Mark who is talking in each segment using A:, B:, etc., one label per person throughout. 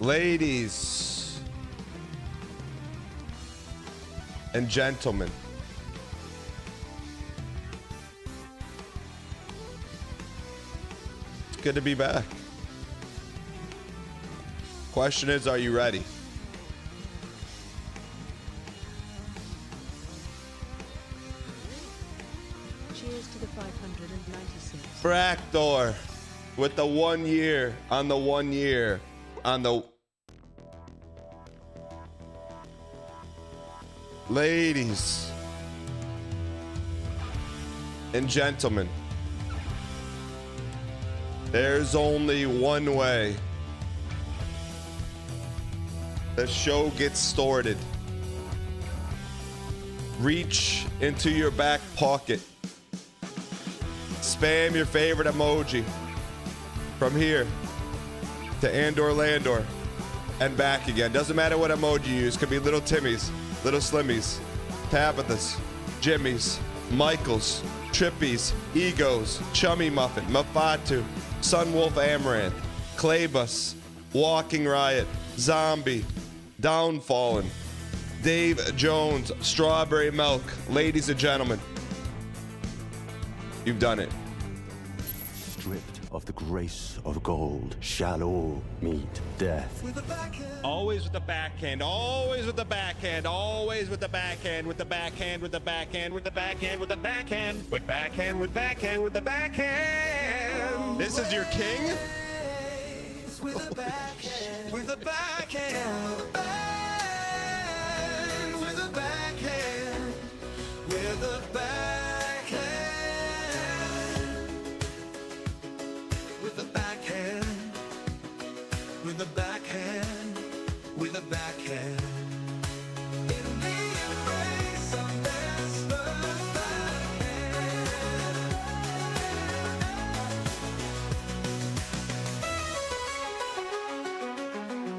A: Ladies and gentlemen, it's good to be back. Question is, are you ready?
B: Cheers to the 596.
A: Fractor with the 1 year on the 1 year on the... Ladies and gentlemen, there's only one way the show gets started. Reach into your back pocket. Spam your favorite emoji from here to Andor Landor and back again. Doesn't matter what emoji you use. Could be little Timmy's, little Slimmies, Tabitha's, Jimmy's, Michael's, Trippy's, Egos, Chummy Muffin, Mafatu, Sunwolf Amaranth, Claybus, Walking Riot, Zombie, Downfallen, Dave Jones, Strawberry Milk. Ladies and gentlemen, you've done it.
C: Stripped of the grace of gold, shall all meet death.
A: Always with the backhand, always with the backhand, always with the backhand, with the backhand, with the backhand, with the backhand, with the backhand, with backhand, with backhand, with the backhand. This is your king?
D: With a backhand, with a backhand, with a backhand, with a backhand, with a backhand, with a backhand, with a backhand. In the embrace of Vesper's backhand.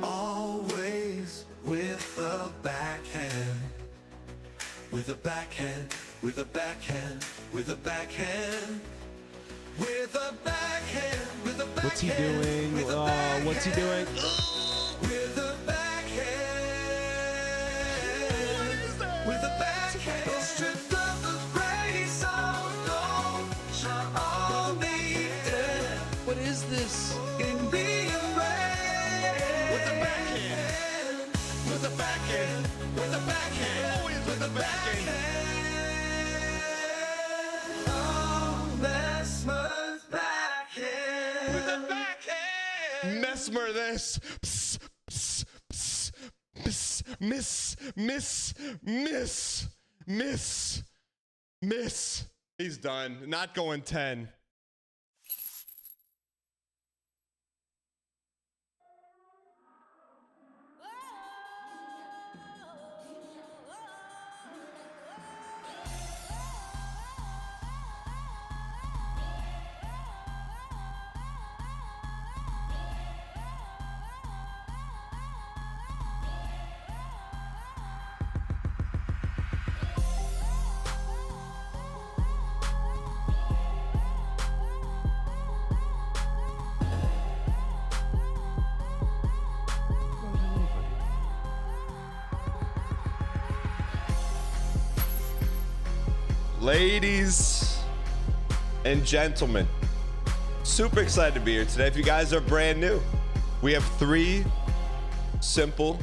D: Always with a backhand, with a backhand, with a backhand, with a backhand, with a backhand, with a backhand.
E: What's he doing? What's he doing?
D: With a backhand, with a backhand, stripped of the grace of gold, shall all be dead.
E: What is this?
D: In the embrace, with a backhand, with a backhand, with a backhand, always with a backhand. Oh, Mesmer's backhand, with a backhand.
A: Mesmer this. Psst, psst, psst, psst. Miss. He's done. Not going 10. Ladies and gentlemen, super excited to be here today. If you guys are brand new, we have 3 simple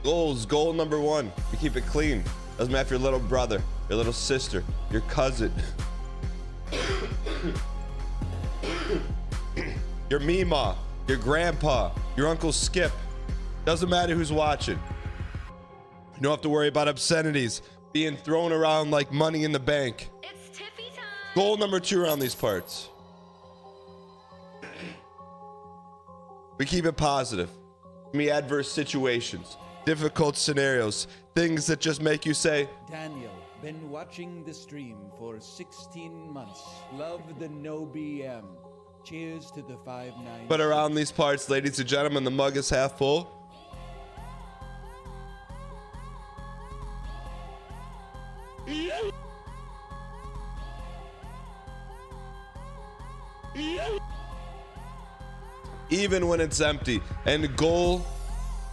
A: goals. Goal number 1, we keep it clean. Doesn't matter if your little brother, your little sister, your cousin, your Mima, your grandpa, your Uncle Skip. Doesn't matter who's watching. You don't have to worry about obscenities being thrown around like money in the bank.
B: It's Tiffy time.
A: Goal number 2 around these parts. We keep it positive. Me adverse situations, difficult scenarios, things that just make you say,
F: Daniel, been watching the stream for 16 months. Love the no BM. Cheers to the 5-9.
A: but around these parts, ladies and gentlemen, the mug is half full. even when it's empty. And goal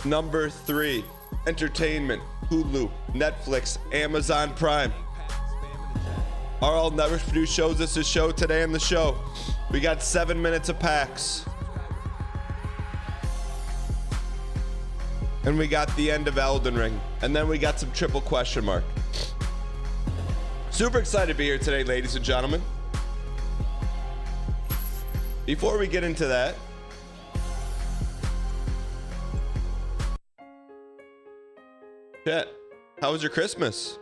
A: number 3, entertainment, Hulu, Netflix, Amazon Prime. Our all networks produce shows. This is show today on the show. We got 7 minutes of packs. And we got the end of Elden Ring. And then we got some triple question mark. Super excited to be here today, ladies and gentlemen. Before we get into that, chat, how was your Christmas?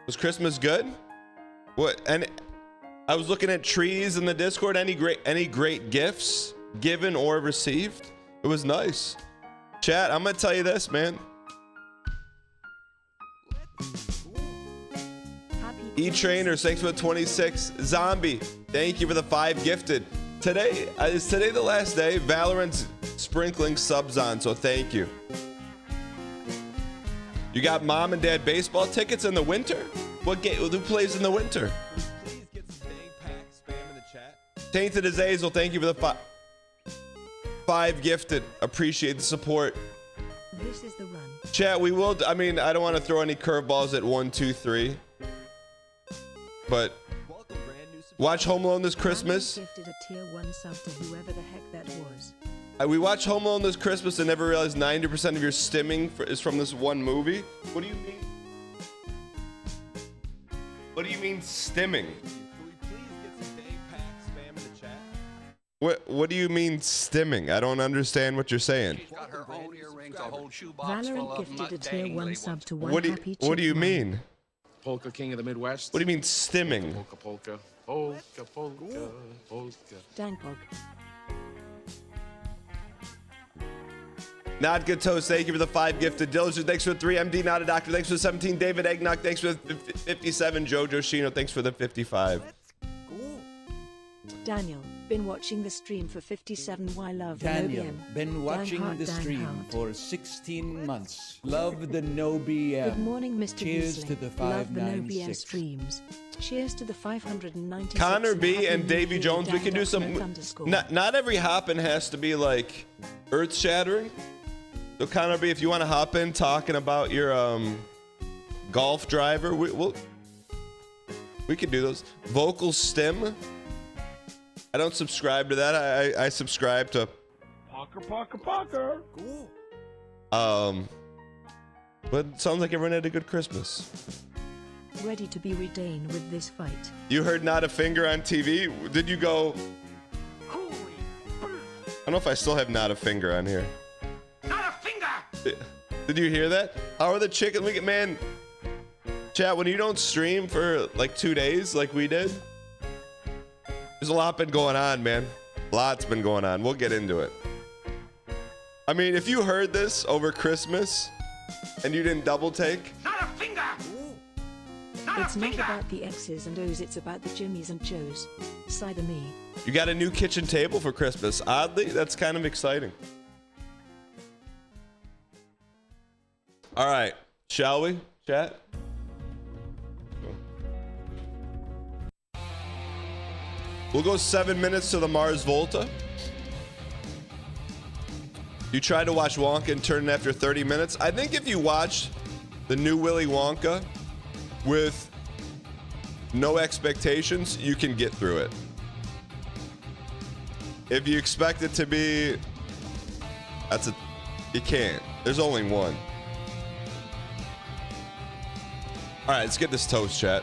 A: Was Christmas good? What? And I was looking at trees in the Discord. Any great gifts given or received? It was nice. Chat, I'm gonna tell you this, man. E-Trainer, thanks for the 26. Zombie, thank you for the 5 gifted. Today, is today the last day? Valorant's sprinkling subs on, so thank you. You got mom and dad baseball tickets in the winter? What game? Who plays in the winter? Please get some dang packs. Spam in the chat. Tainted Azazel, thank you for the 5 gifted. Appreciate the support.
B: This is the run.
A: Chat, we will. I mean, I don't want to throw any curveballs at 1, 2, 3. But watch Home Alone this Christmas.
B: Gifted a tier 1 sub to whoever the heck that was.
A: We watched Home Alone this Christmas and never realized 90% of your stimming is from this one movie. What do you mean? What do you mean stimming? Can we please get some dang packs spam in the chat? What do you mean stimming? I don't understand what you're saying.
G: Got her own earrings, a whole shoebox full
B: Valorant
G: of them,
B: gifted a
G: not
B: tier
G: dang
B: 1
G: little
B: sub
G: ones.
B: to one
A: What
B: happy
A: do you
B: chipmunk.
A: mean?
H: Polka King of the Midwest.
A: What do you mean stimming?
H: Polka, polka, polka, polka, polka.
B: Dankpog.
A: Not Good Toast, thank you for the 5 gifted. Diligent, thanks for the 3. MD Not a Doctor, thanks for the 17. David Eggnog, thanks for the 57. Jojo Shino, thanks for the 55.
B: Daniel, been watching the stream for 57. Why love the
F: Daniel,
B: NoBM?
F: been watching
B: Dang
F: the
B: heart, dang
F: stream
B: heart.
F: for 16 months. Love the no BM.
B: Good morning, Mr.
F: Cheers
B: Beasley.
F: to the
B: Love the no BM
F: 596.
B: streams. Cheers to the 596.
A: Connor B
B: Happy
A: and
B: New
A: Davy
B: Year,
A: Jones, we
B: Dan
A: can do
B: Doc
A: some.
B: _
A: Not every hopping has to be like earth shattering. So Connor B, if you want to hop in talking about your golf driver, we can do those. Vocal stem. I don't subscribe to that. I subscribe to Parker. Cool. But it sounds like everyone had a good Christmas.
B: Ready to be Radahn with this fight.
A: You heard Not a Finger on TV? Did you go? I don't know if I still have Not a Finger on here.
G: Not a finger!
A: Did you hear that? How are the chicken? Man, chat, when you don't stream for like 2 days like we did, there's a lot been going on, man. Lots been going on. We'll get into it. I mean, if you heard this over Christmas and you didn't double take,
G: Not a finger! Not
B: It's
G: a
B: not
G: finger!
B: about the X's and O's, it's about the Jimmys and Joes. Side of me.
A: you got a new kitchen table for Christmas. Oddly, that's kind of exciting. All right, shall we, chat? We'll go 7 minutes to the Mars Volta. You tried to watch Wonka and turn it after 30 minutes. I think if you watch the new Willy Wonka with no expectations, you can get through it. If you expect it to be, you can't. There's only one. All right, let's get this toast, chat.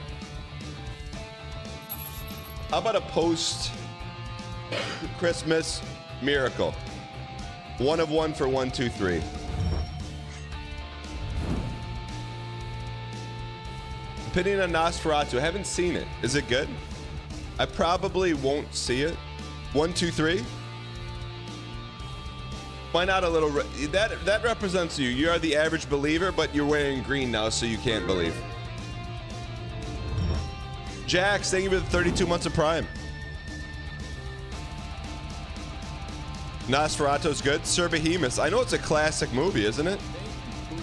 A: How about a post-Christmas miracle? 1 of 1 for 1, 2, 3. Opinion on Nosferatu. I haven't seen it. Is it good? I probably won't see it. 1, 2, 3. Why not a little? That represents you. You are the average believer, but you're wearing green now, so you can't believe. Jax, thank you for the 32 months of Prime. Nosferatu's good. Sir Behemoth. I know it's a classic movie, isn't it?
I: Please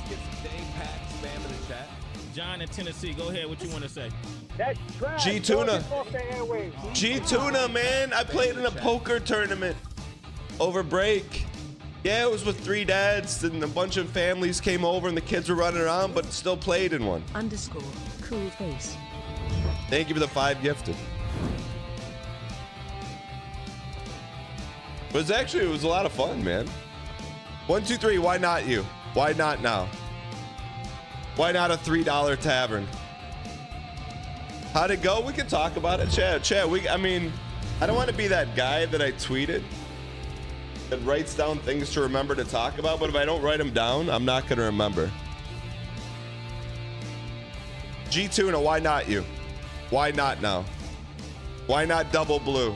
I: get some dang packs spam in the chat. John, in Tennessee. Go ahead. What you want to say?
J: That's trash.
A: G Tuna.
J: Off the airwaves.
A: G Tuna, man. I played in a poker tournament over break. Yeah, it was with 3 dads, and a bunch of families came over, and the kids were running around, but still played in one.
B: _ cool face.
A: Thank you for the 5 gifted. It was a lot of fun, man. 1, 2, 3. Why not you? Why not now? Why not a $3 tavern? How'd it go? We can talk about it. Chat. I mean, I don't want to be that guy that I tweeted that writes down things to remember to talk about, but if I don't write them down, I'm not going to remember. G Tuna, why not you? Why not now? Why not double blue?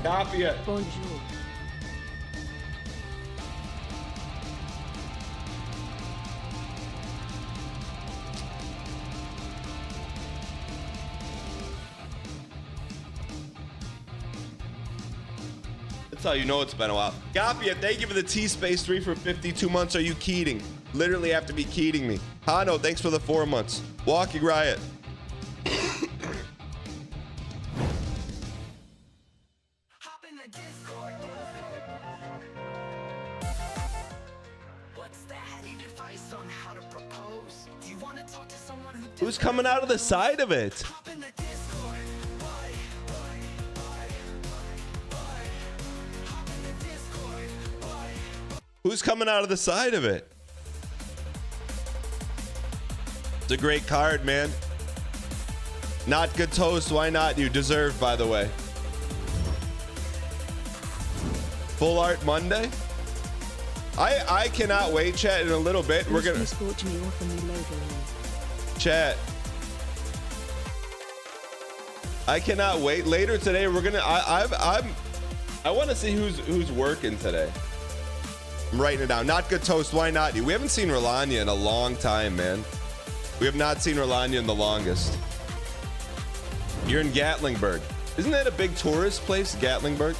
A: Copy it.
B: Bonjour.
A: That's how you know it's been a while. Copy it. Thank you for the T-Space 3 for 52 months. Are you kidding? Literally have to be kidding me. Hano, thanks for the 4 months. Walking Riot. Who's coming out of the side of it? Who's coming out of the side of it? It's a great card, man. Not good toast. Why not? You deserved, by the way. Full Art Monday. I cannot wait, chat. In a little bit, we're gonna chat. I cannot wait. Later today, we're gonna. I want to see who's working today. I'm writing it down. Not good toast. Why not you? We haven't seen Rolania in a long time, man. We have not seen Rolania in the longest. You're in Gatlinburg. Isn't that a big tourist place, Gatlinburg?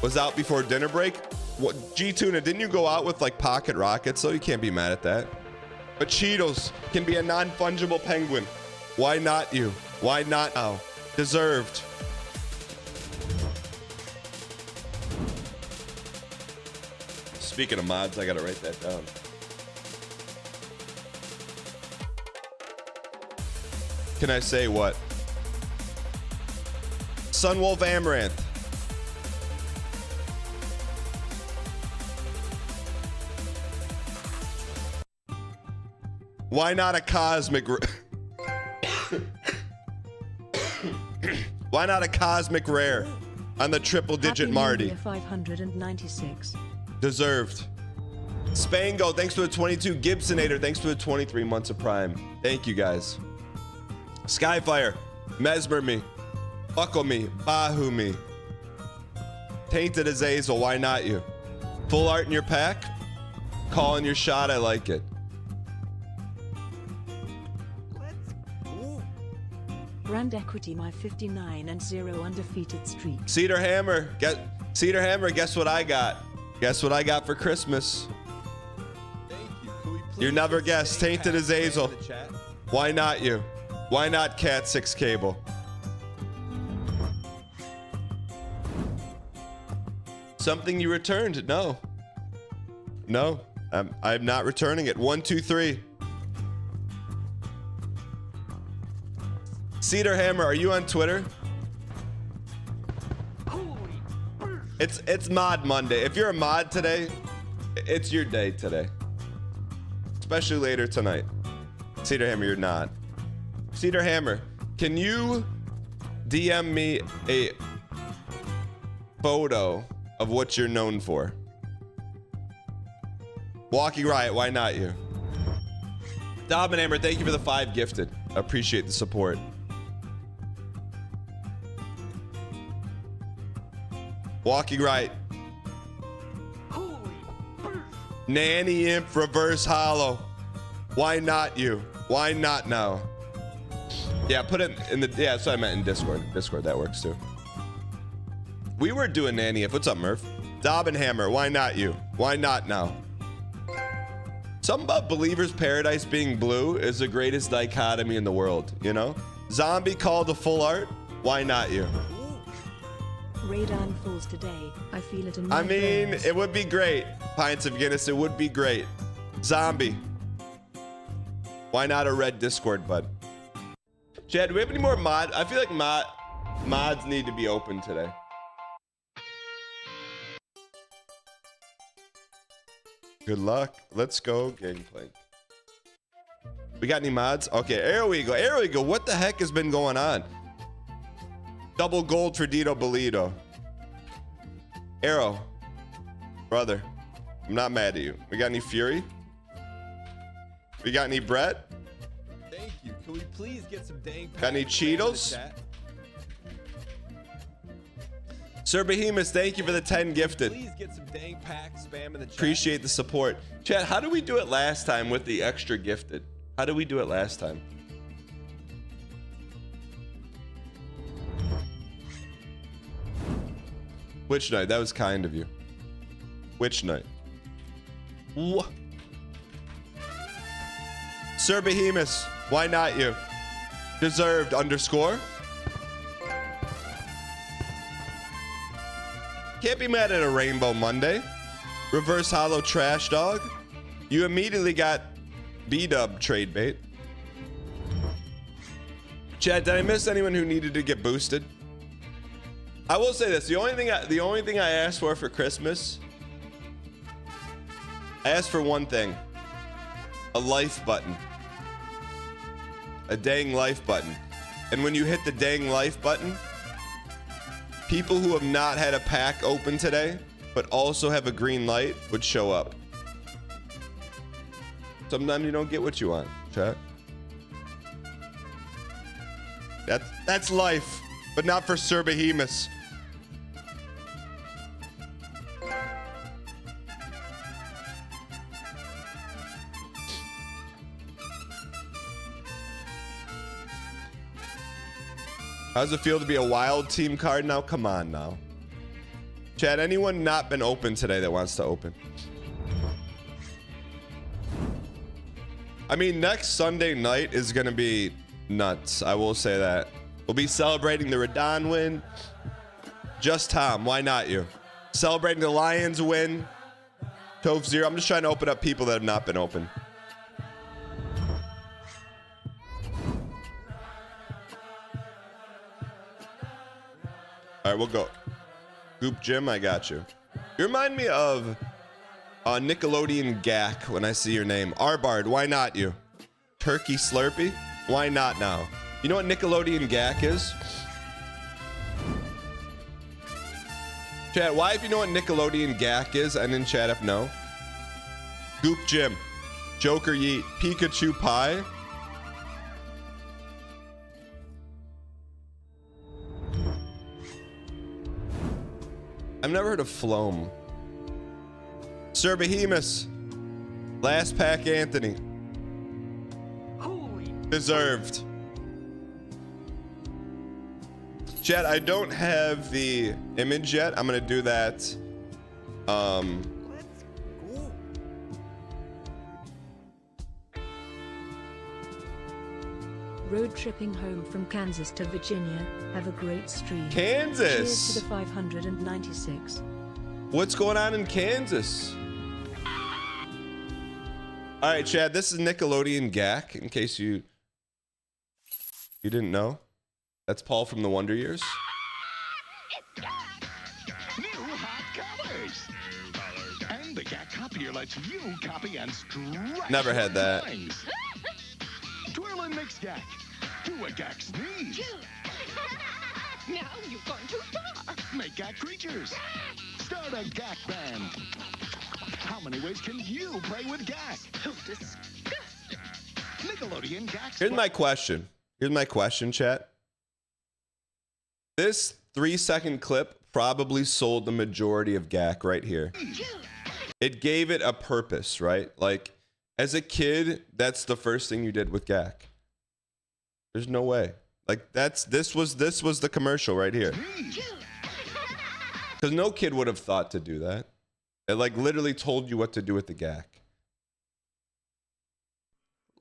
A: Was out before dinner break. What, G-Tuna, didn't you go out with like pocket rockets? So you can't be mad at that. But Cheetos can be a non-fungible penguin. Why not you? Why not now? Deserved. Speaking of mods, I gotta write that down. Can I say what? Sunwolf Amaranth. Why not a cosmic? Why not a cosmic rare on the triple digit Marty?
B: 596.
A: Deserved. Spango, thanks for the 22. Gibsonator, thanks for the 23 months of Prime. Thank you guys. Skyfire, Mesmer me, Buckle me, Bahu me. Tainted Azazel, why not you? Full art in your pack? Calling your shot, I like it.
B: Brand equity, my 59 and 0 undefeated streak.
A: Cedar Hammer, guess what I got? Guess what I got for Christmas? You never guess. Tainted Azazel. Why not you? Why not Cat 6 Cable? Something you returned? No. No, I'm not returning it. 1, 2, 3. Cedar Hammer, are you on Twitter? It's Mod Monday. If you're a mod today, it's your day today. Especially later tonight. Cedar Hammer, you're not. Cedar Hammer, can you DM me a photo of what you're known for? Walking Riot, why not you? Dobbin Hammer, thank you for the 5 gifted. I appreciate the support. Walking Right. Nanny Imp Reverse Hollow. Why not you? Why not now? Yeah, put it in the, yeah, that's what I meant in Discord. Discord, that works too. We were doing Nanny Imp. What's up, Murph? Dobbin Hammer, why not you? Why not now? Something about Believer's Paradise being blue is the greatest dichotomy in the world, you know? Zombie called to full art. Why not you?
B: Radahn falls today. I feel it in my
A: I mean,
B: bones.
A: it would be great. Pints of Guinness, it would be great. Zombie. Why not a red Discord button? Chad, do we have any more mod? I feel like mods need to be open today. Good luck. Let's go, Gangplank. We got any mods? Okay, there we go. There we go. What the heck has been going on? Double gold for Dito Bolito. Arrow. Brother, I'm not mad at you. We got any Fury? We got any Brett?
E: Thank you. Can we please get some dang
A: Got any Cheetos? Sir Behemoth, thank you for the 10 gifted.
E: Please get some dang packs spam in the chat.
A: Appreciate the support. Chat, how did we do it last time with the extra gifted? How did we do it last time? Witch Knight, that was kind of you. Witch Knight. What? Sir Behemoth, why not you? Deserved underscore. Can't be mad at a Rainbow Monday. Reverse Hollow Trash Dog. You immediately got B-Dub trade bait. Chad, did I miss anyone who needed to get boosted? I will say this: the only thing I asked for Christmas, I asked for one thing: a life button, a dang life button. And when you hit the dang life button, people who have not had a pack open today, but also have a green light, would show up. Sometimes you don't get what you want, chat. That's life, but not for Sir Behemoth. How does it feel to be a wild team card now? Come on now. Chad, anyone not been open today that wants to open? I mean, next Sunday night is going to be nuts. I will say that. We'll be celebrating the Radahn win. Just Tom, why not you? Celebrating the Lions win. Toph Zero. I'm just trying to open up people that have not been open. All right, we'll go. Goop Jim, I got you. You remind me of Nickelodeon Gak when I see your name. Arbard, why not you? Turkey Slurpee, why not now? You know what Nickelodeon Gak is? Chat, why if you know what Nickelodeon Gak is, and then chat if no. Goop Jim, Joker Yeet, Pikachu Pie. I've never heard of Floam. Sir Behemoth. Last pack Anthony. Deserved. Chat, I don't have the image yet. I'm gonna do that.
B: Road tripping home from Kansas to Virginia. Have a great stream.
A: Kansas.
B: Cheers to the 596.
A: What's going on in Kansas? All right, Chad, this is Nickelodeon Gak, in case you didn't know. That's Paul from the Wonder Years.
G: New hot colors. And the Gak copier lets you copy and stretch.
A: Never had that.
G: lines. Twirl and mix Gak. Do a Gak sneeze.
K: Now you've gone too far.
G: Make Gak creatures. Start a Gak band. How many ways can you play with Gak?
K: Oh, disgusting.
G: Nickelodeon Gak.
A: Here's my question. Here's my question, chat. This 3-second clip probably sold the majority of Gak right here. It gave it a purpose, right? Like, as a kid, that's the first thing you did with Gak. There's no way. Like, this was the commercial right here. Because no kid would have thought to do that. It like literally told you what to do with the Gak.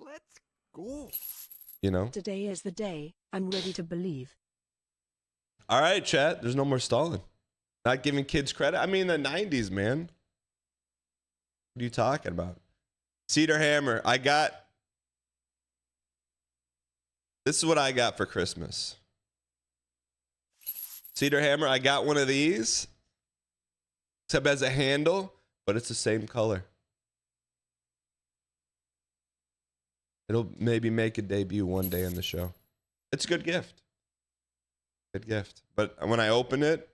C: Let's go.
A: You know?
B: Today is the day. I'm ready to believe.
A: All right, chat. There's no more stalling. Not giving kids credit. I mean, the 90s, man. What are you talking about? Cedar Hammer. This is what I got for Christmas. Cedar Hammer. I got one of these. Except as a handle, but it's the same color. It'll maybe make a debut one day in the show. It's a good gift. Good gift. But when I open it,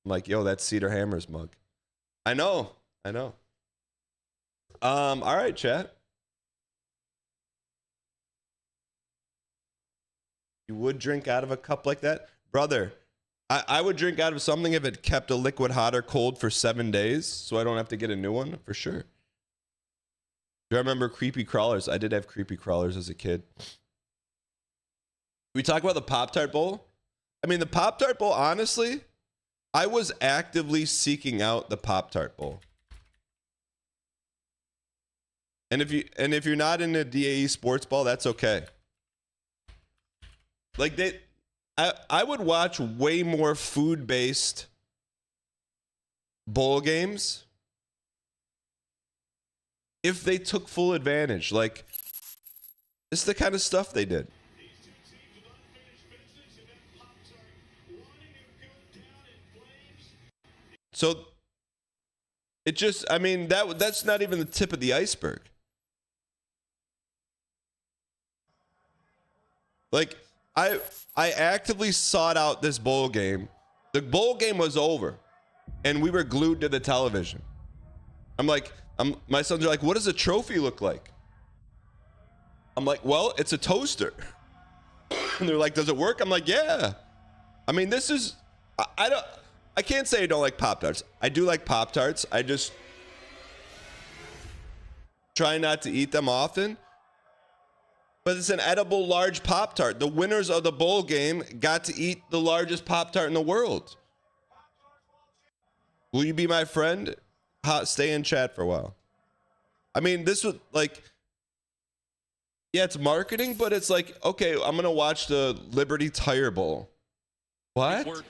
A: I'm like, yo, that's Cedar Hammer's mug. I know. All right, chat. You would drink out of a cup like that? Brother, I would drink out of something if it kept a liquid hot or cold for 7 days, so I don't have to get a new one, for sure. Do I remember creepy crawlers? I did have creepy crawlers as a kid. We talk about the Pop-Tart Bowl. I mean, the Pop-Tart Bowl, honestly, I was actively seeking out the Pop-Tart Bowl. And if you're not in a DAE sports ball, that's okay. Like I would watch way more food-based bowl games if they took full advantage. Like, this is the kind of stuff they did. So it just, I mean, that's not even the tip of the iceberg. Like, I actively sought out this bowl game. The bowl game was over, and we were glued to the television. My sons are like, what does a trophy look like? I'm like, well, it's a toaster. And they're like, does it work? I'm like, yeah. I mean, this is, I can't say I don't like Pop-Tarts. I do like Pop-Tarts. I just try not to eat them often. But it's an edible large Pop-Tart. The winners of the bowl game got to eat the largest Pop-Tart in the world. Will you be my friend? Stay in chat for a while. I mean, this was like, yeah, it's marketing, but it's like, okay, I'm going to watch the Liberty Tire Bowl. What?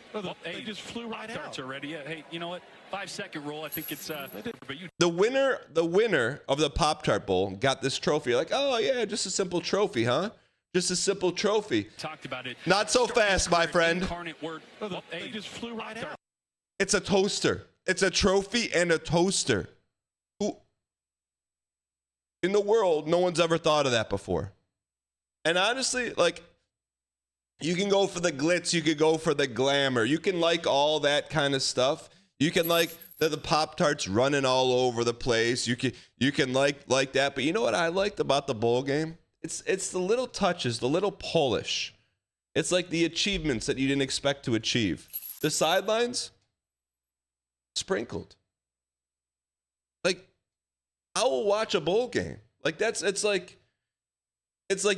L: They just flew right out already. Yeah, hey, you know what? 5-second rule. I think it's
A: The winner of the Pop-Tart Bowl got this trophy. Like, oh yeah, just a simple trophy, huh? Just a simple trophy.
L: Talked about it.
A: Not so fast, my friend.
L: They just flew right out.
A: It's a toaster. It's a trophy and a toaster. Who in the world, no one's ever thought of that before. And honestly, like, you can go for the glitz, you could go for the glamour. You can like all that kind of stuff. You can like the Pop-Tarts running all over the place. You can like that. But you know what I liked about the bowl game? It's the little touches, the little polish. It's like the achievements that you didn't expect to achieve. The sidelines, sprinkled. Like, I will watch a bowl game. Like, it's like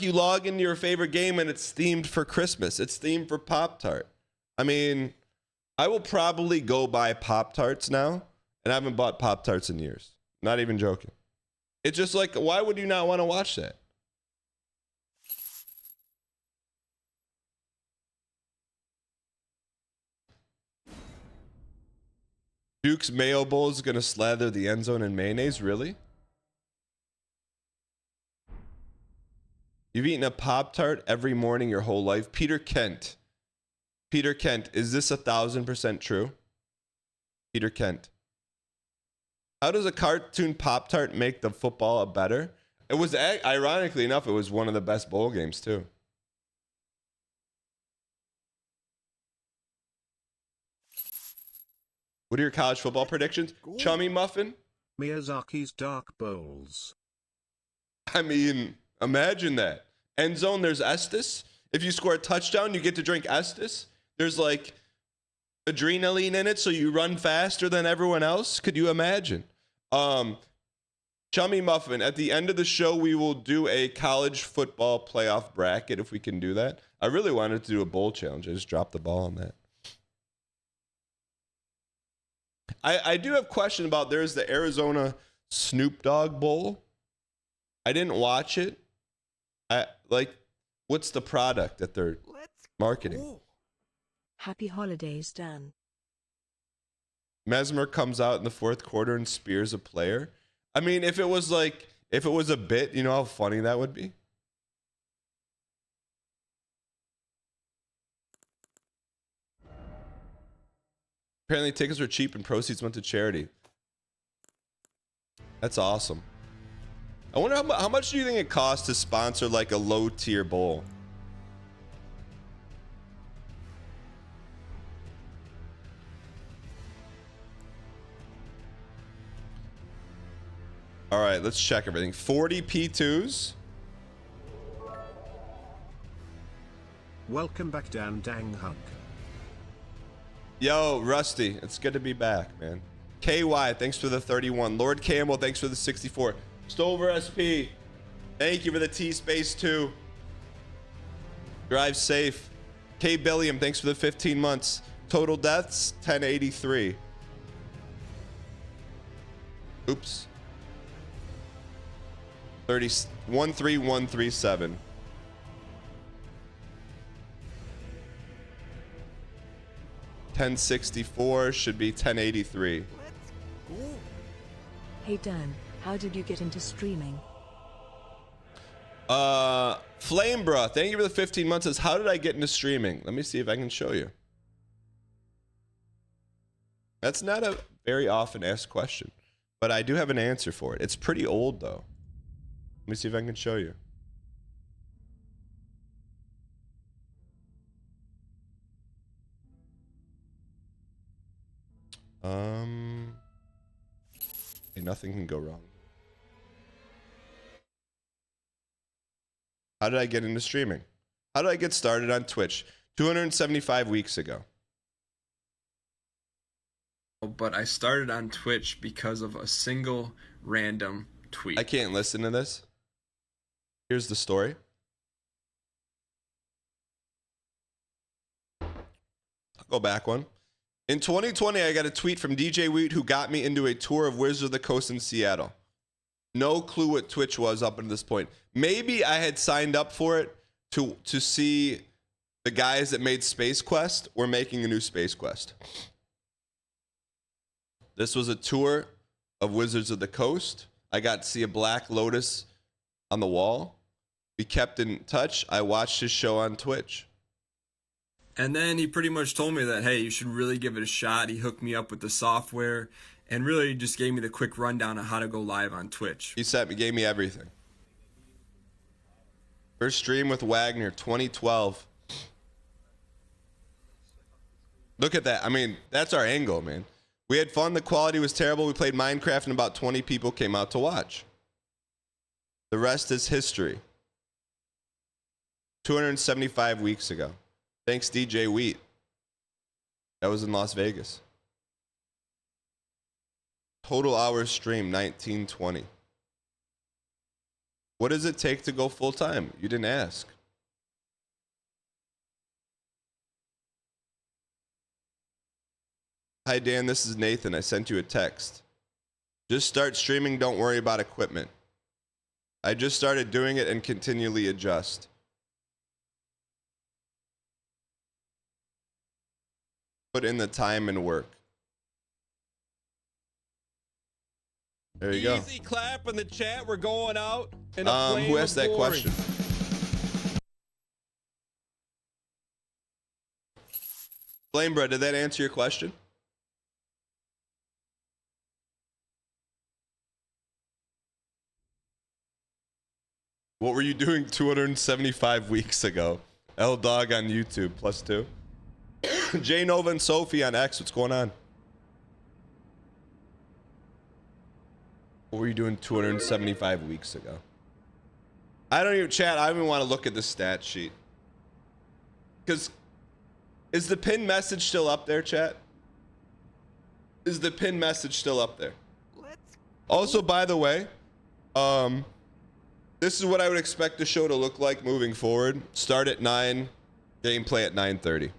A: you log into your favorite game and it's themed for Christmas. It's themed for Pop-Tart. I mean, I will probably go buy Pop-Tarts now, and I haven't bought Pop-Tarts in years. Not even joking. It's just like, why would you not want to watch that? Duke's Mayo Bowl is going to slather the end zone in mayonnaise? Really? You've eaten a Pop-Tart every morning your whole life? Peter Kent, is this 1,000% true? Peter Kent. How does a cartoon Pop-Tart make the football better? It was, ironically enough, it was one of the best bowl games, too. What are your college football predictions? Chummy Muffin?
M: Miyazaki's Dark Bowls.
A: I mean, imagine that. End zone, there's Estes. If you score a touchdown, you get to drink Estes. There's like adrenaline in it, so you run faster than everyone else. Could you imagine? Chummy Muffin, at the end of the show, we will do a college football playoff bracket if we can do that. I really wanted to do a bowl challenge. I just dropped the ball on that. I do have a question about, there's the Arizona Snoop Dogg Bowl. I didn't watch it. like, what's the product that they're marketing?
B: Happy holidays, Dan.
A: Mesmer comes out in the fourth quarter and spears a player. I mean, if it was a bit, you know how funny that would be? Apparently tickets were cheap and proceeds went to charity. That's awesome. I wonder how much do you think it costs to sponsor like a low tier bowl? All right, let's check everything. 40 P2s.
M: Welcome back, Dan Dang Hunk.
A: Yo, Rusty, it's good to be back, man. KY, thanks for the 31. Lord Campbell, thanks for the 64. Stover SP, thank you for the T-Space 2. Drive safe. K Billiam, thanks for the 15 months. Total deaths, 1083. Oops. 13137. $1064 should be 1083.
B: Hey Dan, how did you get into streaming?
A: Flamebra, thank you for the 15 months. Says, how did I get into streaming? Let me see if I can show you. That's not a very often asked question, but I do have an answer for it. It's pretty old though. Let me see if I can show you. Hey, nothing can go wrong. How did I get into streaming? How did I get started on Twitch? 275 weeks ago.
N: But I started on Twitch because of a single random tweet.
A: I can't listen to this. Here's the story. I'll go back one. In 2020, I got a tweet from DJ Wheat who got me into a tour of Wizards of the Coast in Seattle. No clue what Twitch was up until this point. Maybe I had signed up for it to see the guys that made Space Quest were making a new Space Quest. This was a tour of Wizards of the Coast. I got to see a Black Lotus on the wall. We kept in touch. I watched his show on Twitch.
N: And then he pretty much told me that, hey, you should really give it a shot. He hooked me up with the software and really just gave me the quick rundown on how to go live on Twitch.
A: He gave me everything. First stream with Wagner, 2012. Look at that. I mean, that's our angle, man. We had fun. The quality was terrible. We played Minecraft and about 20 people came out to watch. The rest is history. 275 weeks ago. Thanks, DJ Wheat. That was in Las Vegas. Total hours stream, 1920. What does it take to go full time? You didn't ask. Hi, Dan. This is Nathan. I sent you a text. Just start streaming. Don't worry about equipment. I just started doing it and continually adjust. Put in the time and work. There you go.
E: Easy clap in the chat. We're going out. In
A: Who asked that question? Flamebread, did that answer your question? What were you doing 275 weeks ago? L Dog on YouTube, +2. J Nova and Sophie on X, what's going on? What were you doing 275 weeks ago? I don't even, chat, I don't even want to look at the stat sheet. Because, is the pinned message still up there, chat? Is the pinned message still up there? Also, by the way, this is what I would expect the show to look like moving forward. Start at 9, gameplay at 9:30.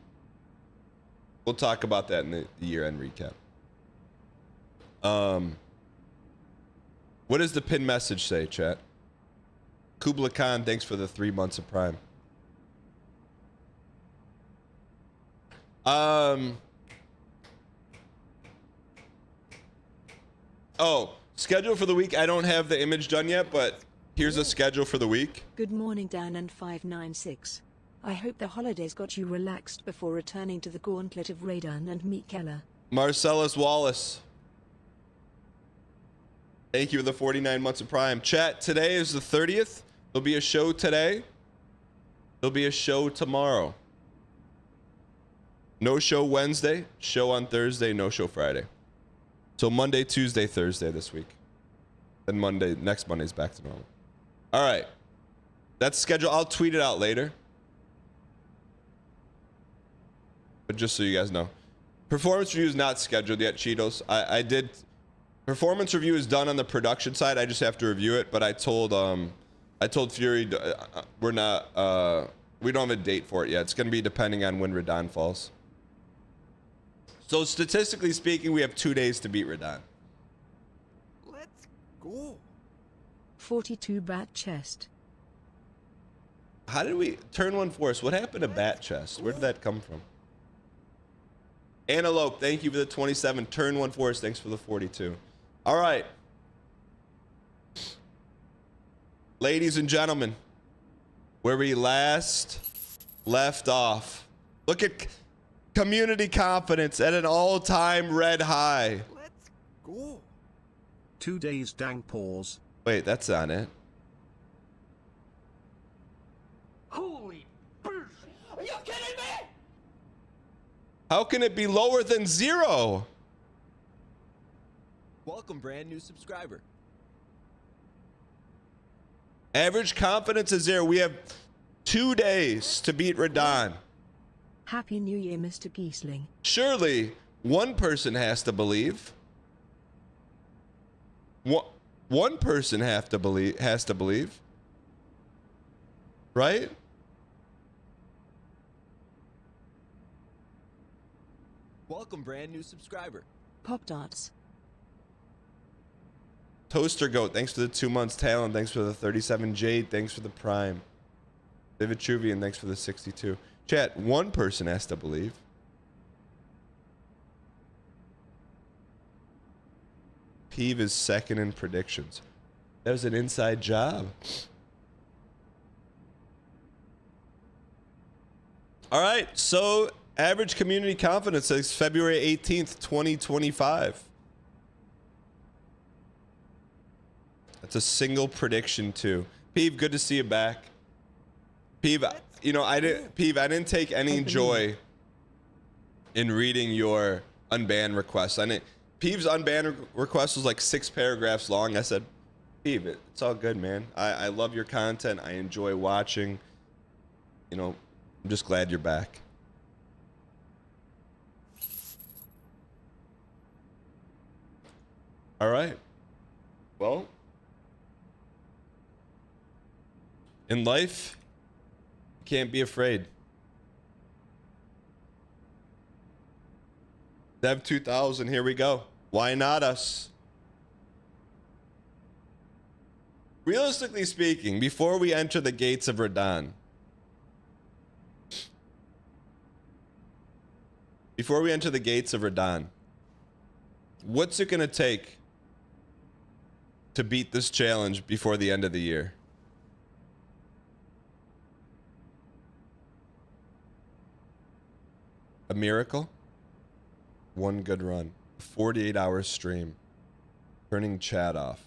A: We'll talk about that in the year-end recap. What does the pin message say, chat? Kubla Khan, thanks for the 3 months of Prime. Oh, schedule for the week. I don't have the image done yet, but here's a schedule for the week.
B: Good morning, Dan and 596. I hope the holidays got you relaxed before returning to the gauntlet of Radahn and Mikella.
A: Marcellus Wallace, thank you for the 49 months of Prime. Chat, today is the 30th. There'll be a show today. There'll be a show tomorrow. No show Wednesday, show on Thursday, no show Friday. So Monday, Tuesday, Thursday this week. Then next Monday's back to normal. All right. That's scheduled. I'll tweet it out later. But just so you guys know. Performance review is not scheduled yet, Cheetos. I did. Performance review is done on the production side. I just have to review it. But I told Fury we don't have a date for it yet. It's going to be depending on when Radahn falls. So statistically speaking, we have 2 days to beat Radahn.
C: Let's go.
B: 42 bat chest.
A: How did we turn one force? What happened to bat chest? Where did that come from? Antelope, thank you for the 27. Turn one force, thanks for the 42. All right. Ladies and gentlemen, where we last left off. Look at community confidence at an all-time red high.
C: Let's go.
M: 2 days dang pause.
A: Wait, that's not it.
C: Holy burst. Are you kidding me?
A: How can it be lower than 0?
O: Welcome, brand new subscriber.
A: Average confidence is 0. We have 2 days to beat Radahn.
B: Happy New Year, Mr. Kiesling.
A: Surely one person has to believe. One person has to believe. Right?
O: Welcome, brand new subscriber.
B: Pop-Tarts.
A: Toaster Goat, thanks for the 2 months. Talon, thanks for the 37. Jade, thanks for the Prime. David Truvian, thanks for the 62. Chat, one person has to believe. Peeve is second in predictions. That was an inside job. All right, so average community confidence is February 18th, 2025. That's a single prediction too. Peeve, good to see you back. Peeve, you know, I didn't take any joy in reading your unban request. Peeve's unban request was like 6 paragraphs long. I said, Peeve, it's all good, man. I love your content. I enjoy watching. You know, I'm just glad you're back. All right. Well, in life, you can't be afraid. Dev 2000, here we go. Why not us? Realistically speaking, before we enter the gates of Radahn, what's it going to take to beat this challenge before the end of the year? A miracle? One good run. 48-hour stream. Turning chat off.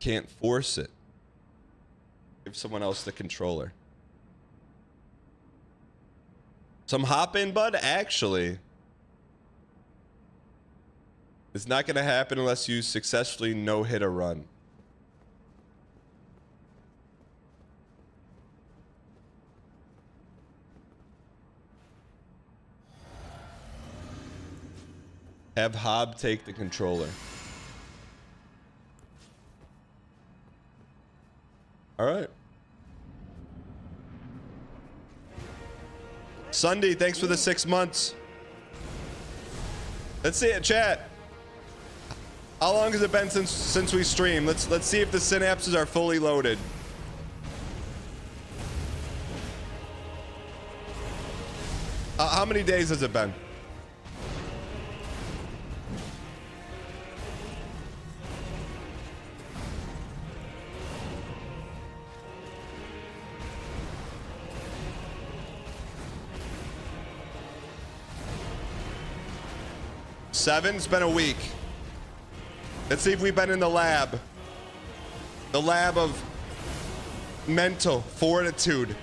A: Can't force it. Give someone else the controller. Some hop in, bud? Actually, it's not going to happen unless you successfully no-hit a run. Have Hob take the controller. All right. Sunday, thanks for the 6 months. Let's see it, chat. How long has it been since we streamed? Let's see if the synapses are fully loaded. How many days has it been? Seven? It's been a week. Let's see if we've been in the lab. The lab of mental fortitude.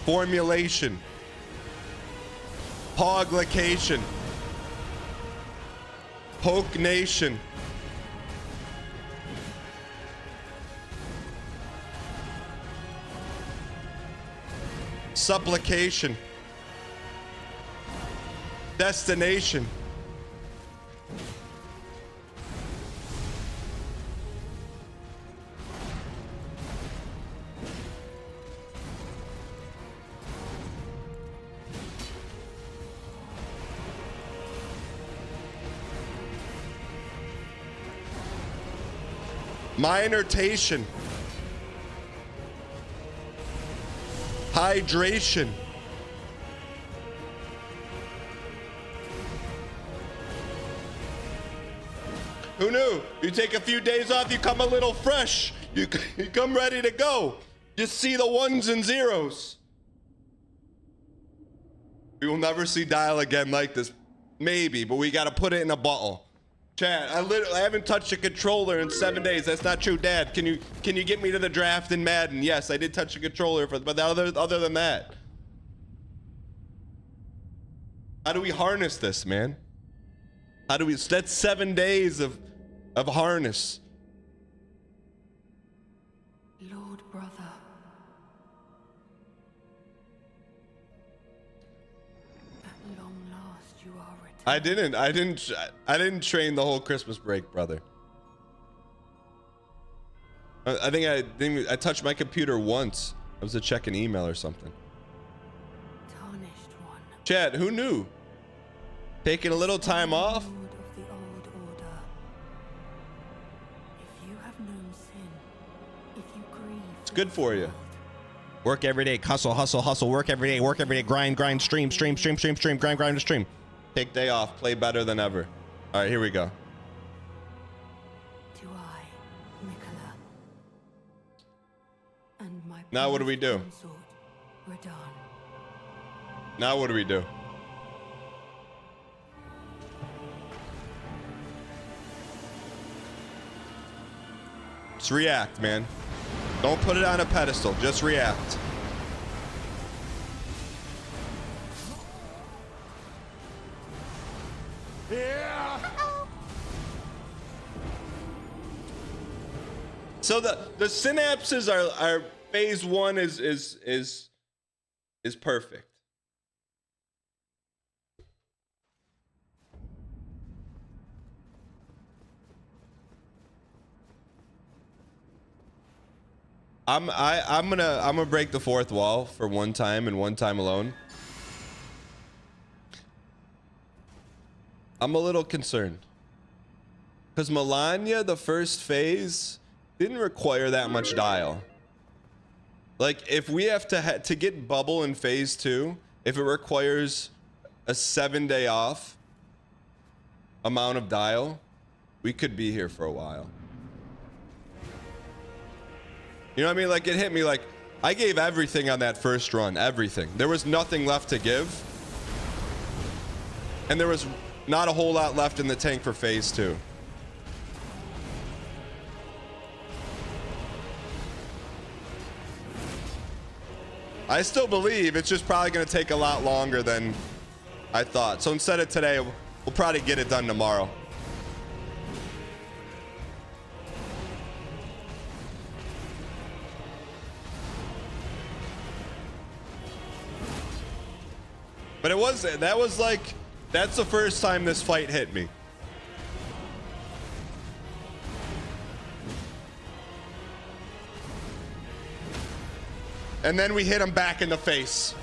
A: Formulation. Poglication. Poke Nation. Supplication. Destination. Minortation. Hydration. Who knew? You take a few days off, you come a little fresh. You come ready to go. Just see the ones and zeros. We will never see Dial again like this. Maybe, but we got to put it in a bottle. Chat, I haven't touched a controller in 7 days. That's not true, Dad. Can you get me to the draft in Madden? Yes, I did touch a controller, but other than that. How do we harness this, man? How do we? That's 7 days of harness.
P: Lord brother. At long last you are returned.
A: I didn't train the whole Christmas break, brother. I think I touched my computer once. I was to check an email or something.
P: Tarnished one.
A: Chad, who knew? Taking a little time off. It's good for you. Work every day, hustle, hustle, hustle. Work every day, grind, stream, grind, stream. Take day off, play better than ever. All right, here we go.
P: Do I, Nicola, and my
A: now what do we do?
P: consort, Radahn.
A: Now what do we do? Just react, man. Don't put it on a pedestal. Just react. Yeah. So the synapses are phase one is perfect. I'm gonna break the fourth wall for one time and one time alone. I'm a little concerned because Melania, the first phase, didn't require that much dial. Like if we have to get bubble in phase 2, if it requires a 7-day off amount of dial, we could be here for a while. You know what I mean? Like it hit me like I gave everything on that first run, everything. There was nothing left to give. And there was not a whole lot left in the tank for phase 2. I still believe it's just probably going to take a lot longer than I thought. So instead of today, we'll probably get it done tomorrow. But that's the first time this fight hit me. And then we hit him back in the face.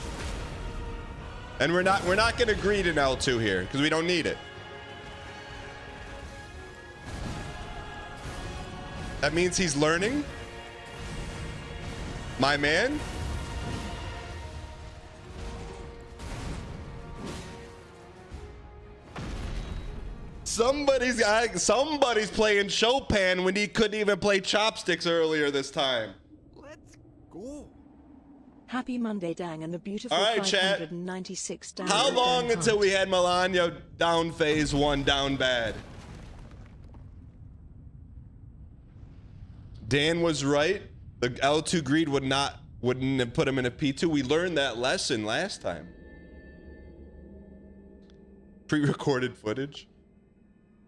A: And we're not gonna greed an L2 here because we don't need it. That means he's learning. My man. Somebody's playing Chopin when he couldn't even play chopsticks earlier this time.
N: Let's go.
B: Happy Monday, Dang, and the beautiful
A: All right, chat.
B: 596 down.
A: How long until we had Melania down phase 1 down bad? Dan was right. The L2 greed wouldn't have put him in a P2. We learned that lesson last time. Pre-recorded footage.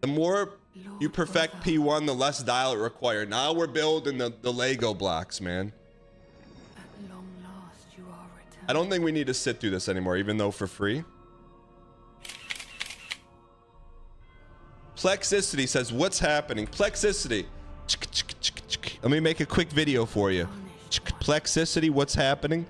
A: The more you perfect P1, the less dial it required. Now we're building the Lego blocks, man.
P: At long last, you are returned.
A: I don't think we need to sit through this anymore, even though for free. Plexicity says, what's happening? Plexicity. Let me make a quick video for you. Plexicity, what's happening?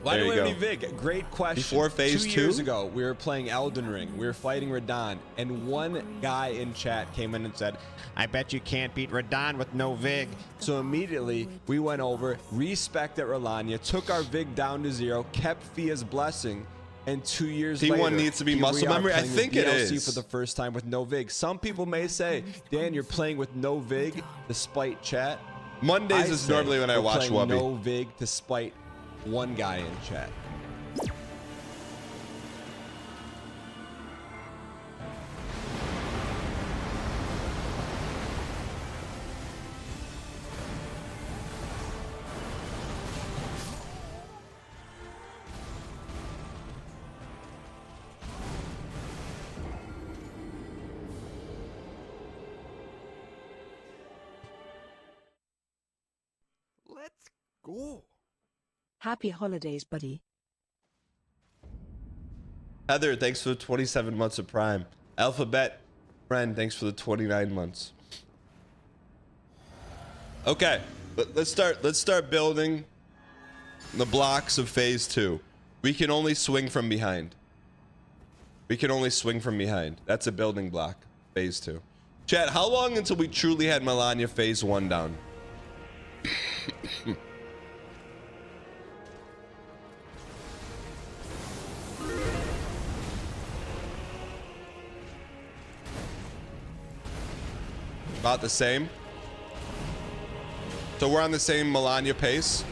O: Why
A: There
O: do
A: you
O: we
A: go.
O: have any VIG? Great question.
A: Before phase
O: 2
A: 2?
O: years ago, we were playing Elden Ring. We were fighting Radahn, and one guy in chat came in and said, I bet you can't beat Radahn with no VIG. So immediately, we went over, respected Rolania, took our VIG down to 0, kept Fia's blessing, and 2 years
A: T1
O: later,
A: needs to be
O: here
A: muscle
O: we are
A: memory? I
O: playing
A: think
O: with
A: it
O: DLC
A: is.
O: for the first time with no VIG. Some people may say, Dan, you're playing with no VIG despite chat.
A: Mondays
O: I
A: is
O: say
A: normally when I
O: we're
A: watch
O: playing
A: Wubby.
O: no VIG despite one guy in chat.
N: Let's go.
B: Happy holidays, buddy.
A: Heather, thanks for the 27 months of Prime. Alphabet, friend, thanks for the 29 months. Okay, let's start building the blocks of phase 2. We can only swing from behind. We can only swing from behind. That's a building block, phase 2. Chat, how long until we truly had Melania phase 1 down? About the same. So we're on the same Melania pace.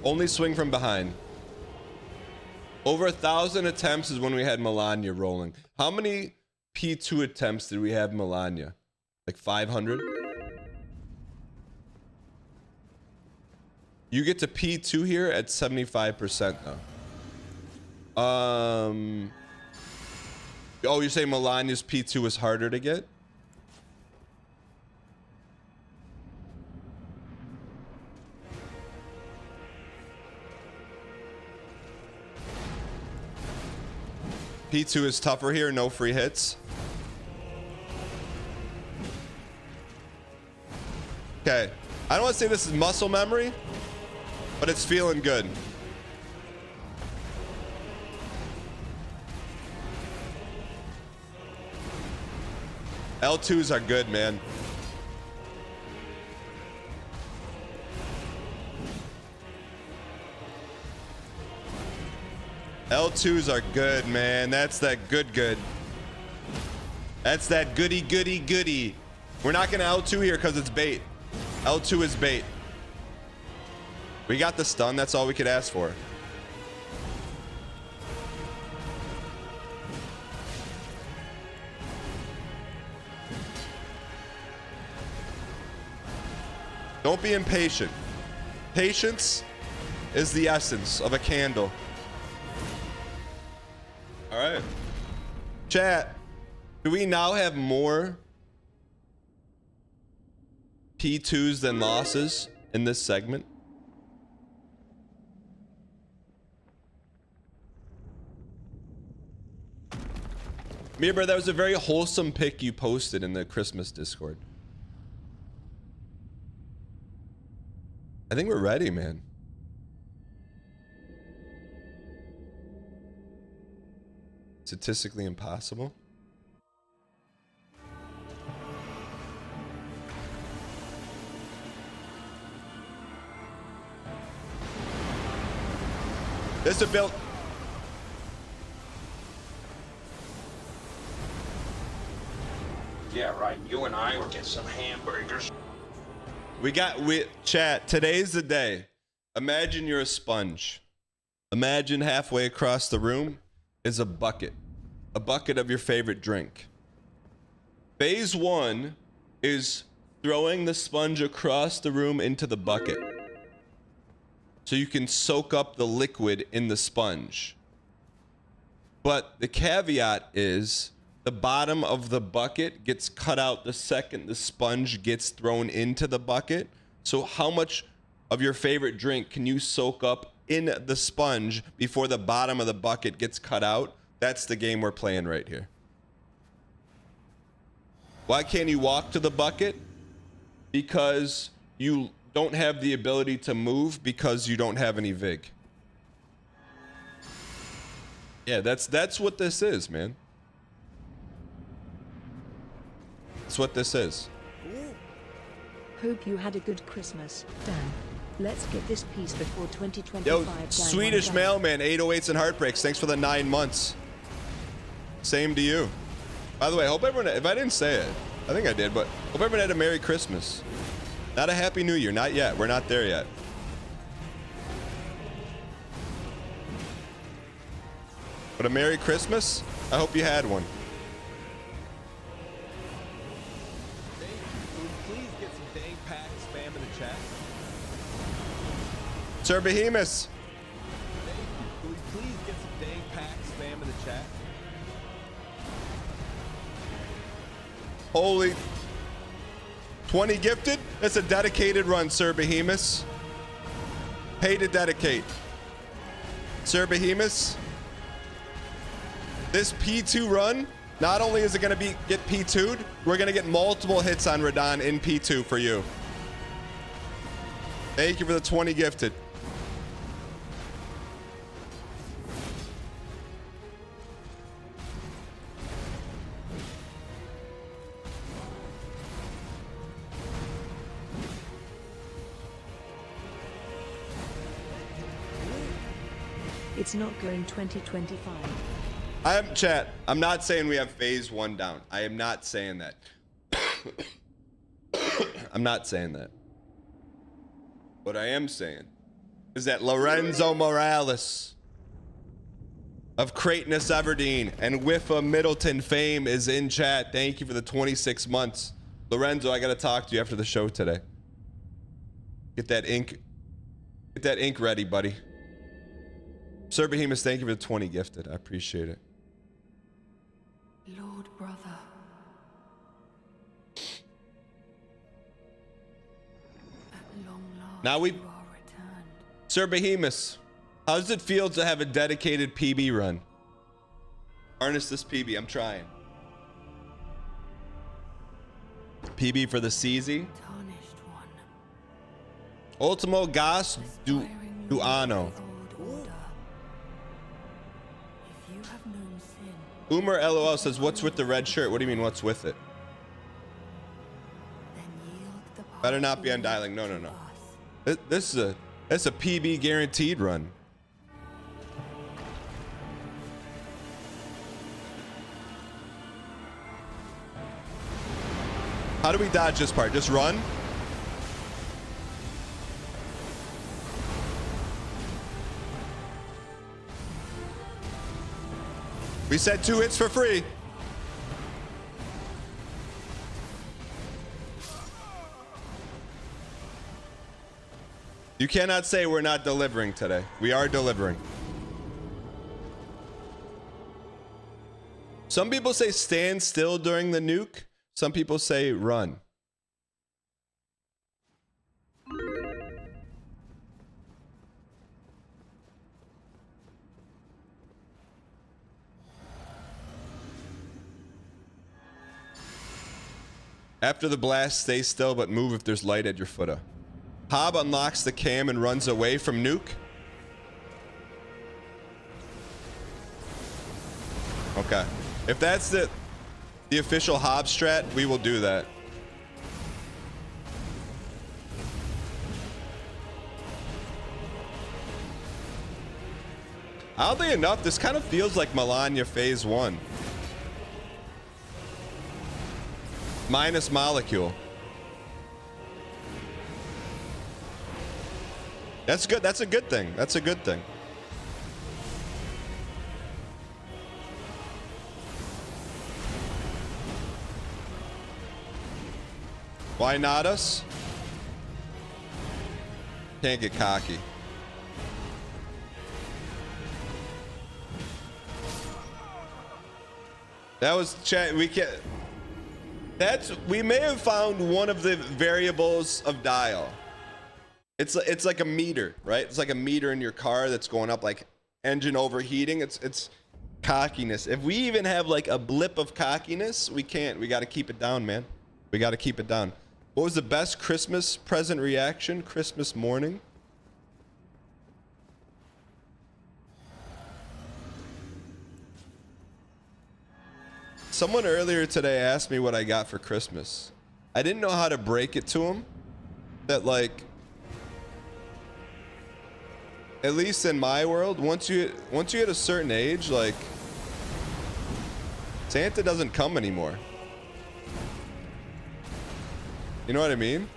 A: Only swing from behind. Over 1,000 attempts is when we had Melania rolling. How many P2 attempts did we have Melania? Like 500? You get to P2 here at 75% though. Oh, you're saying Melania's P2 is harder to get? P2 is tougher here, no free hits. Okay, I don't want to say this is muscle memory, but it's feeling good. L2s are good, man. L2s are good, man. That's that good. That's that goody. We're not gonna L2 here because it's bait. L2 is bait. We got the stun. That's all we could ask for. Don't be impatient. Patience is the essence of a candle. All right. Chat, do we now have more P2s than losses in this segment? Mirror, that was a very wholesome pic you posted in the Christmas Discord. I think we're ready, man. Statistically impossible. This is built.
Q: Yeah, right. You and I will get some hamburgers.
A: Chat, today's the day. Imagine you're a sponge. Imagine halfway across the room is a bucket of your favorite drink. Phase 1 is throwing the sponge across the room into the bucket so you can soak up the liquid in the sponge. But the caveat is the bottom of the bucket gets cut out the second the sponge gets thrown into the bucket. So how much of your favorite drink can you soak up in the sponge before the bottom of the bucket gets cut out? That's the game we're playing right here. Why can't you walk to the bucket? Because you don't have the ability to move because you don't have any vig. Yeah, that's what this is, man. That's what this is.
B: Hope you had a good Christmas, Dan. Let's get this piece before 2025.
A: Yo,
B: Dan,
A: Swedish mailman, 808s and heartbreaks. Thanks for the 9 months. Same to you. By the way, I hope everyone, if I didn't say it, I think I did, but hope everyone had a Merry Christmas. Not a Happy New Year, not yet. We're not there yet. But a Merry Christmas? I hope you had one. Please get some dang pack spam in the chat. Sir Behemoth. Can we please get some dang pack spam in the chat? Holy 20 gifted? That's a dedicated run, Sir Behemoth. Pay to dedicate. Sir Behemoth. This P2 run, not only is it going to get P2'd, we're going to get multiple hits on Radahn in P2 for you. Thank you for the 20 gifted.
B: It's not going 2025.
A: Chat, I'm not saying we have phase 1 down. I am not saying that. I'm not saying that. What I am saying is that Lorenzo Morales of Creightonus Everdeen and Wiffa Middleton fame is in chat. Thank you for the 26 months. Lorenzo, I gotta talk to you after the show today. Get that ink ready, buddy. Sir Behemoth, thank you for the 20 gifted. I appreciate it.
P: Lord brother. At long last
A: Now we,
P: you are returned.
A: Sir Behemoth, how does it feel to have a dedicated PB run? Harness this PB, I'm trying. PB for the CZ.
P: Tarnished one.
A: Ultimo gas duano. Umer LOL says, what's with the red shirt? What do you mean, what's with it? Better not be undialing. No, no, no. That's a PB guaranteed run. How do we dodge this part? Just run? We said 2 hits for free. You cannot say we're not delivering today. We are delivering. Some people say stand still during the nuke. Some people say run. After the blast, stay still, but move if there's light at your footer. Hob unlocks the cam and runs away from Nuke. Okay. If that's the official Hob strat, we will do that. Oddly enough, this kind of feels like Melania Phase 1. Minus Molecule. That's good. That's a good thing. That's a good thing. Why not us? Can't get cocky. That was chat. We can't. We may have found one of the variables of dial. It's like a meter, right? It's like a meter in your car that's going up, like engine overheating. It's cockiness. If we even have like a blip of cockiness, we can't. We got to keep it down, man. We got to keep it down. What was the best Christmas present reaction? Christmas morning. Someone earlier today asked me what I got for Christmas. I didn't know how to break it to him. That like, at least in my world, once you hit a certain age, like Santa doesn't come anymore. You know what I mean?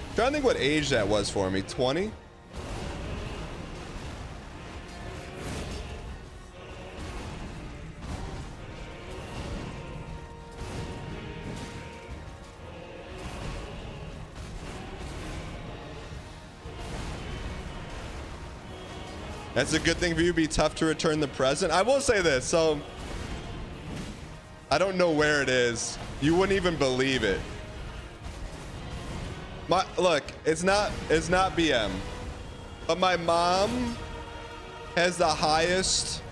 A: I'm trying to think what age that was for me. 20? That's a good thing for you. Be tough to return the present. I will say this. So I don't know where it is. You wouldn't even believe it. Look, it's not BM, but my mom has the highest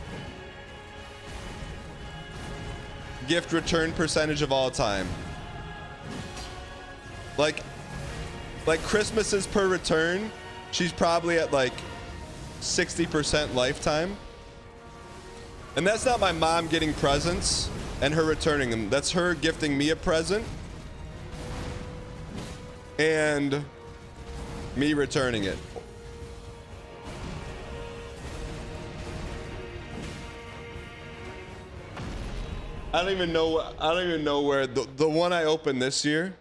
A: gift return percentage of all time. Like Christmases per return, she's probably at like 60% lifetime. And that's not my mom getting presents and her returning them. That's her gifting me a present and me returning it. I don't even know where the one I opened this year.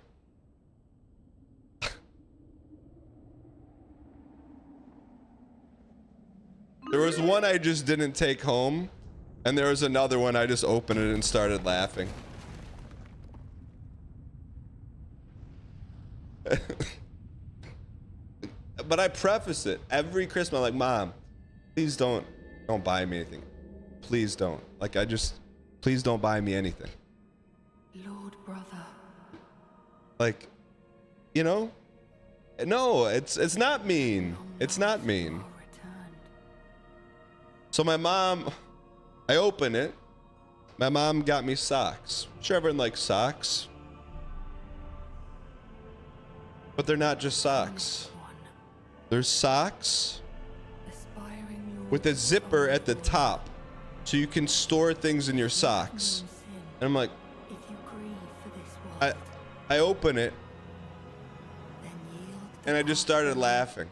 A: There was one I just didn't take home, and there was another one I just opened it and started laughing. But I preface it every Christmas, I'm like, Mom, please don't buy me anything. Please don't. Like, please don't buy me anything.
P: Lord, brother.
A: Like, you know? No, it's not mean. It's not mean. So my mom, I open it. My mom got me socks. I'm sure everyone likes socks. But they're not just socks. There's socks with a zipper at the top so you can store things in your socks. And I'm like, I open it and I just started laughing.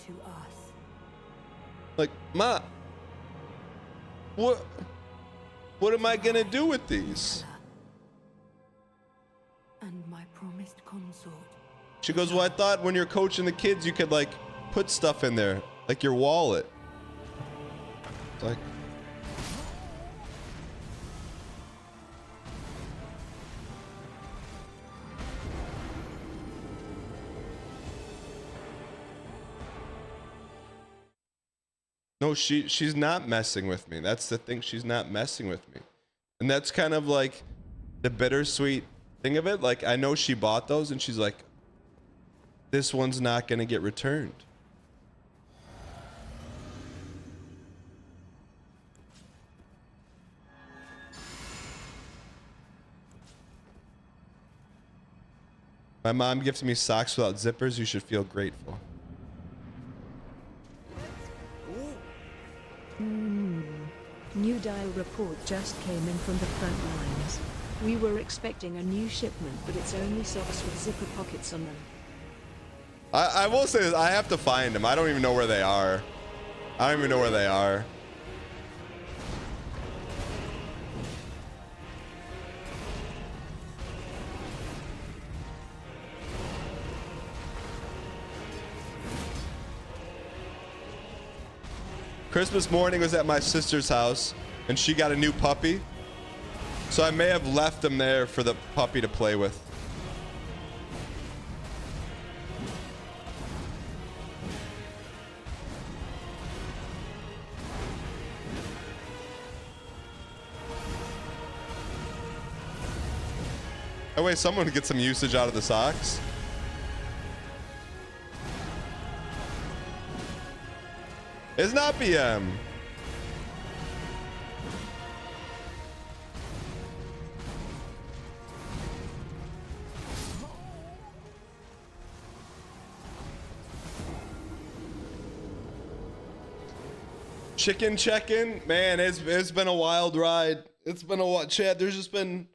A: Like, Ma, what am I gonna do with these?
P: And my promised consort.
A: She goes, well, I thought when you're coaching the kids, you could like put stuff in there, like your wallet. It's like, no, she's not messing with me. That's the thing. She's not messing with me. And that's kind of like the bittersweet thing of it. Like, I know she bought those and she's like, this one's not going to get returned. My mom gives me socks without zippers. You should feel grateful.
B: New dial report just came in from the front lines. We were expecting a new shipment, but it's only socks with zipper pockets on them.
A: I will say this, I have to find them. I don't even know where they are. I don't even know where they are. Christmas morning was at my sister's house, and she got a new puppy. So I may have left him there for the puppy to play with. Oh wait, someone get some usage out of the socks. It's not BM. Chicken check-in, man. It's been a wild ride. It's been a wild Chad. There's just been.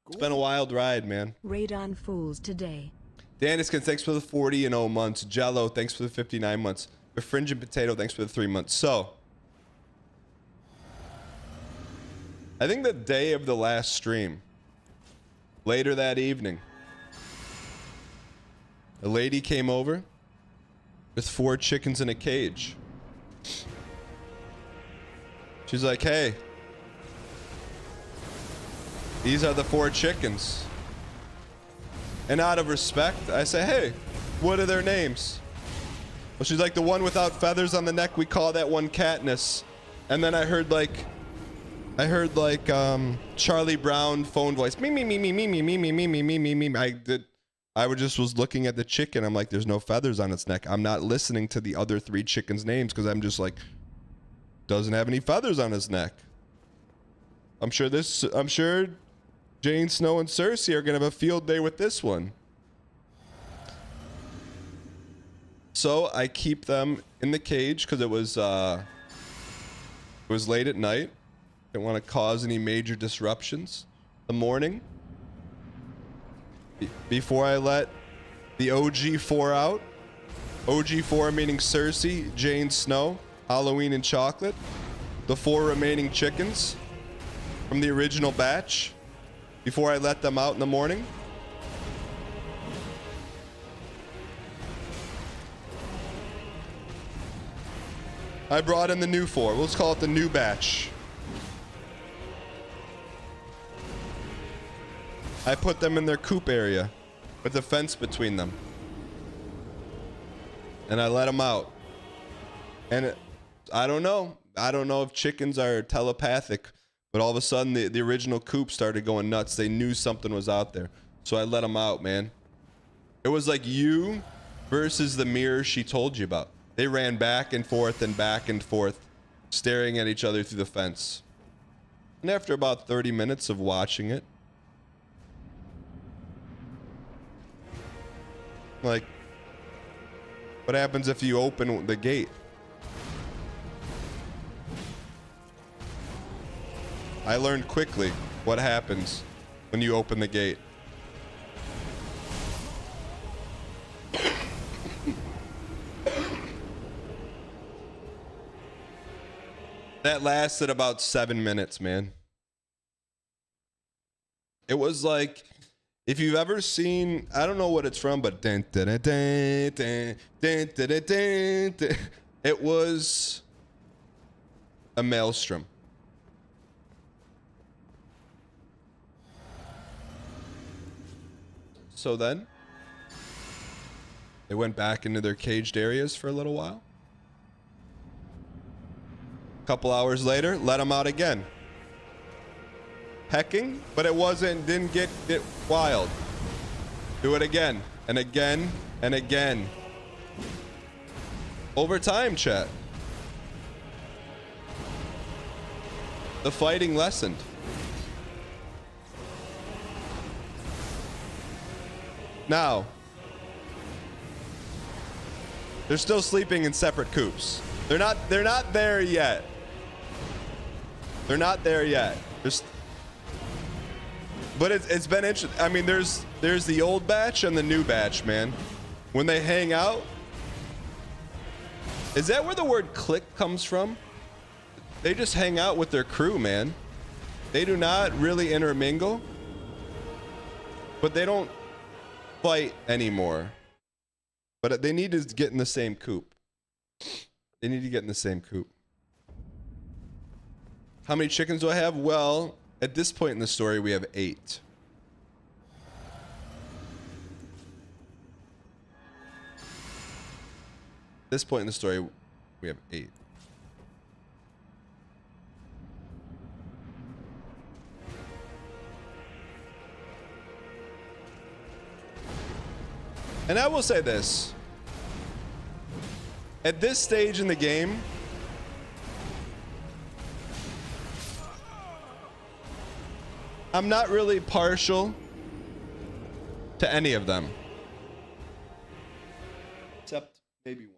A: It's been a wild ride, man.
B: Radahn falls today.
A: Daniskin, thanks for the 40 and 0 months. Jello, thanks for the 59 months. Fringent Potato, thanks for the 3 months. So, I think the day of the last stream, later that evening, a lady came over with 4 chickens in a cage. She's like, hey, these are the 4 chickens. And out of respect, I say, hey, what are their names? Well, she's like, the one without feathers on the neck, we call that one Katniss. And then I heard like Charlie Brown phone voice. Me. I was looking at the chicken. I'm like, there's no feathers on its neck. I'm not listening to the other 3 chickens' names because I'm just like, doesn't have any feathers on his neck. I'm sure Jane Snow and Cersei are gonna have a field day with this one. So I keep them in the cage because it was late at night. Didn't want to cause any major disruptions. The morning, before I let the OG4 out. OG4 meaning Cersei, Jane Snow, Halloween and Chocolate. The 4 remaining chickens from the original batch. Before I let them out in the morning. I brought in the new 4. Let's call it the new batch. I put them in their coop area with a fence between them. And I let them out. And I don't know. I don't know if chickens are telepathic, but all of a sudden the original coop started going nuts. They knew something was out there. So I let them out, man. It was like you versus the mirror she told you about. They ran back and forth, staring at each other through the fence. And after about 30 minutes of watching it, like, what happens if you open the gate? I learned quickly what happens when you open the gate. That lasted about 7 minutes, man. It was like, if you've ever seen, I don't know what it's from, but it was a maelstrom. So then, they went back into their caged areas for a little while. A couple hours later, let them out again. Pecking, but didn't get it wild. Do it again, and again, and again. Over time, chat. The fighting lessened. Now, they're still sleeping in separate coops. They're not there yet. They're not there yet. But it's been interesting. I mean, there's the old batch and the new batch, man. When they hang out, is that where the word clique comes from? They just hang out with their crew, man. They do not really intermingle, but they don't fight anymore. But they need to get in the same coop. They need to get in the same coop. How many chickens do I have? Well, at this point in the story, we have 8. At this point in the story, we have 8. And I will say this. At this stage in the game, I'm not really partial to any of them. Except maybe one.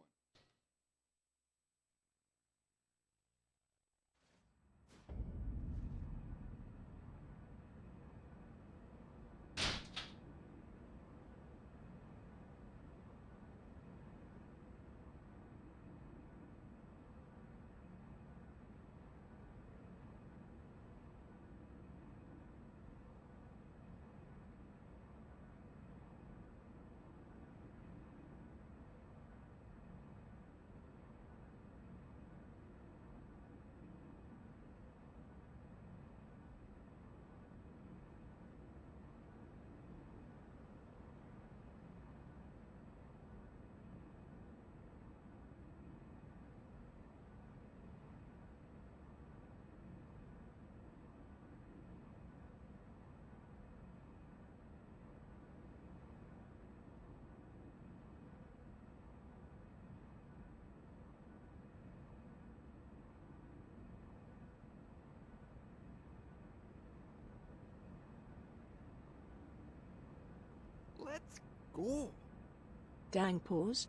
R: Let's go.
B: Dang pause.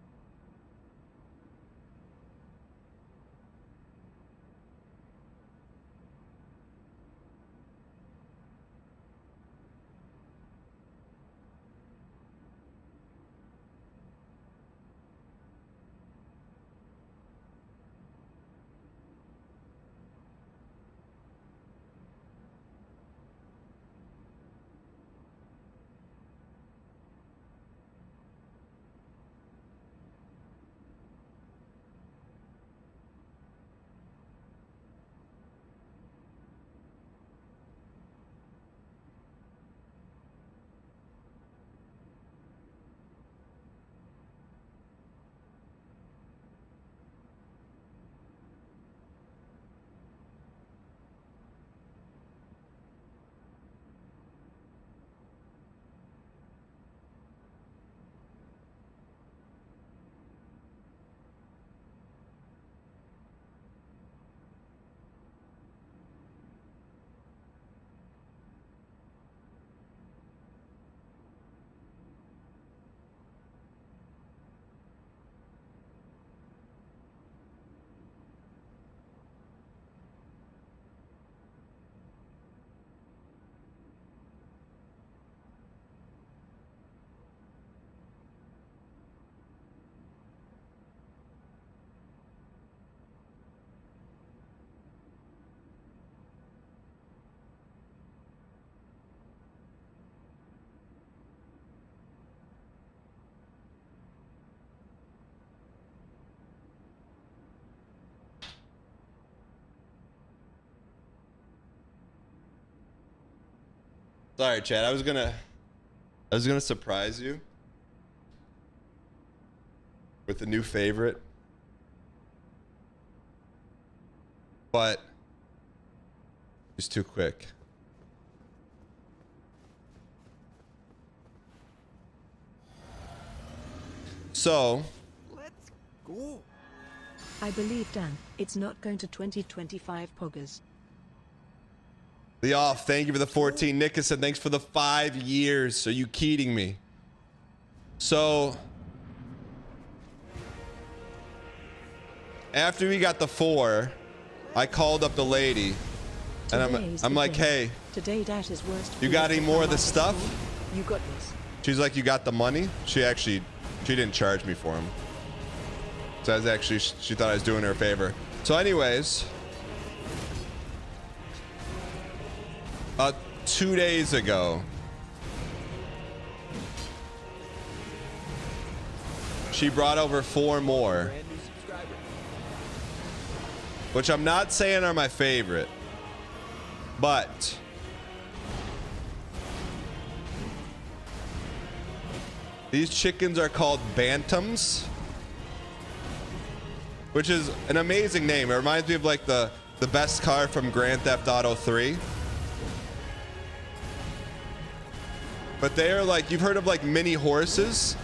B: Sorry, Chad. I was gonna surprise you with a new favorite, but it's too quick. So,
R: let's go.
B: I believe, Dan, it's not going to 2025 poggers.
A: The off, thank you for the 14. Nickerson, thanks for the 5 years. Are you kidding me? So after we got the 4, I called up the lady and I'm like, hey,
B: today Dash's worst.
A: You got any more of the stuff?
B: You got this.
A: She's like, you got the money? She didn't charge me for them. So I was actually, she thought I was doing her a favor. So anyways, 2 days ago, she brought over 4 more, which I'm not saying are my favorite, but these chickens are called bantams, which is an amazing name. It reminds me of like the best car from Grand Theft Auto 3. But they are like, you've heard of like mini horses?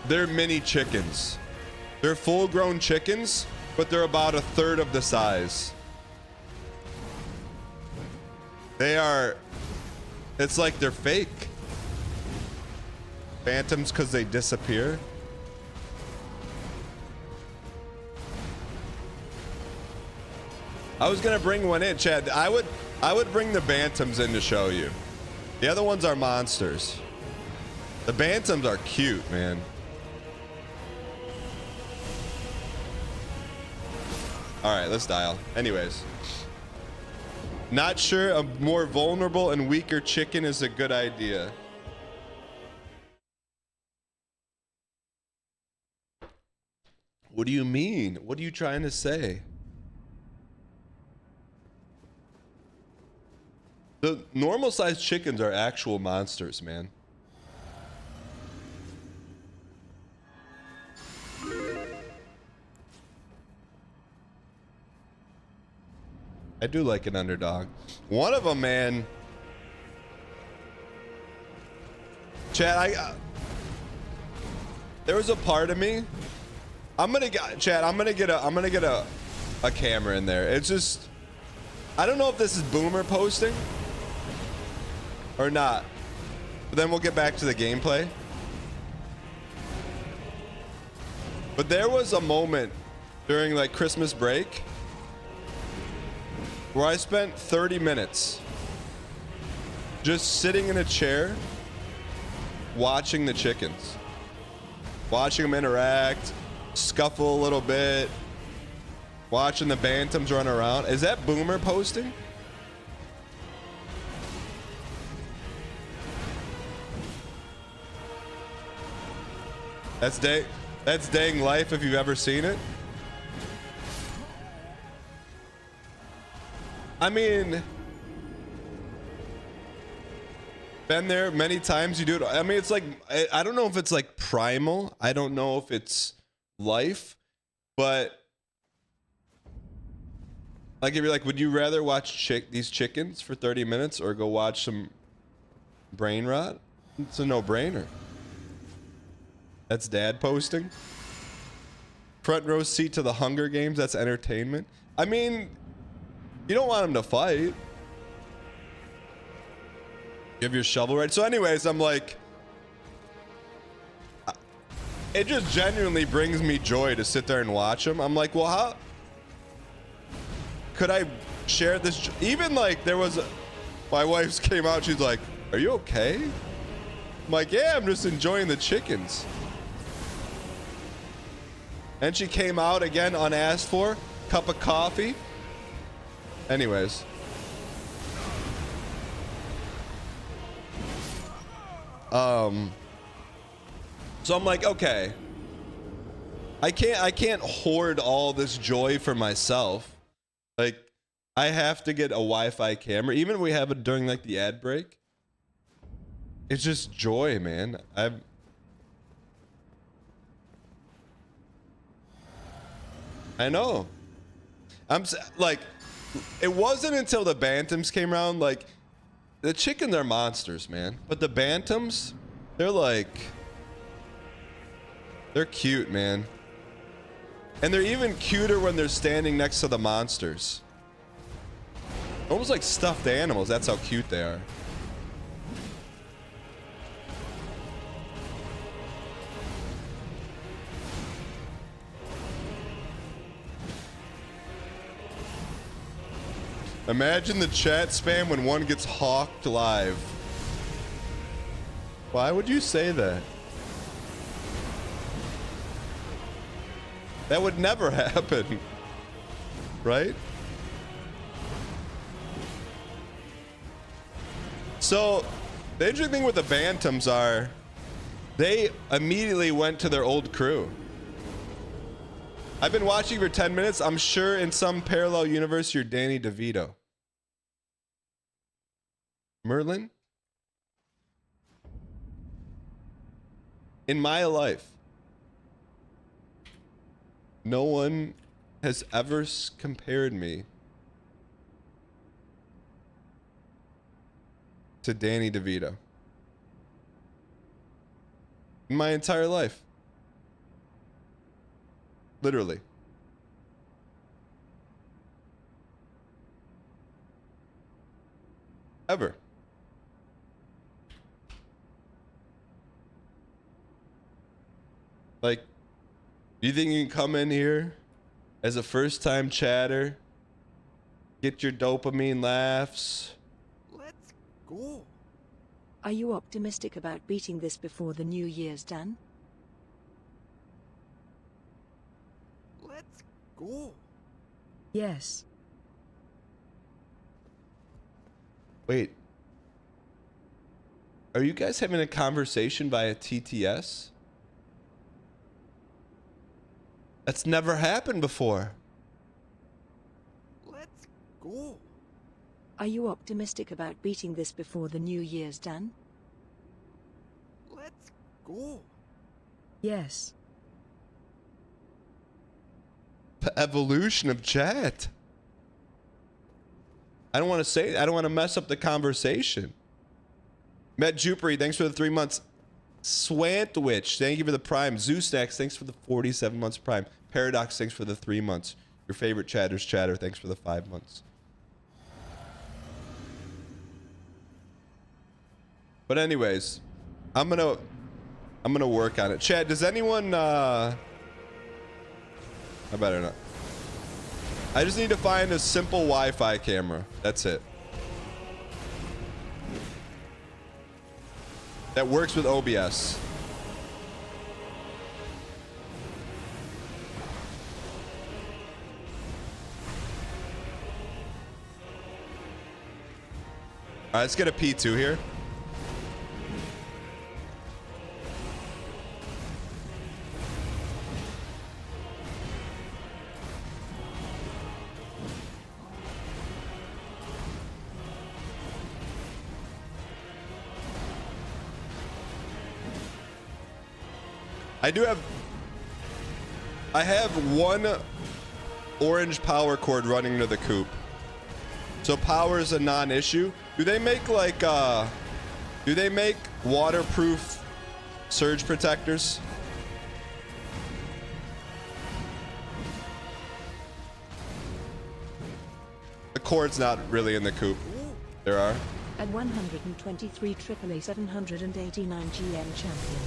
A: They're mini chickens. They're full-grown chickens, but they're about 1/3 of the size. They are, it's like they're fake. Phantoms because they disappear. I was gonna bring one in, Chad. I would bring the bantams in to show you. The other ones are monsters. The bantams are cute, man. All right, let's dial. Anyways, not sure a more vulnerable and weaker chicken is a good idea. What do you mean? What are you trying to say? The normal sized chickens are actual monsters, man. I do like an underdog. One of them, man. Chad, there was a part of me. I'm gonna get a camera in there. It's just, I don't know if this is boomer posting or not, but then we'll get back to the gameplay. But there was a moment during like Christmas break where I spent 30 minutes just sitting in a chair watching the chickens, watching them interact, scuffle a little bit, watching the bantams run around. Is that boomer posting? That's dang life if you've ever seen it. I mean, been there many times. You do it. I mean, it's like, I don't know if it's like primal. I don't know if it's life, but like, if you're like, would you rather watch these chickens for 30 minutes or go watch some brain rot? It's a no-brainer. That's dad posting. Front row seat to the Hunger Games. That's entertainment. I mean, you don't want them to fight. You have your shovel right. So anyways, I'm like, it just genuinely brings me joy to sit there and watch them. I'm like, well, how could I share this? Even like there was, my wife came out. She's like, are you okay? I'm like, yeah, I'm just enjoying the chickens. And she came out again unasked for, cup of coffee. Anyways. So I'm like, okay, I can't hoard all this joy for myself. Like, I have to get a Wi-Fi camera. Even if we have it during like the ad break. It's just joy, man. I know. I'm like, it wasn't until the bantams came around, like, the chickens are monsters, man. But the bantams, they're like, they're cute, man. And they're even cuter when they're standing next to the monsters. Almost like stuffed animals. That's how cute they are. Imagine the chat spam when one gets hawked live. Why would you say that? That would never happen. Right? So, the interesting thing with the Bantams are they immediately went to their old crew. I've been watching for 10 minutes. I'm sure in some parallel universe you're Danny DeVito. Merlin? In my life, no one has ever compared me to Danny DeVito. In my entire life. Literally. Ever. Like, do you think you can come in here as a first-time chatter, get your dopamine laughs?
R: Let's go.
B: Are you optimistic about beating this before the New Year's, Dan?
R: Let's go.
B: Yes.
A: Wait. Are you guys having a conversation via TTS? That's never happened before.
R: Let's go.
B: Are you optimistic about beating this before the New Year's, Dan?
R: Let's go.
B: Yes.
A: The evolution of chat. I don't want to say, I don't want to mess up the conversation. Matt Jupri, thanks for the 3 months. Swantwitch, thank you for the Prime. Zeusnax, thanks for the 47 months Prime. Paradox, thanks for the 3 months. Your favorite chatter's chatter, thanks for the 5 months. But anyways, I'm gonna work on it. Chat, does anyone I better not. I just need to find a simple Wi-Fi camera. That's it. That works with OBS. All right, let's get a P2 here. I have one orange power cord running to the coop. So power is a non-issue. Do they make like do they make waterproof surge protectors? The cord's not really in the coop. There are.
B: At 123 AAA 789 GM champion.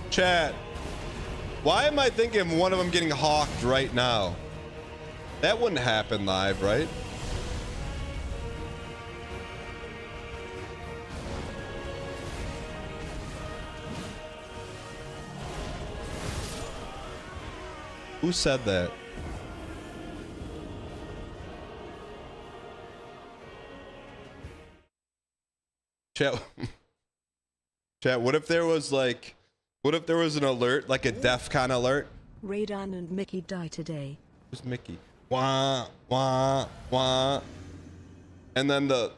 A: Chat, why am I thinking of one of them getting hawked right now? That wouldn't happen live, right? Who said that? Chat, chat, what if there was like, what if there was an alert, like a DEFCON alert?
B: Radahn and Mickey die today.
A: Who's Mickey? Wah, wah, wah. And then the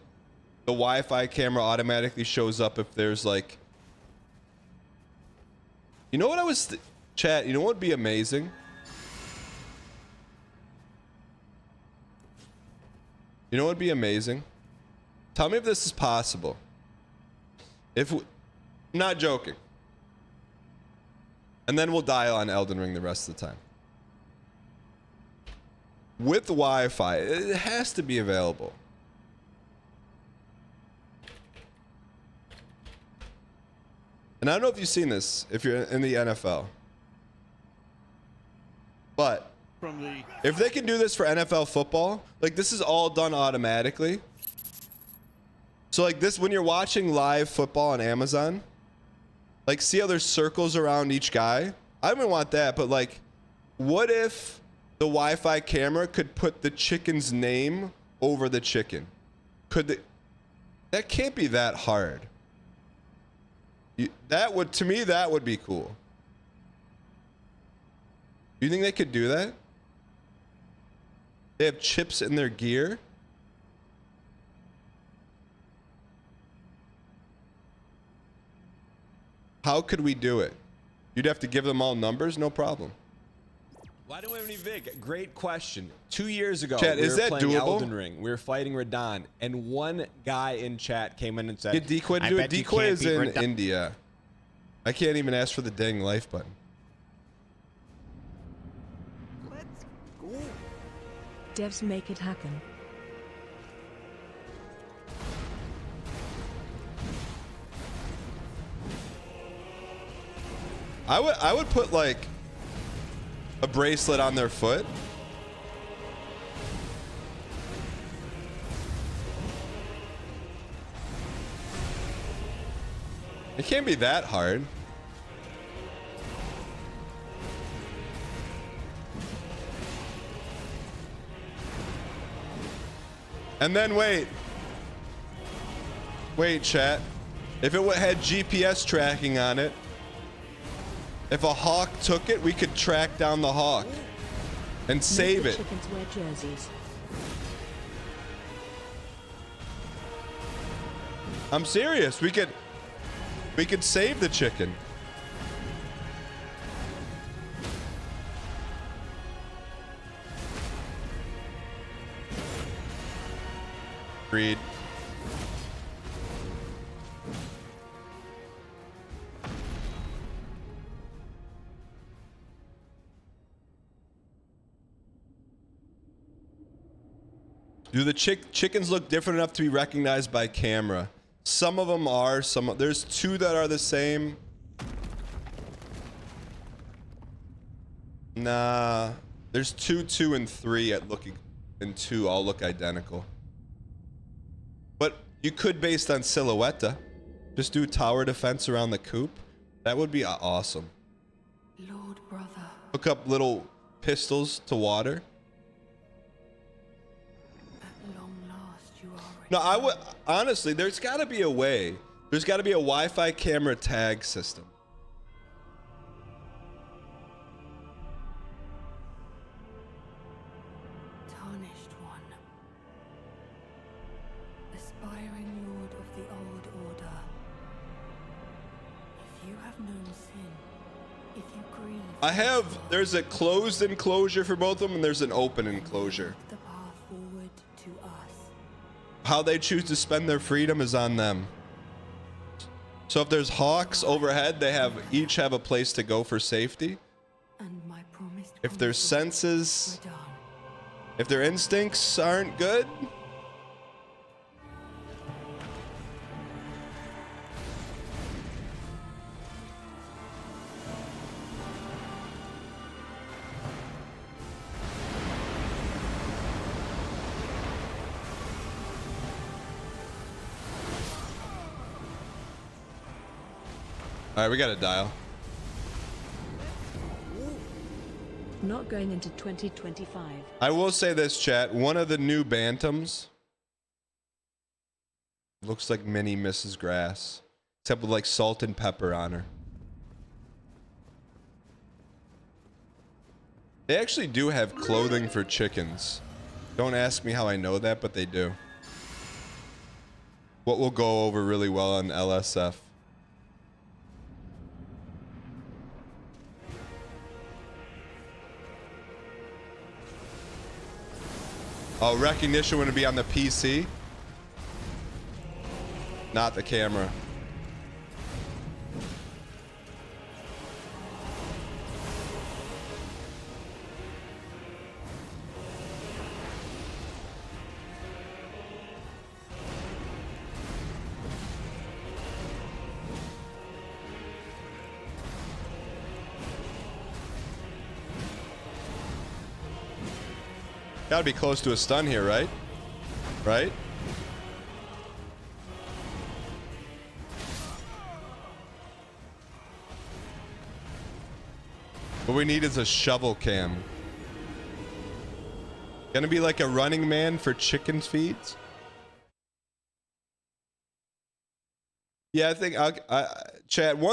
A: Wi-Fi camera automatically shows up if there's like... You know what I was... Chat, you know what would be amazing? You know what would be amazing? Tell me if this is possible. I'm not joking. And then we'll dial on Elden Ring the rest of the time. With Wi-Fi, it has to be available. And I don't know if you've seen this if you're in the NFL. But if they can do this for NFL football, like this is all done automatically. So like this, when you're watching live football on Amazon, like see how there's circles around each guy? I wouldn't want that, but like, what if the Wi-Fi camera could put the chicken's name over the chicken? Could they? That can't be that hard. That would, to me, that would be cool. Do you think they could do that? They have chips in their gear. How could we do it? You'd have to give them all numbers, no problem. Why don't we have any VIG? Great question. 2 years ago,
O: Chat,
A: we
O: is
A: were
O: that
A: playing
O: doable?
A: Elden Ring.
O: We were fighting Radahn, and one guy in chat came in and said,
A: Get Decoy to
O: I
A: do it.
O: bet you
A: Decoy
O: can't
A: is
O: beat
A: in
O: Radahn."
A: India. I can't even ask for the dang life button.
R: Let's go.
B: Devs make it happen.
A: I would put like a bracelet on their foot. It can't be that hard. And then wait, chat. If it had GPS tracking on it, if a hawk took it, we could track down the hawk and save it.
B: Chickens wear jerseys.
A: I'm serious. We could save the chicken. Agreed. Do the chickens look different enough to be recognized by camera? Some of them are. There's two that are the same. Nah, there's 2, 2, and 3 at looking, and 2 all look identical. But you could, based on silhouette, just do tower defense around the coop. That would be awesome.
P: Lord brother.
A: Hook up little pistols to water. No, I would honestly. There's got to be a way. There's got to be a Wi-Fi camera tag system.
P: Tarnished one. Aspiring lord of the old order. If you have known sin, if you grieve.
A: There's a closed enclosure for both of them, and there's an open enclosure.
P: The path forward to us.
A: How they choose to spend their freedom is on them. So if there's hawks overhead, they each have a place to go for safety.
P: And my promised
A: If their senses, if their instincts aren't good, all right, we got to dial.
B: Not going into 2025.
A: I will say this, chat. One of the new Bantams looks like mini Mrs. Grass, except with like salt and pepper on her. They actually do have clothing for chickens. Don't ask me how I know that, but they do. What will go over really well on LSF. Oh, recognition wouldn't be on the PC? Not the camera. Gotta be close to a stun here, right? Right? What we need is a shovel cam. Gonna be like a running man for chicken feeds? Yeah, I think Chad,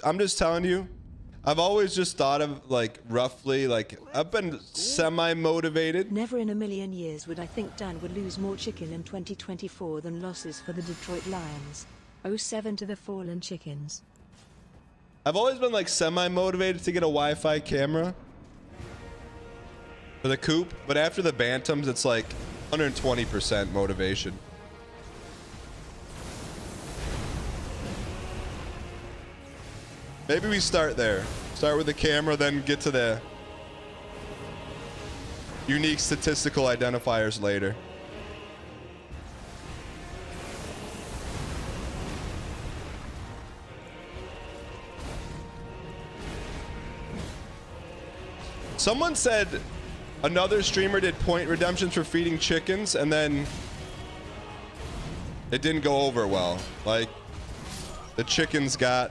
A: I'm just telling you, I've always just thought of like roughly like I've been semi-motivated.
B: Never in a million years would I think Dan would lose more chicken in 2024 than losses for the Detroit Lions. 07 to the fallen chickens.
A: I've always been like semi-motivated to get a Wi-Fi camera for the coop, but after the bantams, it's like 120% motivation. Maybe we start there. Start with the camera, then get to the unique statistical identifiers later. Someone said another streamer did point redemptions for feeding chickens, and then it didn't go over well. Like, the chickens got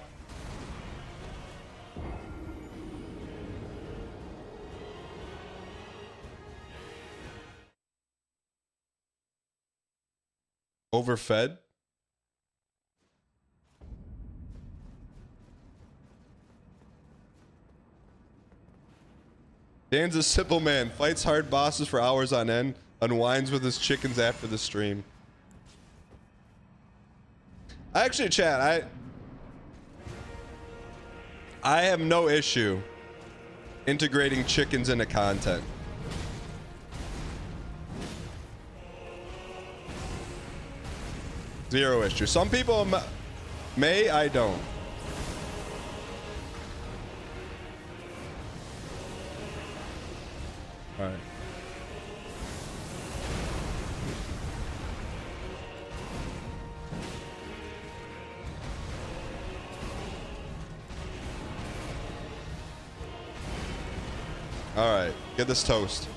A: overfed. Dan's a simple man, fights hard bosses for hours on end, unwinds with his chickens after the stream. Actually, chat, I have no issue integrating chickens into content. Zero issue. Some people may, I don't. All right. All right, get this toast.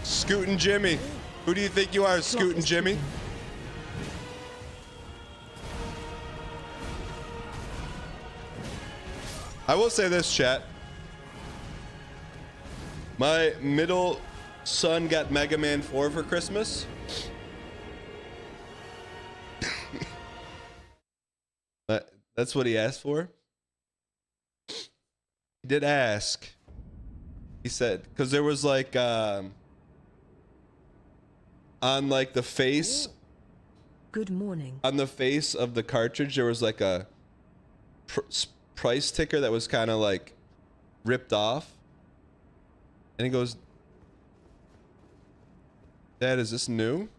A: Scootin' Jimmy. Who do you think you are, Scootin' Jimmy? I will say this, chat. My middle son got Mega Man 4 for Christmas. That's what he asked for. He did ask. He said, because there was like, on like the face.
B: Good morning.
A: On the face of the cartridge, there was like a price ticker that was kind of like ripped off. And he goes, Dad, is this new?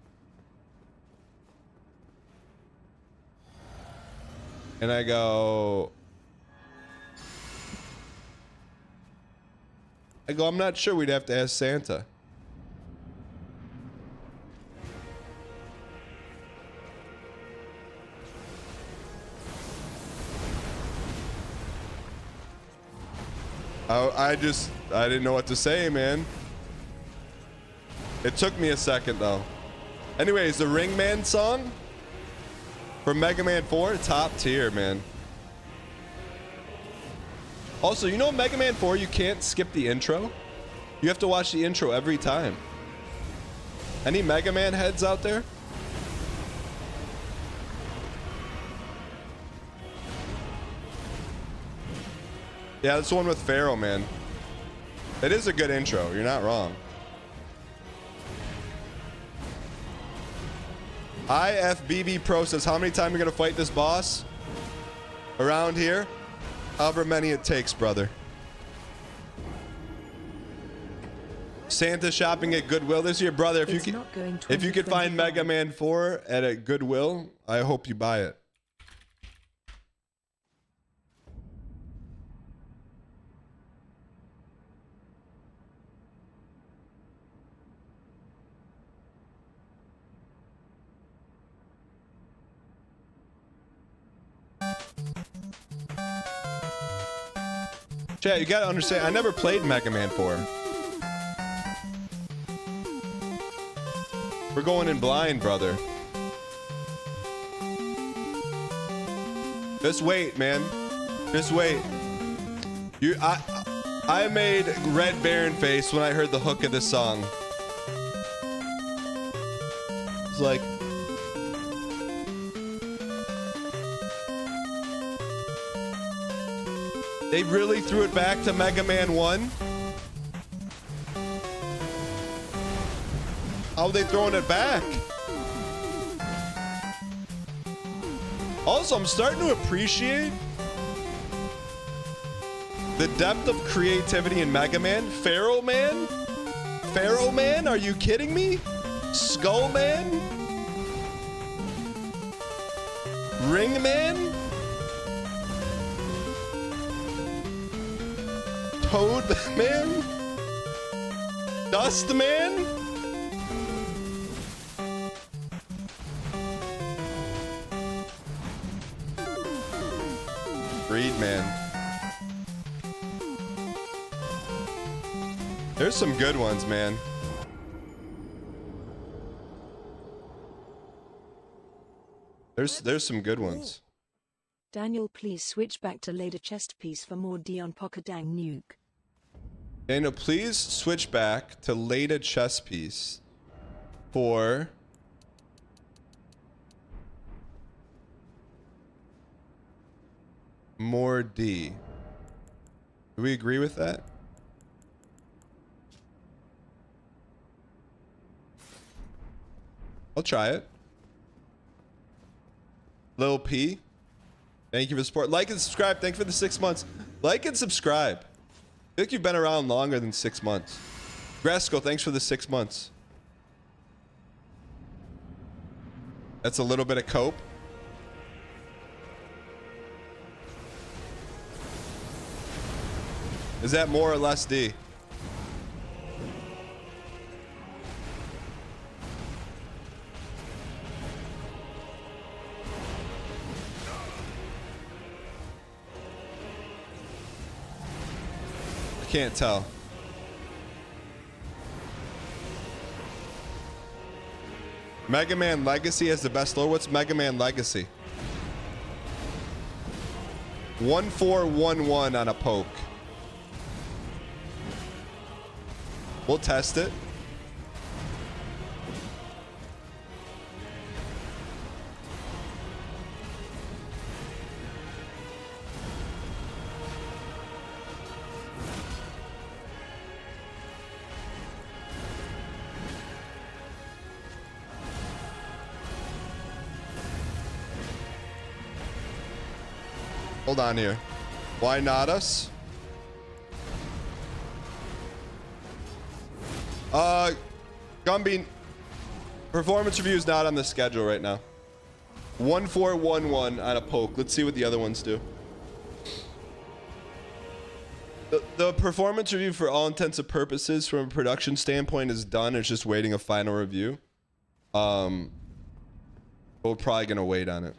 A: And I go, I'm not sure. We'd have to ask Santa. I didn't know what to say, man. It took me a second, though. Anyways, the Ring Man song from Mega Man 4, top tier, man. Also, you know Mega Man 4, you can't skip the intro. You have to watch the intro every time. Any Mega Man heads out there? Yeah, that's the one with Pharaoh, man. It is a good intro. You're not wrong. IFBB Pro says, how many times are you going to fight this boss? Around here? However many it takes, brother. Santa shopping at Goodwill this year, brother. If you could find Mega Man 4 at a Goodwill, I hope you buy it. Chat, you gotta understand, I never played Mega Man 4. We're going in blind, brother. Just wait, man. Just wait. I made Red Baron face when I heard the hook of this song. It's like, they really threw it back to Mega Man 1? How are they throwing it back? Also, I'm starting to appreciate the depth of creativity in Mega Man. Pharaoh Man? Pharaoh Man? Are you kidding me? Skull Man? Ring Man? Toad Man? Dust Man? Breed Man. There's some good ones, man. There's some good ones.
B: Daniel, please switch back to later chest piece for more Dion Pockadang nuke.
A: Daniel, please switch back to later chess piece for more D. Do we agree with that? I'll try it. Lil P, thank you for the support. Like and subscribe. Thank you for the 6 months. Like and subscribe. I think you've been around longer than 6 months. Gresco, thanks for the 6 months. That's a little bit of cope. Is that more or less D? Can't tell. Mega Man Legacy has the best lore. What's Mega Man Legacy? 1411 on a poke. We'll test it. Hold on here. Why not us? Gumby, performance review is not on the schedule right now. 1411 on a poke. Let's see what the other ones do. The performance review, for all intents and purposes, from a production standpoint, is done. It's just waiting a final review. We're probably gonna wait on it.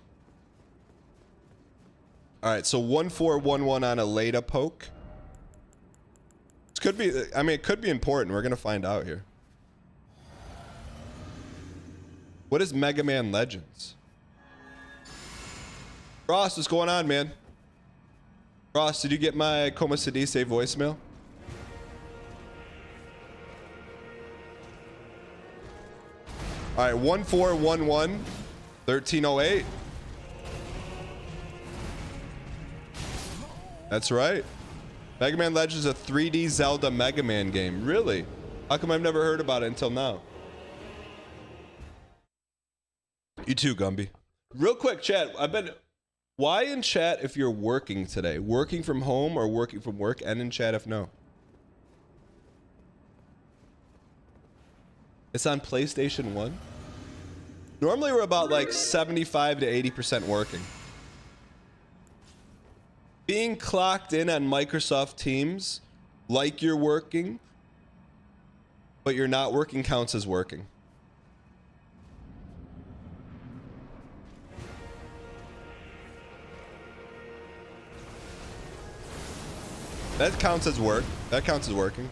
A: All right, so 1411 on a Leda poke. This could be, I mean, it could be important. We're gonna find out here. What is Mega Man Legends? Ross, what's going on, man? Ross, did you get my Como Se Dice voicemail? All right, 1411 1308. That's right. Mega Man Legends is a 3D Zelda Mega Man game. Really? How come I've never heard about it until now? You too, Gumby. Real quick, chat. Why in chat if you're working today? Working from home or working from work? And in chat if no. It's on PlayStation 1. Normally we're about like 75 to 80% working. Being clocked in on Microsoft Teams like you're working, but you're not working, counts as working. That counts as work. That counts as working.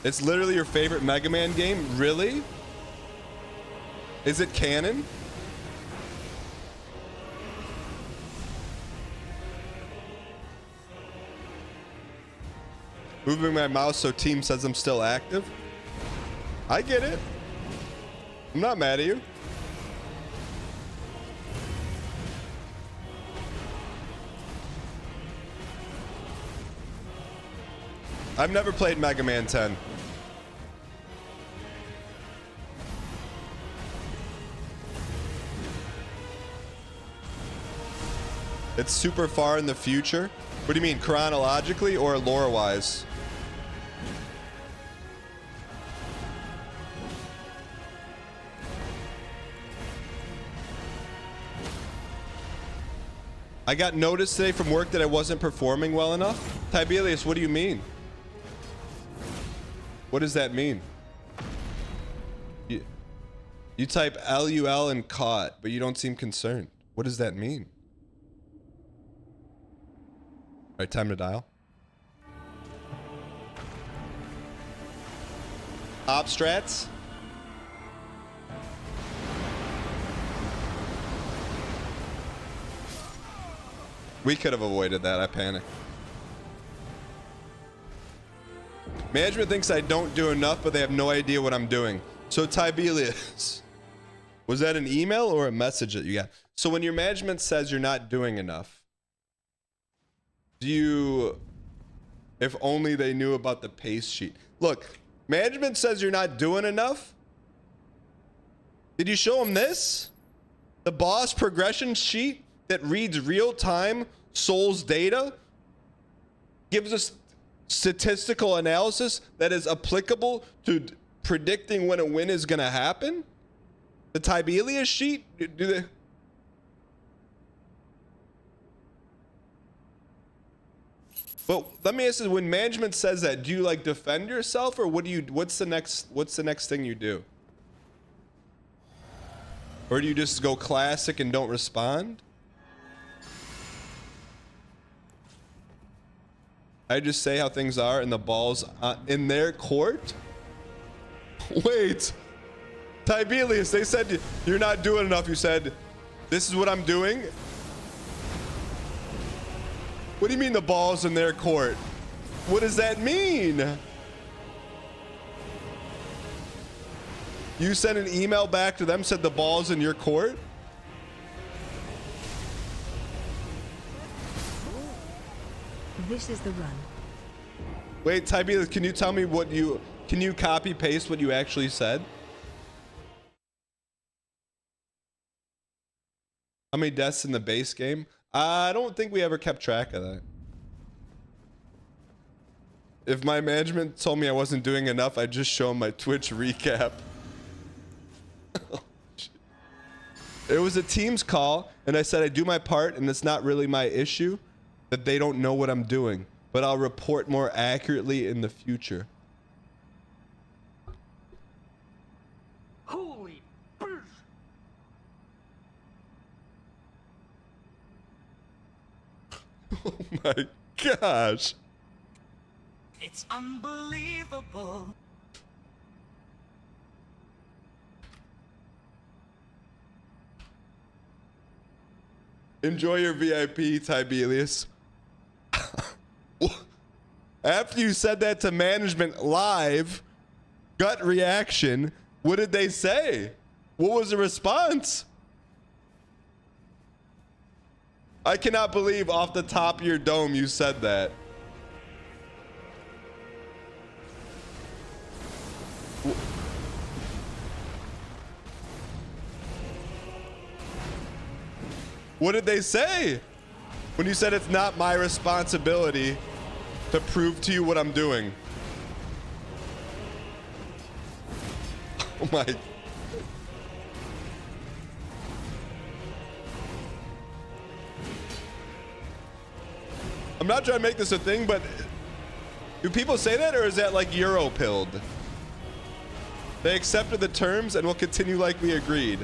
A: It's literally your favorite Mega Man game? Really? Is it canon? Moving my mouse so team says I'm still active. I get it. I'm not mad at you. I've never played Mega Man 10. It's super far in the future. What do you mean, chronologically or lore-wise? I got notice today from work that I wasn't performing well enough. Tibelius, what do you mean? What does that mean? You type LUL and caught, but you don't seem concerned. What does that mean? All right, time to dial. Op strats. We could have avoided that. I panicked. Management thinks I don't do enough, but they have no idea what I'm doing. So Tibelius, was that an email or a message that you got? So when your management says you're not doing enough, do you, if only they knew about the pace sheet. Look, management says you're not doing enough. Did you show them this? The boss progression sheet that reads real-time Souls data, gives us statistical analysis that is applicable to predicting when a win is going to happen? The Tibelius sheet? Do they? But let me ask you, when management says that, do you like defend yourself, or what do you, what's the next thing you do? Or do you just go classic and don't respond? I just say how things are and the ball's in their court? Wait, Tibelius, they said you're not doing enough. You said, this is what I'm doing. What do you mean the ball's in their court? What does that mean? You sent an email back to them, said the ball's in your court?
B: This is the run.
A: Wait, Tibelius, can you tell me what you, can you copy paste what you actually said? How many deaths in the base game? I don't think we ever kept track of that. If my management told me I wasn't doing enough, I'd just show them my Twitch recap. It was a Teams call, and I said I do my part, and it's not really my issue that they don't know what I'm doing, but I'll report more accurately in the future.
Q: Holy burst!
A: Oh my gosh.
Q: It's unbelievable.
A: Enjoy your VIP, Tibelius. After you said that to management live, gut reaction, what did they say? What was the response? I cannot believe off the top of your dome you said that. What did they say when you said it's not my responsibility to prove to you what I'm doing? Oh my. I'm not trying to make this a thing, but do people say that, or is that like Euro-pilled? They accepted the terms and will continue like we agreed.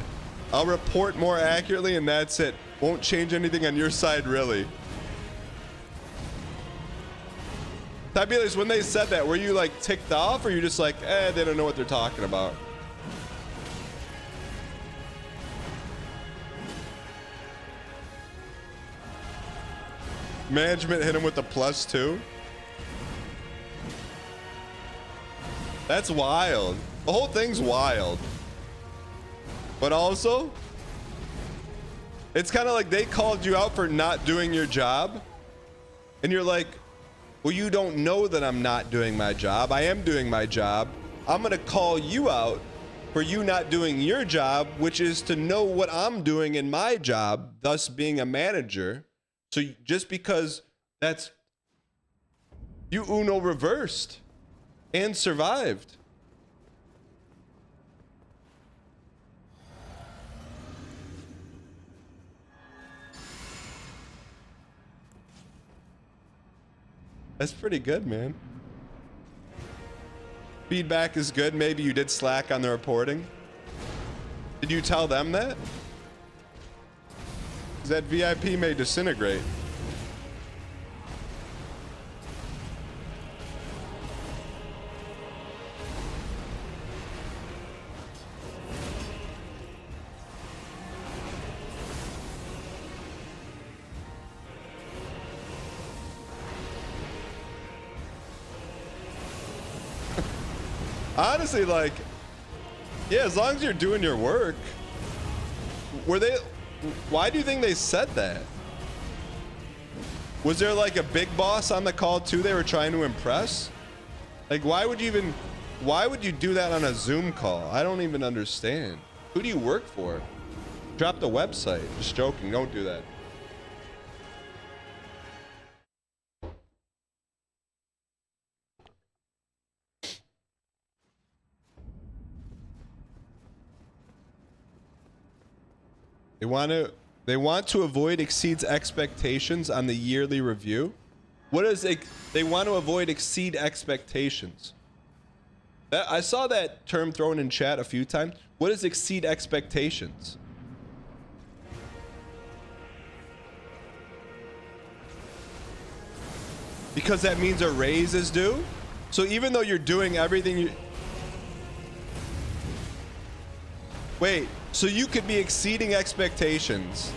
A: I'll report more accurately, and that's it. Won't change anything on your side, really. Tiberius, when they said that, were you like ticked off, or you just like, they don't know what they're talking about? Management hit him with the +2. That's wild. The whole thing's wild. But also, it's kind of like they called you out for not doing your job. And you're like, well, you don't know that I'm not doing my job. I am doing my job. I'm going to call you out for you not doing your job, which is to know what I'm doing in my job, thus being a manager. So just because that's, you Uno reversed and survived. That's pretty good, man. Feedback is good. Maybe you did slack on the reporting. Did you tell them that? 'Cause that VIP may disintegrate. Honestly, like, yeah, as long as you're doing your work. Why do you think they said that? Was there like a big boss on the call too they were trying to impress? Like, why would you do that on a Zoom call? I don't even understand. Who do you work for? Drop the website. Just joking, don't do that. They want to avoid exceeds expectations on the yearly review. What is it? They want to avoid exceed expectations. I saw that term thrown in chat a few times. What is exceed expectations? Because that means a raise is due. So even though you're doing everything wait, so you could be exceeding expectations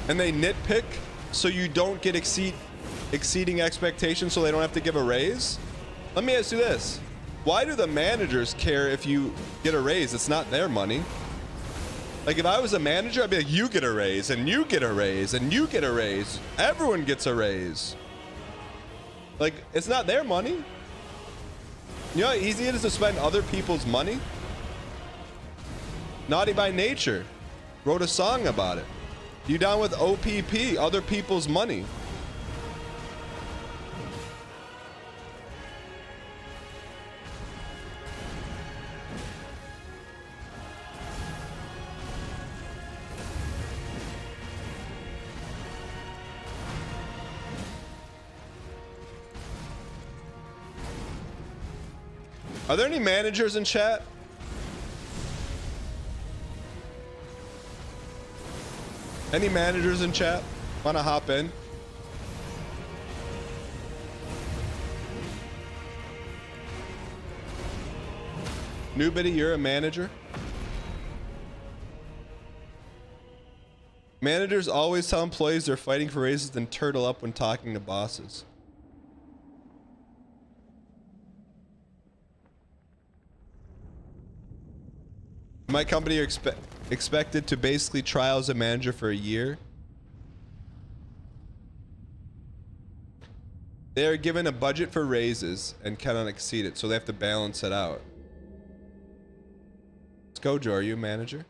A: and they nitpick so you don't get exceeding expectations so they don't have to give a raise? Let me ask you this. Why do the managers care if you get a raise? It's not their money. Like, if I was a manager, I'd be like, you get a raise, and you get a raise, and you get a raise. Everyone gets a raise. Like, it's not their money. You know how easy it is to spend other people's money? Naughty by Nature wrote a song about it. You down with OPP, other people's money? Are there any managers in chat? Any managers in chat? Wanna hop in? Nobody, you're a manager? Managers always tell employees they're fighting for raises, then turtle up when talking to bosses. My company are expected to basically trial as a manager for a year. They are given a budget for raises and cannot exceed it, so they have to balance it out. Scadu, are you a manager?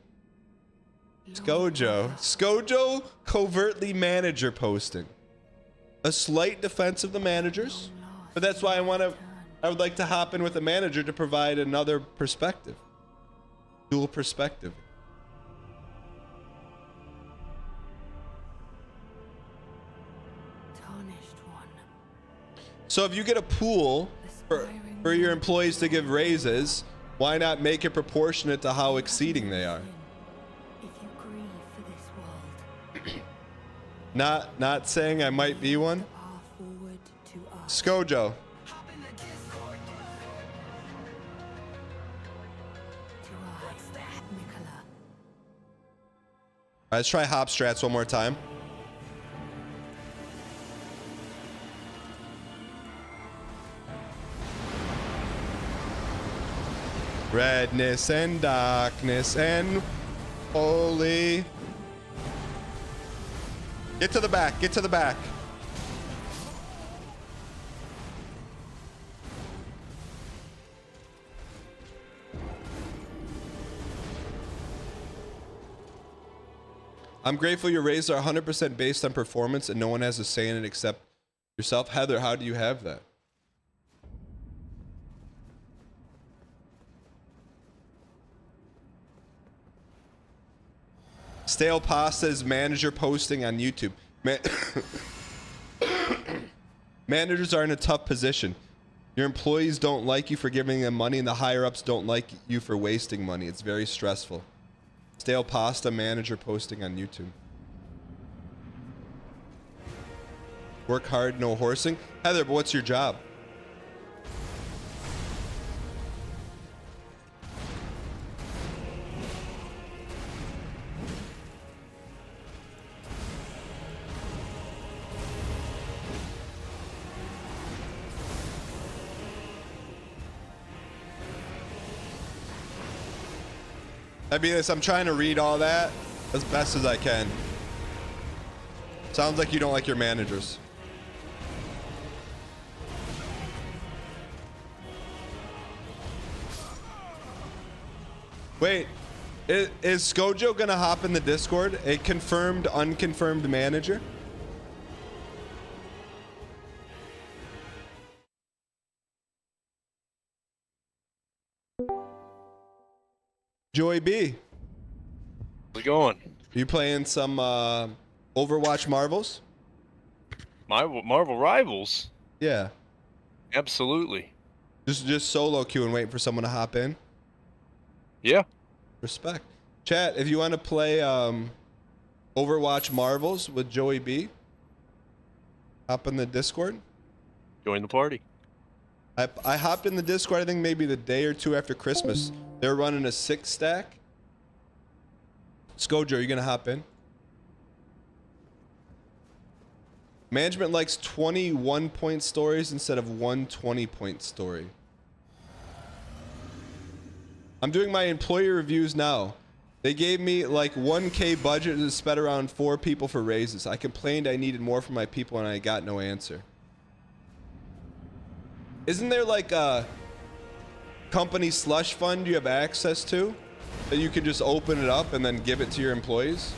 A: Scadu covertly manager posting. A slight defense of the managers, but that's why I would like to hop in with a manager to provide another perspective. Dual perspective. So if you get a pool for your employees to give raises, why not make it proportionate to how exceeding they are?
P: If you grieve for this world,
A: Not saying I might be one. Scojo. All right, let's try hop strats one more time. Redness and darkness and holy. Get to the back. Get to the back. I'm grateful your raises are 100% based on performance and no one has a say in it except yourself. Heather, how do you have that? Stale Pasta's manager posting on YouTube. Managers are in a tough position. Your employees don't like you for giving them money and the higher ups don't like you for wasting money. It's very stressful. Stale Pasta manager posting on YouTube. Work hard, no horsing. Heather, but what's your job? I mean, I'm trying to read all that as best as I can. Sounds like you don't like your managers. Wait, is Scojo gonna hop in the Discord? A confirmed, unconfirmed manager? Joey B.
S: How's it going?
A: You playing some Overwatch Marvels?
S: Marvel Rivals?
A: Yeah.
S: Absolutely.
A: Just solo queuing, waiting for someone to hop in?
S: Yeah.
A: Respect. Chat, if you want to play Overwatch Marvels with Joey B, hop in the Discord.
S: Join the party.
A: I hopped in the Discord, I think maybe the day or two after Christmas. They're running a 6-stack. Scojo, are you going to hop in? Management likes 21-point stories instead of one 20-point story. I'm doing my employee reviews now. They gave me like 1K budget to spend around 4 people for raises. I complained I needed more from my people and I got no answer. Isn't there like a company slush fund you have access to that you can just open it up and then give it to your employees?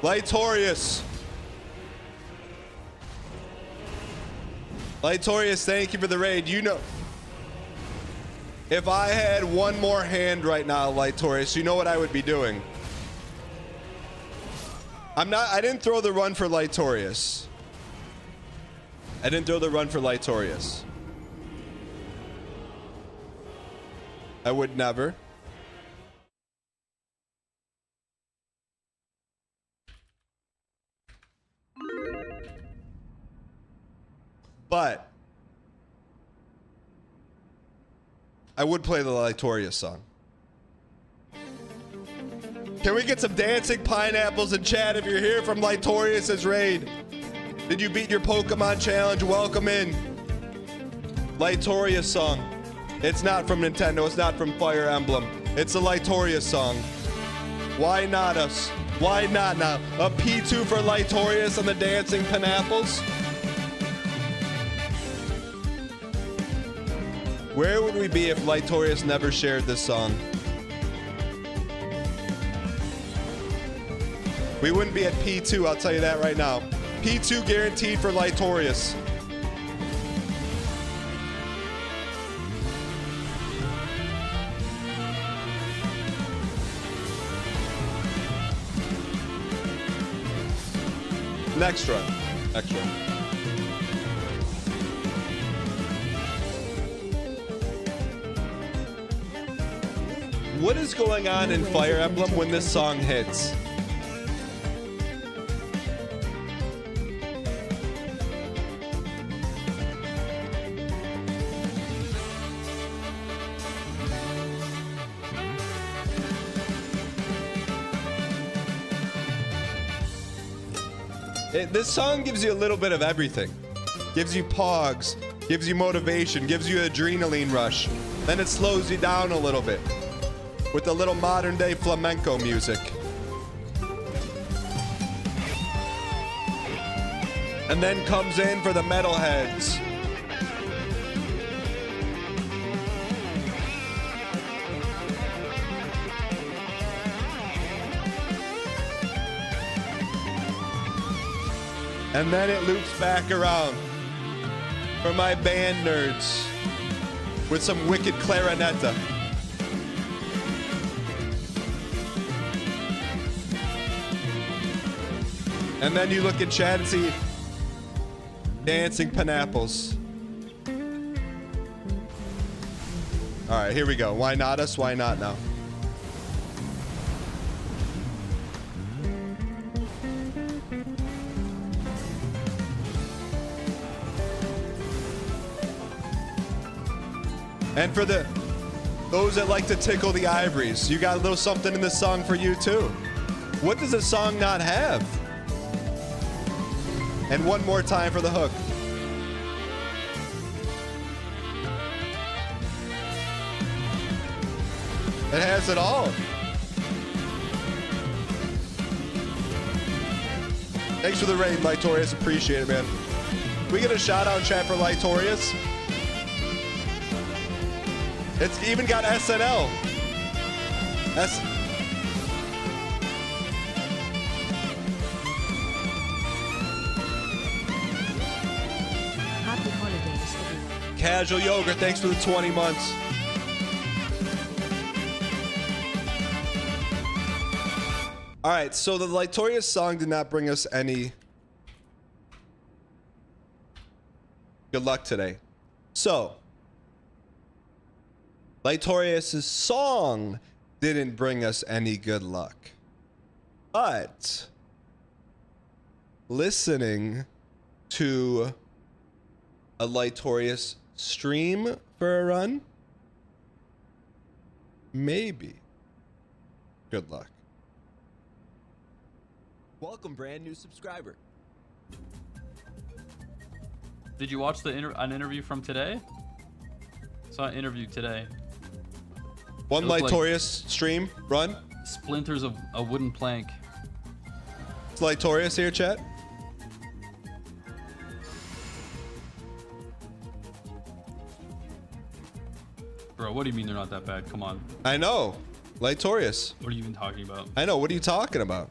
A: Lightorius, thank you for the raid. You know, if I had one more hand right now, Lightorius, you know what I would be doing. I didn't throw the run for Lightorius. I would never. But I would play the Lightorius song. Can we get some dancing pineapples in chat if you're here from Lightorius' raid? Did you beat your Pokemon challenge? Welcome in. Lightorius song. It's not from Nintendo. It's not from Fire Emblem. It's a Lightorius song. Why not us? Why not now? A P2 for Lightorius and the dancing pineapples? Where would we be if Lightorius never shared this song? We wouldn't be at P2, I'll tell you that right now. P2 guaranteed for Lightorius. Next run. What is going on in Fire Emblem when this song hits? This song gives you a little bit of everything. Gives you pogs, gives you motivation, gives you adrenaline rush. Then it slows you down a little bit with a little modern day flamenco music. And then comes in for the metalheads. And then it loops back around for my band nerds with some wicked clarinetta. And then you look at chat and see dancing pineapples. All right, here we go. Why not us? Why not now? And for those that like to tickle the ivories, you got a little something in this song for you too. What does a song not have? And one more time for the hook. It has it all. Thanks for the raid, Lightorius. Appreciate it, man. We get a shout out in chat for Lightorius. It's even got SNL.
B: Happy holidays, everyone.
A: Casual Yogurt, thanks for the 20 months. All right, so the Lightorius song did not bring us any good luck today. So, Lightorius' song didn't bring us any good luck. But listening to a Lightorius stream for a run, maybe. Good luck. Welcome, brand new subscriber.
T: Did you watch an interview from today? Saw an interview today.
A: One Lightorius stream run.
T: Splinters of a wooden plank.
A: It's Lightorius here, chat.
T: Bro, what do you mean they're not that bad? Come on.
A: I know. Lightorius.
T: What are you even talking about?
A: I know. What are you talking about?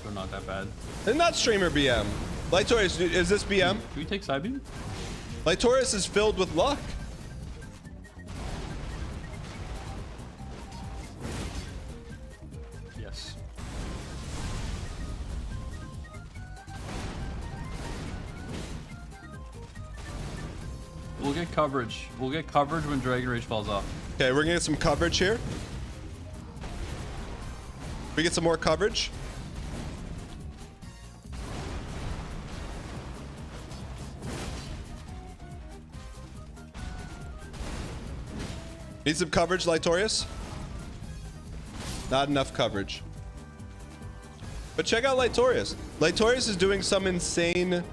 T: They're not that bad.
A: They're not streamer BM. Lightorius, is this BM?
T: Can we take side beam?
A: Lightorius is filled with luck.
T: Yes. We'll get coverage. We'll get coverage when Dragon Rage falls off.
A: Okay, we're gonna get some coverage here. We get some more coverage. Need some coverage, Lightorius? Not enough coverage. But check out Lightorius. Lightorius is doing some insane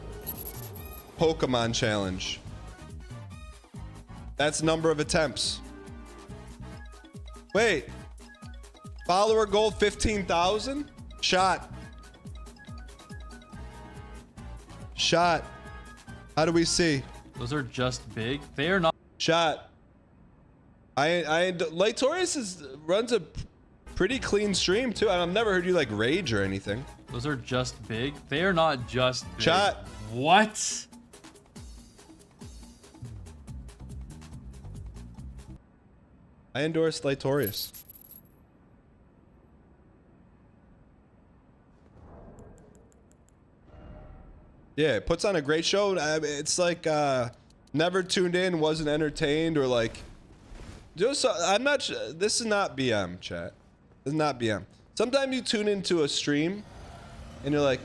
A: Pokemon challenge. That's number of attempts. Wait. Follower goal 15,000? Shot. Shot. How do we see?
T: Those are just big. They are not.
A: Shot. Lightorius runs a pretty clean stream too. I've never heard you like rage or anything.
T: Those are just big. They are not just big.
A: Shot.
T: What?
A: I endorse Lightorius. Yeah, it puts on a great show. It's like never tuned in, wasn't entertained, or like Just I'm not. This is not BM, chat. This is not BM. Sometimes you tune into a stream, and you're like,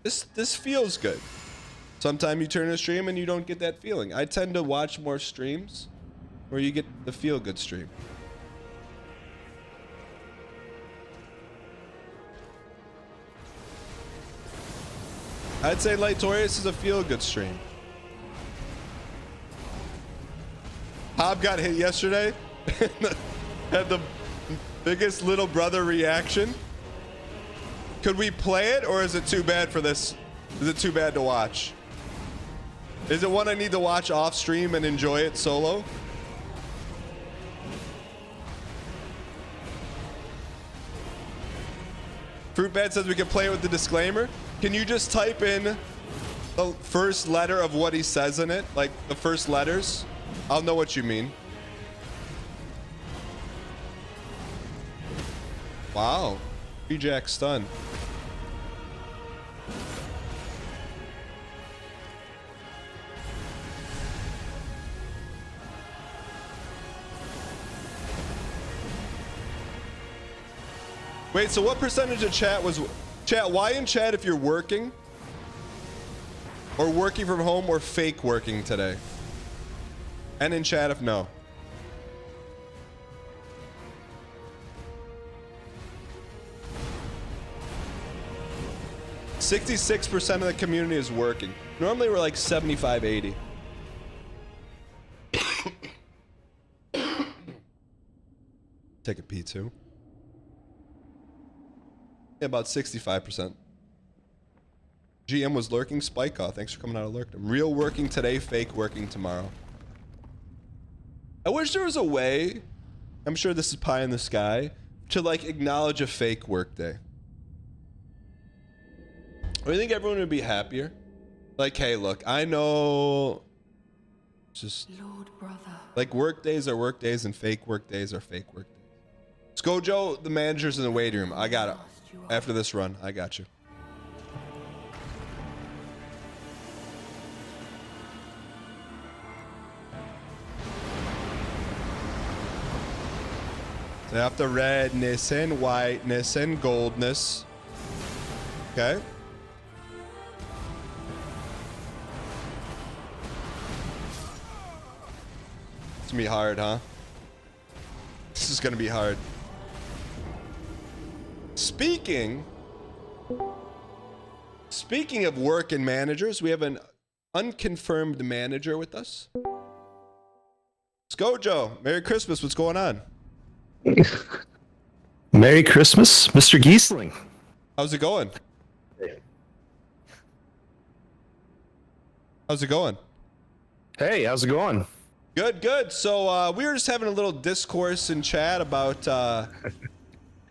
A: this feels good. Sometimes you turn a stream and you don't get that feeling. I tend to watch more streams where you get the feel good stream. I'd say Lightorious is a feel good stream. Hob got hit yesterday. Had the biggest little brother reaction. Could we play it, or is it too bad for this? Is it too bad to watch? Is it one I need to watch off stream and enjoy it solo? Fruitbad says we can play it with the disclaimer. Can you just type in the first letter of what he says in it? Like the first letters? I'll know what you mean. Wow. Jack stun. Wait, so what percentage of chat was... Chat, why in chat if you're working? Or working from home or fake working today? And in chat if no. %66% of the community is working. Normally we're like 75, 80. Take a pee too. Yeah, about 65%. GM was lurking. Spike off. Thanks for coming out of lurk. Real working today, fake working tomorrow. I wish there was a way, I'm sure this is pie in the sky, to like acknowledge a fake work day. Or you think everyone would be happier? Like, hey, look, I know just
P: Lord brother.
A: Like work days are work days and fake work days are fake work days. Scojo, the manager's in the waiting room. I got it. After this run, I got you. So after redness and whiteness and goldness. Okay. It's gonna be hard, huh? This is gonna be hard. Speaking of work and managers, we have an unconfirmed manager with us. Scojo, Merry Christmas. What's going on?
U: Merry Christmas, Mr. Giesling.
A: How's it going? How's it going?
U: Hey, how's it going?
A: Good, good. So we were just having a little discourse in chat about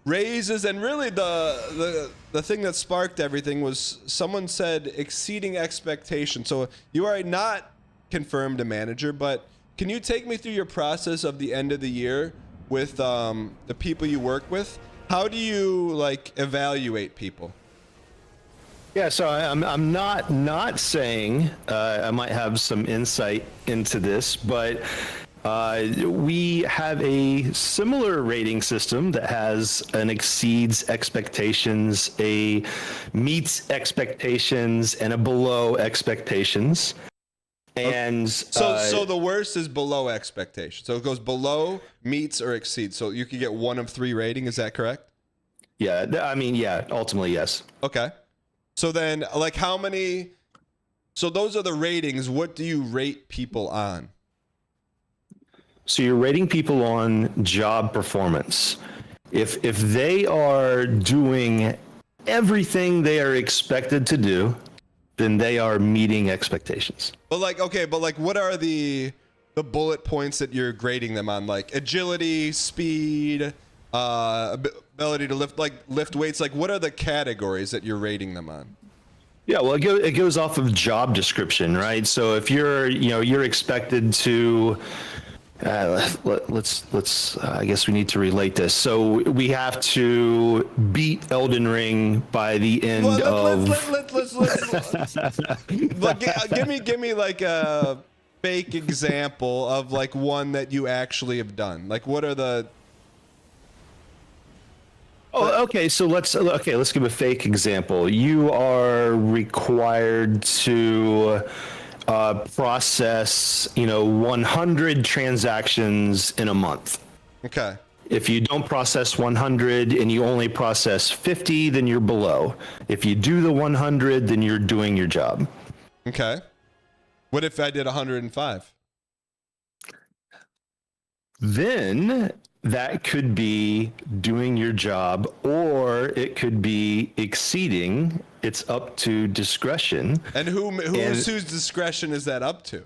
A: raises, and really the thing that sparked everything was someone said exceeding expectations. So you are not confirmed a manager, but can you take me through your process of the end of the year with the people you work with? How do you like evaluate people?
U: Yeah, so I'm not saying I might have some insight into this, but we have a similar rating system that has an exceeds expectations, a meets expectations, and a below expectations. And
A: so the worst is below expectation. So it goes below, meets, or exceeds. So you could get 1 of 3 rating. Is that correct?
U: Yeah, I mean, yeah, ultimately, yes.
A: Okay. So then, like, how many? So those are the ratings. What do you rate people on?
U: So you're rating people on job performance. If they are doing everything they are expected to do, then they are meeting expectations.
A: But like, okay, but like, what are the bullet points that you're grading them on? Like agility, speed, ability to lift weights. Like, what are the categories that you're rating them on?
U: Yeah, well, it goes off of job description, right? So if you're expected to let's I guess we need to relate this. So we have to beat Elden Ring by the end of.
A: Let's give me like fake example of like one that you actually have done? Like, what are the?
U: Oh, okay. So let's give a fake example. You are required to process, 100 transactions in a month.
A: Okay.
U: If you don't process 100 and you only process 50, then you're below. If you do the 100, then you're doing your job.
A: Okay. What if I did 105?
U: Then that could be doing your job, or it could be exceeding. It's up to discretion.
A: And whose discretion is that up to?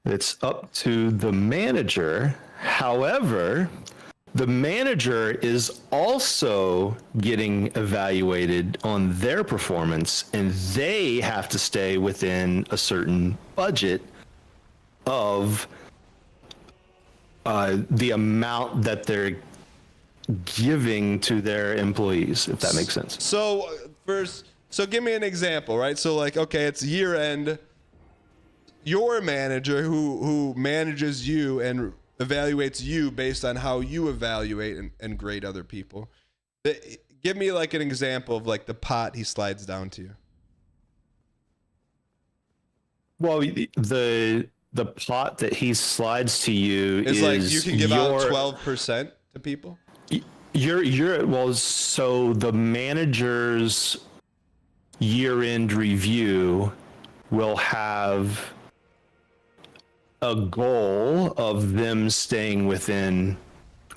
U: It's up to the manager. However, the manager is also getting evaluated on their performance, and they have to stay within a certain budget of the amount that they're giving to their employees, if that makes sense.
A: So give me an example, right? So like, okay, it's year end. Your manager who manages you and evaluates you based on how you evaluate and grade other people. Give me like an example of like the pot he slides down to you.
U: Well, the pot that he slides to you is
A: like you can give out 12% to people.
U: So the manager's year-end review will have a goal of them staying within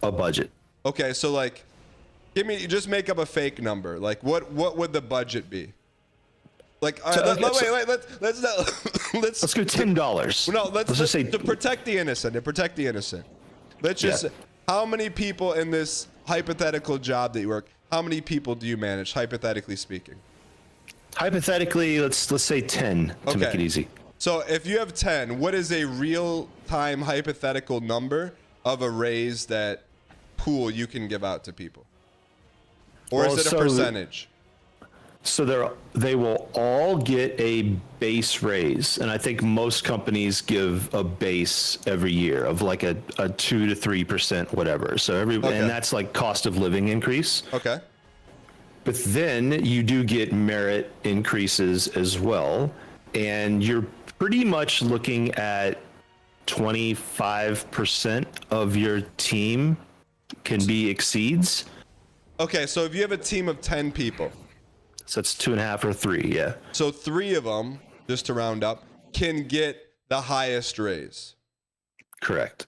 U: a budget.
A: Okay, so like, just make up a fake number. Like, what would the budget be? Like, let's go
U: $10.
A: No, let's just say to protect the innocent. Let's just how many people in this hypothetical job that you work? How many people do you manage, hypothetically speaking?
U: Hypothetically, let's say 10 to make it easy.
A: So if you have 10, what is a real-time hypothetical number of a raise that pool you can give out to people? Or is it a percentage?
U: So they will all get a base raise, and I think most companies give a base every year of like a 2 to 3%, whatever. So and that's like cost of living increase.
A: Okay.
U: But then you do get merit increases as well, and you're pretty much looking at 25% of your team can be exceeds.
A: Okay, so if you have a team of 10 people.
U: So that's 2.5 or 3, yeah.
A: So 3 of them, just to round up, can get the highest raise.
U: Correct.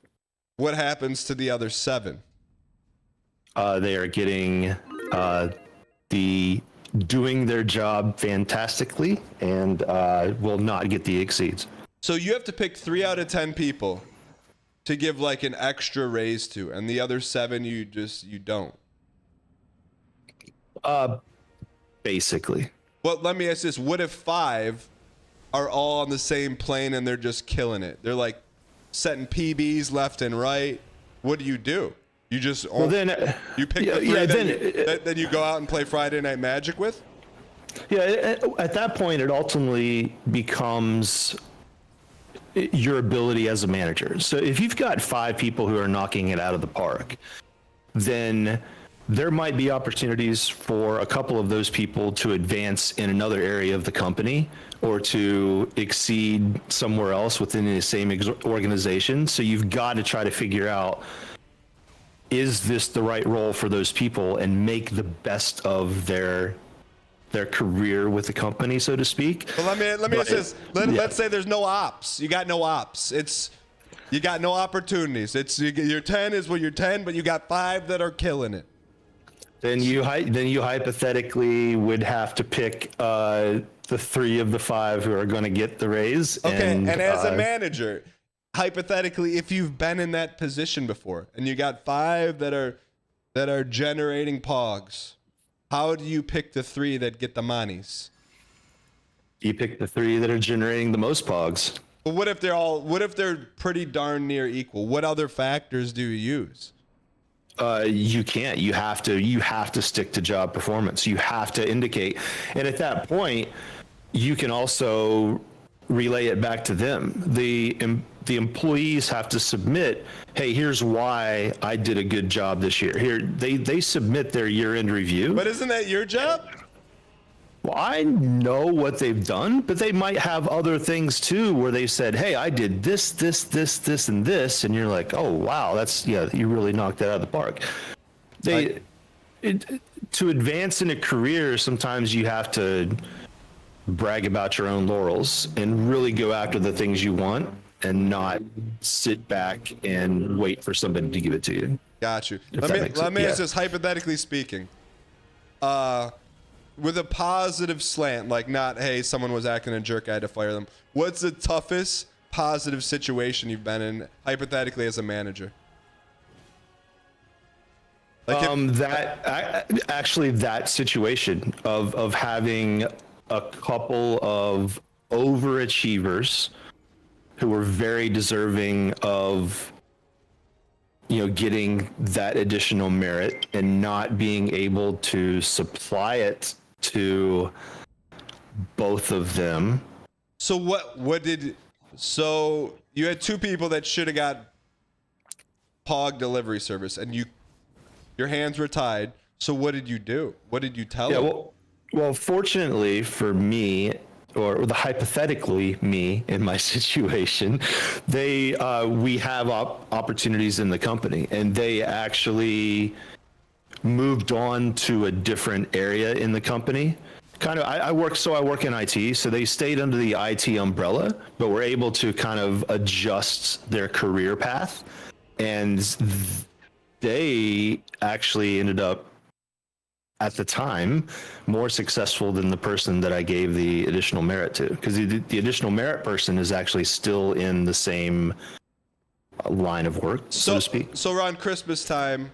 A: What happens to the other 7?
U: They are getting doing their job fantastically and will not get the exceeds.
A: So you have to pick 3 out of 10 people to give like an extra raise to, and the other 7 you don't.
U: Basically.
A: Well, let me ask this: what if 5 are all on the same plane and they're just killing it? They're like setting PBs left and right. What do? You just you pick the 3 then you go out and play Friday Night Magic with?
U: Yeah, at that point, it ultimately becomes your ability as a manager. So if you've got 5 people who are knocking it out of the park, then there might be opportunities for a couple of those people to advance in another area of the company or to exceed somewhere else within the same organization. So you've got to try to figure out, is this the right role for those people, and make the best of their career with the company, so to speak.
A: Well, let me ask this. Let's say there's no ops. You got no ops. You got no opportunities. Your 10 is what you're 10, but you got 5 that are killing it.
U: Then you hypothetically would have to pick the 3 of the 5 who are going to get the raise.
A: Okay, and as a manager, hypothetically, if you've been in that position before and you got 5 that are generating pogs, how do you pick the 3 that get the monies?
U: You pick the 3 that are generating the most pogs.
A: But what if they're pretty darn near equal? What other factors do you use?
U: You can't. You have to stick to job performance. You have to indicate. And at that point, you can also relay it back to them. The employees have to submit, hey, here's why I did a good job this year. Here, they submit their year-end review.
A: But isn't that your job?
U: Well, I know what they've done, but they might have other things too where they said, hey, I did this, and this, and you're like, oh, wow, you really knocked that out of the park. To advance in a career, sometimes you have to brag about your own laurels and really go after the things you want and not sit back and wait for somebody to give it to you.
A: Got you. Let me ask this, hypothetically speaking. With a positive slant, like not, hey, someone was acting a jerk, I had to fire them. What's the toughest positive situation you've been in, hypothetically, as a manager? Like
U: that situation of having a couple of overachievers who were very deserving of, getting that additional merit and not being able to supply it to both of them.
A: So so you had two people that should have got POG delivery service, and your hands were tied. So what did you do? What did you tell them?
U: Well, fortunately for me, or the hypothetically me in my situation, we have opportunities in the company, and they actually moved on to a different area in the company. I work in IT, so they stayed under the IT umbrella, but were able to kind of adjust their career path, and they actually ended up, at the time, more successful than the person that I gave the additional merit to, because the additional merit person is actually still in the same line of work, so to speak.
A: So around Christmas time,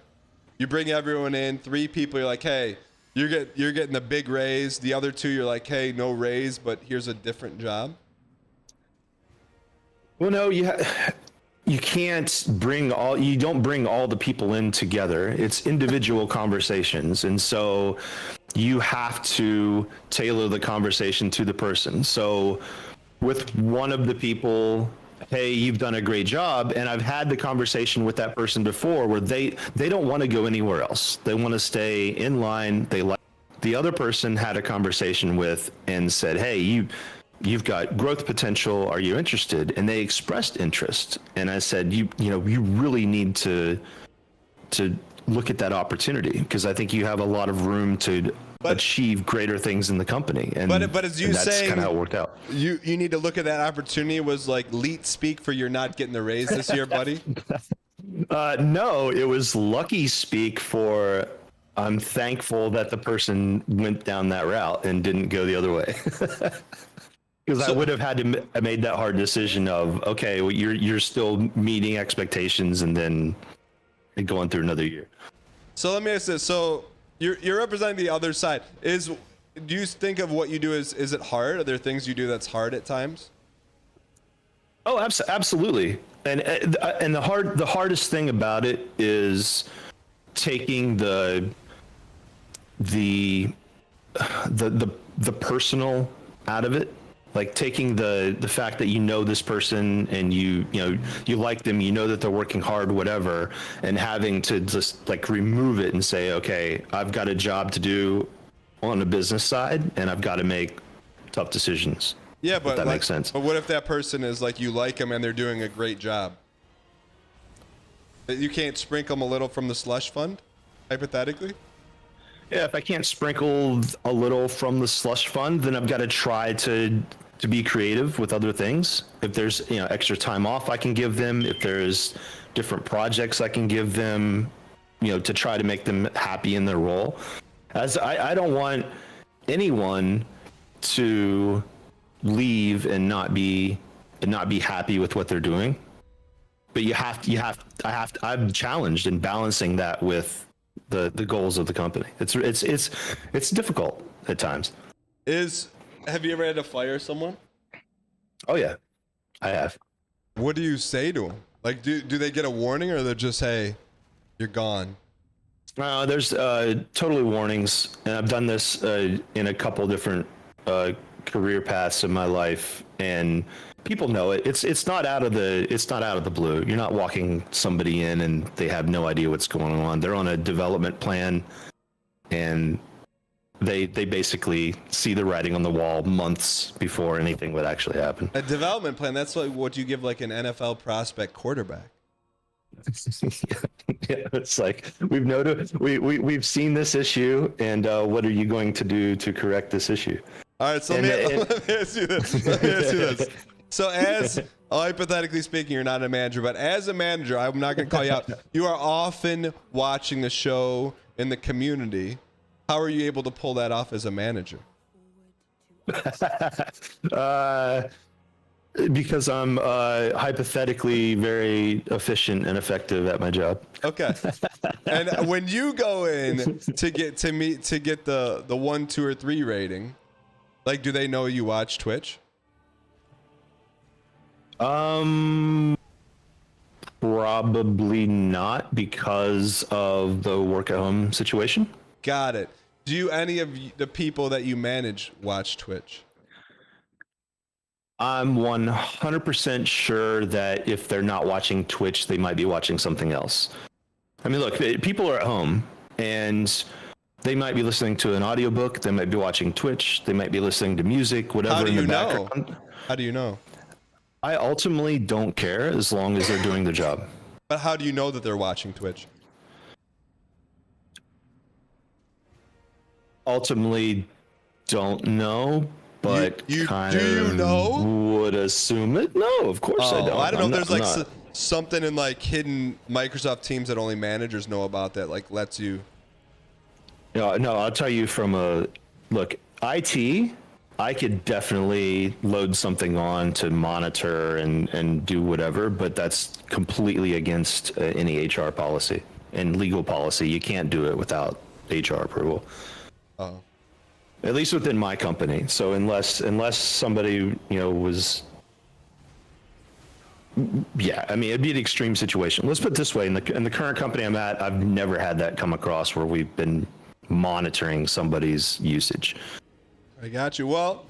A: you bring everyone in, 3 people, you're like, hey, you're getting the big raise. The other 2, you're like, hey, no raise, but here's a different job.
U: Well, no, you don't bring all the people in together. It's individual conversations. And so you have to tailor the conversation to the person. So with one of the people, hey, you've done a great job. And I've had the conversation with that person before where they don't want to go anywhere else. They want to stay in line. The other person had a conversation with and said, hey, you've got growth potential. Are you interested? And they expressed interest. And I said, you really need to look at that opportunity, because I think you have a lot of room to achieve greater things in the company. And
A: but as you
U: that's
A: saying,
U: kind of how it worked out.
A: You need to look at that opportunity was like leet speak for you're not getting the raise this year, buddy.
U: No, it was lucky speak for I'm thankful that the person went down that route and didn't go the other way. Because I would have had to made that hard decision of, okay, well, you're still meeting expectations and then going through another year.
A: So let me ask this. So you're representing the other side. Do you think of what you do is it hard? Are there things you do that's hard at times?
U: Oh, absolutely. And the hardest thing about it is taking the personal out of it. Like taking the fact that this person and you like them, that they're working hard, whatever, and having to just like remove it and say, okay, I've got a job to do on the business side, and I've got to make tough decisions.
A: Yeah, but
U: that makes sense.
A: But what if that person is like, you like them and they're doing a great job? You can't sprinkle them a little from the slush fund, hypothetically?
U: Yeah, if I can't sprinkle a little from the slush fund, then I've got to try to be creative with other things. If there's extra time off I can give them, if there's different projects I can give them, to try to make them happy in their role. As I don't want anyone to leave and not be happy with what they're doing. But I'm challenged in balancing that with the goals of the company. It's difficult at times.
A: Have you ever had to fire someone?
U: Oh yeah, I have.
A: What do you say to them? Like, do they get a warning, or they're just, hey, you're gone?
U: There's totally warnings, and I've done this in a couple different career paths in my life, and people know it. It's not out of the blue. You're not walking somebody in and they have no idea what's going on. They're on a development plan, and they basically see the writing on the wall months before anything would actually happen.
A: A development plan. That's like what you give like an NFL prospect quarterback.
U: Yeah, it's like we've noticed, we've seen this issue, and what are you going to do to correct this issue?
A: All right, so let me ask you this. So as hypothetically speaking, you're not a manager, but as a manager, I'm not going to call you out. You are often watching the show in the community. How are you able to pull that off as a manager?
U: Because I'm hypothetically very efficient and effective at my job.
A: Okay. And when you go in to get the 1, 2, or 3 rating, like, do they know you watch Twitch?
U: Probably not, because of the work at home situation.
A: Got it. Do any of the people that you manage watch Twitch?
U: I'm 100% sure that if they're not watching Twitch, they might be watching something else. I mean, look, people are at home and they might be listening to an audiobook. They might be watching Twitch. They might be listening to music, whatever.
A: How do
U: in
A: you
U: the
A: know?
U: background.
A: How do you know?
U: I ultimately don't care as long as they're doing their job.
A: But how do you know that they're watching Twitch?
U: Ultimately, don't know. But
A: do you know?
U: Would assume it. No, of course I don't.
A: I don't know if there's
U: like
A: something in like hidden Microsoft Teams that only managers know about that like lets you.
U: No, I'll tell you from a look. IT, I could definitely load something on to monitor and do whatever, but that's completely against any HR policy and legal policy. You can't do it without HR approval.
A: Oh.
U: At least within my company. So unless somebody, was, yeah, I mean, it'd be an extreme situation. Let's put it this way: in the current company I'm at, I've never had that come across where we've been monitoring somebody's usage.
A: I got you. Well,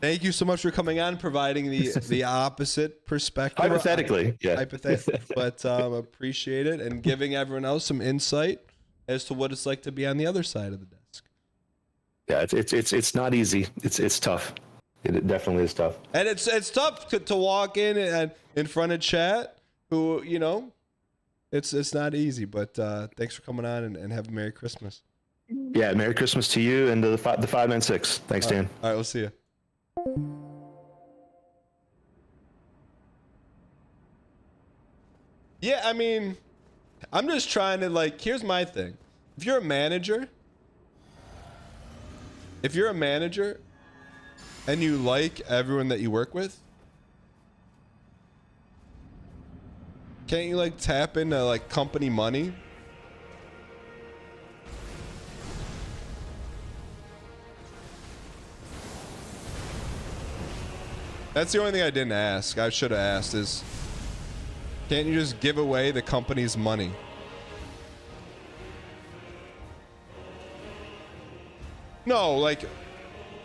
A: thank you so much for coming on, providing the opposite perspective.
U: Hypothetically, yeah.
A: Hypothetically, but appreciate it, and giving everyone else some insight as to what it's like to be on the other side of the desk.
U: Yeah, it's not easy. It's tough. It definitely is tough.
A: And it's tough to walk in and in front of chat. Who it's not easy. But thanks for coming on and have a Merry Christmas.
U: Yeah, Merry Christmas to you and the 5-man-6. Thanks, Dan.
A: All right, we'll see you. Yeah, I mean, I'm just trying to here's my thing. If you're a manager and you like everyone that you work with, can't you tap into company money? That's the only thing I didn't ask. I should have asked is, can't you just give away the company's money? No,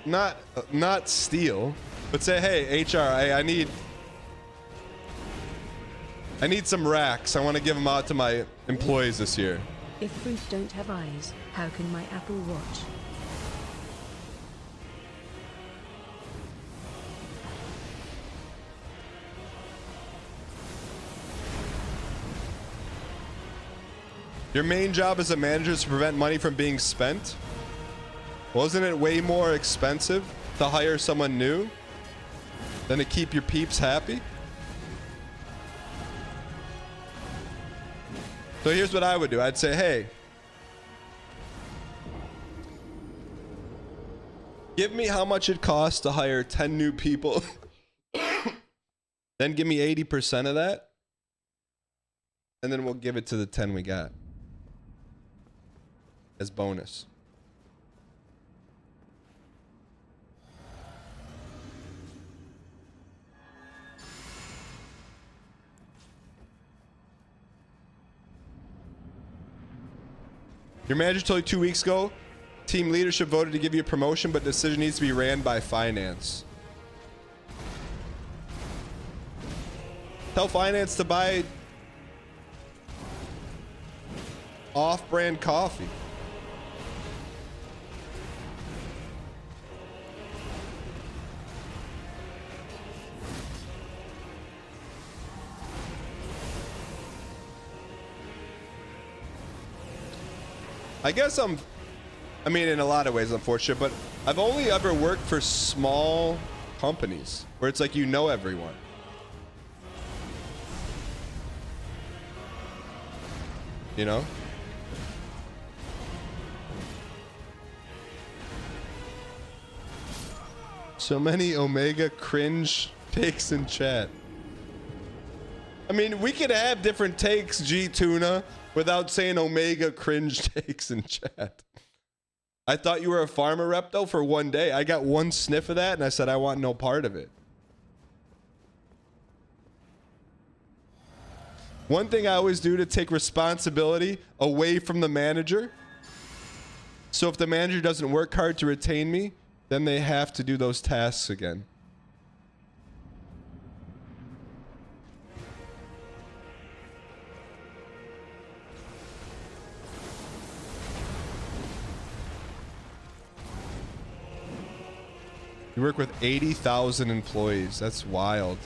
A: not steal, but say, hey, HR, I need some racks. I want to give them out to my employees this year.
B: If fruit don't have eyes, how can my Apple Watch?
A: Your main job as a manager is to prevent money from being spent? Wasn't it way more expensive to hire someone new than to keep your peeps happy? So here's what I would do. I'd say, hey, give me how much it costs to hire 10 new people. Then give me 80% of that. And then we'll give it to the 10 we got as bonus. Your manager told you 2 weeks ago Team leadership voted to give you a promotion, but decision needs to be ran by finance. Tell finance to buy off-brand coffee. I guess I mean, in a lot of ways, unfortunate, but I've only ever worked for small companies where it's like you know everyone. You know? So many Omega cringe takes in chat. I mean, we could have different takes, G Tuna, without saying Omega cringe takes in chat. I thought you were a farmer rep though for one day. I got one sniff of that and I said I want no part of it. One thing I always do to take responsibility away from the manager. So if the manager doesn't work hard to retain me, then they have to do those tasks again. You work with 80,000 employees. That's wild.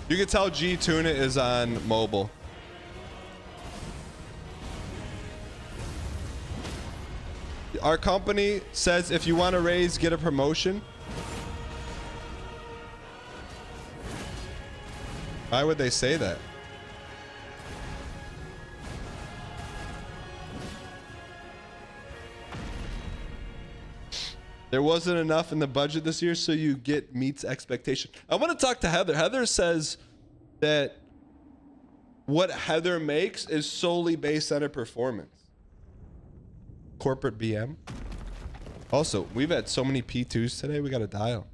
A: You can tell G Tuna is on mobile. Our company says if you want to raise, get a promotion. Why would they say that? There wasn't enough in the budget this year, so you get meets expectation. I want to talk to Heather. Heather says that what Heather makes is solely based on her performance. Corporate BM. Also, we've had so many P2s today, we got to dial.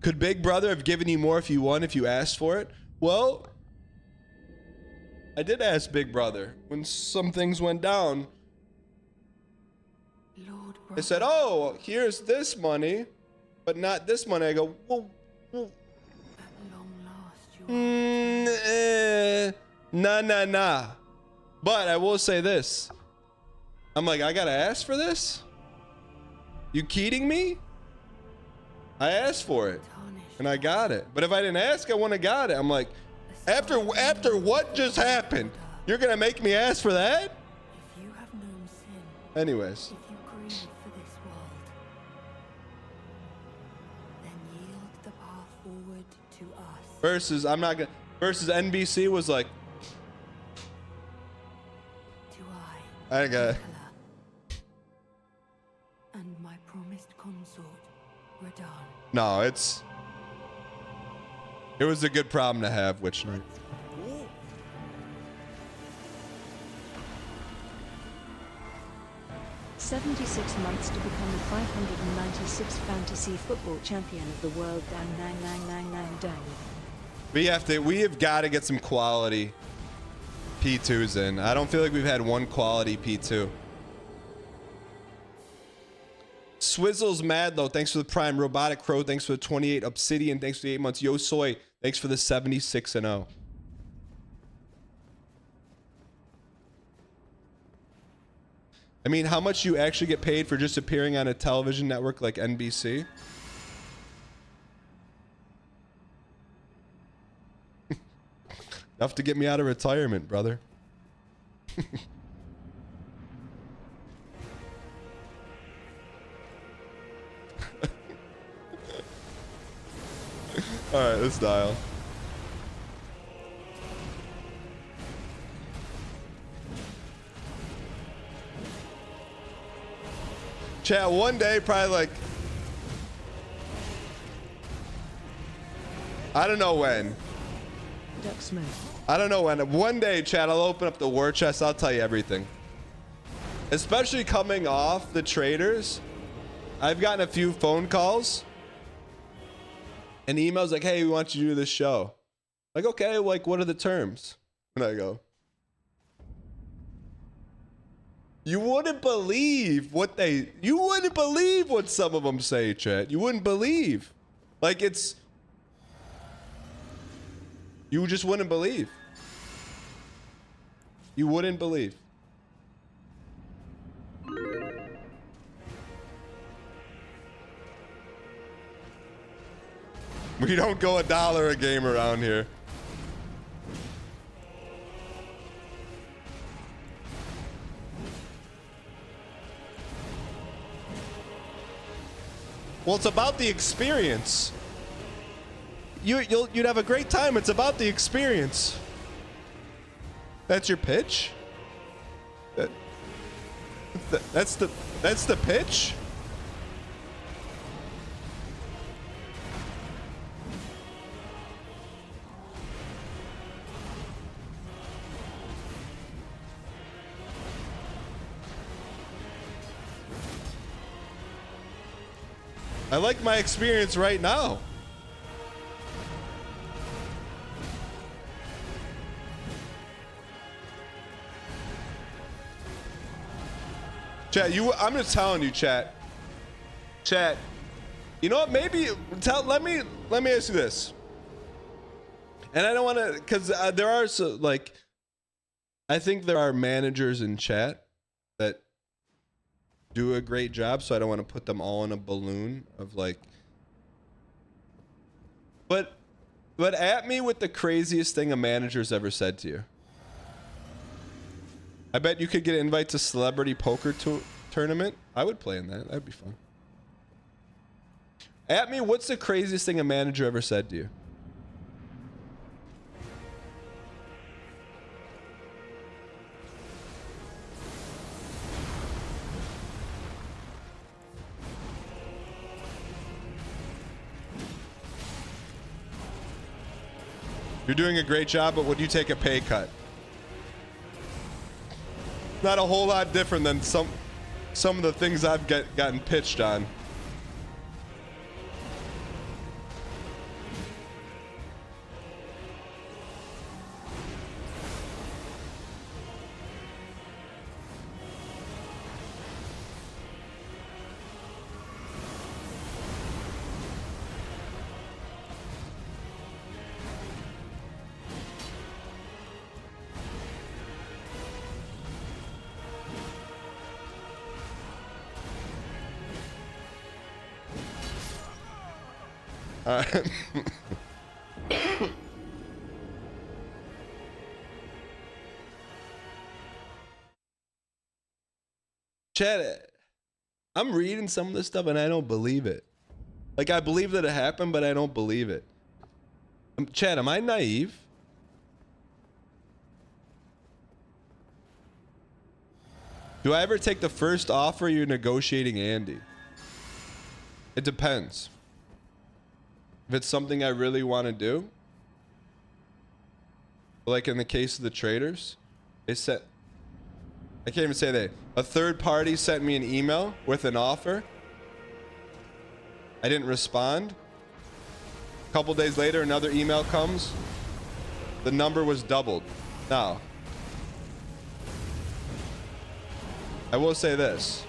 A: Could Big Brother have given you more if you won, if you asked for it? Well, I did ask Big Brother when some things went down. They said, oh, here's this money, but not this money. I go, well, nah. But I will say this. I'm like, I gotta ask for this? You kidding me? I asked for it, and I got it. But if I didn't ask, I wouldn't have got it. I'm like, after what just happened, you're gonna make me ask for that? Anyways. Versus, I'm not gonna. Versus NBC was like, I got.
P: And my promised consort, Radahn.
A: No, it was a good problem to have, Witch Knight.
B: "76 months to become the 596th fantasy football champion of the world. Dang.
A: We have got to get some quality P2s in. I don't feel like we've had one quality P2. Swizzle's mad though. Thanks for the Prime. Robotic Crow, thanks for the 28. Obsidian, thanks for the 8 months. Yo Soy, thanks for the 76 and 0. I mean, how much you actually get paid for just appearing on a television network like NBC? Enough to get me out of retirement, brother. All right, let's dial. Chat, one day, probably like I don't know when.
B: Duck smoke.
A: I don't know when. One day, Chad, I'll open up the war chest. I'll tell you everything. Especially coming off the traders. I've gotten a few phone calls and emails like, hey, we want you to do this show. Like, okay, like, what are the terms? And I go, you wouldn't believe what some of them say, Chat. You wouldn't believe. Like, it's, you just wouldn't believe. You wouldn't believe. We don't go $1 a game around here. Well, it's about the experience. You'd have a great time. It's about the experience. That's your pitch? That's the pitch? I like my experience right now. Chat, I'm just telling you, chat. Chat, you know what? Maybe let me ask you this. And I don't want to, because there are like, I think there are managers in chat that do a great job, so I don't want to put them all in a balloon of like. But at me with the craziest thing a manager's ever said to you. I bet you could get an invite to celebrity poker tournament. I would play in that. That'd be fun. At me, what's the craziest thing a manager ever said to you? You're doing a great job, but would you take a pay cut? Not a whole lot different than some of the things I've gotten pitched on. Chad, I'm reading some of this stuff and I don't believe it. Like, I believe that it happened, but I don't believe it. Chad, am I naive? Do I ever take the first offer you're negotiating Andy? It depends. If it's something I really want to do, like in the case of the traders, they said, I can't even say they, a third party sent me an email with an offer. I didn't respond. A couple days later, another email comes. The number was doubled. Now, I will say this.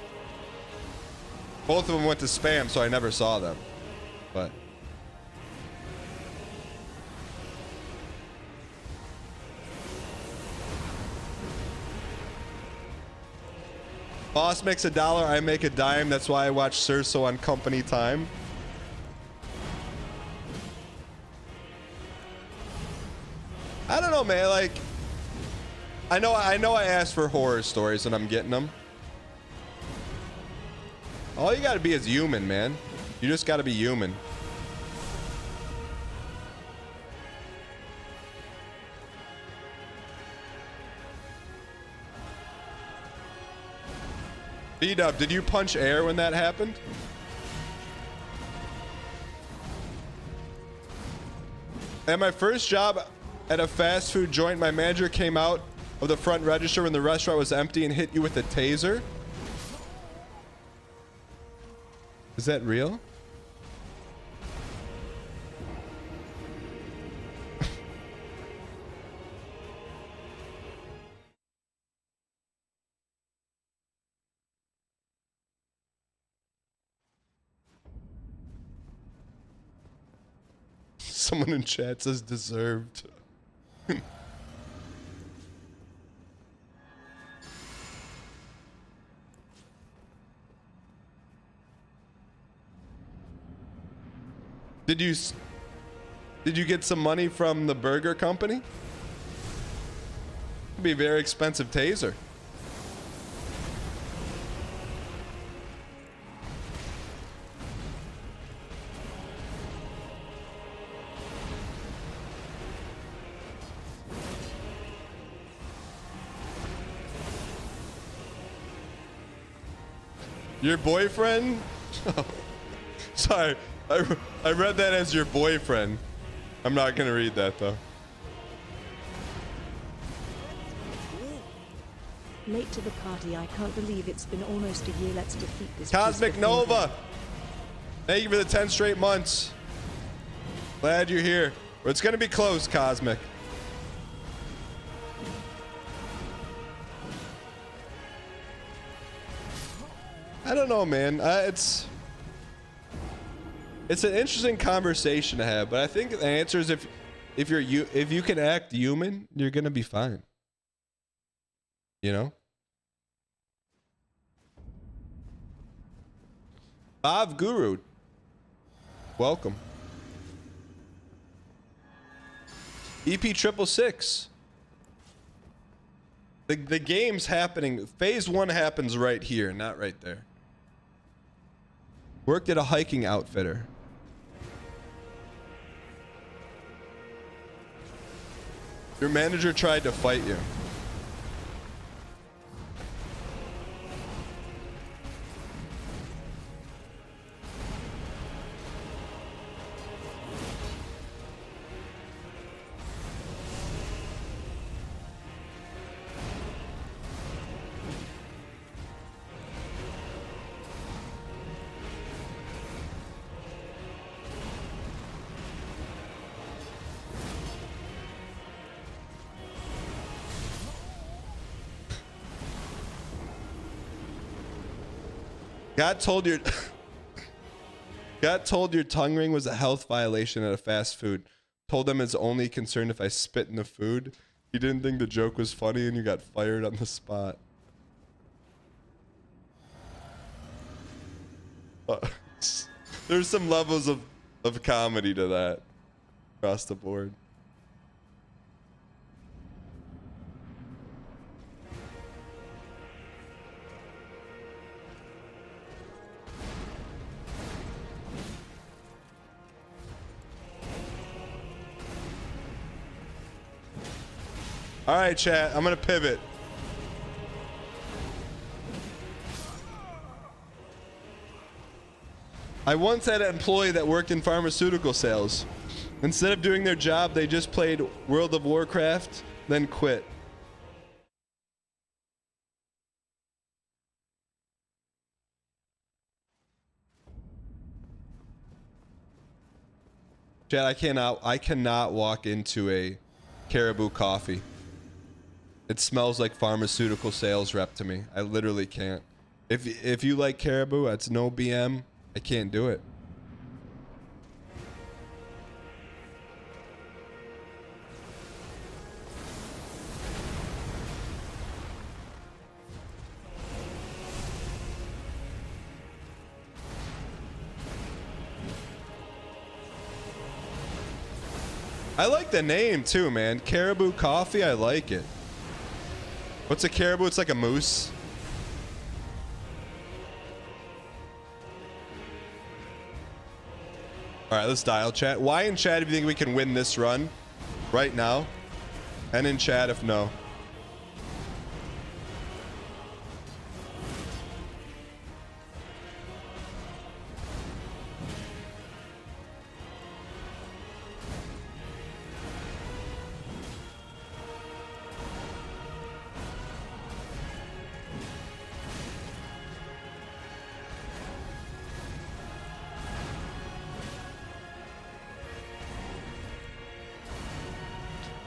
A: Both of them went to spam, so I never saw them. But boss makes $1, I make a dime. That's why I watch Cerso on company time. I don't know, man. Like, I know I asked for horror stories and I'm getting them. All you gotta be is human, man. You just gotta be human. B-Dub, did you punch air when that happened? At my first job at a fast food joint, my manager came out of the front register when the restaurant was empty and hit you with a taser. Is that real? Someone in chat says deserved. Did you get some money from the burger company? It'd be a very expensive taser. Your boyfriend? Sorry, I read that as your boyfriend. I'm not gonna read that though.
B: Late to the party, I can't believe it's been almost a year. Let's defeat this.
A: Cosmic Nova! Thank you for the 10 straight months. Glad you're here. But it's gonna be close, Cosmic. I don't know, man. It's an interesting conversation to have, but I think the answer is if you can act human, you're gonna be fine. You know? Bob Guru, welcome. EP666. The game's happening. Phase 1 happens right here, not right there. Worked at a hiking outfitter. Your manager tried to fight you. Got told your tongue ring was a health violation at a fast food. Told them it's only concerned if I spit in the food. You didn't think the joke was funny and you got fired on the spot. There's some levels of comedy to that across the board. All right, chat, I'm gonna pivot. I once had an employee that worked in pharmaceutical sales. Instead of doing their job, they just played World of Warcraft, then quit. Chat, I cannot walk into a Caribou Coffee. It smells like pharmaceutical sales rep to me. I literally can't. If you like Caribou, it's no BM. I can't do it. I like the name too, man. Caribou Coffee, I like it. What's a caribou? It's like a moose. All right, let's dial chat. Why in chat if you think we can win this run right now? And in chat if no.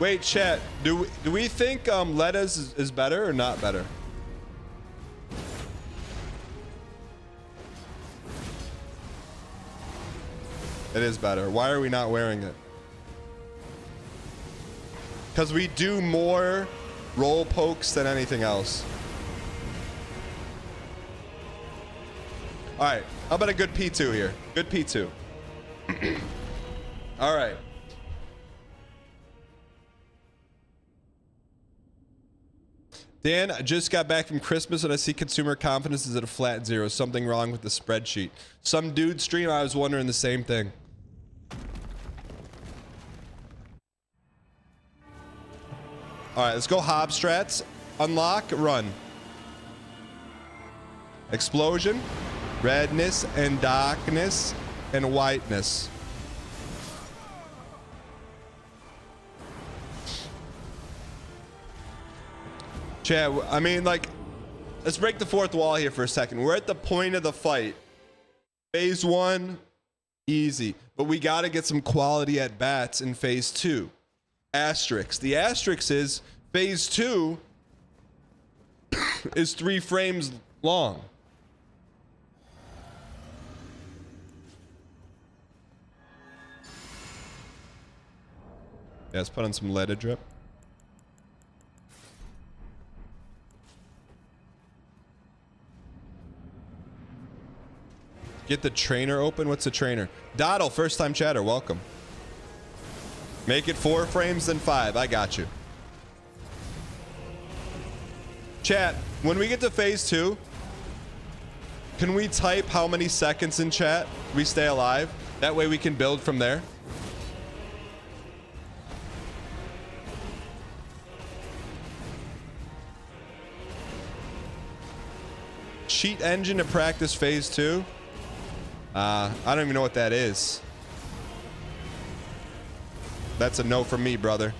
A: Wait, chat. Do we think Letta's is better or not better? It is better. Why are we not wearing it? Because we do more roll pokes than anything else. All right. How about a good P2 here? Good P2. All right. Dan, I just got back from Christmas and I see consumer confidence is at a flat zero. Something wrong with the spreadsheet. Some dude stream, I was wondering the same thing. All right, let's go Hob strats. Unlock, run. Explosion, redness and darkness and whiteness. Chad, I mean, like, let's break the fourth wall here for a second. We're at the point of the fight. Phase 1, easy. But we got to get some quality at bats in phase 2. Asterisk. The asterisk is phase 2 is 3 frames long. Yeah, let's put on some leaded drip. Get the trainer open. What's the trainer? Doddle, first time chatter. Welcome. Make it 4 frames, then 5. I got you. Chat, when we get to phase 2, can we type how many seconds in chat we stay alive? That way we can build from there. Cheat engine to practice phase 2. I don't even know what that is. That's a no from me, brother.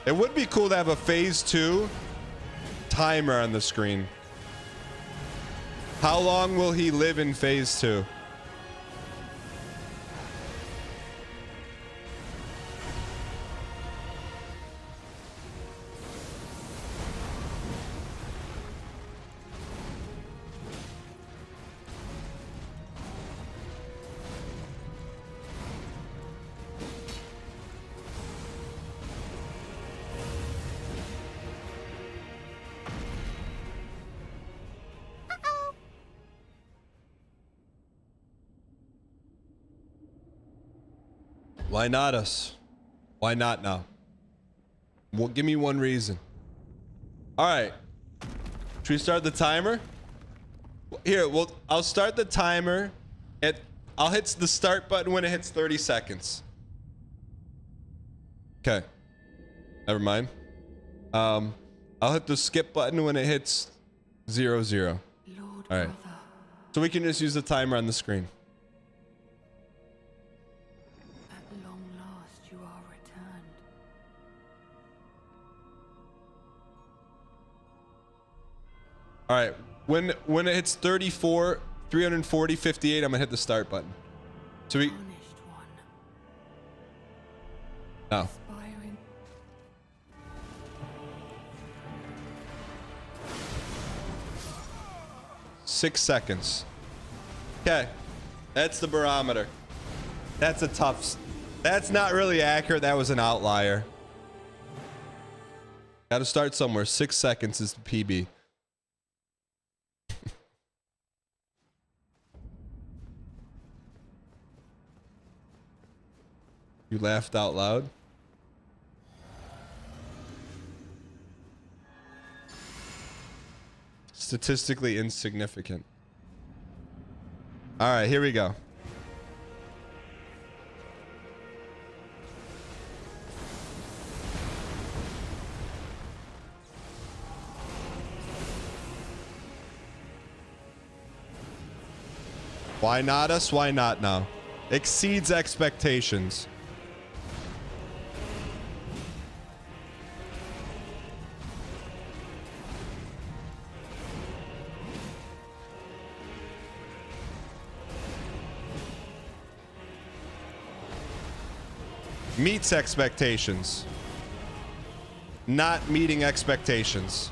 A: It would be cool to have a phase 2 timer on the screen. How long will he live in phase 2? Why not us? Why not now? Well, give me one reason. All right. Should we start the timer? Here, well, I'll start the timer I'll hit the start button when it hits 30 seconds. Okay. Never mind. I'll hit the skip button when it hits 0, 0. All right. So we can just use the timer on the screen. All right, when it hits 34, 340, 58, I'm gonna hit the start button. So we. No. 6 seconds. Okay, that's the barometer. That's a tough. That's not really accurate. That was an outlier. Got to start somewhere. 6 seconds is the PB. You laughed out loud? Statistically insignificant. All right, here we go. Why not us? Why not now? Exceeds expectations. Meets expectations. Not meeting expectations.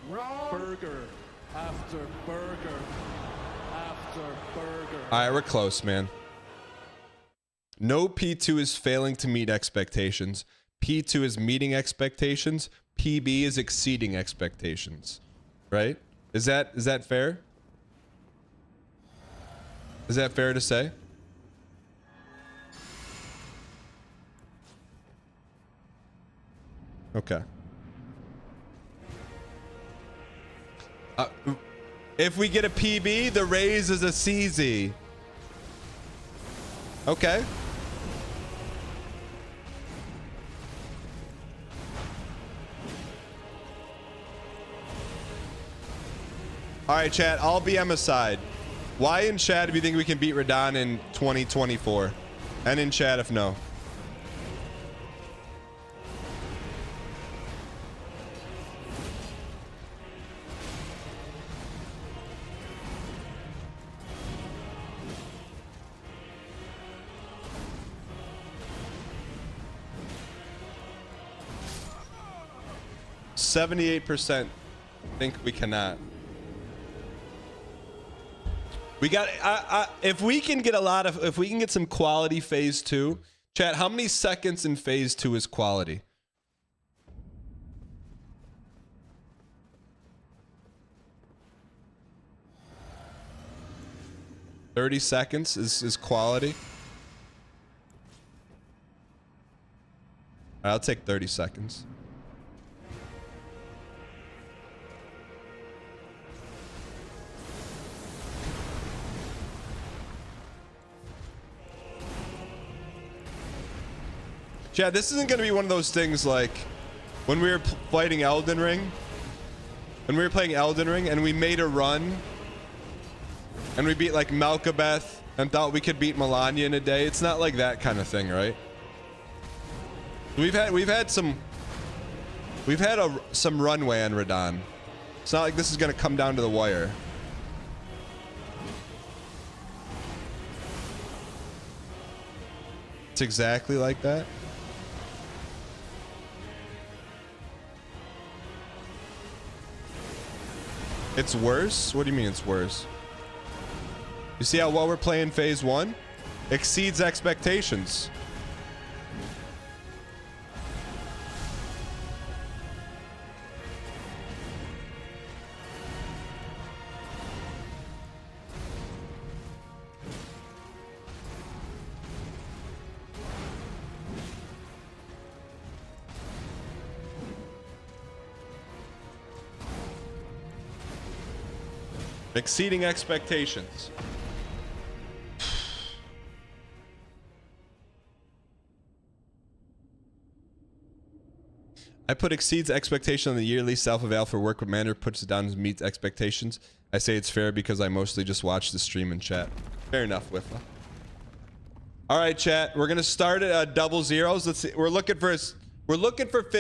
F: Burger after burger after burger.
A: All right, we're close, man. No P2 is failing to meet expectations. P2 is meeting expectations. PB is exceeding expectations. Right? Is that fair? Is that fair to say? Okay. If we get a PB, the raise is a CZ. Okay. All right, chat. All BM aside, why in chat do you think we can beat Radahn in 2024? And in chat if no. %78% think we cannot. We got if we can get if we can get some quality phase 2. Chat, how many seconds in phase 2 is quality? $30 seconds is quality. I'll take 30 seconds. Chad, this isn't going to be one of those things like when we were fighting Elden Ring. When we were playing Elden Ring and we made a run and we beat like Malkabeth and thought we could beat Melania in a day. It's not like that kind of thing, right? We've had some runway on Radahn. It's not like this is going to come down to the wire. It's exactly like that. It's worse? What do you mean it's worse? You see how well we're playing phase 1? Exceeds expectations. Exceeding expectations. I put exceeds expectation on the yearly self-eval for work with Manor puts it down and meets expectations. I say it's fair because I mostly just watch the stream and chat. Fair enough, Wifla. All right, chat. We're gonna start at double zeros. Let's see. We're looking for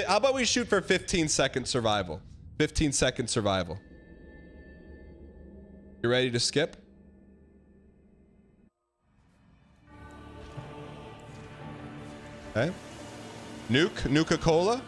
A: how about we shoot for 15-second survival? 15-second survival. You ready to skip? Okay. Nuka-Cola.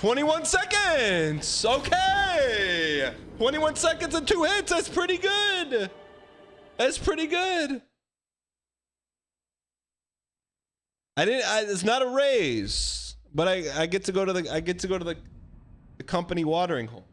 A: $21 seconds. Okay. 21 seconds and 2 hits. That's pretty good. That's pretty good. It's not a raise, but I get to go to the company watering hole.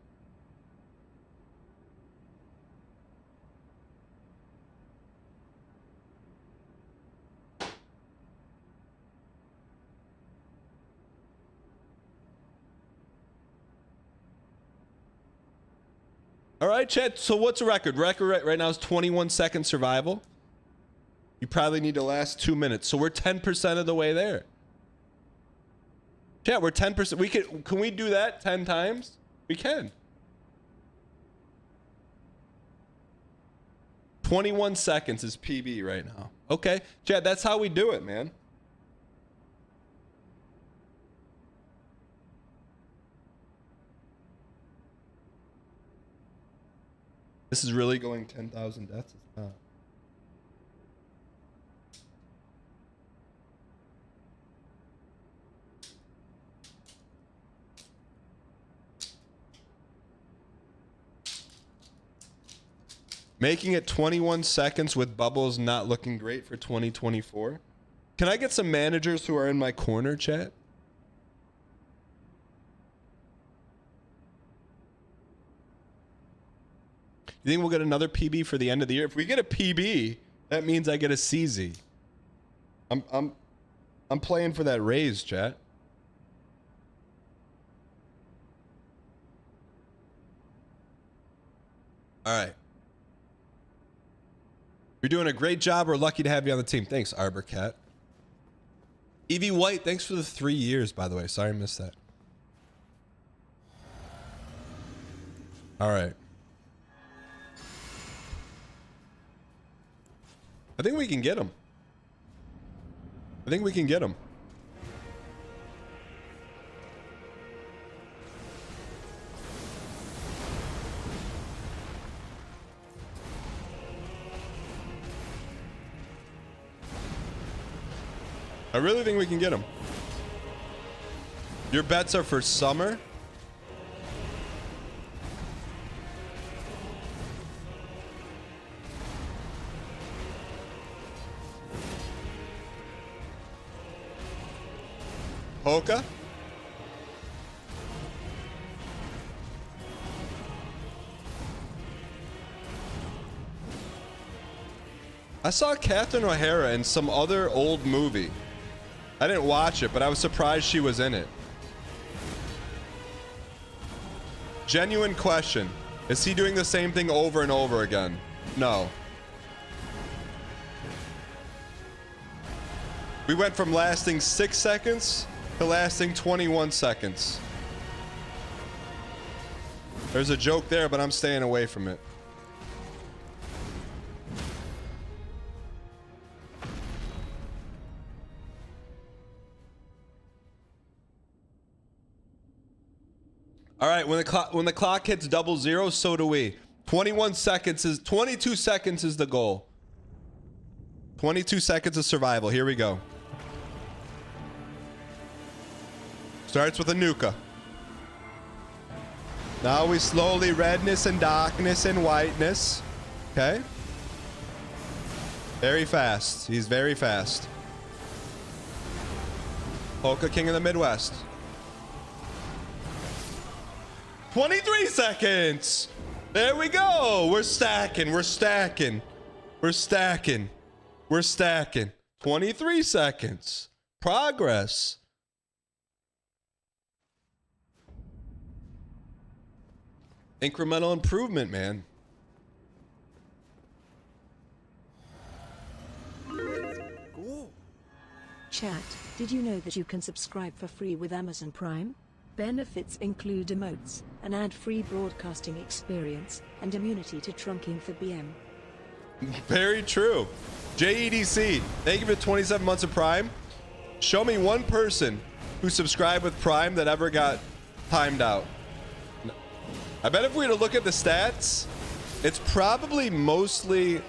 A: All right, chat. So what's the record? Record right now is 21 second survival. You probably need to last 2 minutes. So we're 10% of the way there. Chat, we're 10%. Can we do that 10 times? We can. 21 seconds is PB right now. Okay, Chad, that's how we do it, man. This is really going 10,000 deaths. It's not. Making it 21 seconds with bubbles not looking great for 2024. Can I get some managers who are in my corner, chat? You think we'll get another PB for the end of the year? If we get a PB, that means I get a CZ. I'm playing for that raise, chat. All right. You're doing a great job. We're lucky to have you on the team. Thanks, Arbor Cat. Evie White, thanks for the 3 years, by the way. Sorry I missed that. All right. I think we can get him. I think we can get him. I really think we can get him. Your bets are for summer? Polka? I saw Catherine O'Hara in some other old movie. I didn't watch it, but I was surprised she was in it. Genuine question. Is he doing the same thing over and over again? No. We went from lasting 6 seconds to lasting 21 seconds. There's a joke there, but I'm staying away from it. All right, when the clock hits 00, so do we. 22 seconds is the goal. 22 seconds of survival. Here we go. Starts with a nuka. Now we slowly redness and darkness and whiteness. Okay. Very fast. He's very fast. Polka King of the Midwest. 23 seconds. There we go. We're stacking. We're stacking. We're stacking. We're stacking. 23 seconds. Progress. Incremental improvement, man.
B: Chat, did you know that you can subscribe for free with Amazon Prime? Benefits include emotes, an ad-free broadcasting experience, and immunity to trunking for BM.
A: Very true. JEDC, thank you for 27 months of Prime. Show me one person who subscribed with Prime that ever got timed out. I bet if we were to look at the stats, it's probably mostly...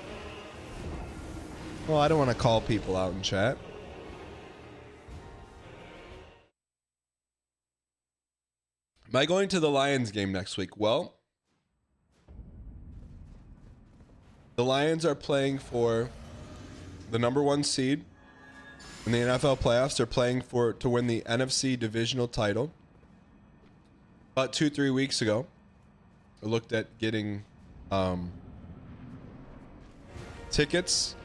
A: Well, I don't want to call people out in chat. Am I going to the Lions game next week? Well, the Lions are playing for the #1 seed in the NFL playoffs. They're playing to win the NFC divisional title. About 2-3 weeks ago, I looked at getting tickets.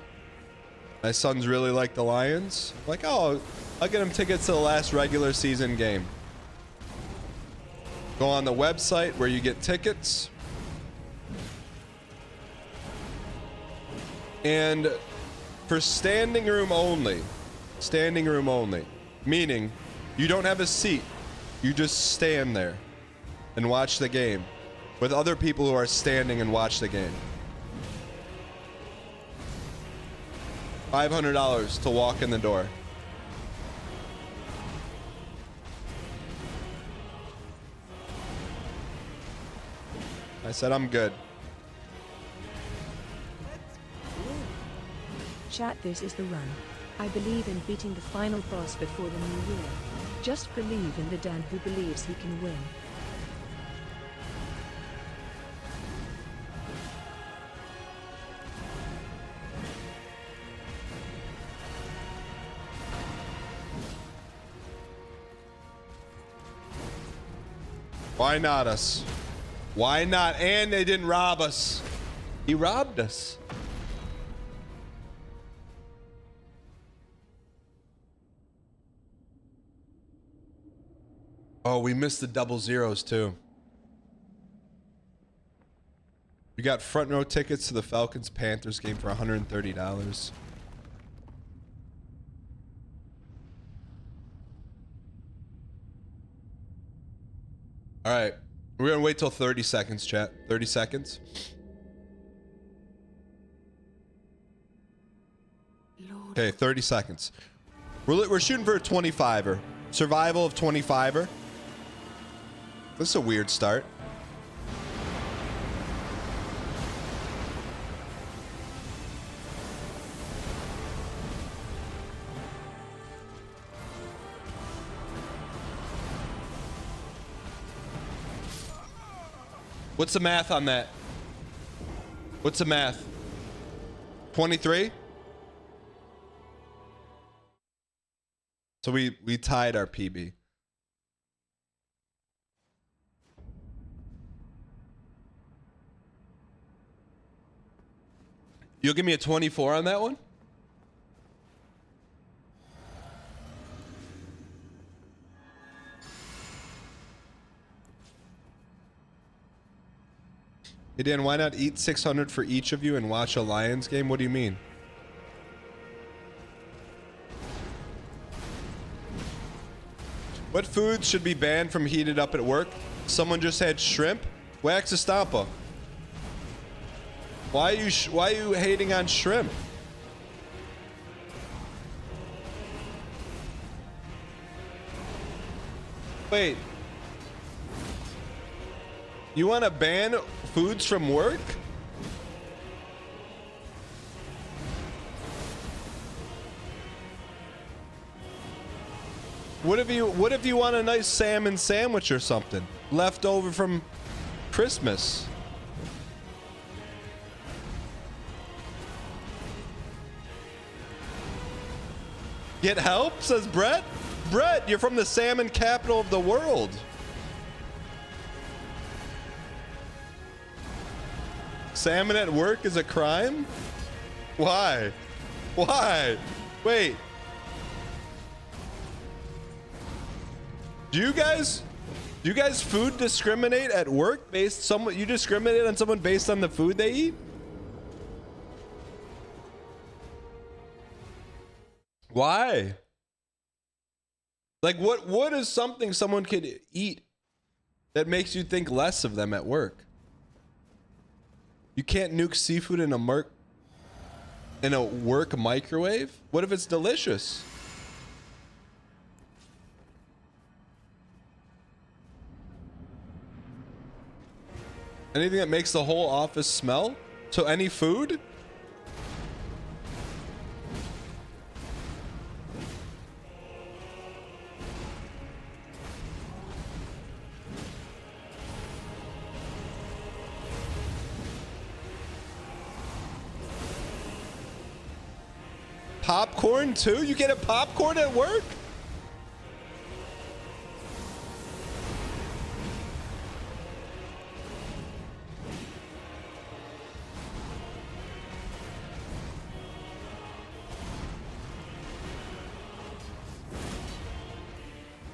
A: My sons really like the Lions. I'm like, oh, I'll get them tickets to the last regular season game. Go on the website where you get tickets. And for standing room only, meaning you don't have a seat. You just stand there and watch the game with other people who are standing and watch the game. $500 to walk in the door. I said I'm good.
B: Chat, this is the run. I believe in beating the final boss before the new year. Just believe in the Dan who believes he can win.
A: Why not us? Why not? And they didn't rob us. He robbed us. Oh, we missed the double zeros too. We got front row tickets to the Falcons Panthers game for $130. All right. We're going to wait till 30 seconds, chat. 30 seconds. Okay, 30 seconds. We're shooting for a 25er. Survival of 25er. This is a weird start. What's the math on that? What's the math? 23? So we tied our PB. You'll give me a 24 on that one? Hey Dan, why not eat 600 for each of you and watch a Lions game? What do you mean? What foods should be banned from heated up at work? Someone just had shrimp? Wax a stompa. Why are you hating on shrimp? Wait. You want to ban foods from work? What if you want a nice salmon sandwich or something left over from Christmas? Get help, says Brett. Brett, you're from the salmon capital of the world. Salmon at work is a crime? Why? Why? Wait. Do you guys food discriminate at work you discriminate on someone based on the food they eat? Why? Like what is something someone could eat that makes you think less of them at work? You can't nuke seafood in a work microwave? What if it's delicious? Anything that makes the whole office smell? So any food? Popcorn too? You get a popcorn at work?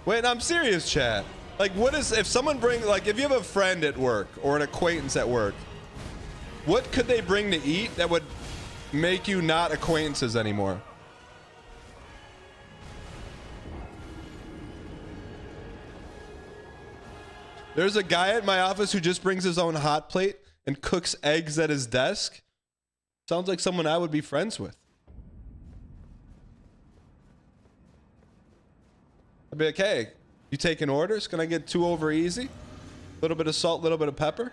A: Wait, I'm serious, chat. Like, what is, if someone if you have a friend at work or an acquaintance at work, what could they bring to eat that would make you not acquaintances anymore? There's a guy at my office who just brings his own hot plate and cooks eggs at his desk. Sounds like someone I would be friends with. I'd be like, hey, you taking orders? Can I get 2 over easy? A little bit of salt, a little bit of pepper.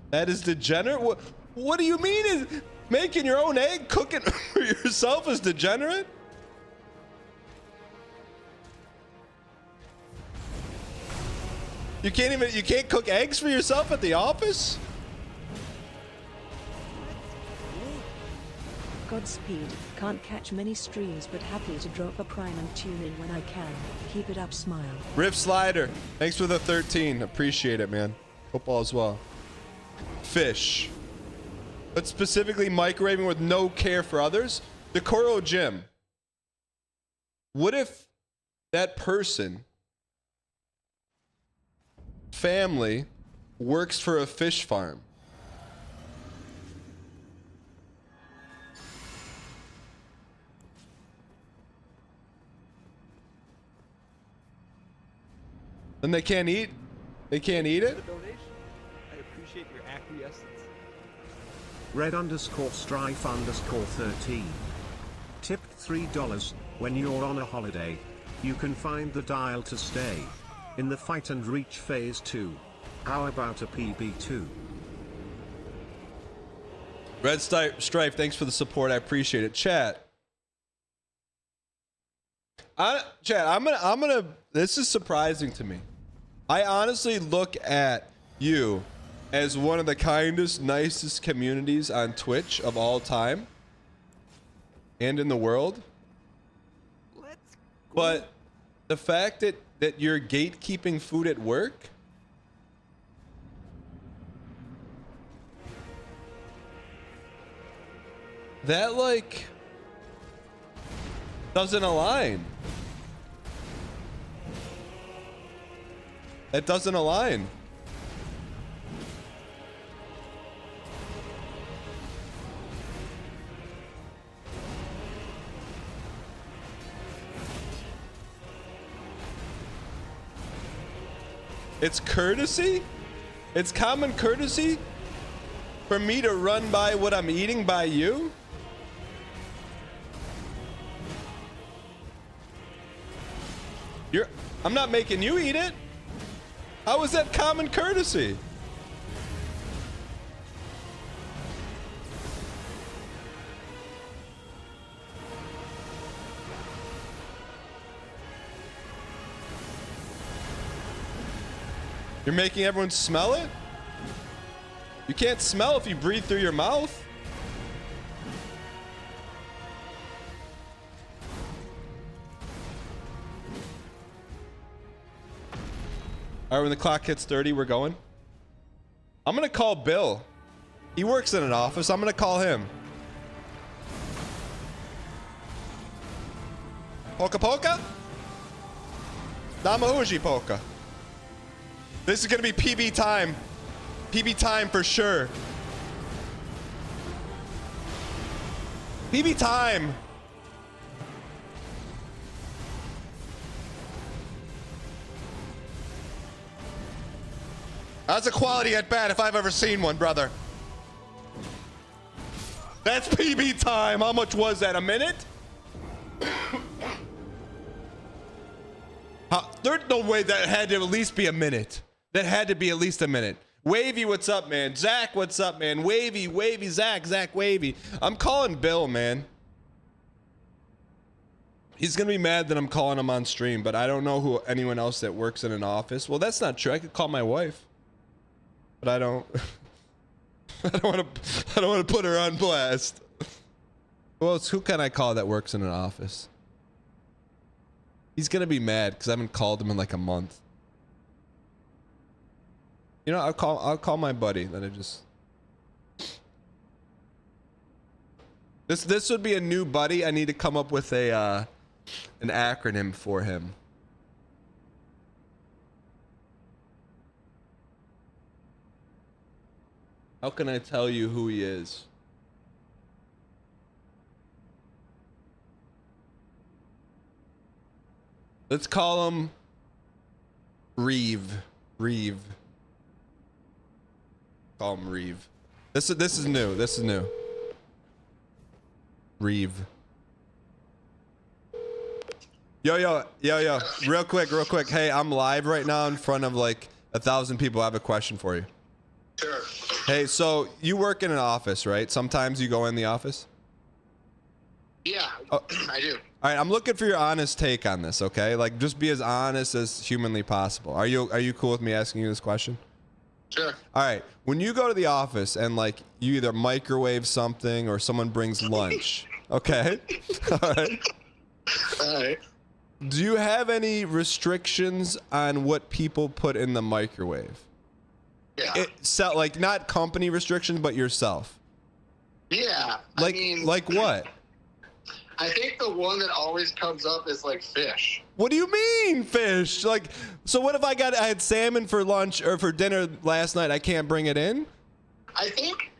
A: That is degenerate? What do you mean is making your own egg, cooking for yourself is degenerate? You can't cook eggs for yourself at the office?
B: Godspeed. Can't catch many streams, but happy to drop a prime and tune in when I can. Keep it up, smile.
A: Riff Slider, thanks for the 13. Appreciate it, man. Football as well. Fish. But specifically microwaving with no care for others. Decoro Jim. What if that person, family, works for a fish farm? Then they can't eat? They can't eat it?
M: I appreciate your acquiescence. Red_strife_13. Tipped $3. When you're on a holiday, you can find the dial to stay in the fight and reach phase 2. How about a PB2?
A: Red Stripe, thanks for the support. I appreciate it. Chat. I'm gonna. This is surprising to me. I honestly look at you as one of the kindest, nicest communities on Twitch of all time and in the world. But the fact that you're gatekeeping food at work, that like doesn't align. That doesn't align. It's courtesy? It's common courtesy for me to run by what I'm eating by you? I'm not making you eat it. How is that common courtesy? You're making everyone smell it? You can't smell if you breathe through your mouth. All right, when the clock hits 30, we're going. I'm gonna call Bill. He works in an office. I'm gonna call him. Polka polka? Namahuji polka. This is gonna be PB time. PB time for sure. PB time. That's a quality at bat if I've ever seen one, brother. That's PB time. How much was that? A minute? There's no way that had to at least be a minute. That had to be at least a minute. Wavy, what's up, man? Zach, what's up, man? Wavy, Zach, Wavy. I'm calling Bill, man. He's going to be mad that I'm calling him on stream, but I don't know who anyone else that works in an office. Well, that's not true. I could call my wife. But I don't I don't want to put her on blast. Well, who can I call that works in an office? He's going to be mad cuz I haven't called him in like a month. You know, I'll call my buddy that I just This would be a new buddy. I need to come up with an acronym for him. How can I tell you who he is? Let's call him Reeve. Call him Reeve. This is new. Reeve. Yo. Real quick. Hey, I'm live right now in front of like 1,000 people. I have a question for you.
D: Sure.
A: Hey, so you work in an office, right? Sometimes you go in the office?
D: Yeah, I do.
A: All right, I'm looking for your honest take on this, okay? Like, just be as honest as humanly possible. Are you cool with me asking you this question?
D: Sure.
A: All right, when you go to the office and like you either microwave something or someone brings lunch, okay? All right.
D: All right.
A: Do you have any restrictions on what people put in the microwave?
D: Yeah.
A: Like not company restrictions, but yourself.
D: Yeah.
A: Like,
D: I mean,
A: like what?
D: I think the one that always comes up is like fish.
A: What do you mean fish? Like, so what if I had salmon for lunch or for dinner last night? I can't bring it in?
D: I think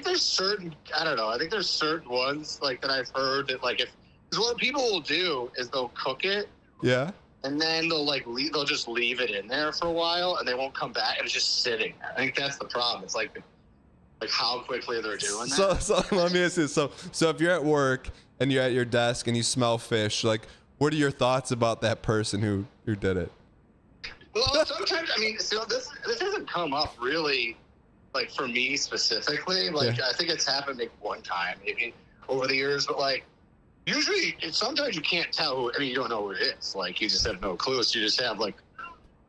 D: there's certain, I don't know, I think there's certain ones like that I've heard that like because what people will do is they'll cook it.
A: Yeah.
D: And then they'll just leave it in there for a while and they won't come back and it's just sitting there. I think that's the problem. It's like how quickly they're doing that.
A: So let me ask you this. So if you're at work and you're at your desk and you smell fish, like what are your thoughts about that person who did it?
D: Well, sometimes, I mean, so this hasn't come up really, like for me specifically. Like I think it's happened maybe one time, maybe over the years, but like usually, sometimes you can't tell who. I mean, you don't know who it is. Like you just have no clue. So you just have like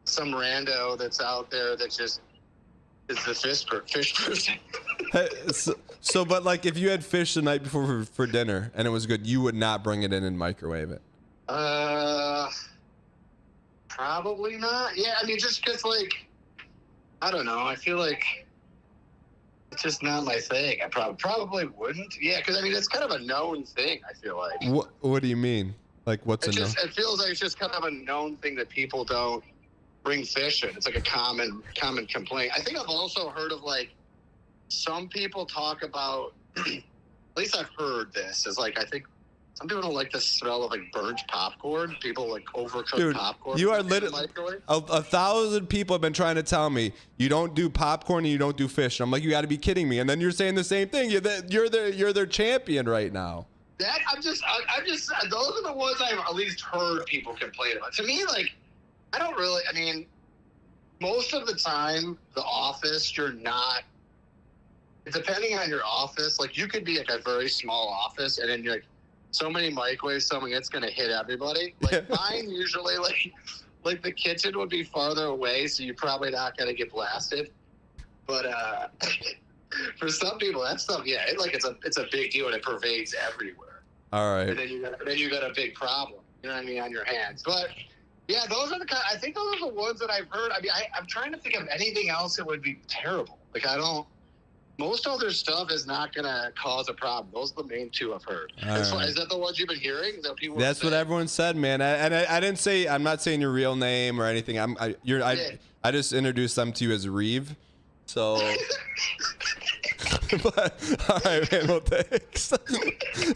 D: some rando that's out there that just is the fish person.
A: Hey, so, but like if you had fish the night before for dinner and it was good, you would not bring it in and microwave it.
D: Probably not. Yeah, I mean, just because like, I don't know. I feel like it's just not my thing. I probably wouldn't. Yeah, because I mean, it's kind of a known thing. I feel like.
A: What do you mean? Like, what's a known?
D: It feels like it's just kind of a known thing that people don't bring fish in. It's like a common complaint. I think I've also heard of like some people talk about. At least I've heard this. Is like I think. Some people don't like the smell of like burnt popcorn. People like overcook popcorn.
A: You are literally 1,000 people have been trying to tell me you don't do popcorn and you don't do fish. And I'm like, you got to be kidding me. And then you're saying the same thing. You're their champion right now.
D: That I'm just those are the ones I've at least heard people complain about. To me, like I don't really. I mean, most of the time, The Office, you're not. Depending on your office, like you could be like a very small office, and then you're like. So many microwaves, something it's gonna hit everybody. Like mine usually, like the kitchen would be farther away, so you're probably not gonna get blasted. But for some people, that stuff, yeah, it's a big deal and it pervades everywhere.
A: All right.
D: And then you got a big problem. You know what I mean on your hands. But yeah, those are the kind. I think those are the ones that I've heard. I mean, I'm trying to think of anything else that would be terrible. Like I don't. Most other stuff is not going to cause a problem. Those are the main two I've heard. Is that the ones you've been hearing?
A: That's what everyone said, man. I didn't say. I'm not saying your real name or anything. I just introduced them to you as Reeve. So. But, all right, man. Well, thanks.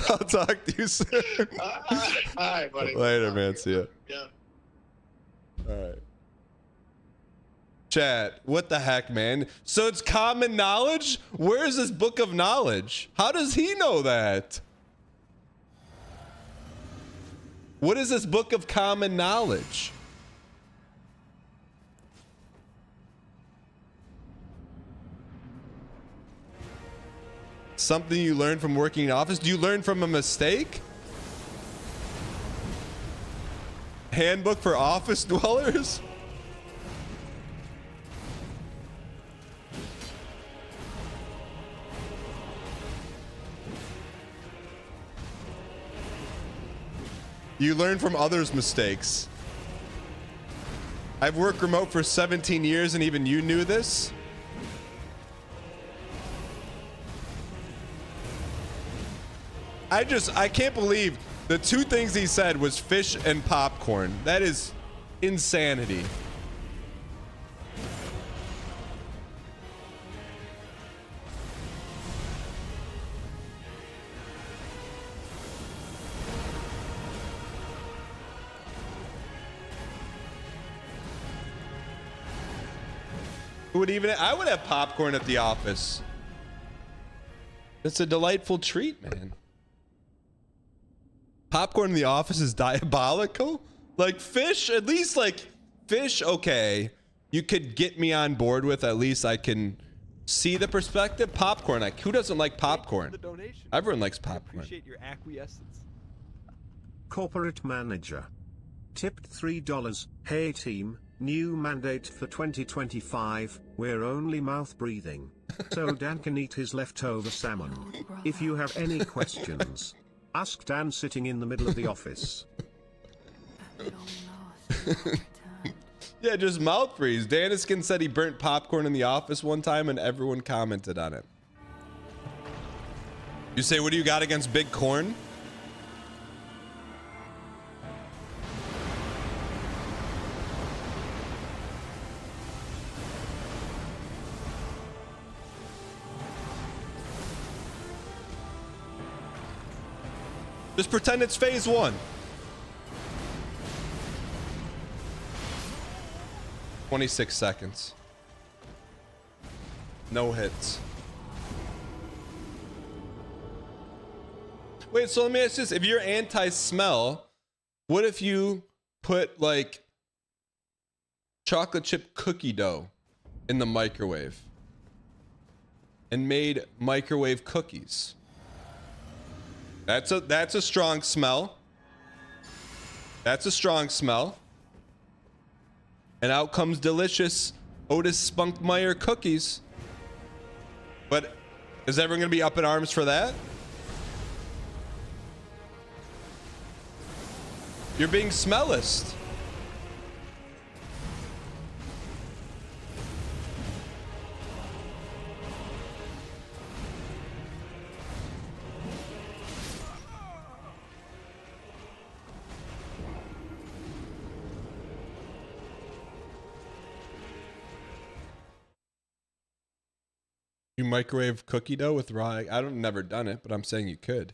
A: I'll talk to you soon.
D: All right, buddy.
A: Later, man. See ya.
D: Yeah.
A: All right. Chat, what the heck, man? So it's common knowledge? Where is this book of knowledge? How does he know that? What is this book of common knowledge? Something you learned from working in office? Do you learn from a mistake? Handbook for office dwellers? You learn from others' mistakes. I've worked remote for 17 years and even you knew this? I can't believe the two things he said was fish and popcorn. That is insanity. I would have popcorn at the office. It's a delightful treat, man. Popcorn in the office is diabolical. Like fish, at least like fish. Okay, you could get me on board with. At least I can see the perspective. Popcorn, like who doesn't like popcorn? Everyone likes popcorn.
R: Appreciate your acquiescence.
M: Corporate manager. Tipped $3. Hey team, new mandate for 2025, we're only mouth breathing. So Dan can eat his leftover salmon. If you have any questions, ask Dan sitting in the middle of the office.
A: Yeah, just mouth breathe. Daniskin said he burnt popcorn in the office one time and everyone commented on it. You say, what do you got against big corn? Just pretend it's phase 1. 26 seconds. No hits. Wait, so let me ask this. If you're anti-smell, what if you put like chocolate chip cookie dough in the microwave and made microwave cookies? That's a strong smell. That's a strong smell. And out comes delicious Otis Spunkmeyer cookies. But is everyone going to be up in arms for that? You're being smellist. You microwave cookie dough with raw egg? I've never done it, but I'm saying you could.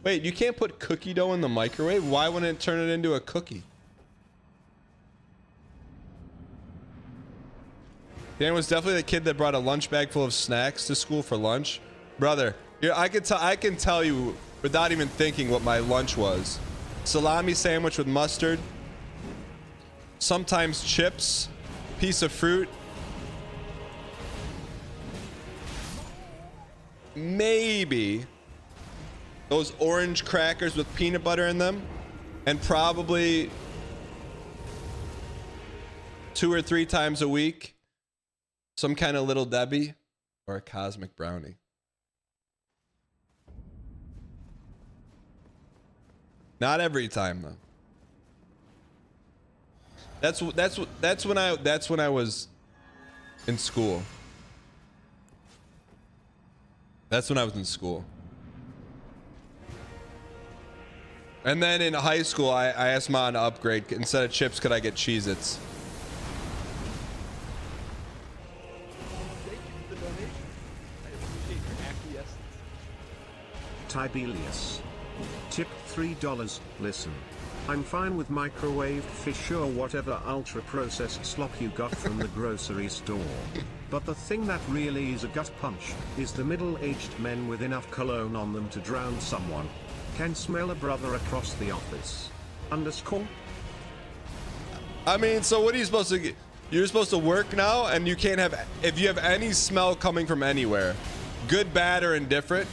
A: Wait, you can't put cookie dough in the microwave? Why wouldn't it turn it into a cookie? Dan was definitely the kid that brought a lunch bag full of snacks to school for lunch. Brother, I can tell you without even thinking what my lunch was. Salami sandwich with mustard, sometimes chips, piece of fruit, maybe those orange crackers with peanut butter in them, and probably 2 or 3 times a week, some kind of Little Debbie or a cosmic brownie. Not every time though. That's when I was in school. That's when I was in school. And then in high school, I asked Mom to upgrade. Instead of chips, could I get Cheez-Its?
R: Thank you for the donation. I appreciate your acquiescence.
M: Tibelius. Tip $3. Listen, I'm fine with microwaved fish or whatever ultra-processed slop you got from the grocery store. But the thing that really is a gut punch is the middle-aged men with enough cologne on them to drown someone. Can smell a brother across the office. Underscore?
A: I mean, so what are you supposed to get? You're supposed to work now and you can't have, if you have any smell coming from anywhere, good, bad, or indifferent,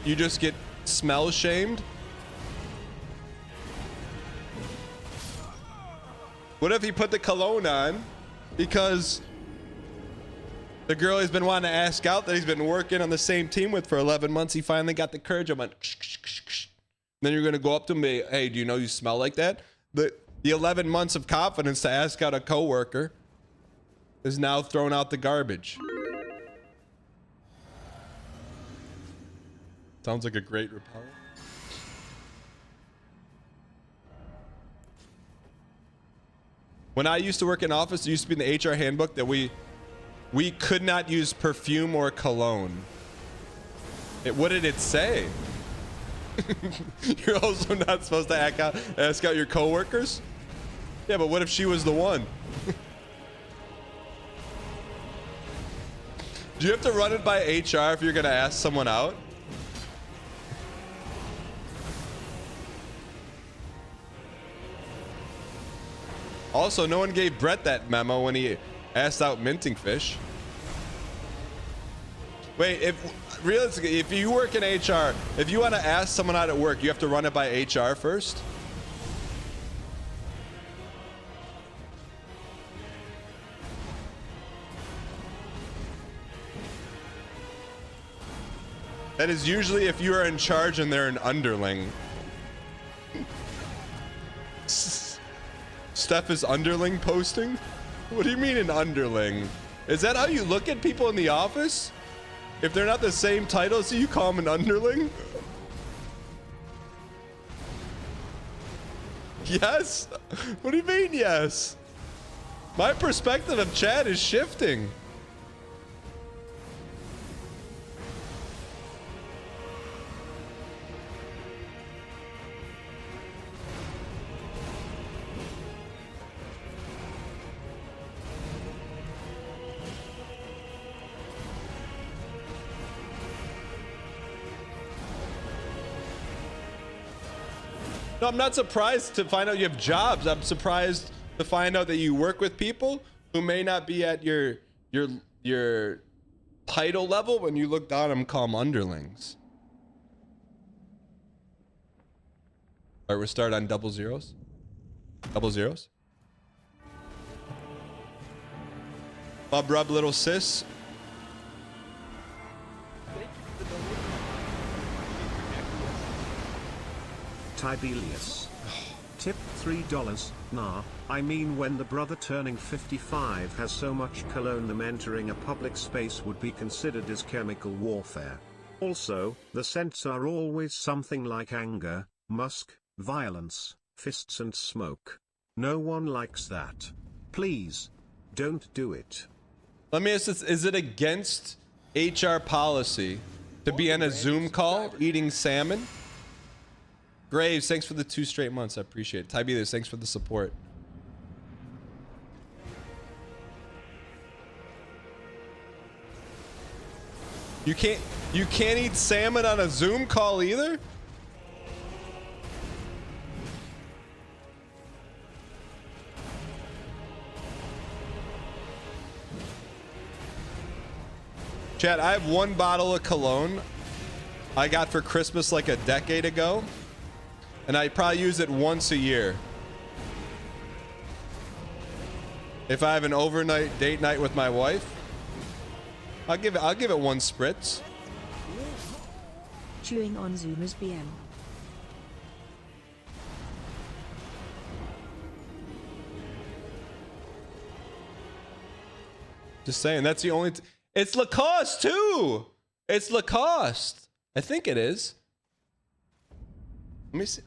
A: you just get smell shamed? What if he put the cologne on because the girl he's been wanting to ask out that he's been working on the same team with for 11 months, he finally got the courage and went, ksh, ksh, ksh, ksh. Then you're going to go up to him and be, hey, do you know you smell like that? The 11 months of confidence to ask out a coworker is now thrown out the garbage. Sounds like a great repellent. When I used to work in office, it used to be in the HR handbook that we could not use perfume or cologne. What did it say? You're also not supposed to ask out your coworkers? Yeah, but what if she was the one? Do you have to run it by HR if you're gonna ask someone out? Also, no one gave Brett that memo when he asked out minting fish. Wait, if realistically, if you work in HR, if you want to ask someone out at work, you have to run it by HR first? That is usually if you are in charge and they're an underling. Steph is underling posting? What do you mean an underling? Is that how you look at people in the office? If they're not the same title, so you call them an underling? Yes? What do you mean yes? My perspective of chat is shifting. No, I'm not surprised to find out you have jobs. I'm surprised to find out that you work with people who may not be at your title level. When you look down, I'm call them underlings. All right, we'll start on double zeros. Double zeros. Bub rub little sis.
M: Tibelius. Tip $3. Nah, I mean when the brother turning 55 has so much cologne them entering a public space would be considered as chemical warfare. Also, the scents are always something like anger, musk, violence, fists and smoke. No one likes that. Please, don't do it.
A: Let me ask this, is it against HR policy to be on a Zoom call eating salmon? Graves, thanks for the 2 straight months. I appreciate it. Tiberius, thanks for the support. You can't eat salmon on a Zoom call either? Chad, I have 1 bottle of cologne I got for Christmas like a decade ago. And I probably use it once a year. If I have an overnight date night with my wife, I'll give it 1 spritz.
B: Chewing on Zoomers BM.
A: Just saying, that's the only. It's Lacoste too. It's Lacoste. I think it is. Let me see.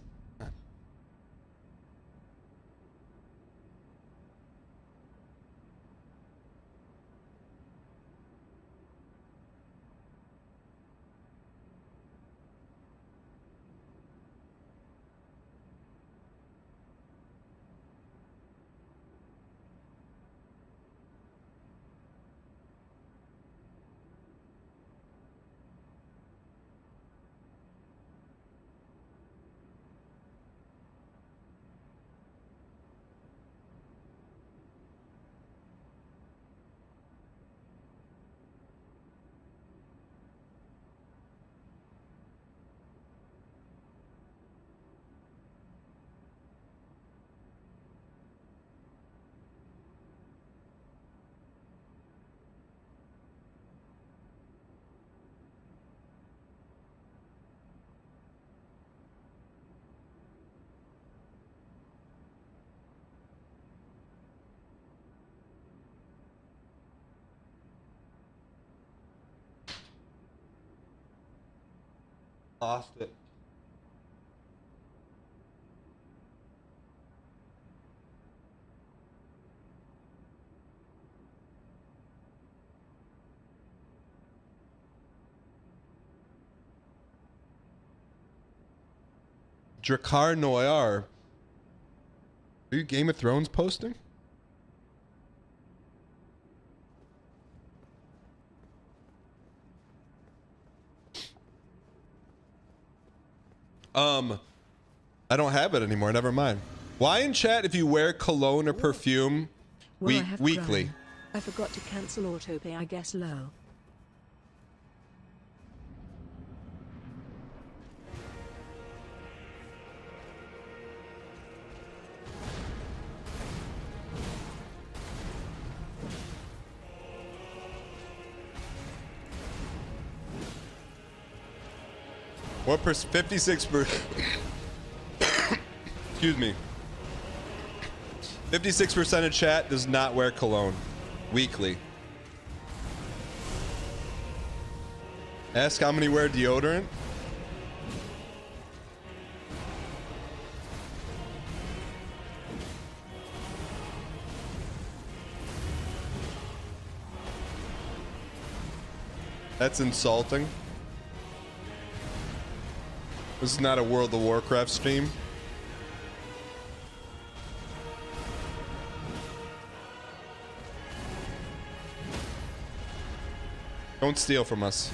A: Lost it. Drakkar Noir. Are you Game of Thrones posting? I don't have it anymore. Never mind. Why in chat if you wear cologne or perfume
B: Well, I have
A: weekly?
B: Crime. I forgot to cancel autopay. I guess low.
A: What 56%? Excuse me. 56% of chat does not wear cologne weekly. Ask how many wear deodorant. That's insulting. This is not a World of Warcraft stream. Don't steal from us.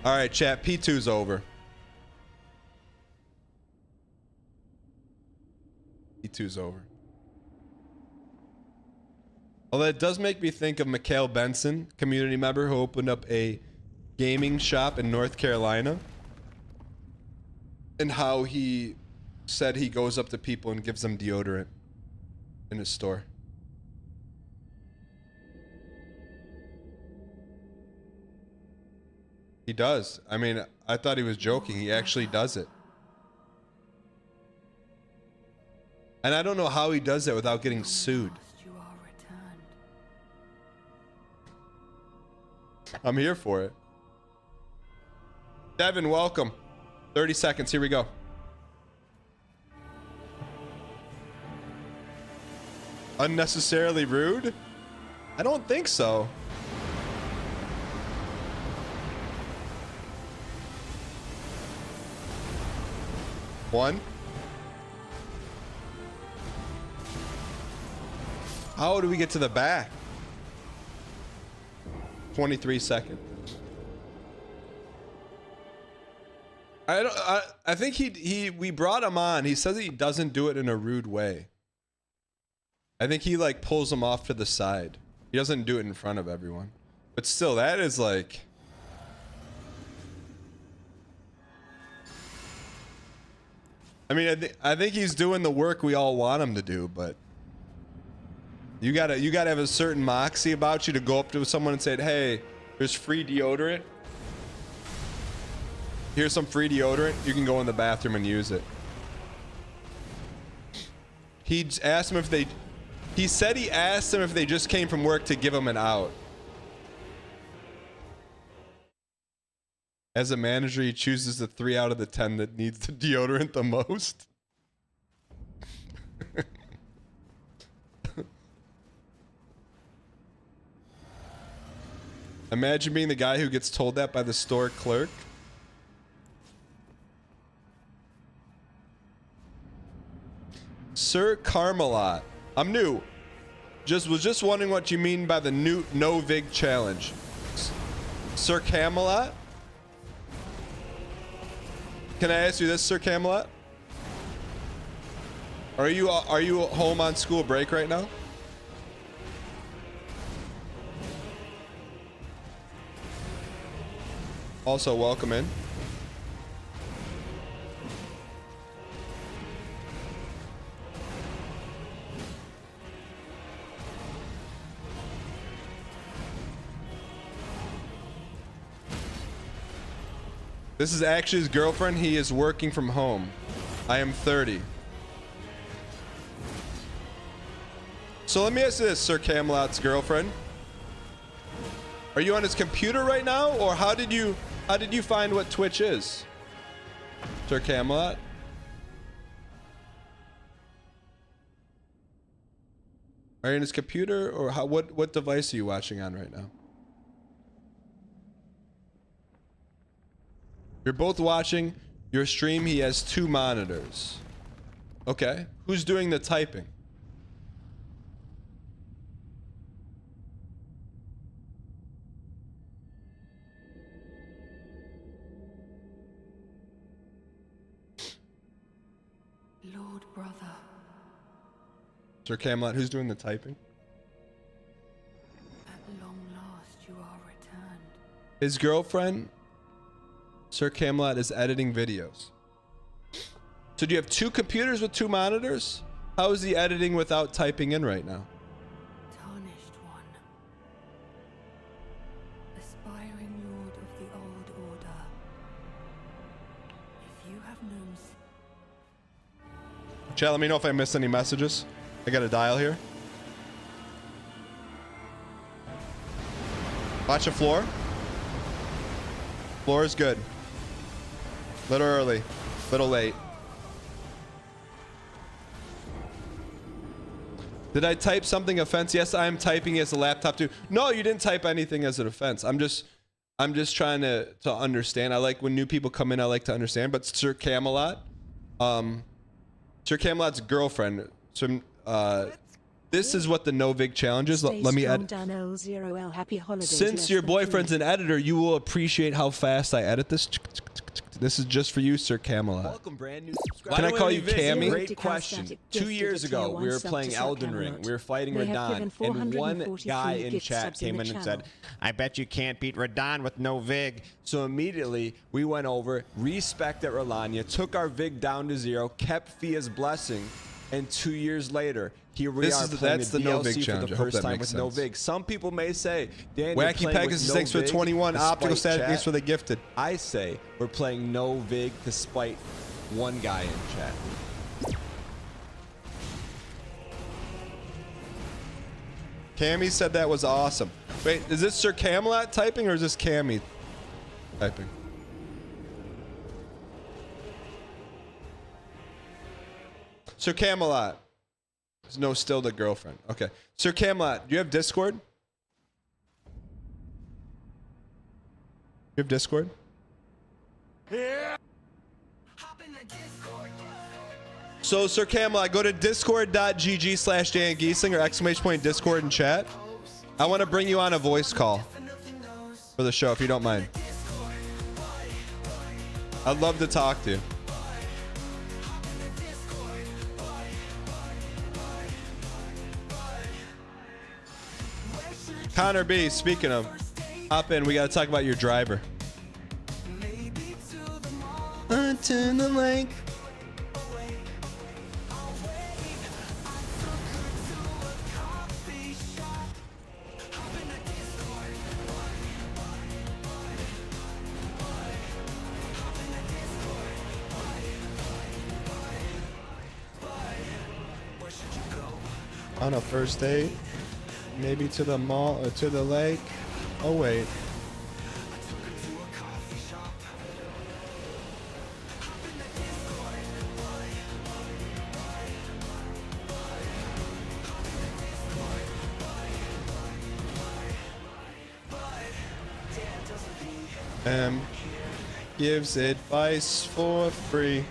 A: All right, chat. P2's over. P2's over. Although it does make me think of Mikhail Benson, community member who opened up a gaming shop in North Carolina, and how he said he goes up to people and gives them deodorant in his store. He does. I mean, I thought he was joking. He actually does it. And I don't know how he does that without getting sued. I'm here for it. Devin, welcome. 30 seconds. Here we go. Unnecessarily rude? I don't think so. One. How do we get to the back? 23 seconds. I think we brought him on. He says he doesn't do it in a rude way. I think he like pulls him off to the side. He doesn't do it in front of everyone. But still, that is like, I mean, I think he's doing the work we all want him to do, but you gotta have a certain moxie about you to go up to someone and say, "Hey, there's free deodorant. Here's some free deodorant. You can go in the bathroom and use it." He asked him if they. He said he asked them if they just came from work to give him an out. As a manager, he chooses the 3 out of the 10 that needs the deodorant the most. Imagine being the guy who gets told that by the store clerk. Sir Carmelot. I'm new. Was just wondering what you mean by the new no vig challenge. Sir Camelot? Can I ask you this, Sir Camelot? Are you home on school break right now? Also, welcome in. This is actually his girlfriend. He is working from home. I am 30. So let me ask you this, Sir Camelot's girlfriend. Are you on his computer right now, or how did you find what Twitch is, Sir Camelot? Are you on his computer, or what device are you watching on right now? You're both watching your stream. He has 2 monitors. Okay. Who's doing the typing?
P: brother.
A: Sir Camelot, who's doing the typing?
P: At long last, you are returned.
A: His girlfriend, Sir Camelot, is editing videos. So do you have two computers with two monitors? How is he editing without typing in right now?
P: Tarnished one. Aspiring lord of the old order. If you have known...
A: Chat, let me know if I missed any messages. I got a dial here. Watch the floor. Floor is good. Little early, little late. Did I type something offense? Yes, I am typing as a laptop too. No, you didn't type anything as an offense. I'm just trying to understand. I like when new people come in, I like to understand. But Sir Camelot, Sir Camelot's girlfriend. So, this is what the no vig challenge is. Let me add. Since your boyfriend's an editor, you will appreciate how fast I edit this. This is just for you, Sir Camelot.
O: Welcome, brand new subscriber.
A: Can I call you Cammy?
O: Great question. 2 years ago, we were playing Elden Ring. We were fighting Radahn, and one guy in chat came in and said, "I bet you can't beat Radahn with no vig." So immediately we went over, respected Rolania, took our vig down to 0, kept Fia's blessing, and 2 years later, here we are playing the
A: no vig
O: DLC for
A: challenge.
O: the first time with no vig. Some people may say, Dan,
A: Wacky Pegasus, thanks for 21. Optical static, thanks for the gifted.
O: I say we're playing no vig to spite one guy in chat.
A: Cammy said that was awesome. Wait, is this Sir Camelot typing or is this Cammy typing? Sir Camelot. There's no still the girlfriend. Okay. Sir Camelot, do you have Discord? You have Discord?
Q: Yeah.
A: So, Sir Camelot, go to discord.gg/Dan Giesling or ! Discord in chat. I want to bring you on a voice call for the show, if you don't mind. I'd love to talk to you. Connor B, speaking of, hop in. We got to talk about your driver. Unto the lake. On a first date, maybe to the mall or to the lake. Oh wait. Gives advice for free.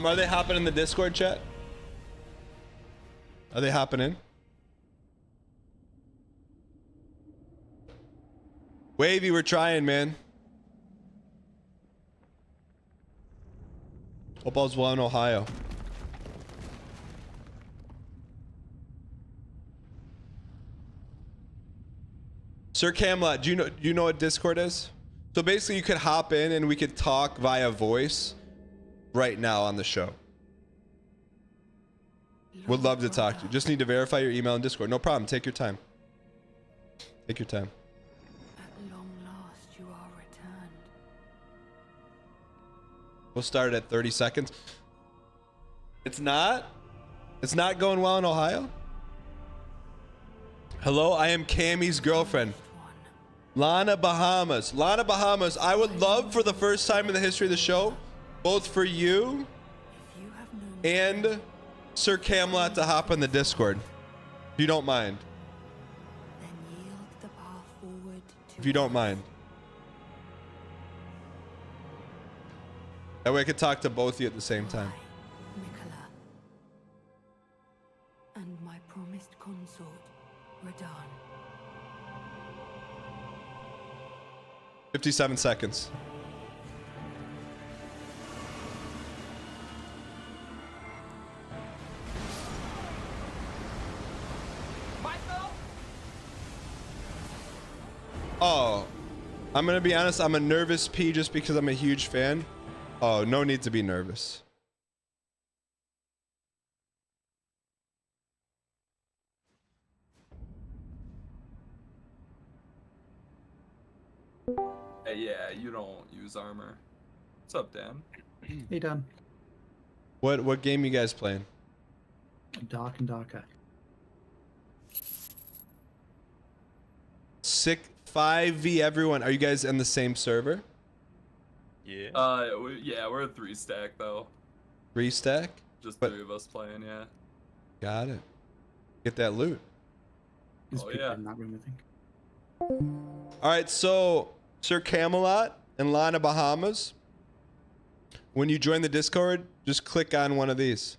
A: Are they hopping in the Discord chat? Are they hopping in? Wavy, we're trying, man. Hope all's well in Ohio. Sir Camelot, do you know what Discord is? So basically you could hop in and we could talk via voice right now on the show. Would love to talk to you. Just need to verify your email and Discord. No problem. Take your time. Take your time.
P: At long last, you are returned.
A: We'll start at 30 seconds. It's not? It's not going well in Ohio? Hello, I am Cammy's girlfriend. Lana Bahamas. Lana Bahamas, I would love for the first time in the history of the show, both for you and Sir Camelot to hop on the Discord, if you don't mind. If you don't mind. That way I could talk to both of you at the same time.
P: And my promised consort, Radahn.
A: 57 seconds. Oh, I'm gonna be honest, I'm a nervous P just because I'm a huge fan. Oh, no need to be nervous.
N: Hey, yeah, you don't use armor. What's up, Dan?
H: Hey, Dan.
A: What game you guys playing?
H: Dark and Darker.
A: Sick 5v everyone. Are you guys in the same server?
N: Yeah. Yeah, we're a 3-stack though.
A: 3-stack?
N: Just 3 of us playing, yeah.
A: Got it. Get that loot.
H: There's
N: Oh,
H: people
N: yeah.
H: in that room, I think.
A: All right, so Sir Camelot and Lana Bahamas, when you join the Discord, just click on one of these.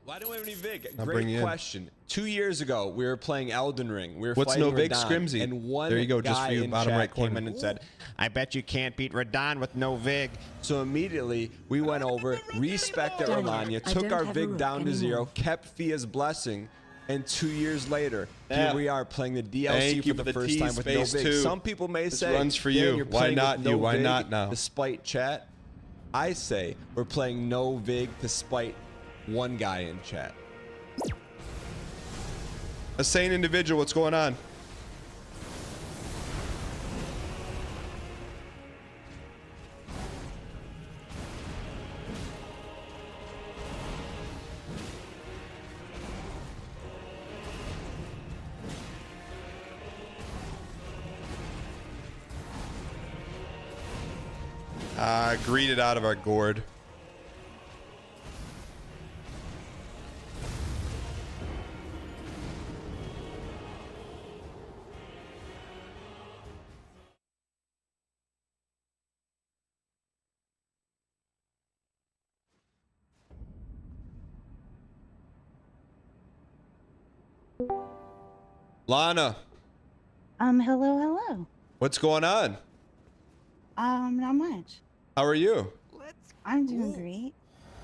O: Why don't we have any Vig?
A: I'll bring
O: Great
A: you in.
O: question. 2 years ago, we were playing Elden Ring. We were
A: What's
O: fighting
A: no Vig?
O: Radahn,
A: Scrimsy.
O: and one
A: There you go, just
O: guy
A: for you,
O: in
A: bottom
O: chat
A: right corner.
O: came in and said, "I bet you can't beat Radahn with no Vig." So immediately we went over, respected
B: Daniel,
O: Rolania,
B: I
O: took
B: don't
O: our
B: have a
O: Vig
B: rook
O: down to
B: anymore.
O: 0, kept Fia's blessing, and 2 years later,
A: Yeah.
O: here we are playing the DLC
A: Thank you
O: for
A: for
O: the
A: the
O: first
A: T
O: time with no
A: space
O: Vig.
A: too.
O: Some people may
A: This
O: say,
A: runs for
O: "Dan,
A: you.
O: you're
A: Why
O: playing with
A: not
O: no
A: you? Why
O: Vig
A: not now?"
O: Despite chat, I say we're playing no Vig despite one guy in chat.
A: A sane individual, what's going on? Greeted out of our gourd. Lana,
V: Hello.
A: what's going on?
V: Not much.
A: How are you?
V: I'm doing great.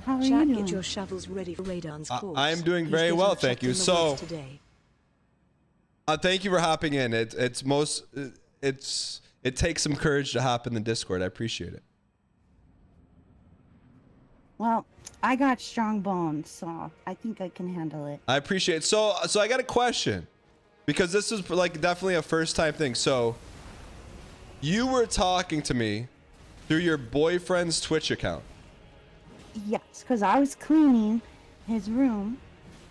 V: How are
B: Chat,
V: you doing?
B: get your shovels ready for Radahn's course.
A: I am doing
B: He's
A: very
B: getting
A: well,
B: checked
A: thank you.
B: in the
A: So,
B: woods today.
A: thank you for hopping in. It takes some courage to hop in the Discord. I appreciate it.
V: Well, I got strong bones, so I think I can handle it.
A: I appreciate it. So I got a question, because this is like definitely a first time thing. So you were talking to me through your boyfriend's Twitch account.
V: Yes, because I was cleaning his room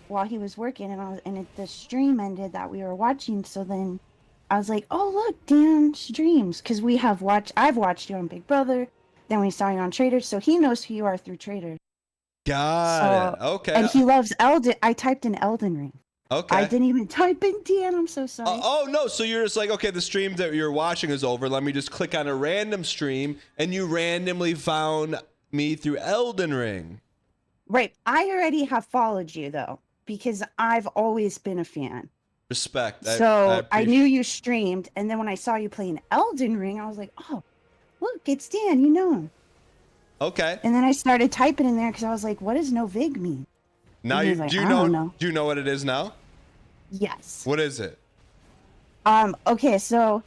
V: while he was working, and the stream ended that we were watching. So then I was like, "Oh look, Dan streams," because I've watched you on Big Brother. Then we saw you on Traders, so he knows who you are through Traders.
A: Got it. Okay.
V: And he loves Elden. I typed in Elden Ring.
A: Okay.
V: I didn't even type in Dan. I'm so sorry.
A: Oh no! So you're just like, okay, the stream that you're watching is over. Let me just click on a random stream, and you randomly found me through Elden Ring.
V: Right. I already have followed you though, because I've always been a fan.
A: Respect.
V: So I knew you streamed, and then when I saw you playing Elden Ring, I was like, "Oh, look, it's Dan. You know him."
A: Okay.
V: And then I started typing in there because I was like, "What does no vig mean?"
A: Now
V: And he
A: you
V: was like,
A: do you
V: "I
A: know?
V: don't know."
A: Do you know what it is now?
V: Yes.
A: What is it?
V: Okay, so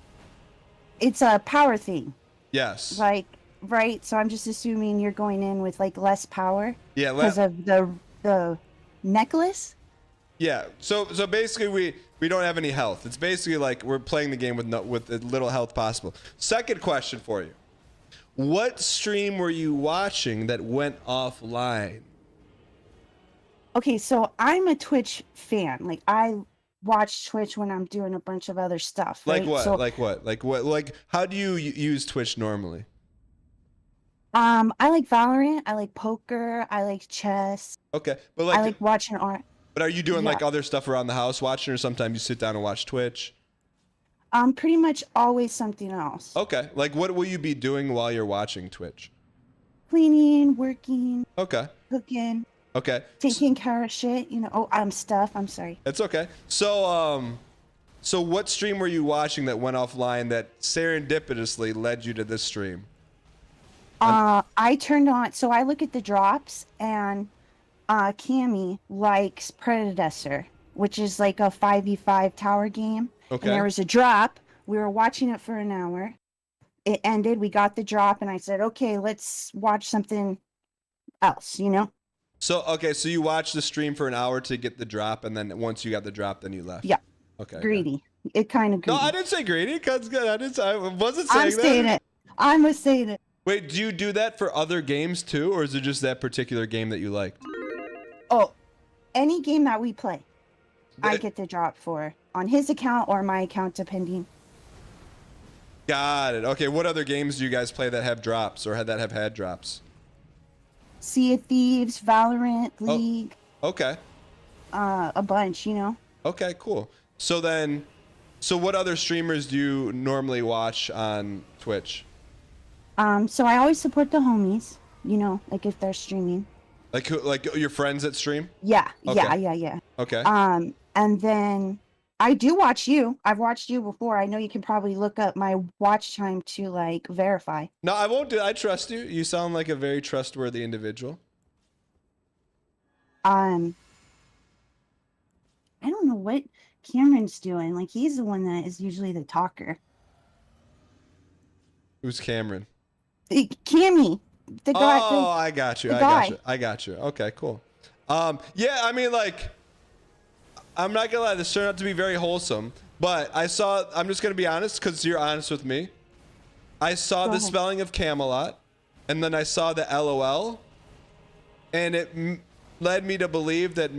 V: it's a power thing.
A: Yes.
V: Like, right? So I'm just assuming you're going in with like less power.
A: Yeah.
V: Because of the necklace.
A: Yeah. So basically we don't have any health. It's basically like we're playing the game with as little health possible. Second question for you. What stream were you watching that went offline?
V: Okay, so I'm a Twitch fan. Like I watch Twitch when I'm doing a bunch of other stuff.
A: Like
V: right?
A: what?
V: So,
A: Like what? Like what? Like how do you use Twitch normally?
V: I like Valorant. I like poker. I like chess.
A: Okay, but
V: I
A: like,
V: like watching art.
A: but are you doing
V: Yeah.
A: like other stuff around the house watching, or sometimes you sit down and watch Twitch?
V: Pretty much always something else.
A: Okay, like what will you be doing while you're watching Twitch?
V: Cleaning, working,
A: Okay,
V: cooking,
A: okay,
V: taking care of shit. You know. Oh, I'm sorry.
A: it's okay. So so what stream were you watching that went offline that serendipitously led you to this stream?
V: I turned on. So I look at the drops, and Cammy likes Predecessor, which is like a 5v5 tower game.
A: Okay.
V: And there was a drop. We were watching it for an hour. It ended. We got the drop, and I said, "Okay, let's watch something else." You know?
A: So okay, so you watched the stream for an hour to get the drop, and then once you got the drop, then you left.
V: Yeah.
A: Okay.
V: Greedy. It kind of greedy.
A: No, I didn't say greedy. Cause good. I wasn't saying
V: I'm
A: that.
V: saying it. I was saying it.
A: Wait, do you do that for other games too, or is it just that particular game that you liked?
V: Oh, any game that we play, I get the drop for on his account or my account, depending.
A: Got it. Okay, what other games do you guys play that have drops or that have had drops?
V: Sea of Thieves, Valorant, League.
A: Okay.
V: A bunch, you know.
A: Okay, cool. So what other streamers do you normally watch on Twitch?
V: So I always support the homies, you know, like if they're streaming.
A: Like who? Like your friends that stream?
V: Yeah,
A: Okay.
V: yeah.
A: Okay.
V: And then I do watch you. I've watched you before. I know you can probably look up my watch time to like verify.
A: No, I won't do. I trust you. You sound like a very trustworthy individual.
V: I don't know what Cameron's doing. Like he's the one that is usually the talker.
A: Who's Cameron?
V: Cammy, the guy.
A: Oh, I got you.
V: the
A: I
V: guy.
A: got you. I got you. Okay, cool. Yeah, I mean, like, I'm not gonna lie. This turned out to be very wholesome. But I'm just gonna be honest, because you're honest with me. I saw
V: Go
A: the
V: ahead.
A: spelling of Camelot, and then I saw the LOL, and it led me to believe that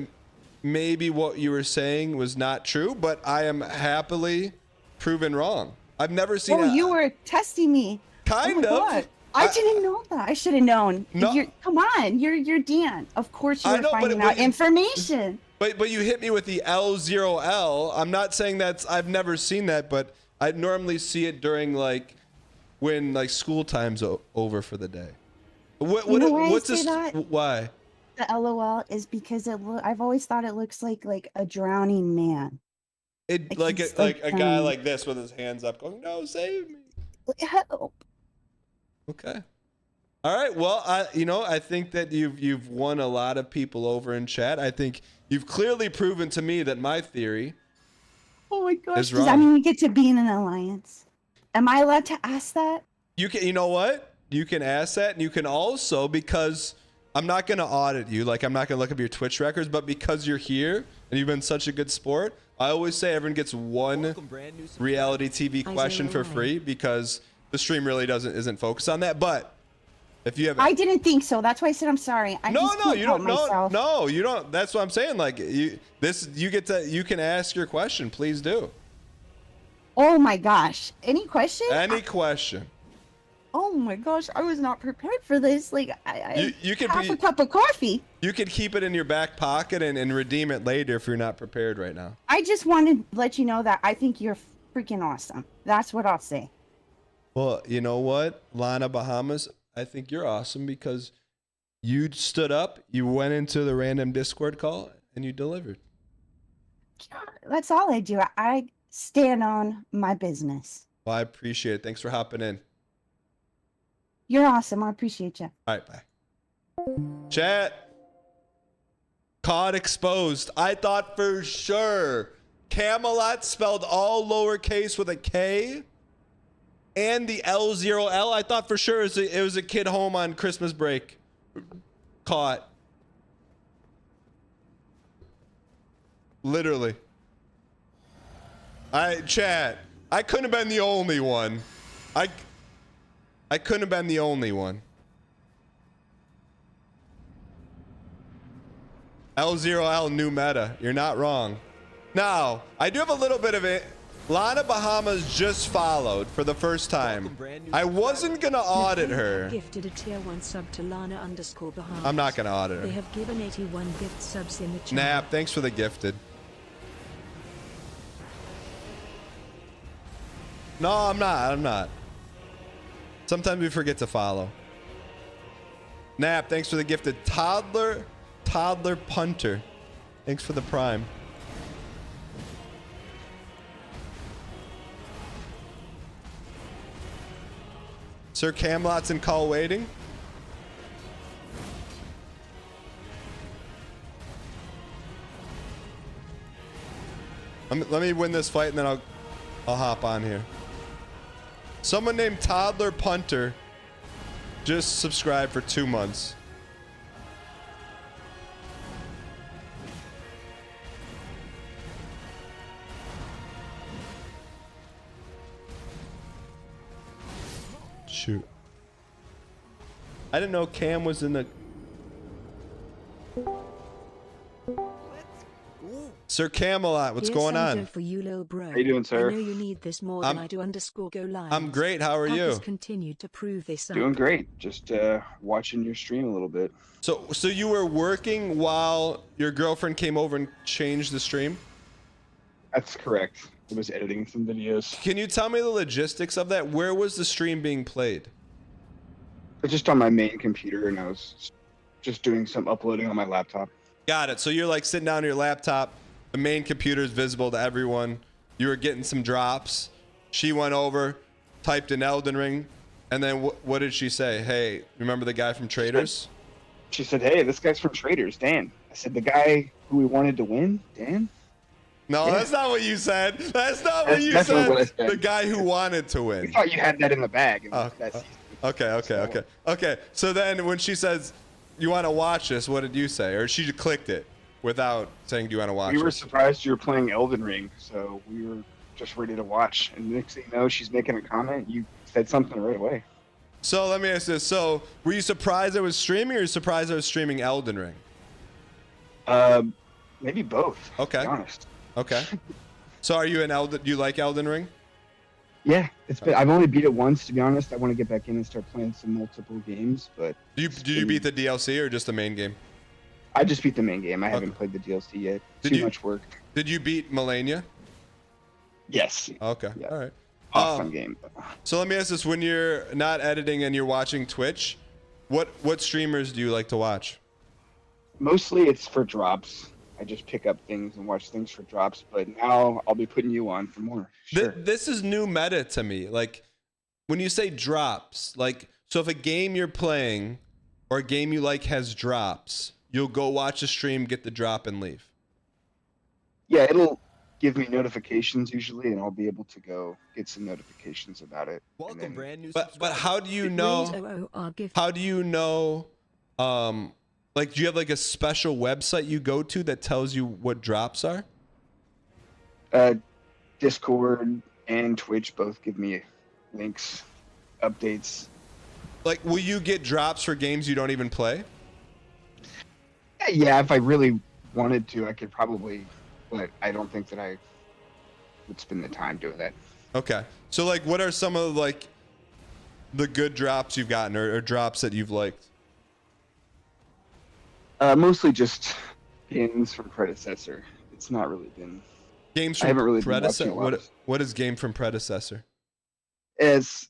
A: maybe what you were saying was not true. But I am happily proven wrong. I've never seen.
V: Oh, you were testing me.
A: Kind
V: oh
A: of.
V: God. I didn't know that. I should have known.
A: No.
V: Come on, you're Dan. Of course
A: I
V: you're
A: know, but
V: finding
A: when
V: out information.
A: But you hit me with the L0L. I'm not saying I've never seen that, but I normally see it during like when like school time's over for the day. What's
V: say
A: this?
V: that?
A: Why?
V: The LOL is because I've always thought it looks like a drowning man.
A: It
V: Like
A: like
V: he's,
A: a guy
V: like,
A: like this with his hands up, going, "No, save me."
V: Help.
A: Okay. All right. Well, I think that you've won a lot of people over in chat. I think you've clearly proven to me that my theory
V: Oh my gosh.
A: is
V: Does
A: wrong.
V: that mean we get to be in an alliance? Am I allowed to ask that?
A: You can. You know what? You can ask that, and you can also, because I'm not going to audit you. Like, I'm not going to look up your Twitch records, but because you're here and you've been such a good sport, I always say everyone gets one reality TV question for free, because the stream really isn't focused on that. But if you have,
V: I didn't think so. That's why I said I'm sorry. I just can't
A: you
V: help
A: don't.
V: myself.
A: No, you don't. That's what I'm saying. Like you can ask your question. Please do.
V: Oh my gosh. Any question?
A: Any question.
V: Oh my gosh. I was not prepared for this. Like I
A: You can
V: have a cup of coffee.
A: You could keep it in your back pocket and redeem it later if you're not prepared right now.
V: I just wanted to let you know that I think you're freaking awesome. That's what I'll say.
A: Well, you know what, Lana Bahamas, I think you're awesome because you stood up, you went into the random Discord call, and you delivered.
V: That's all I do. I stand on my business.
A: Well, I appreciate it. Thanks for hopping in.
V: You're awesome. I appreciate you.
A: All right, bye. Chat. Caught exposed. I thought for sure Camelot spelled all lowercase with a K. And the L0L, I thought for sure it was a kid home on Christmas break. Caught. Literally. Chat. I couldn't have been the only one. I couldn't have been the only one. L0L new meta. You're not wrong. Now, I do have a little bit of it. Lana Bahamas just followed for the first time. I wasn't gonna audit her.
B: Gifted a tier 1 sub to Lana_Bahamas.
A: I'm not gonna audit
B: They
A: her.
B: have given 81 gift subs in the chat.
A: Nap, thanks for the gifted. No, I'm not. Sometimes we forget to follow. Nap, thanks for the gifted. Toddler Punter. Thanks for the prime. Sir Camelot's in call waiting. Let me win this fight and then I'll hop on here. Someone named Toddler Punter just subscribed for 2 months. Shoot. I didn't know Cam was in the... Sir Camelot, what's going on?
B: For you, little bro.
S: How you doing, sir?
B: I know you need this more than I do. _go live.
A: I'm great. How are you?
B: Continued to prove this.
I: Doing great. Just watching your stream a little bit.
A: So you were working while your girlfriend came over and changed the stream?
I: That's correct. I was editing some videos.
A: Can you tell me the logistics of that? Where was the stream being played?
I: It's just on my main computer, and I was just doing some uploading on my laptop.
A: Got it. So you're like sitting down on your laptop. The main computer is visible to everyone. You were getting some drops. She went over, typed in Elden Ring, and then what did she say? Hey, remember the guy from Traders?
I: She said, hey, this guy's from Traders, Dan. I said, the guy who we wanted to win, Dan?
A: No,
I: Yeah.
A: that's not what you said. That's not what you said.
I: What I said.
A: The guy who wanted to win.
I: We thought you had that in the bag.
A: Okay. So then when she says, you want to watch this, what did you say? Or she just clicked it without saying, do you want to watch
I: We were
A: this?
I: surprised you were playing Elden Ring, so we were just ready to watch. And next thing you know, she's making a comment. You said something right away.
A: So let me ask this. So were you surprised I was streaming or you surprised I was streaming Elden Ring?
I: Maybe both.
A: Okay.
I: To be honest.
A: Okay. So are you do you like Elden Ring?
I: Yeah, I've only beat it once, to be honest. I want to get back in and start playing some multiple games, but
A: Did you beat the DLC or just the main game?
I: I just beat the main game. I haven't played the DLC yet. Too much work.
A: Did you beat Melania?
I: Yes.
A: Okay.
I: Yeah.
A: All right.
I: Awesome game.
A: So let me ask this: when you're not editing and you're watching Twitch, what streamers do you like to watch?
I: Mostly it's for drops. I just pick up things and watch things for drops, but now I'll be putting you on for more. Sure.
A: This is new meta to me. Like when you say drops, like so if a game you're playing or a game you like has drops, you'll go watch a stream, get the drop, and leave.
I: Yeah, it'll give me notifications usually, and I'll be able to go get some notifications about it.
A: Welcome, brand new. But how do you know? How do you know? Like, do you have like a special website you go to that tells you what drops are?
I: Discord and Twitch both give me links, updates.
A: Like, will you get drops for games you don't even play?
I: Yeah, if I really wanted to, I could probably, but I don't think that I would spend the time doing that.
A: Okay. So, like, what are some of, like, the good drops you've gotten or drops that you've liked?
I: Mostly just games from Predecessor. It's not really been...
A: Games
I: I haven't
A: from
I: really been
A: Predecessor?
I: watching a lot of-
A: What is game from Predecessor?
I: As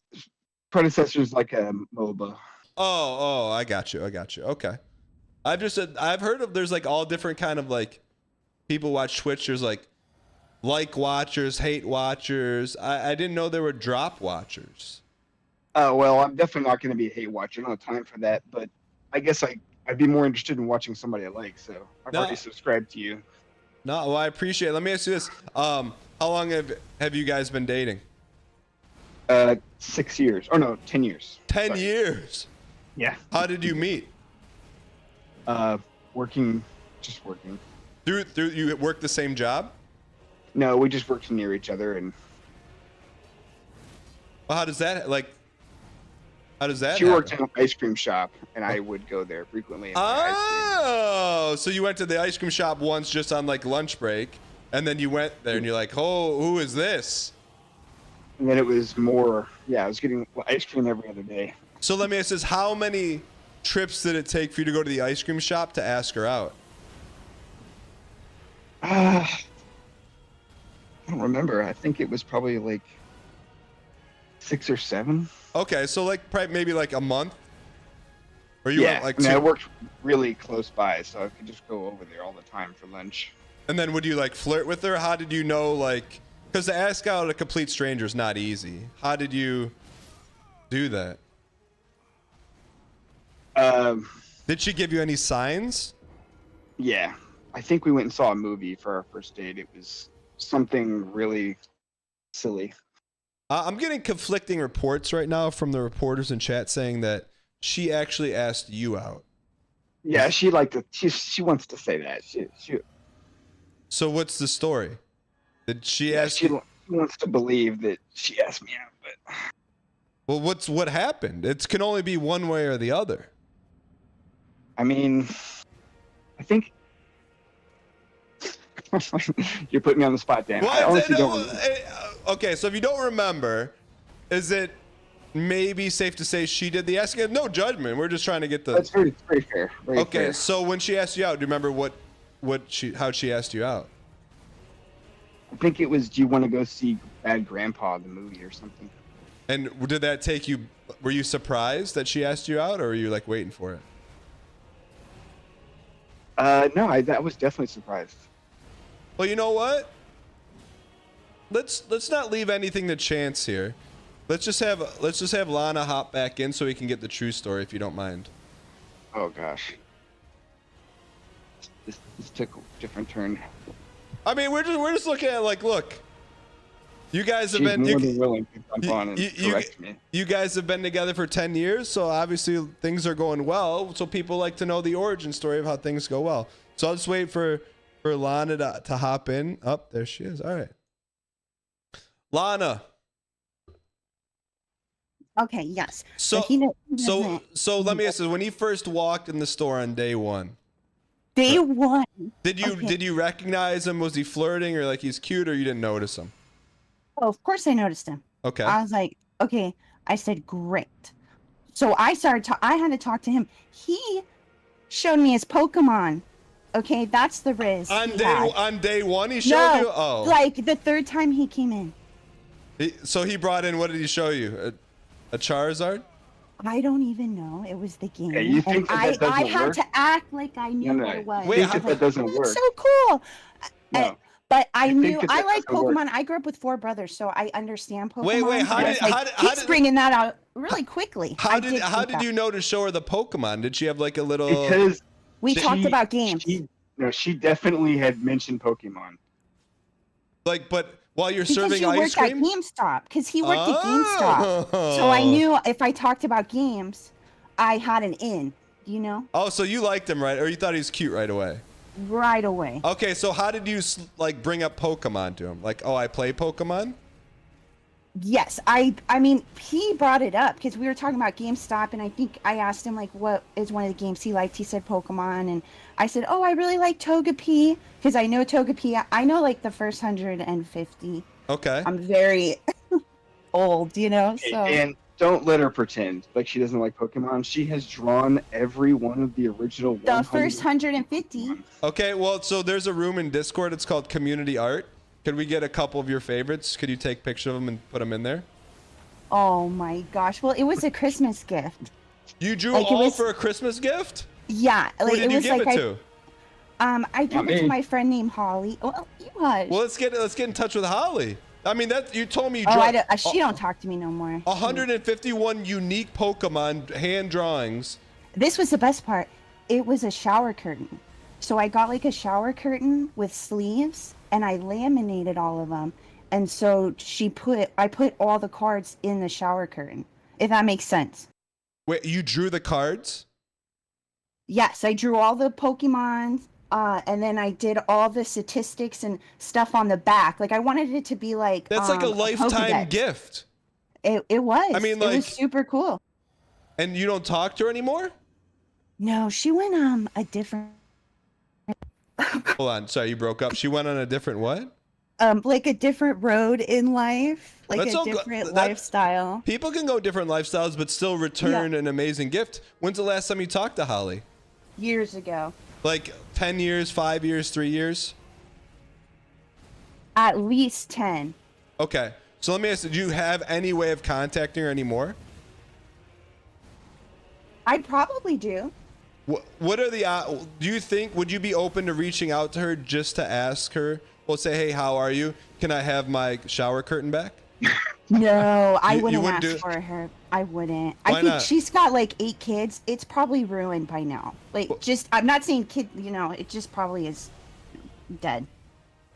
I: Predecessor's like a MOBA.
A: Oh, I got you. Okay. I've heard of, there's like all different kind of like people watch Twitch. There's like watchers, hate watchers. I didn't know there were drop watchers.
I: Well, I'm definitely not going to be a hate watcher. I don't have time for that, but I guess I'd be more interested in watching somebody I like, so I've already subscribed to you.
A: No, well, I appreciate it. Let me ask you this. How long have you guys been dating?
I: 6 years. Oh, no, 10 years.
A: 10 years?
I: Yeah.
A: How did you meet?
I: Working.
A: Through you work the same job?
I: No, we just worked near each other, and
A: well, how does that
I: she worked in an ice cream shop, and I would go there frequently. And buy ice cream.
A: So you went to the ice cream shop once just on like lunch break, And then you went there and you're like, oh, who is this?
I: And then it was more, I was getting ice cream every other day.
A: So let me ask this, how many trips did it take for you to go to the ice cream shop to ask her out?
I: I don't remember. I think it was probably like 6 or 7.
A: Okay, so like probably maybe like a month? Or you went like
I: I worked really close by, so I could just go over there all the time for lunch.
A: And then would you like flirt with her? How did you know, like, because to ask out a complete stranger is not easy. How did you do that? Did she give you any signs?
I: Yeah, I think we went and saw a movie for our first date. It was something really silly.
A: I'm getting conflicting reports right now from the reporters in chat saying that she actually asked you out.
I: Yeah, she wants to say that. She
A: So what's the story? Did she ask?
I: She wants to believe that she asked me out, but
A: well, what happened? It can only be one way or the other.
I: I mean, I think you're putting me on the spot, Dan. I honestly don't remember.
A: Okay, so if you don't remember, is it maybe safe to say she did the asking? No judgment. We're just trying to get the.
I: That's very fair. Very
A: okay,
I: fair.
A: so when she asked you out, do you remember how she asked you out?
I: I think it was, do you want to go see Bad Grandpa, the movie, or something?
A: And did that take you? Were you surprised that she asked you out, or were you like waiting for it?
I: No, I was definitely surprised.
A: Well, you know what? Let's not leave anything to chance here. Let's just have Lana hop back in so we can get the true story, if you don't mind.
I: Oh gosh, this took a different turn.
A: I mean, we're just looking at like, look, you guys have been
I: more than willing to jump on and correct me.
A: You guys have been together for 10 years, so obviously things are going well. So people like to know the origin story of how things go well. So I'll just wait for Lana to hop in. Oh, there she is. All right, Lana.
V: Okay. Yes.
A: So let me ask you: when he first walked in the store on day one, did you recognize him? Was he flirting, or like he's cute, or you didn't notice him?
V: Oh, of course I noticed him.
A: Okay.
V: I was like, okay. I said, great. So I had to talk to him. He showed me his Pokemon. Okay, that's the Riz.
A: On day one, he showed you. Oh,
V: like the third time he came in.
A: So he brought in. What did he show you? A Charizard?
V: I don't even know. It was the game.
I: Yeah, you think that doesn't
V: I had
I: work?
V: to act like I knew what it was.
I: Wait, that doesn't work.
V: That's so cool.
I: No.
V: But I
I: think
V: knew
I: that
V: I
I: that
V: like
I: doesn't work.
V: Pokemon. I grew up with 4 brothers, so I understand Pokemon.
A: Wait,
V: he's bringing that out really quickly.
A: How did you know to show her the Pokemon? Did she have like a little?
I: Because
V: we talked about games.
I: She definitely had mentioned Pokemon.
A: Like, but while you're
V: because
A: serving
V: you
A: ice
V: worked
A: cream?
V: at GameStop, because he worked at GameStop. So I knew if I talked about games, I had an in, you know?
A: Oh, so you liked him, right? Or you thought he was cute right away?
V: Right away.
A: Okay, so how did you like bring up Pokemon to him? Like, oh, I play Pokemon?
V: Yes, I mean, he brought it up because we were talking about GameStop, and I think I asked him, like, what is one of the games he liked. He said Pokemon, and I said, oh, I really like Togepi, because I know Togepi. I know, like, the first 150.
A: Okay.
V: I'm very old, you know, so.
I: And don't let her pretend like she doesn't like Pokemon. She has drawn every one of the original
V: The first 150.
A: Okay, well, so there's a room in Discord. It's called Community Art. Could we get a couple of your favorites? Could you take pictures of them and put them in there?
V: Oh, my gosh. Well, it was a Christmas gift.
A: You drew
V: Like,
A: all for a Christmas gift?
V: Yeah.
A: Who
V: Like,
A: did you give it to?
V: I gave it to my friend named Holly. Well, you hush.
A: Well, let's get in touch with Holly. I mean, that you told me you drew.
V: She don't talk to me no more.
A: 151 unique Pokemon hand drawings.
V: This was the best part. It was a shower curtain. So I got like a shower curtain with sleeves, and I laminated all of them. And so I put all the cards in the shower curtain, if that makes sense.
A: Wait, you drew the cards?
V: Yes, I drew all the Pokemon, and then I did all the statistics and stuff on the back. Like, I wanted it to be like
A: That's like a lifetime
V: Pokedex.
A: gift.
V: It was.
A: I mean,
V: it
A: like,
V: was super cool.
A: And you don't talk to her anymore?
V: No, she went a different
A: Hold on. Sorry, you broke up. She went on a different what?
V: Like a different road in life, like
A: That's
V: a
A: all go-
V: different
A: that-
V: lifestyle.
A: People can go different lifestyles, but still return an amazing gift. When's the last time you talked to Holly?
V: Years ago.
A: Like 10 years, 5 years, 3 years?
V: At least 10.
A: Okay. So let me ask you, do you have any way of contacting her anymore?
V: I probably do.
A: What are the do you think, would you be open to reaching out to her just to ask her, well, say, hey, how are you? Can I have my shower curtain back?
V: No, I
A: You
V: wouldn't
A: wouldn't
V: ask
A: do-
V: for her. I wouldn't.
A: Why
V: I think
A: not?
V: she's got like 8 kids. It's probably ruined by now. Like, I'm not saying kid, it just probably is dead.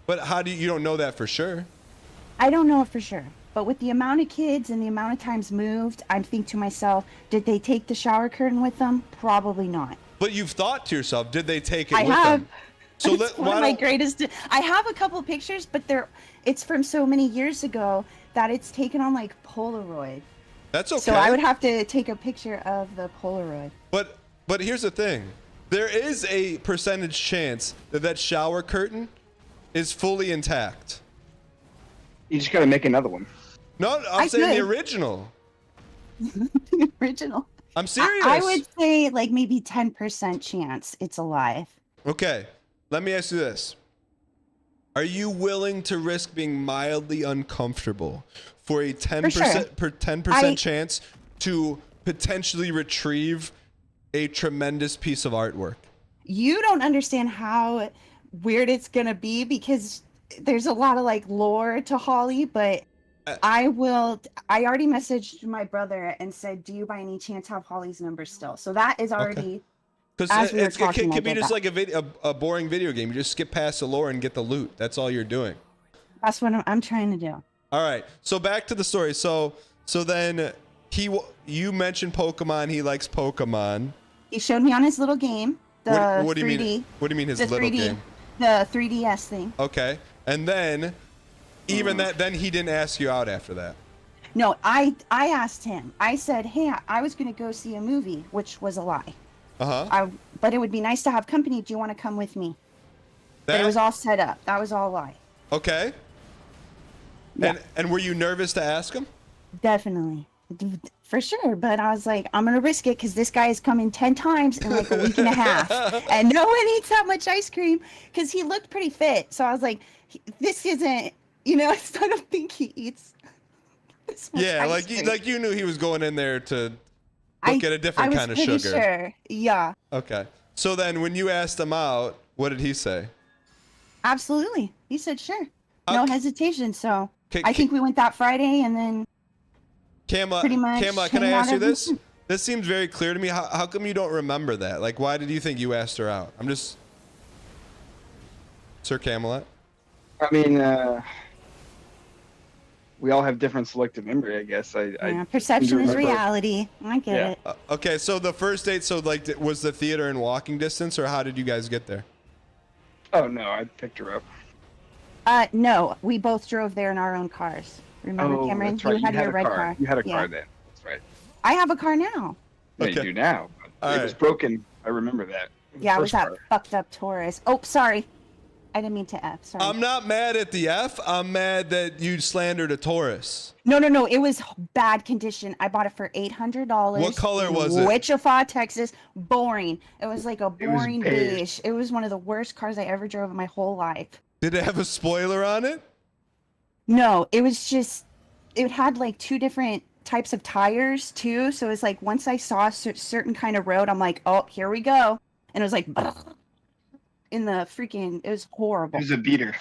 A: But how do you don't know that for sure?
V: I don't know it for sure. But with the amount of kids and the amount of times moved, I think to myself, did they take the shower curtain with them? Probably not.
A: But you've thought to yourself, did they take it
V: I
A: with
V: have.
A: them? So
V: It's one of my greatest. I have a couple pictures, but it's from so many years ago that it's taken on like Polaroid.
A: That's okay.
V: So I would have to take a picture of the Polaroid.
A: But here's the thing. There is a percentage chance that that shower curtain is fully intact.
I: You just gotta make another one.
A: No, I'm saying the original.
V: The original.
A: I'm serious.
V: I would say like maybe 10% chance it's alive.
A: Okay, let me ask you this. Are you willing to risk being mildly uncomfortable for a 10% chance to potentially retrieve a tremendous piece of artwork?
V: You don't understand how weird it's gonna be because there's a lot of like lore to Holly, but I already messaged my brother and said, do you by any chance have Holly's number still? So that is already,
A: Because
V: as we were
A: it
V: talking, I
A: could be
V: did
A: just
V: that.
A: like a boring video game. You just skip past the lore and get the loot. That's all you're doing.
V: That's what I'm trying to do.
A: All right. So back to the story. So then you mentioned Pokemon. He likes Pokemon.
V: He showed me on his little game, the
A: What do you
V: 3D.
A: mean? What do you mean his
V: the
A: little
V: 3D,
A: game?
V: The 3DS thing.
A: Okay. And then then he didn't ask you out after that.
V: No, I asked him. I said, hey, I was going to go see a movie, which was a lie. But it would be nice to have company. Do you want to come with me? But it was all set up. That was all a lie.
A: Okay.
V: Yeah.
A: And were you nervous to ask him?
V: Definitely. For sure. But I was like, I'm going to risk it because this guy is coming 10 times in like a week and a half. And no one eats that much ice cream because he looked pretty fit. So I was like, this isn't, I don't think he eats this much
A: Yeah,
V: ice cream.
A: like you knew he was going in there to look at a different kind of sugar.
V: I was pretty sure. Yeah.
A: Okay. So then when you asked him out, what did he say?
V: Absolutely. He said, sure. No hesitation. So I think we went that Friday and then
A: Kamla,
V: pretty much
A: can I
V: hanging out
A: ask you
V: every
A: this?
V: week.
A: This seems very clear to me. How come you don't remember that? Like, why did you think you asked her out? I'm just... Sir Camelot?
I: I mean, we all have different selective memory, I guess. I
V: perception
I: seem
V: is
I: to remember-
V: reality. I get
I: Yeah.
V: it.
A: Okay, so the first date, was the theater in walking distance, or how did you guys get there?
I: Oh, no, I picked her up.
V: No, we both drove there in our own cars. Remember, Cameron?
I: That's right.
V: You had your
I: a
V: red
I: car.
V: car.
I: You had a
V: Yeah.
I: car then. That's right.
V: I have a car now.
I: Yeah, you do now. But it was broken. I remember that.
V: Yeah, it was
I: First
V: that
I: car.
V: fucked up Taurus. Oh, sorry. I didn't mean to F. Sorry.
A: I'm not mad at the F. I'm mad that you slandered a Taurus.
V: No. It was bad condition. I bought it for $800.
A: What color
V: in
A: was it?
V: Wichita, Texas. Boring. It was like a
A: It was
V: boring
A: beige.
V: beige. It was one of the worst cars I ever drove in my whole life.
A: Did it have a spoiler on it?
V: No, it was just, it had like 2 different types of tires too. So it's like once I saw a certain kind of road, I'm like, oh, here we go. And it was like, in the freaking, it was horrible.
I: It was a beater.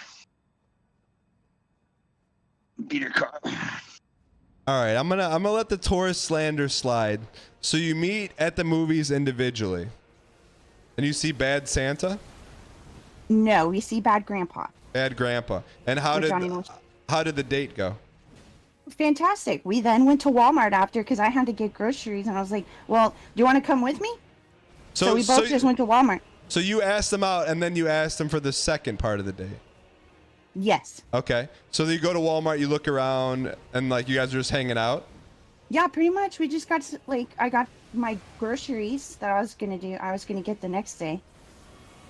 I: Beater car.
A: All right, I'm gonna let the Taurus slander slide. So you meet at the movies individually, and you see Bad Santa,
V: No, we see Bad Grandpa.
A: Bad Grandpa, and how
V: With
A: did
V: Johnny Knoxville.
A: how did the date go?
V: Fantastic. We then went to Walmart after because I had to get groceries. And I was like, well, do you want to come with me? So we both just went to Walmart.
A: So you asked them out, and then you asked them for the second part of the date.
V: Yes.
A: Okay. So you go to Walmart, you look around, and like you guys are just hanging out.
V: Yeah, pretty much. We just got, I got my groceries that I was going to get the next day.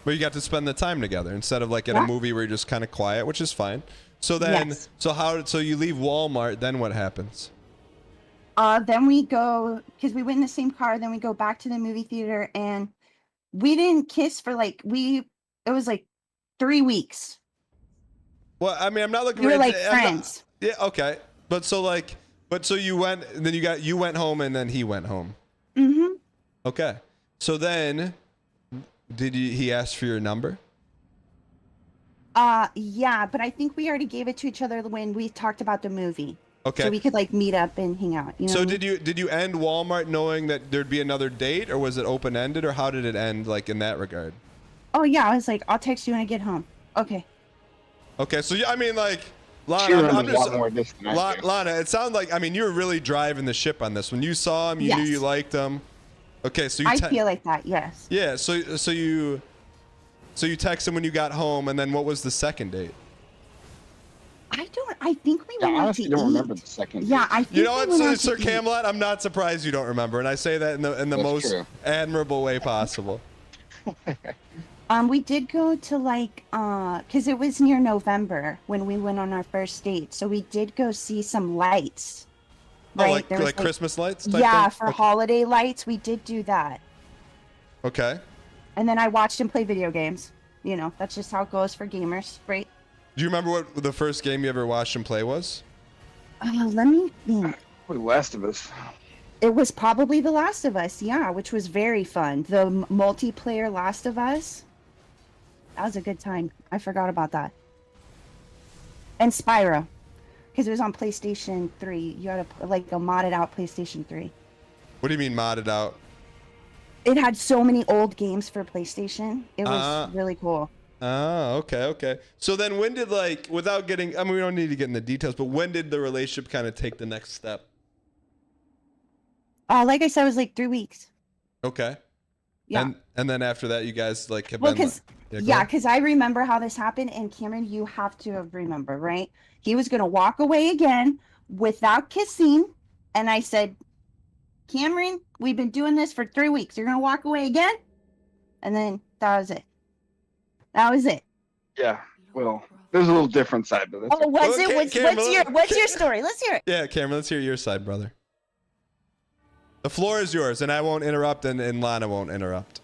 A: But you got to spend the time together instead of like in a movie where you're just kind of quiet, which is fine. So then, so you leave Walmart, then what happens?
V: Then we go, because we went in the same car, then we go back to the movie theater, and we didn't kiss for like, it was like 3 weeks.
A: Well, I mean, I'm not looking
V: We were
A: for
V: like friends.
A: Yeah, okay. But so you went, and then you went home, and then he went home.
V: Mm-hmm.
A: Okay. So then, he ask for your number?
V: Yeah, but I think we already gave it to each other when we talked about the movie.
A: Okay.
V: So we could like meet up and hang out. You know
A: So
V: what I mean?
A: did you end Walmart knowing that there'd be another date, or was it open ended, or how did it end, like in that regard?
V: Oh yeah, I was like, I'll text you when I get home. Okay.
A: Okay, so I mean, like,
I: She
A: Lana,
I: runs
A: I'm
I: a
A: just,
I: lot more of this than I do.
A: Lana, it sounded like, I mean, you were really driving the ship on this. When you saw him, you knew
V: Yes.
A: you liked him. Okay, so you
V: I feel like that. Yes.
A: yeah, so you text him when you got home, and then what was the second date?
V: I think we went
I: I
V: out
I: honestly
V: to
I: don't
V: eat.
I: remember the second.
V: Yeah, I think
A: You know
V: we
A: what,
V: went out
A: Sir
V: to eat.
A: Camelot? I'm not surprised you don't remember, and I say that in the
I: That's
A: most
I: true.
A: admirable way possible.
V: We did go to like, cause it was near November when we went on our first date. So we did go see some lights.
A: Oh,
V: Right?
A: like
V: There was,
A: like Christmas lights? Type
V: Yeah,
A: thing?
V: for
A: Okay.
V: holiday lights, we did do that.
A: Okay.
V: And then I watched him play video games. You know, that's just how it goes for gamers, right?
A: Do you remember what the first game you ever watched him play was?
V: Let me think.
I: Probably Last of Us.
V: It was probably The Last of Us, yeah, which was very fun. The multiplayer Last of Us. That was a good time. I forgot about that. And Spyro, because it was on PlayStation 3. You had like a modded out PlayStation 3.
A: What do you mean modded out?
V: It had so many old games for PlayStation. It was really cool.
A: Oh, okay. So then when did, like, without getting, I mean, we don't need to get into details, but when did the relationship kind of take the next step?
V: Like I said, it was like 3 weeks.
A: Okay.
V: Yeah.
A: And then after that, you guys, like, have
V: Well,
A: been,
V: because
A: like,
V: yeah, because I remember how this happened, and Cameron, you have to remember, right? He was gonna walk away again without kissing, and I said, Cameron, we've been doing this for 3 weeks. You're gonna walk away again? And then that was it. That was it.
I: Yeah. Well, there's a little different side to this.
V: Oh, was it?
A: Cameron,
V: What's your story? Let's hear it.
A: Yeah, Cameron, let's hear your side, brother. The floor is yours, and I won't interrupt, and Lana won't interrupt.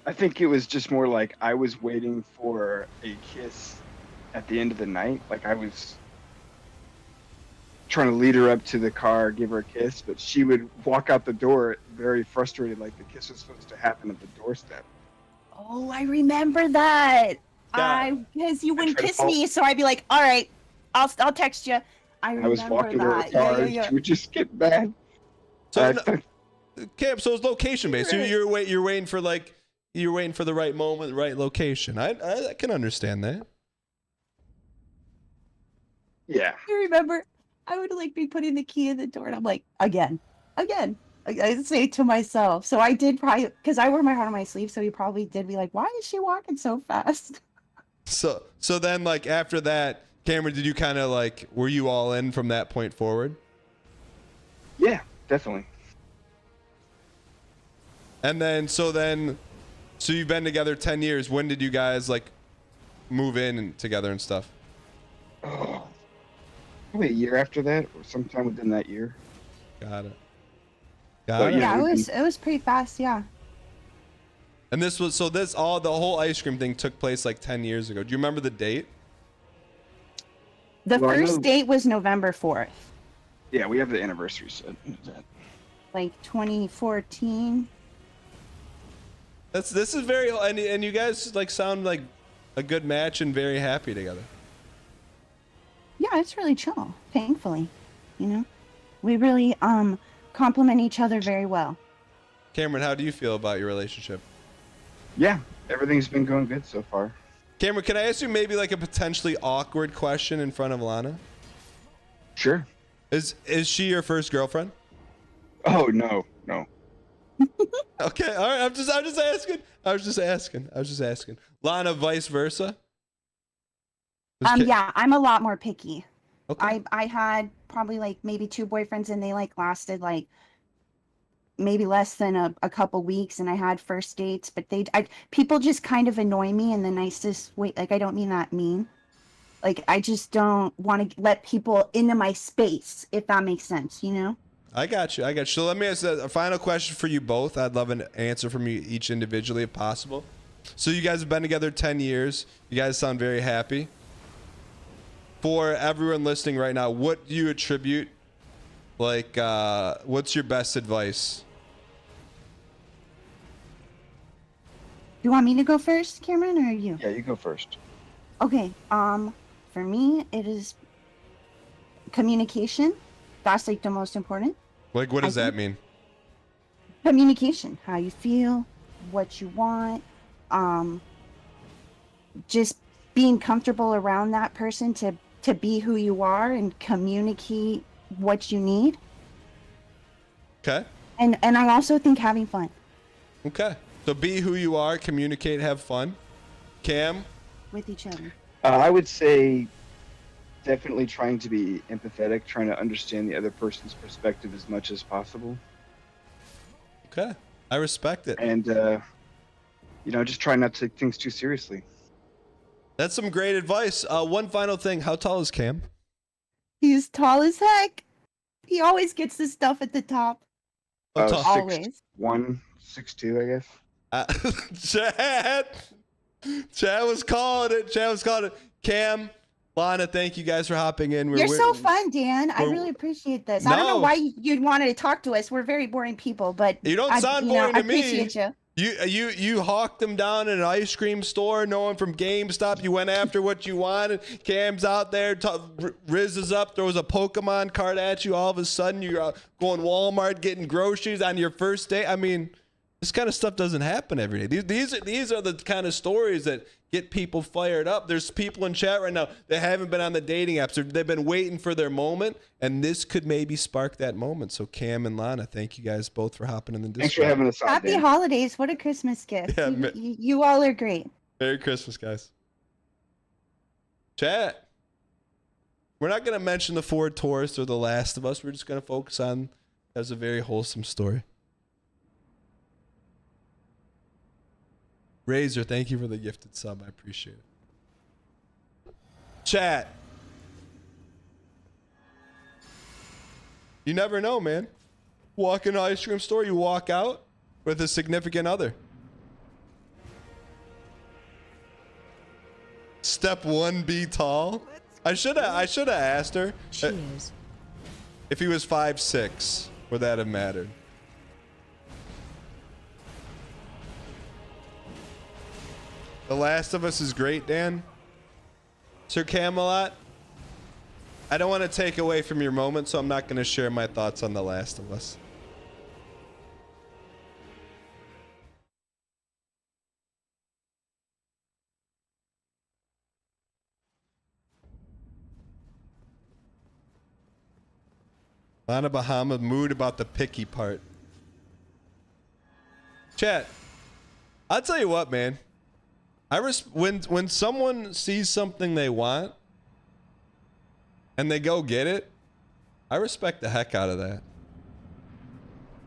I: I think it was just more like I was waiting for a kiss at the end of the night. Like I was trying to lead her up to the car, give her a kiss, but she would walk out the door very frustrated, like the kiss was supposed to happen at the doorstep.
V: Oh, I remember that.
A: Yeah.
V: Because you wouldn't
I: tried to
V: kiss
I: follow-
V: me, so I'd be like, all right, I'll text you. I remember
I: I was walking to her
V: that.
I: car,
V: Yeah.
I: she would just get mad.
A: So, Cam, so it's location based. So you're waiting for the right moment, the right location. I can understand that.
I: Yeah.
V: I remember I would like be putting the key in the door, and I'm like, again. I'd say to myself. So I did probably, because I wear my heart on my sleeve, so he probably did be like, why is she walking so fast?
A: So then, like, after that, Cameron, did you kind of like, were you all in from that point forward?
I: Yeah, definitely.
A: And then, so you've been together 10 years. When did you guys, like, move in together and stuff?
I: Oh, probably a year after that, or sometime within that year.
A: Got it.
V: Yeah, it was pretty fast, yeah.
A: And the whole ice cream thing took place like 10 years ago. Do you remember the date?
V: The
I: Well, I know-
V: first date was November 4th,
I: Yeah, we have the anniversary set.
V: like 2014.
A: This is very, and you guys like sound like a good match and very happy together.
V: Yeah, it's really chill, thankfully. You know, we really complement each other very well.
A: Cameron, how do you feel about your relationship?
I: Yeah, everything's been going good so far.
A: Cameron, can I ask you maybe like a potentially awkward question in front of Lana?
I: Sure.
A: Is she your first girlfriend?
I: Oh no.
A: Okay, all right. I'm just asking. I was just asking. Lana, vice versa.
V: Yeah, I'm a lot more picky.
A: Okay.
V: I had probably like maybe 2 boyfriends, and they like lasted like maybe less than a couple weeks, and I had first dates, but people just kind of annoy me in the nicest way. Like, I don't mean that mean. Like, I just don't want to let people into my space, if that makes sense, you know?
A: I got you. So let me ask a final question for you both. I'd love an answer from you each individually if possible. So you guys have been together 10 years. You guys sound very happy. For everyone listening right now, what do you attribute, like, what's your best advice?
V: You want me to go first, Cameron, or you?
I: Yeah, you go first.
V: Okay, for me, it is communication. That's like the most important.
A: Like, what does that mean?
V: Communication, how you feel, what you want, just being comfortable around that person to be who you are and communicate what you need.
A: Okay.
V: And I also think having fun.
A: Okay. So be who you are, communicate, have fun. Cam?
V: With each other.
I: I would say definitely trying to be empathetic, trying to understand the other person's perspective as much as possible.
A: Okay. I respect it.
I: And, just try not to take things too seriously.
A: That's some great advice. One final thing. How tall is Cam?
V: He's tall as heck. He always gets the stuff at the top. Always.
I: 6'1", 6'2", I guess. Chad was calling it. Cam, Lana, thank you guys for hopping in.
V: You're so fun, Dan. I really appreciate this. I don't know why you'd wanted to talk to us. We're very boring people, but
A: you don't sound boring to me.
V: I appreciate you.
A: You hawked them down in an ice cream store, no one from GameStop. You went after what you wanted. Cam's out there, Riz is up, throws a Pokemon card at you. All of a sudden, you're going Walmart getting groceries on your first day. I mean, this kind of stuff doesn't happen every day. These are the kind of stories that get people fired up. There's people in chat right now that haven't been on the dating apps. They've been waiting for their moment, and this could maybe spark that moment. So Cam and Lana, thank you guys both for hopping in the Discord.
I: Thanks for having us on.
V: Happy holidays. What a Christmas gift.
A: Yeah,
V: you all are great.
A: Merry Christmas, guys. Chat. We're not going to mention the Ford Taurus or The Last of Us. We're just going to focus on as a very wholesome story. Razor, thank you for the gifted sub. I appreciate it. Chat. You never know, man. Walk in an ice cream store, you walk out with a significant other. Step 1, be tall. I should have asked her.
B: Cheers.
A: If he was 5'6", would that have mattered? The Last of Us is great, Dan. Sir Camelot, I don't want to take away from your moment, so I'm not going to share my thoughts on The Last of Us. Lana Bahama mood about the picky part. Chat, I'll tell you what, man. When someone sees something they want and they go get it, I respect the heck out of that.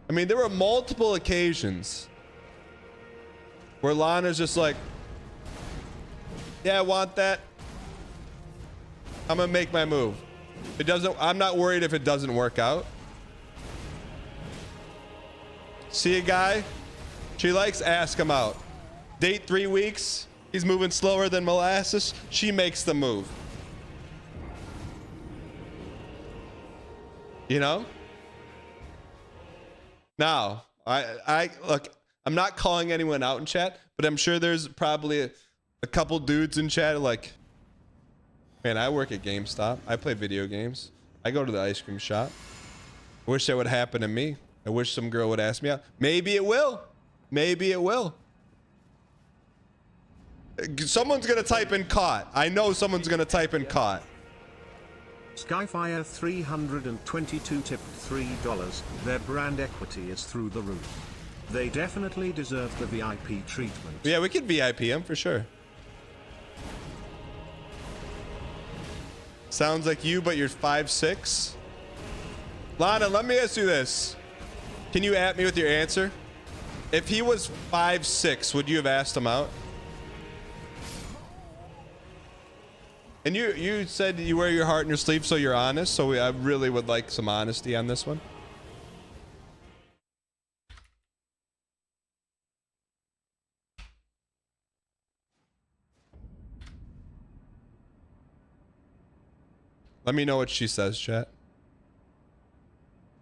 A: I mean, there were multiple occasions where Lana's just like, yeah, I want that. I'm gonna make my move. I'm not worried if it doesn't work out. See a guy she likes, ask him out. Date 3 weeks. He's moving slower than molasses. She makes the move. You know? Now, I look, I'm not calling anyone out in chat, but I'm sure there's probably a couple dudes in chat like, man, I work at GameStop. I play video games. I go to the ice cream shop. I wish that would happen to me. I wish some girl would ask me out. Maybe it will. Maybe it will. Someone's going to type in caught. I know someone's going to type in caught.
M: Skyfire 322 tipped $3. Their brand equity is through the roof. They definitely deserve the VIP treatment.
A: Yeah, we could VIP him for sure. Sounds like you, but you're 5'6". Lana, let me ask you this. Can you at me with your answer? If he was 5'6", would you have asked him out? And you said you wear your heart in your sleeve, so you're honest. So I really would like some honesty on this one. Let me know what she says, chat.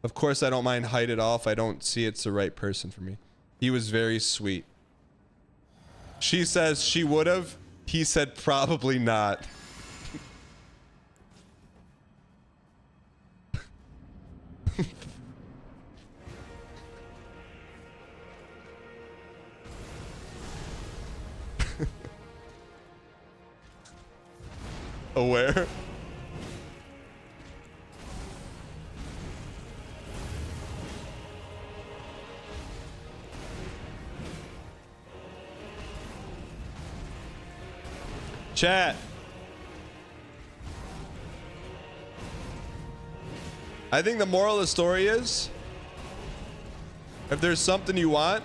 A: Of course, I don't mind hide it off. I don't see it's the right person for me. He was very sweet. She says she would have. He said probably not. Aware? Chat. I think the moral of the story is, if there's something you want,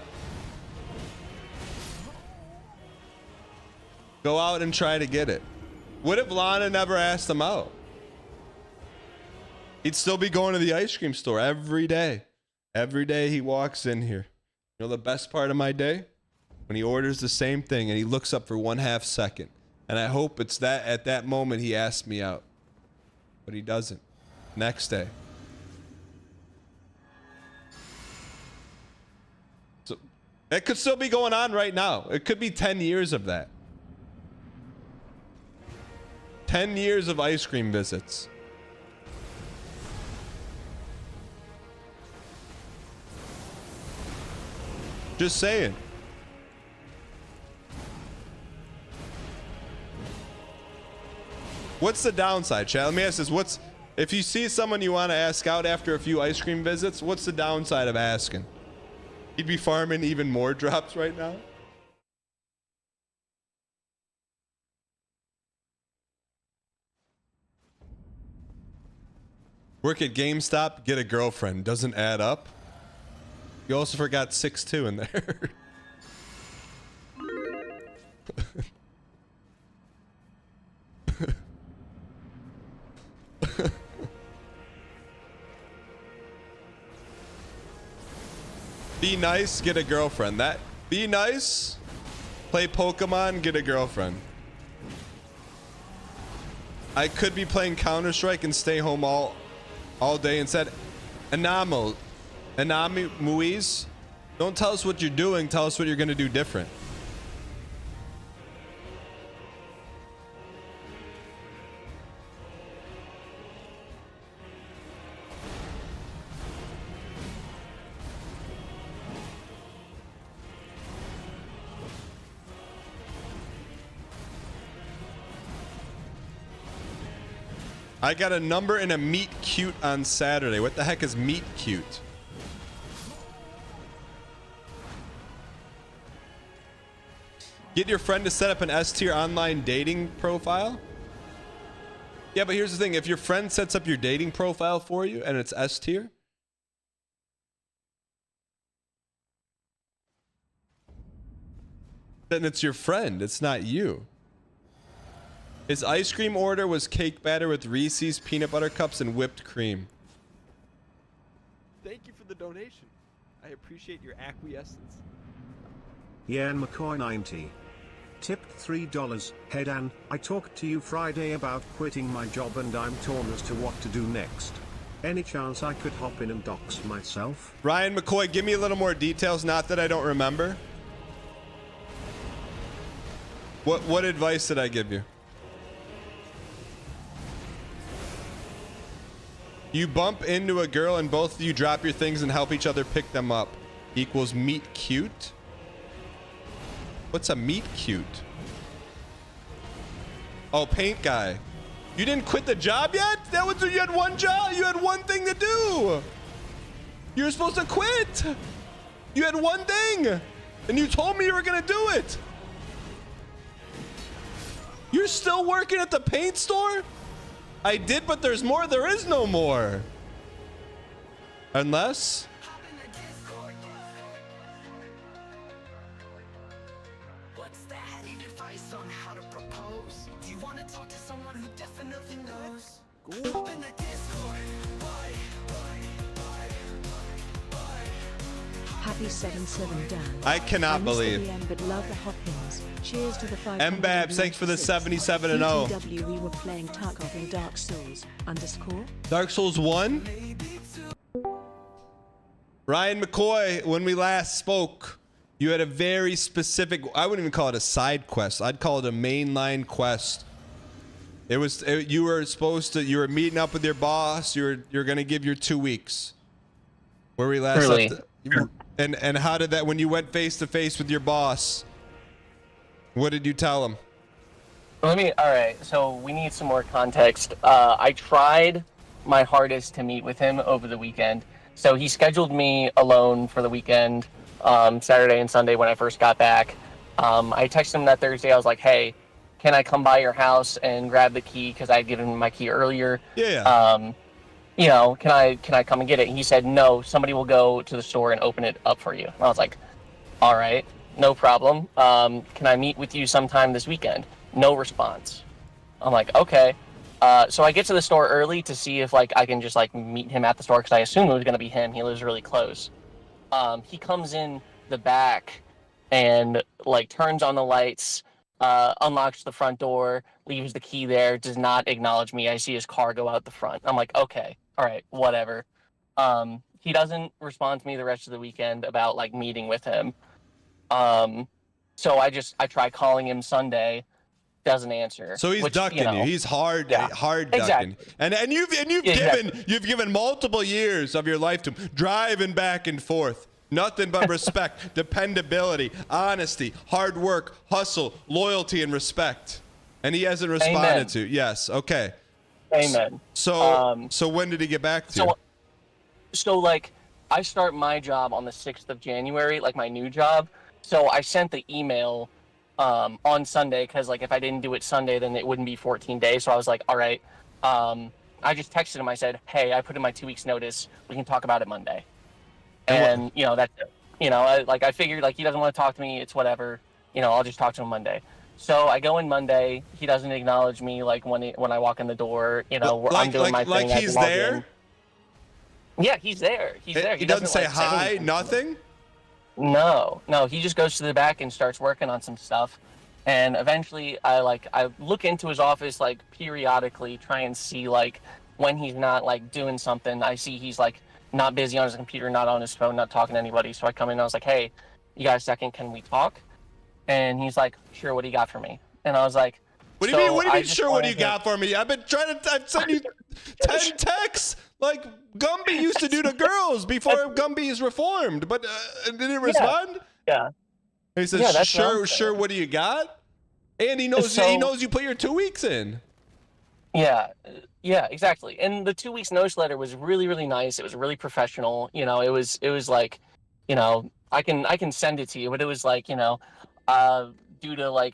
A: go out and try to get it. What if Lana never asked him out? He'd still be going to the ice cream store every day. Every day he walks in here. You know the best part of my day? When he orders the same thing and he looks up for 1/2 second. And I hope it's that at that moment he asks me out. But he doesn't. Next day. So it could still be going on right now. It could be 10 years of that. 10 years of ice cream visits. Just saying. What's the downside, chat? Let me ask this. If you see someone you want to ask out after a few ice cream visits, what's the downside of asking? He'd be farming even more drops right now. Work at GameStop, get a girlfriend. Doesn't add up. You also forgot 6'2" in there. Be nice, get a girlfriend. Be nice, play Pokemon, get a girlfriend. I could be playing Counter-Strike and stay home all day and said, Muiz, don't tell us what you're doing, tell us what you're gonna do different. I got a number and a meet cute on Saturday. What the heck is meet cute? Get your friend to set up an S-tier online dating profile? Yeah, but here's the thing. If your friend sets up your dating profile for you and it's S-tier, then it's your friend. It's not you. His ice cream order was cake batter with Reese's peanut butter cups and whipped cream.
R: Thank you for the donation. I appreciate your acquiescence.
M: Ian McCoy 90. Tipped $3. Hey Dan, I talked to you Friday about quitting my job and I'm torn as to what to do next. Any chance I could hop in and dox myself?
A: Ryan McCoy, give me a little more details, not that I don't remember. What advice did I give you? You bump into a girl and both of you drop your things and help each other pick them up. Equals meet cute? What's a meet cute? Oh, paint guy. You didn't quit the job yet? That was, you had one job. You had one thing to do. You were supposed to quit. You had one thing. And you told me you were going to do it. You're still working at the paint store? I did, but there's more. There is no more. Unless
J: Need advice on how to propose? Do you want to talk to someone who definitely knows? Open the Discord.
B: Happy 7-7 Dan.
A: I cannot believe.
B: But love the Hopkins. Cheers to the 5.
A: M-Babs, thanks for the 77 and 0.
B: TTW, we were playing Tarkov in Dark Souls. _
A: Dark Souls 1? Ryan McCoy, when we last spoke, you had a very specific, I wouldn't even call it a side quest. I'd call it a mainline quest. You were meeting up with your boss. You're going to give your 2 weeks. Where we last left. And how did that, when you went face to face with your boss, what did you tell him?
K: All right, so we need some more context. I tried my hardest to meet with him over the weekend. So he scheduled me alone for the weekend, Saturday and Sunday when I first got back. I texted him that Thursday. I was like, hey, can I come by your house and grab the key? Because I had given him my key earlier.
A: Yeah.
K: You know, can I come and get it? And he said, no, somebody will go to the store and open it up for you. And I was like, all right, no problem. Can I meet with you sometime this weekend? No response. I'm like, okay. So I get to the store early to see if I can just meet him at the store because I assumed it was going to be him. He lives really close. He comes in the back and turns on the lights, unlocks the front door, leaves the key there, does not acknowledge me. I see his car go out the front. I'm like, okay, all right, whatever. He doesn't respond to me the rest of the weekend about meeting with him. So I try calling him Sunday. Doesn't answer.
A: So he's ducking you. He's hard ducking.
K: Exactly.
A: And you've given multiple years of your life to him, driving back and forth. Nothing but respect, dependability, honesty, hard work, hustle, loyalty, and respect. And he hasn't responded to. Yes. Okay.
K: Amen.
A: So when did he get back to you?
K: So I start my job on the 6th of January, my new job. So I sent the email on Sunday because if I didn't do it Sunday, then it wouldn't be 14 days. So I was like, all right. I just texted him. I said, hey, I put in my 2 weeks notice. We can talk about it Monday. And that's it. I figured he doesn't want to talk to me. It's whatever. I'll just talk to him Monday. So I go in Monday. He doesn't acknowledge me when I walk in the door. I'm doing my thing.
A: He's there?
K: Yeah, he's there. He's there.
A: He doesn't say hi, nothing?
K: No. He just goes to the back and starts working on some stuff. And eventually I look into his office periodically, try and see when he's not doing something. I see he's not busy on his computer, not on his phone, not talking to anybody. So I come in and I was like, hey, you got a second? Can we talk? And he's like, sure, what do you got for me? And I was like,
A: what do you mean? What do you mean? Sure, what do you got for me? I've been I've sent you 10 texts like Gumby used to do to girls before Gumby is reformed, but did he respond?
K: Yeah.
A: And he says, sure, what do you got? And he knows you put your 2 weeks in.
K: Yeah, exactly. And the 2 weeks notice letter was really, really nice. It was really professional. It was I can send it to you, but it was due to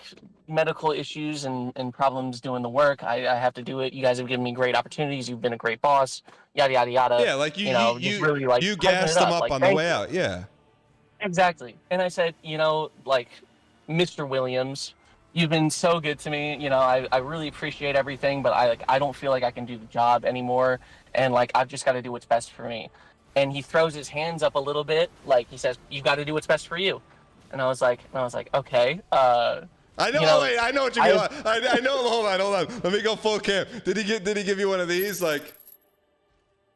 K: medical issues and problems doing the work, I have to do it. You guys have given me great opportunities. You've been a great boss. Yada yada yada.
A: Yeah, you gassed them up on the way out. Yeah.
K: Exactly. And I said, Mr. Williams, you've been so good to me. I really appreciate everything, but I don't feel like I can do the job anymore. And I've just got to do what's best for me. And he throws his hands up a little bit. He says, you got to do what's best for you. And I was like, okay.
A: I know. Wait, I know what you mean. I know. Hold on. Let me go full cam. Did he give you one of these?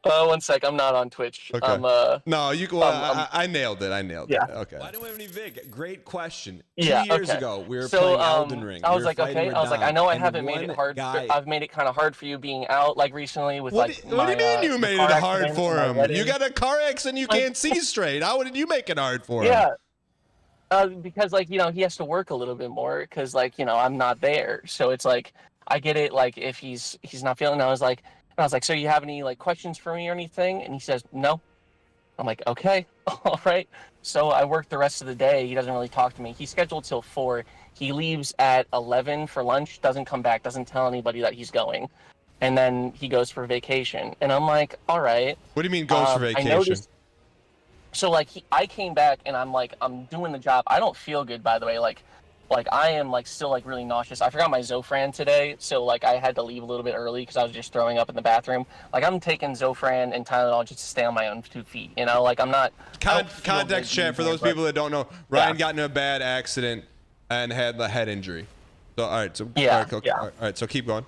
K: 1 sec. I'm not on Twitch.
A: Okay. No, you go. I nailed it.
K: Yeah.
A: Okay.
O: Why don't we have any Vig? Great question.
K: Yeah,
O: 2 years ago, we were playing Elden Ring.
K: I was like, okay. I was like, I know I haven't made it hard. I've made it kind of hard for you being out recently with
A: what do you mean you made it hard for him? You got a car accident. You can't see straight. How did you make it hard for him?
K: Yeah. Because he has to work a little bit more because I'm not there. So it's I get it. If he's not feeling, I was like, so you have any questions for me or anything? And he says, no. I'm like, okay, all right. So I work the rest of the day. He doesn't really talk to me. He's scheduled till 4. He leaves at 11 for lunch, doesn't come back, doesn't tell anybody that he's going. And then he goes for vacation. And I'm like, all right.
A: What do you mean goes for vacation?
K: I noticed, so I came back and I'm doing the job. I don't feel good, by the way. like I am like still like really nauseous. I forgot my Zofran today, so like I had to leave a little bit early because I was just throwing up in the bathroom. Like I'm taking Zofran and Tylenol just to stay on my own 2 feet. You know, like I'm not.
A: Context chat for those people that don't know. Ryan got into a bad accident and had the head injury. So all right, so all right, so keep going.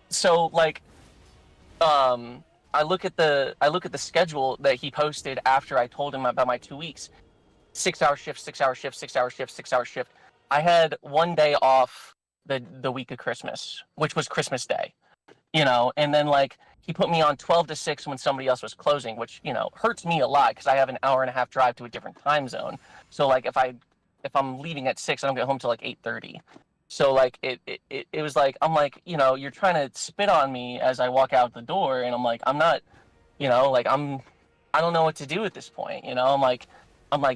K: So like, I look at the schedule that he posted after I told him about my 2 weeks. 6-hour shift, 6-hour shift, 6-hour shift, 6-hour shift. I had 1 day off the week of Christmas, which was Christmas Day, you know, and then like he put me on 12 to 6 when somebody else was closing, which, you know, hurts me a lot because I have an hour and a half drive to a different time zone. So like if I'm leaving at 6, I don't get home till like 8:30. So like it was like, I'm like, you know, you're trying to spit on me as I walk out the door, and I'm like, I'm not, you know, like I don't know what to do at this point, you know. I'm like,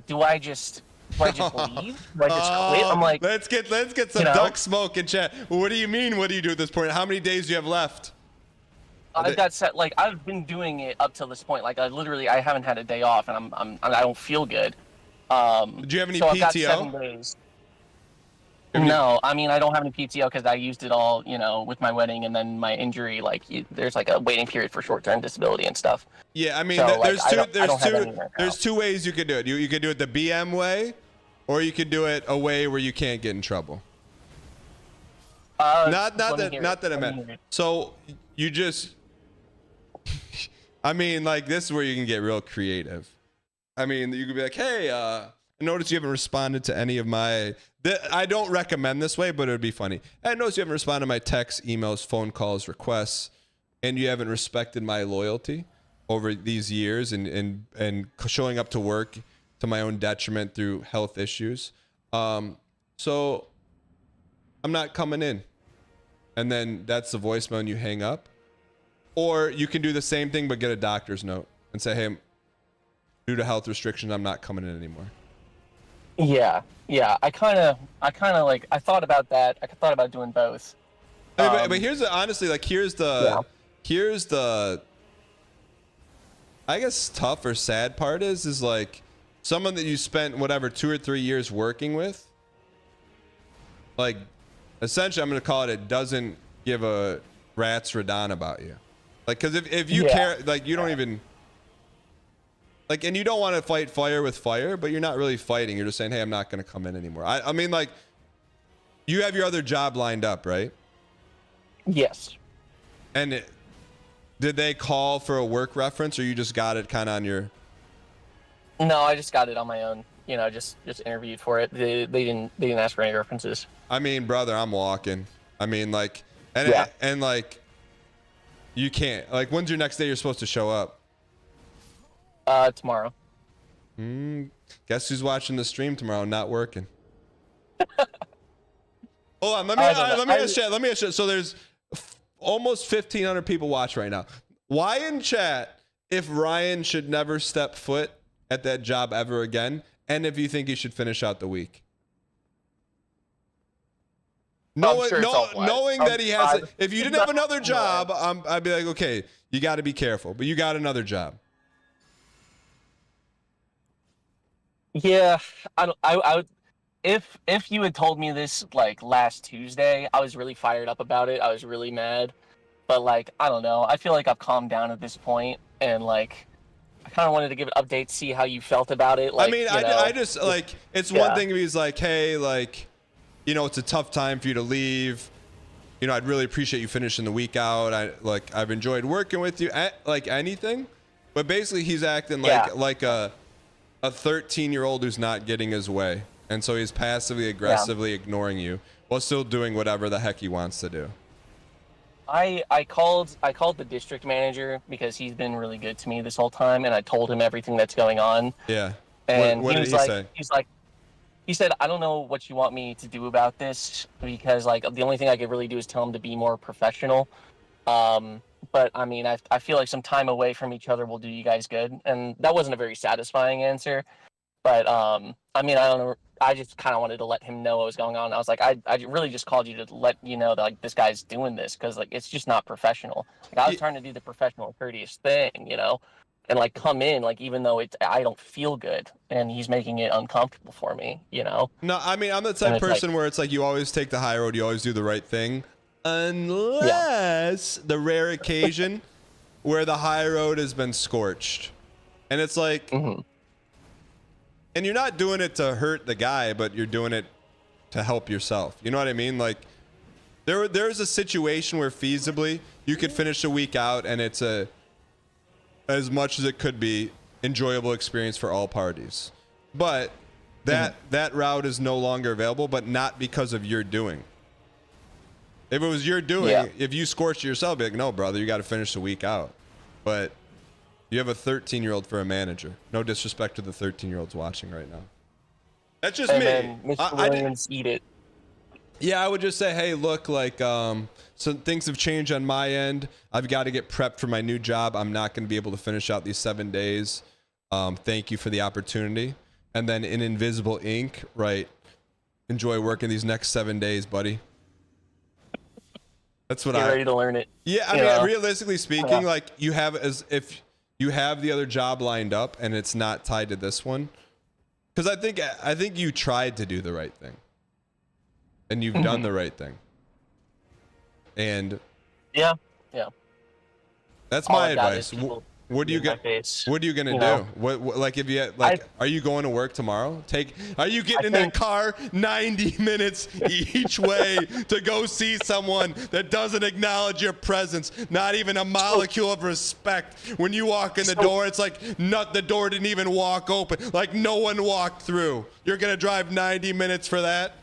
K: do I just leave? Do I just quit? I'm like,
A: let's get some duck smoke in chat. What do you mean? What do you do at this point? How many days do you have left?
K: I've got set. Like I've been doing it up till this point. Like I haven't had a day off, and I don't feel good.
A: Do you have any
K: so
A: PTO?
K: I've got 7 days. No, I mean I don't have any PTO because I used it all, you know, with my wedding and then my injury. Like there's like a waiting period for short-term disability and stuff.
A: Yeah, I mean,
K: So,
A: there's two ways you could do it. You could do it the BM way, or you could do it a way where you can't get in trouble. Not that I meant. So you just, I mean, like this is where you can get real creative. I mean, you could be like, hey, I noticed you haven't responded to any of my. I don't recommend this way, but it would be funny. I noticed you haven't responded to my texts, emails, phone calls, requests, and you haven't respected my loyalty over these years and showing up to work to my own detriment through health issues. So I'm not coming in. And then that's the voicemail and you hang up. Or you can do the same thing but get a doctor's note and say, hey, due to health restrictions, I'm not coming in anymore.
K: Yeah. I kind of like I thought about that. I thought about doing both.
A: But here's the honestly, like here's the I guess tough or sad part is like someone that you spent whatever 2 or 3 years working with. Like essentially, I'm gonna call it doesn't give a rat's Radahn about you. Like, because if you care, like you don't even. Like, and you don't want to fight fire with fire, but you're not really fighting. You're just saying, hey, I'm not going to come in anymore. I mean, like, you have your other job lined up, right?
K: Yes.
A: And did they call for a work reference, or you just got it kind of on your?
K: No, I just got it on my own. You know, just interviewed for it. They didn't ask for any references.
A: I mean, brother, I'm walking. I mean, like, and like, you can't. Like, when's your next day you're supposed to show up?
K: Tomorrow.
A: Guess who's watching the stream tomorrow? Not working. Hold on. Let me ask chat. So there's almost 1,500 people watch right now. Why in chat if Ryan should never step foot at that job ever again, and if you think he should finish out the week? Knowing that he has, if you didn't have another job, I'd be like, okay, you got to be careful. But you got another job.
K: Yeah, I would. If you had told me this like last Tuesday, I was really fired up about it. I was really mad, but like I don't know. I feel like I've calmed down at this point, and like I kind of wanted to give an update, see how you felt about it. Like,
A: I mean, I just like it's one thing if he's like, hey, like, you know, it's a tough time for you to leave. You know, I'd really appreciate you finishing the week out. I've enjoyed working with you. Like anything, but basically he's acting like a 13-year-old who's not getting his way, and so he's passively aggressively ignoring you while still doing whatever the heck he wants to do.
K: I called the district manager because he's been really good to me this whole time, and I told him everything that's going on.
A: Yeah.
K: And
A: what did he say?
K: He said, I don't know what you want me to do about this, because like the only thing I could really do is tell him to be more professional. But I mean, I feel like some time away from each other will do you guys good. And that wasn't a very satisfying answer. But I mean, I don't know. I just kind of wanted to let him know what was going on. I was like, I really just called you to let you know that like this guy's doing this, because like it's just not professional. Like I was trying to do the professional, courteous thing, you know. and like come in like even though I don't feel good, and he's making it uncomfortable for me, you know.
A: No, I mean I'm the type of person where it's like you always take the high road, you always do the right thing, unless the rare occasion where the high road has been scorched, and it's like, and you're not doing it to hurt the guy, but you're doing it to help yourself. You know what I mean? Like there's a situation where feasibly you could finish a week out, and it's a as much as it could be enjoyable experience for all parties, but that route is no longer available, but not because of your doing. If it was your doing, if you scorched yourself, be like, no, brother, you got to finish the week out. But you have a 13-year-old for a manager. No disrespect to the 13-year-olds watching right now. That's just me.
K: Then Mr. Williams, eat it.
A: Yeah, I would just say, hey, look, like, so things have changed on my end. I've got to get prepped for my new job. I'm not going to be able to finish out these 7 days. Thank you for the opportunity. And then in invisible ink, right? Enjoy working these next 7 days, buddy. That's what
K: Get ready to learn it.
A: Yeah, I mean, realistically speaking, like you have if you have the other job lined up and it's not tied to this one, because I think you tried to do the right thing. And you've done the right thing. And
K: yeah.
A: That's my advice. What are you gonna do? What like if you like are you going to work tomorrow? Are you getting in that car 90 minutes each way to go see someone that doesn't acknowledge your presence, not even a molecule of respect? When you walk in the door, it's like the door didn't even walk open, like no one walked through. You're gonna drive 90 minutes for that?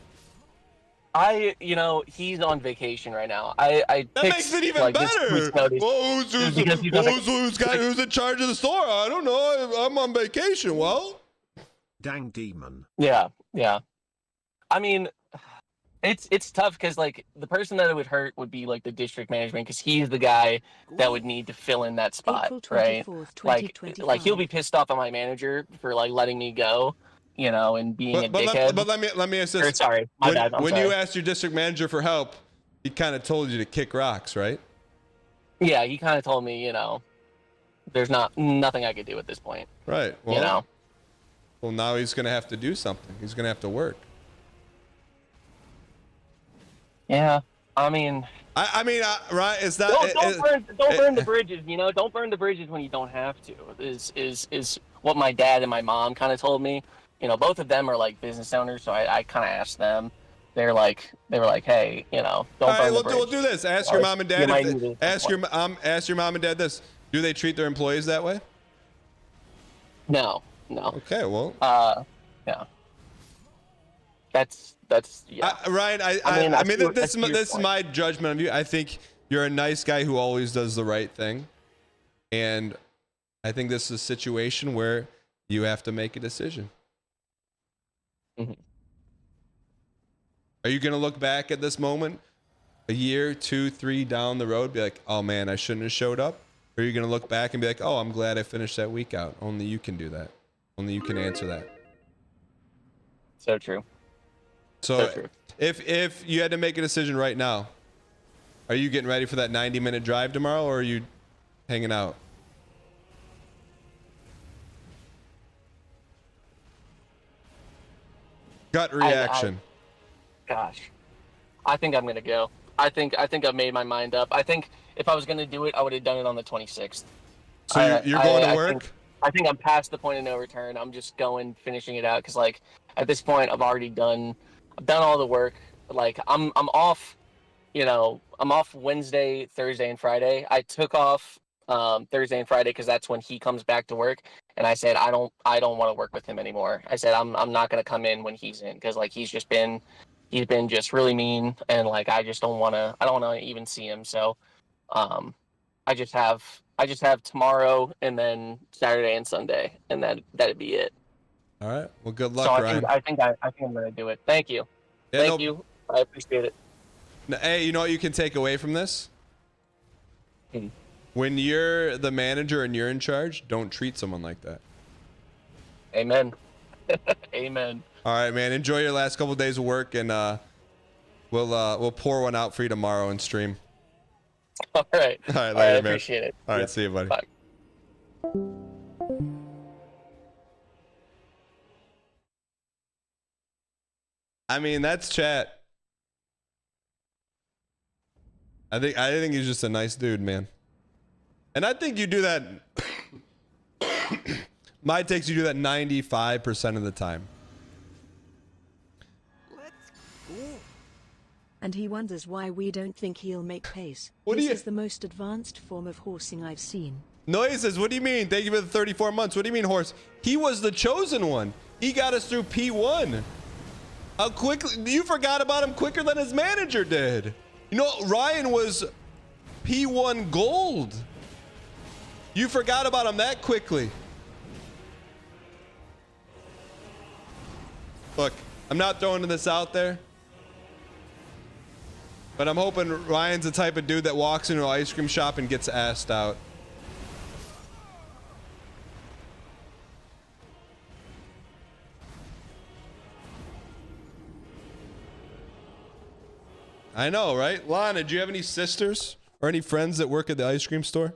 K: He's on vacation right now. That
A: makes it even better. Well, who's in charge of the store? I don't know. I'm on vacation. Well,
M: dang demon.
K: Yeah. I mean, it's tough because like the person that it would hurt would be like the district management, because he's the guy that would need to fill in that spot, right? Like he'll be pissed off at my manager for like letting me go. And being a dickhead.
A: But let me ask this.
K: Sorry, my bad.
A: When you asked your district manager for help, he kind of told you to kick rocks, right?
K: Yeah, he kind of told me, there's nothing I could do at this point.
A: Right. Well, well, now he's gonna have to do something. He's gonna have to work.
K: Yeah, I mean.
A: Right? Is that?
K: Don't burn the bridges. Don't burn the bridges when you don't have to. Is what my dad and my mom kind of told me. Both of them are like business owners, so I kind of asked them. They were like, hey, don't burn the bridge.
A: We'll do this. Ask your mom and dad. Ask your mom and dad this. Do they treat their employees that way?
K: No.
A: Okay, well.
K: Yeah. That's yeah.
A: Ryan, I mean, this is my judgment of you. I think you're a nice guy who always does the right thing, and I think this is a situation where you have to make a decision. Are you gonna look back at this moment a year, 2, 3 down the road, be like, oh man, I shouldn't have showed up? Or are you gonna look back and be like, oh, I'm glad I finished that week out? Only you can do that. Only you can answer that.
K: So true.
A: So if you had to make a decision right now, are you getting ready for that 90-minute drive tomorrow, or are you hanging out? Gut reaction.
K: Gosh, I think I'm gonna go. I think I've made my mind up. I think if I was gonna do it, I would have done it on the 26th.
A: So you're going to work?
K: I think I'm past the point of no return. I'm just finishing it out, because like at this point I've done all the work. Like I'm off. I'm off Wednesday, Thursday, and Friday. I took off Thursday and Friday because that's when he comes back to work. And I said I don't want to work with him anymore. I said I'm not gonna come in when he's in, because like he's been just really mean, and like I don't want to even see him. So I just have tomorrow and then Saturday and Sunday, and that'd be it.
A: All right. Well, good luck, Ryan.
K: I think I'm gonna do it. Thank you. Thank you. I appreciate it.
A: Now, hey, you know what you can take away from this? When you're the manager and you're in charge, don't treat someone like that.
K: Amen. Amen.
A: All right, man. Enjoy your last couple of days of work, and we'll pour one out for you tomorrow and stream.
K: All right.
A: All right, later,
K: I
A: man.
K: appreciate it.
A: All right, see you, buddy.
K: Bye.
A: I mean, that's chat. I think he's just a nice dude, man. And I think you do that. My takes, you do that 95% of the time.
B: And he wonders why we don't think he'll make pace.
A: What do
B: This
A: you-
B: is the most advanced form of horsing I've seen.
A: Noise says, what do you mean? Thank you for the 34 months. What do you mean, horse? He was the chosen one. He got us through P1. How quickly? You forgot about him quicker than his manager did. You know, Ryan was P1 gold. You forgot about him that quickly. Look, I'm not throwing this out there, but I'm hoping Ryan's the type of dude that walks into an ice cream shop and gets asked out. I know, right? Lana, do you have any sisters or any friends that work at the ice cream store?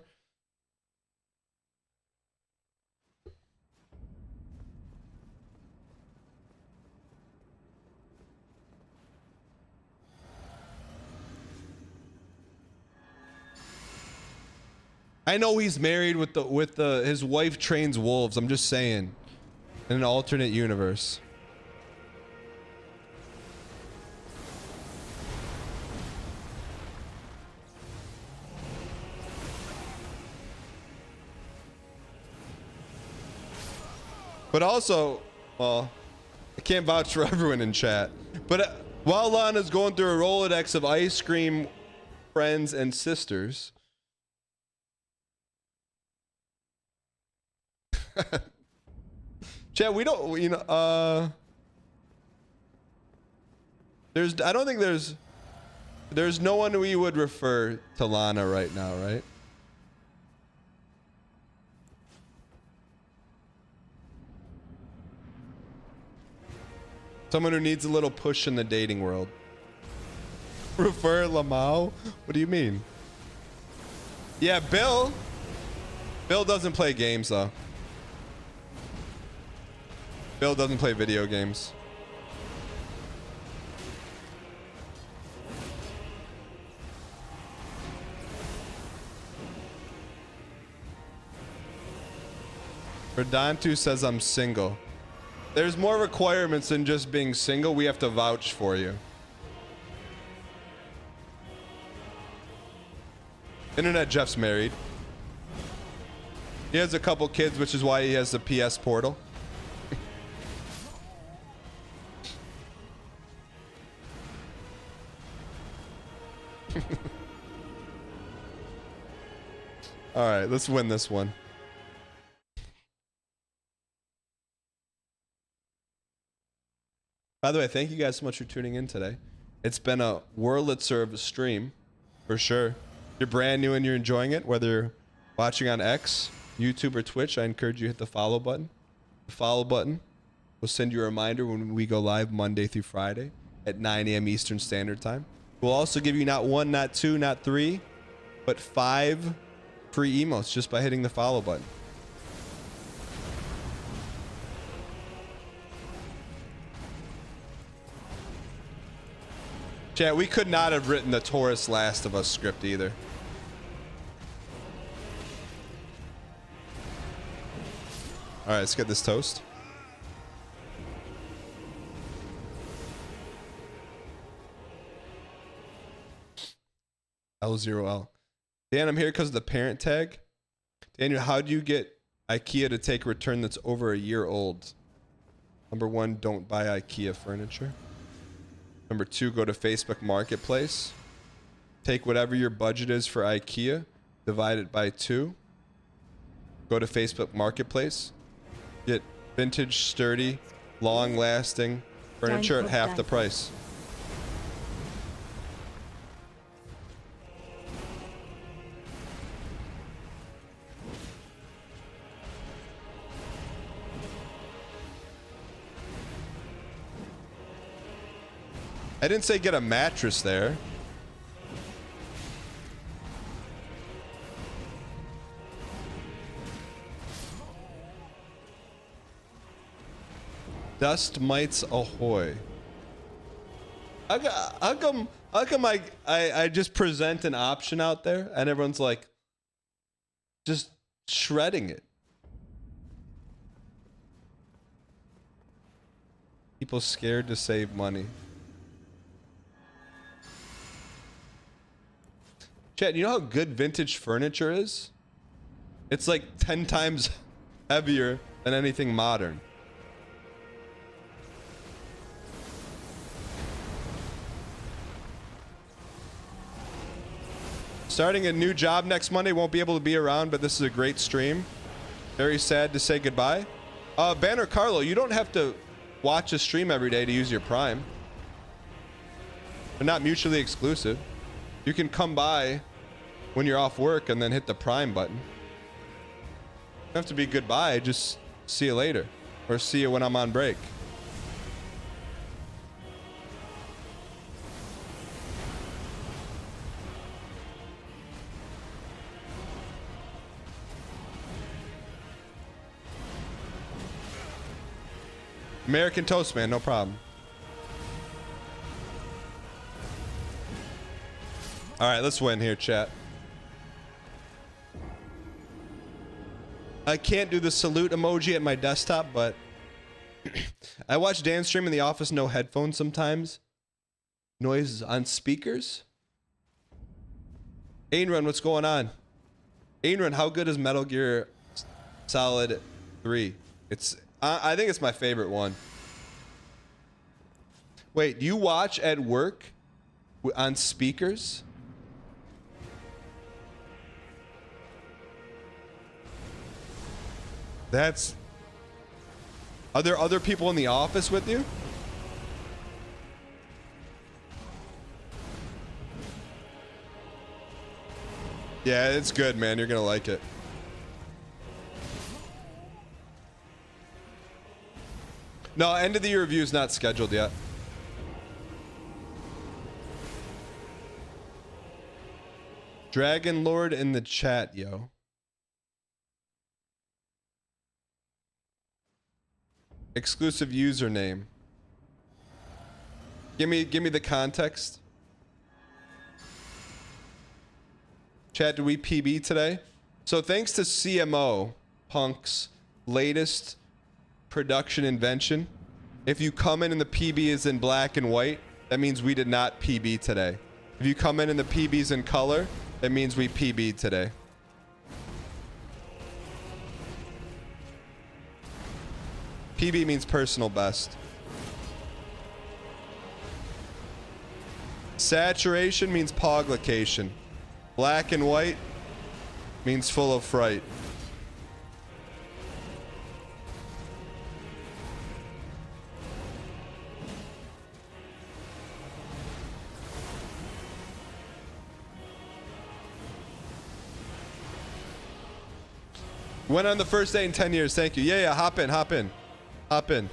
A: I know he's married with his wife trains wolves. I'm just saying, in an alternate universe. But also, well, I can't vouch for everyone in chat. But while Lana's going through a Rolodex of ice cream friends and sisters, chat, we don't, you know, I don't think there's no one we would refer to Lana right now, right? Someone who needs a little push in the dating world. Refer Lamau? What do you mean? Yeah, Bill. Bill doesn't play games though. Bill doesn't play video games. Radahn says I'm single. There's more requirements than just being single. We have to vouch for you. Internet Jeff's married. He has a couple kids, which is why he has the PS Portal. All right, let's win this one. By the way, thank you guys so much for tuning in today. It's been a Wurlitzer stream, for sure. If you're brand new and you're enjoying it, whether you're watching on X, YouTube, or Twitch, I encourage you to hit the follow button. The follow button will send you a reminder when we go live Monday through Friday at 9 a.m. Eastern Standard Time. We'll also give you not one, not two, not three, but 5 free emotes just by hitting the follow button. Chat, we could not have written the Taurus Last of Us script either. All right, let's get this toast. L0L. Dan, I'm here because of the parent tag. Daniel, how do you get IKEA to take a return that's over a year old? Number 1, don't buy IKEA furniture. Number 2, go to Facebook Marketplace. Take whatever your budget is for IKEA, divide it by 2. Go to Facebook Marketplace. Get vintage, sturdy, long-lasting furniture at half the price. I didn't say get a mattress there. Dust mites ahoy. How come I just present an option out there and everyone's like just shredding it? People scared to save money. Chat, you know how good vintage furniture is? It's like 10 times heavier than anything modern. Starting a new job next Monday, won't be able to be around, but this is a great stream. Very sad to say goodbye. Banner Carlo, you don't have to watch a stream every day to use your Prime. They're not mutually exclusive. You can come by when you're off work and then hit the Prime button. You don't have to be goodbye, just see you later. Or see you when I'm on break. American Toast, man, no problem. All right, let's win here, chat. I can't do the salute emoji at my desktop, but I watch Dan stream in the office, no headphones sometimes. Noise on speakers. Ainrun, what's going on? Ainrun, how good is Metal Gear Solid 3? I think it's my favorite one. Wait, you watch at work on speakers? Are there other people in the office with you? Yeah, it's good, man. You're gonna like it. No, end of the year review is not scheduled yet. Dragon Lord in the chat, yo. Exclusive username. Give me the context. Chat, do we PB today? So thanks to CMO, Punk's latest production invention, if you come in and the PB is in black and white, that means we did not PB today. If you come in and the PB is in color, that means we PB today. PB means personal best. Saturation means pog location. Black and white means full of fright. Went on the first day in 10 years. Thank you. Yeah, hop in. Hop in.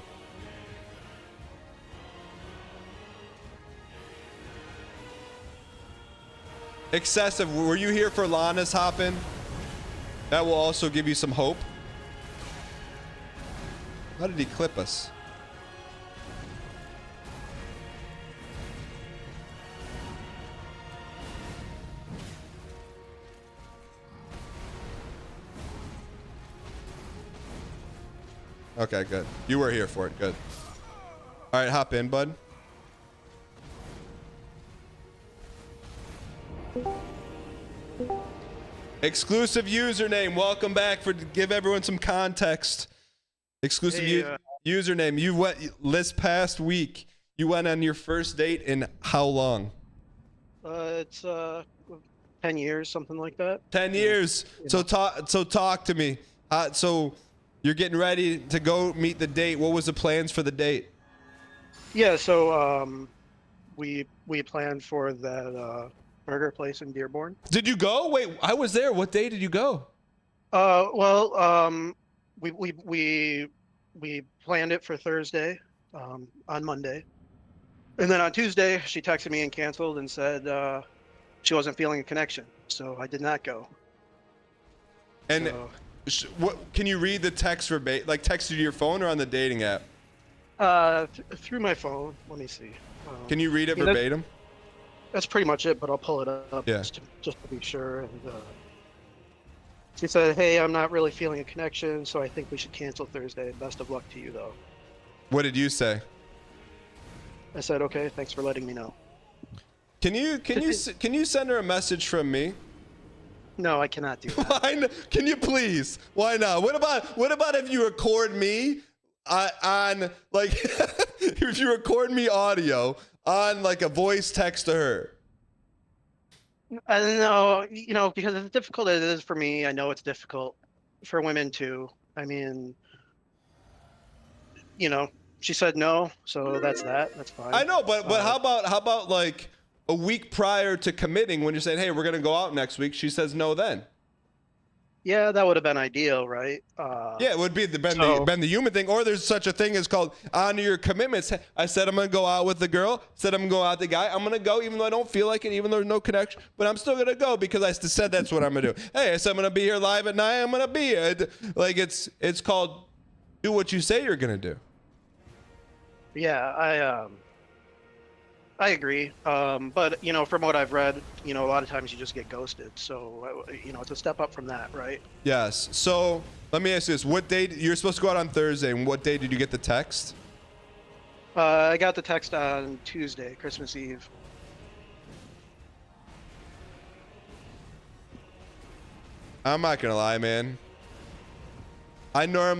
A: Excessive. Were you here for Lana's hop in? That will also give you some hope. How did he clip us? Okay, good. You were here for it. Good. All right, hop in, bud. Exclusive username. Welcome back. Give everyone some context. Exclusive username. You went this past week. You went on your first date in how long?
G: It's 10 years, something like that.
A: 10 years. So talk to me. So you're getting ready to go meet the date. What was the plans for the date?
G: Yeah, so we planned for that burger place in Dearborn.
A: Did you go? Wait, I was there. What day did you go?
G: We planned it for Thursday, on Monday, and then on Tuesday she texted me and canceled and said she wasn't feeling a connection, so I did not go.
A: And what can you read the text verbatim? Like texted to your phone or on the dating app?
G: Through my phone. Let me see.
A: Can you read it
G: Yeah,
A: verbatim?
G: That's pretty much it, but I'll pull it up
A: Yeah.
G: just to be sure. And she said, "Hey, I'm not really feeling a connection, so I think we should cancel Thursday. Best of luck to you, though."
A: What did you say?
G: I said, "Okay, thanks for letting me know."
A: Can you send her a message from me?
G: No, I cannot do that.
A: Why not? Can you please? Why not? What about if you record me on like if you record me audio on like a voice text to her?
G: I don't know, because as difficult as it is for me, I know it's difficult for women too. I mean, she said no, so that's that. That's fine.
A: I know, but how about like a week prior to committing when you're saying, hey, we're gonna go out next week? She says no then.
G: Yeah, that would have been ideal, right?
A: Yeah, it would be been the human thing, or there's such a thing as called honor your commitments. I said I'm gonna go out with the girl. Said I'm gonna go out with the guy. I'm gonna go even though I don't feel like it, even though there's no connection. But I'm still gonna go because I said that's what I'm gonna do. Hey, I said I'm gonna be here live at 9. I'm gonna be here. Like it's called do what you say you're gonna do.
G: Yeah, I agree. But from what I've read, a lot of times you just get ghosted. So it's a step up from that, right?
A: Yes. So let me ask you this: what day you're supposed to go out on Thursday, and what day did you get the text?
G: I got the text on Tuesday, Christmas Eve.
A: I'm not gonna lie, man. I don't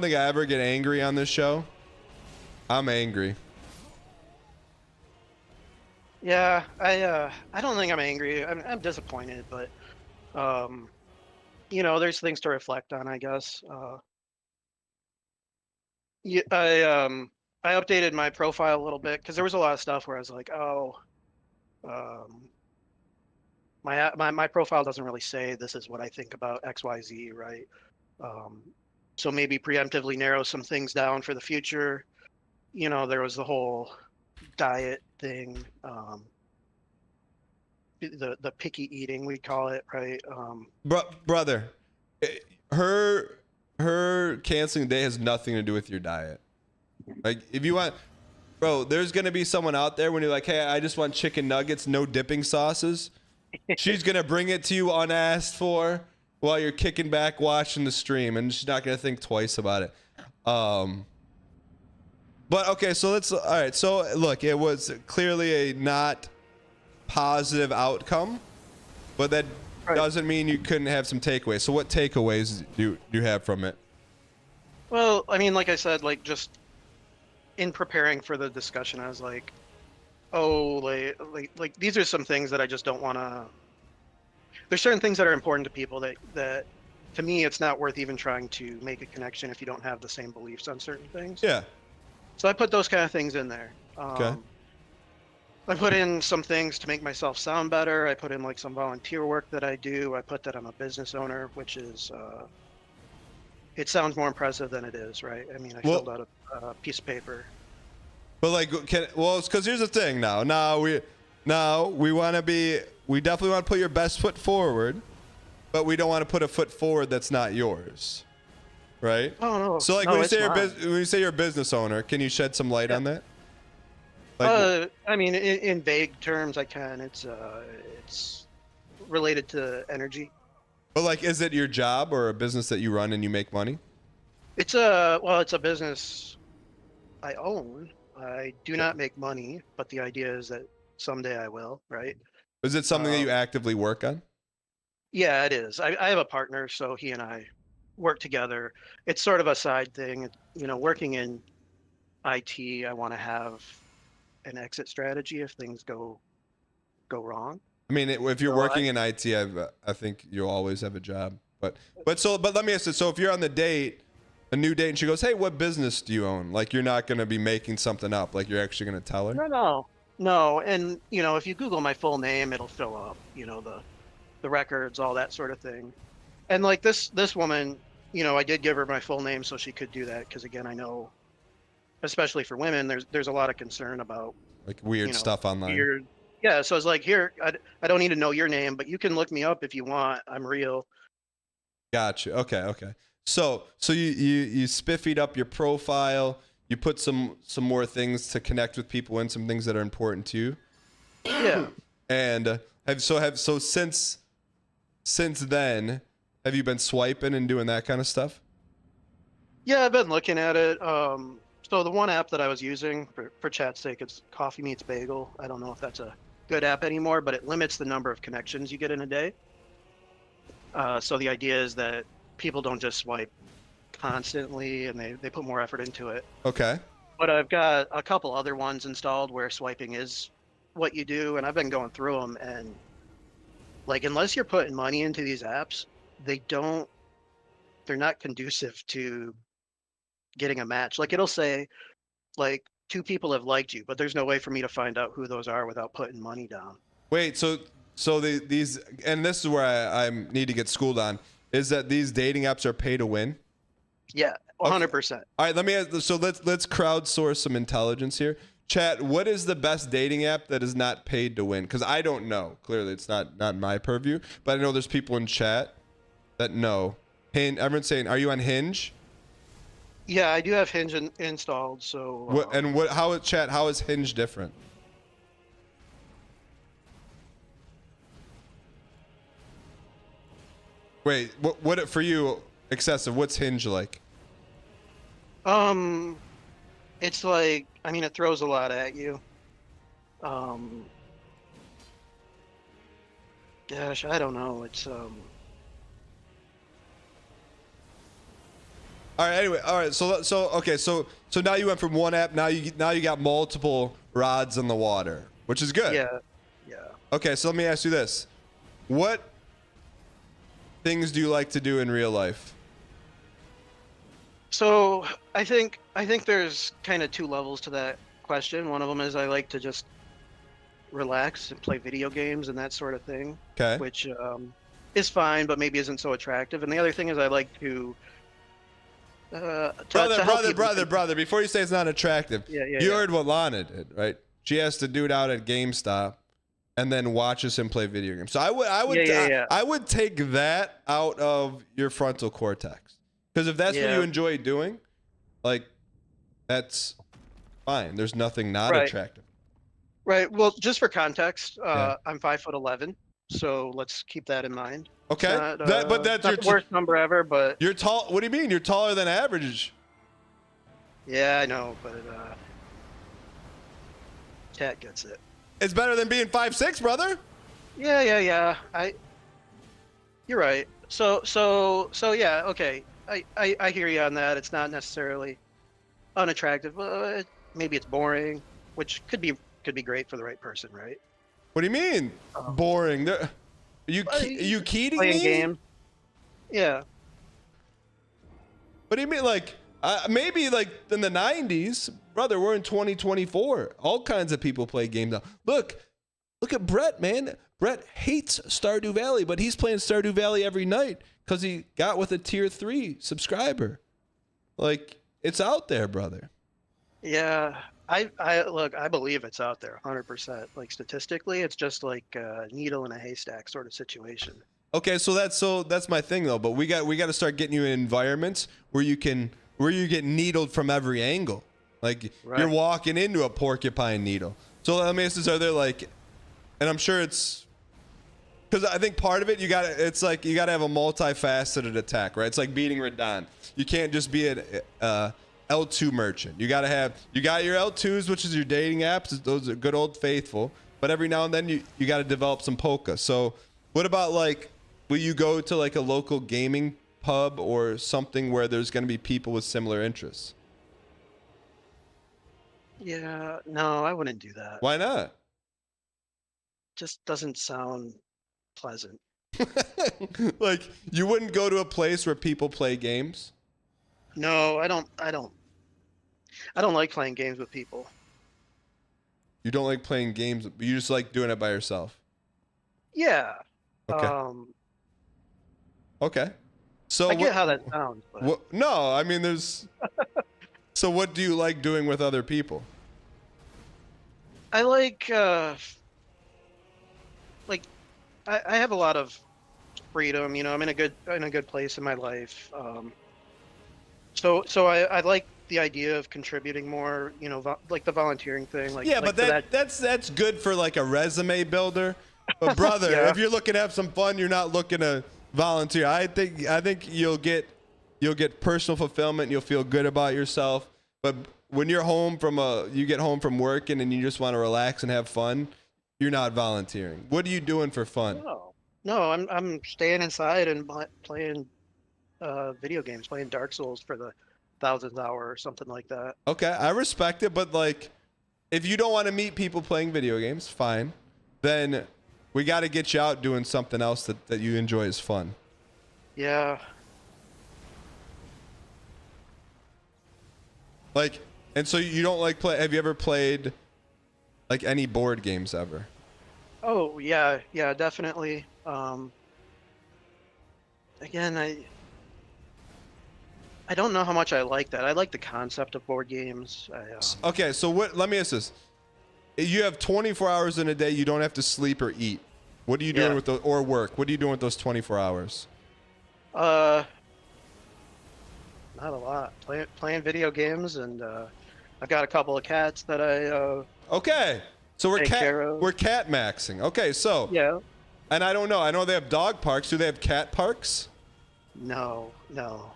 A: think I ever get angry on this show. I'm angry.
G: Yeah, I don't think I'm angry. I'm disappointed, but there's things to reflect on, I guess. Yeah, I updated my profile a little bit because there was a lot of stuff where I was like, my profile doesn't really say this is what I think about XYZ, right? So maybe preemptively narrow some things down for the future. There was the whole diet thing, the picky eating, we call it, right?
A: Brother, her canceling day has nothing to do with your diet. Like if you want, bro, there's gonna be someone out there when you're like, hey, I just want chicken nuggets, no dipping sauces. She's gonna bring it to you unasked for while you're kicking back watching the stream, and she's not gonna think twice about it. But okay, so all right. So look, it was clearly a not positive outcome, but that doesn't mean you couldn't have some takeaways. So what takeaways do you have from it?
G: Well, I mean, like I said, like just in preparing for the discussion, I was like, like these are some things that I just don't want to. There's certain things that are important to people that to me, it's not worth even trying to make a connection if you don't have the same beliefs on certain things.
A: Yeah.
G: So I put those kind of things in there.
A: Okay.
G: I put in some things to make myself sound better. I put in like some volunteer work that I do. I put that I'm a business owner, which is, it sounds more impressive than it is, right? I mean, I filled out a piece of paper.
A: But like, it's because here's the thing now. We definitely want to put your best foot forward, but we don't want to put a foot forward that's not yours. Right?
G: Oh no.
A: So like when you say you're a business owner, can you shed some light on that? Like,
G: I mean, in vague terms, I can. It's related to energy.
A: But like, is it your job or a business that you run and you make money?
G: It's a business I own. I do not make money, but the idea is that someday I will, right?
A: Is it something that you actively work on?
G: Yeah, it is. I have a partner, so he and I work together. It's sort of a side thing. Working in IT, I want to have an exit strategy if things go wrong.
A: I mean, if you're working in IT, I think you'll always have a job. But let me ask you. So if you're on a new date, and she goes, "Hey, what business do you own?" Like you're not going to be making something up. Like you're actually going to tell her.
G: No. And if you Google my full name, it'll fill up. The records, all that sort of thing. And like this woman, I did give her my full name so she could do that because again, I know, especially for women, there's a lot of concern about
A: like weird stuff online.
G: Yeah, so I was like, here, I don't need to know your name, but you can look me up if you want. I'm real.
A: Gotcha. Okay. So you spiffied up your profile. you put some more things to connect with people and some things that are important to you.
G: Yeah.
A: And since then, have you been swiping and doing that kind of stuff?
G: Yeah, I've been looking at it. So the one app that I was using for chat's sake, it's Coffee Meets Bagel. I don't know if that's a good app anymore, but it limits the number of connections you get in a day. So the idea is that people don't just swipe constantly, and they put more effort into it.
A: Okay.
G: But I've got a couple other ones installed where swiping is what you do, and I've been going through them, and like, unless you're putting money into these apps, they're not conducive to getting a match. Like, it'll say like 2 people have liked you, but there's no way for me to find out who those are without putting money down.
A: Wait, so these, and this is where I need to get schooled on, is that these dating apps are pay to win?
G: Yeah, 100%.
A: All right, let's crowdsource some intelligence here. Chat, what is the best dating app that is not paid to win? Because I don't know. Clearly, it's not my purview, but I know there's people in chat that know. Everyone's saying, are you on Hinge?
G: Yeah, I do have Hinge installed. So.
A: How is Hinge different? Wait, what for you? Excessive. What's Hinge like?
G: It's like, I mean, it throws a lot at you. Gosh, I don't know. It's
A: All right. Anyway. All right. So now you went from one app. Now you got multiple rods in the water, which is good.
G: Yeah. Yeah.
A: Okay. So let me ask you this: what things do you like to do in real life?
G: So I think there's kind of 2 levels to that question. One of them is I like to just relax and play video games and that sort of thing.
A: Okay.
G: Which is fine, but maybe isn't so attractive. And the other thing is I like to
A: brother, before you say it's not attractive, you heard what Lana did, right? She has to do it out at GameStop and then watches him play video games. So I would take that out of your frontal cortex. Because if that's what you enjoy doing, like, that's fine. There's nothing not attractive.
G: Right. Well, just for context, I'm 5'11", so let's keep that in mind.
A: Okay.
G: But that's not the worst number ever. But
A: you're tall. What do you mean? You're taller than average.
G: Yeah, I know, but Cat gets it.
A: It's better than being 5'6", brother.
G: Yeah. You're right. So yeah. Okay. I hear you on that. It's not necessarily unattractive. Maybe it's boring, which could be great for the right person, right?
A: What do you mean boring? Are you kidding
G: playing
A: me?
G: Game. Yeah.
A: What do you mean? Like maybe like in the 90s, brother. We're in 2024. All kinds of people play games now. Look at Brett, man. Brett hates Stardew Valley, but he's playing Stardew Valley every night because he got with a tier 3 subscriber. Like, it's out there, brother.
G: Yeah, I look, I believe it's out there 100%. Like, statistically, it's just like a needle in a haystack sort of situation.
A: Okay, so that's my thing though. But we got to start getting you in environments where you get needled from every angle. Like you're walking into a porcupine needle. So let me ask this: are there like, and I'm sure it's. Because I think part of it, you got to have a multifaceted attack, right? It's like beating Radahn. You can't just be an L2 merchant. You got your L2s, which is your dating apps. Those are good old faithful. But every now and then you got to develop some polka. So what about like, will you go to like a local gaming pub or something where there's going to be people with similar interests?
G: Yeah, no, I wouldn't do that.
A: Why not?
G: Just doesn't sound pleasant.
A: Like, you wouldn't go to a place where people play games?
G: No, I don't like playing games with people.
A: You don't like playing games, you just like doing it by yourself?
G: Yeah.
A: Okay. Okay. So
G: I get how that sounds. But...
A: no, I mean, there's... So what do you like doing with other people?
G: I like I have a lot of freedom, you know. I'm in a good place in my life. So I like the idea of contributing more, you know, like the volunteering thing. Like,
A: yeah,
G: like
A: but that's good for like a resume builder. But brother,
G: Yeah.
A: if you're looking to have some fun, you're not looking to volunteer. I think you'll get personal fulfillment. You'll feel good about yourself. But when you're home you get home from work and then you just want to relax and have fun, you're not volunteering. What are you doing for fun?
G: No, I'm staying inside and playing video games, playing Dark Souls for the 1000th hour or something like that.
A: Okay, I respect it, but like, if you don't want to meet people playing video games, fine. Then we got to get you out doing something else that you enjoy as fun.
G: Yeah.
A: Like, and so you don't like play? Have you ever played like any board games ever?
G: Oh yeah, definitely. Again, I don't know how much I like that. I like the concept of board games.
A: Okay, so let me ask this: you have 24 hours in a day. You don't have to sleep or eat. What are you doing with or work? What are you doing with those 24 hours?
G: Not a lot. Playing video games, and I've got a couple of cats that I.
A: Okay, so we're
G: take care of.
A: we're cat maxing. Okay, so
G: yeah.
A: And I don't know. I know they have dog parks. Do they have cat parks?
G: No.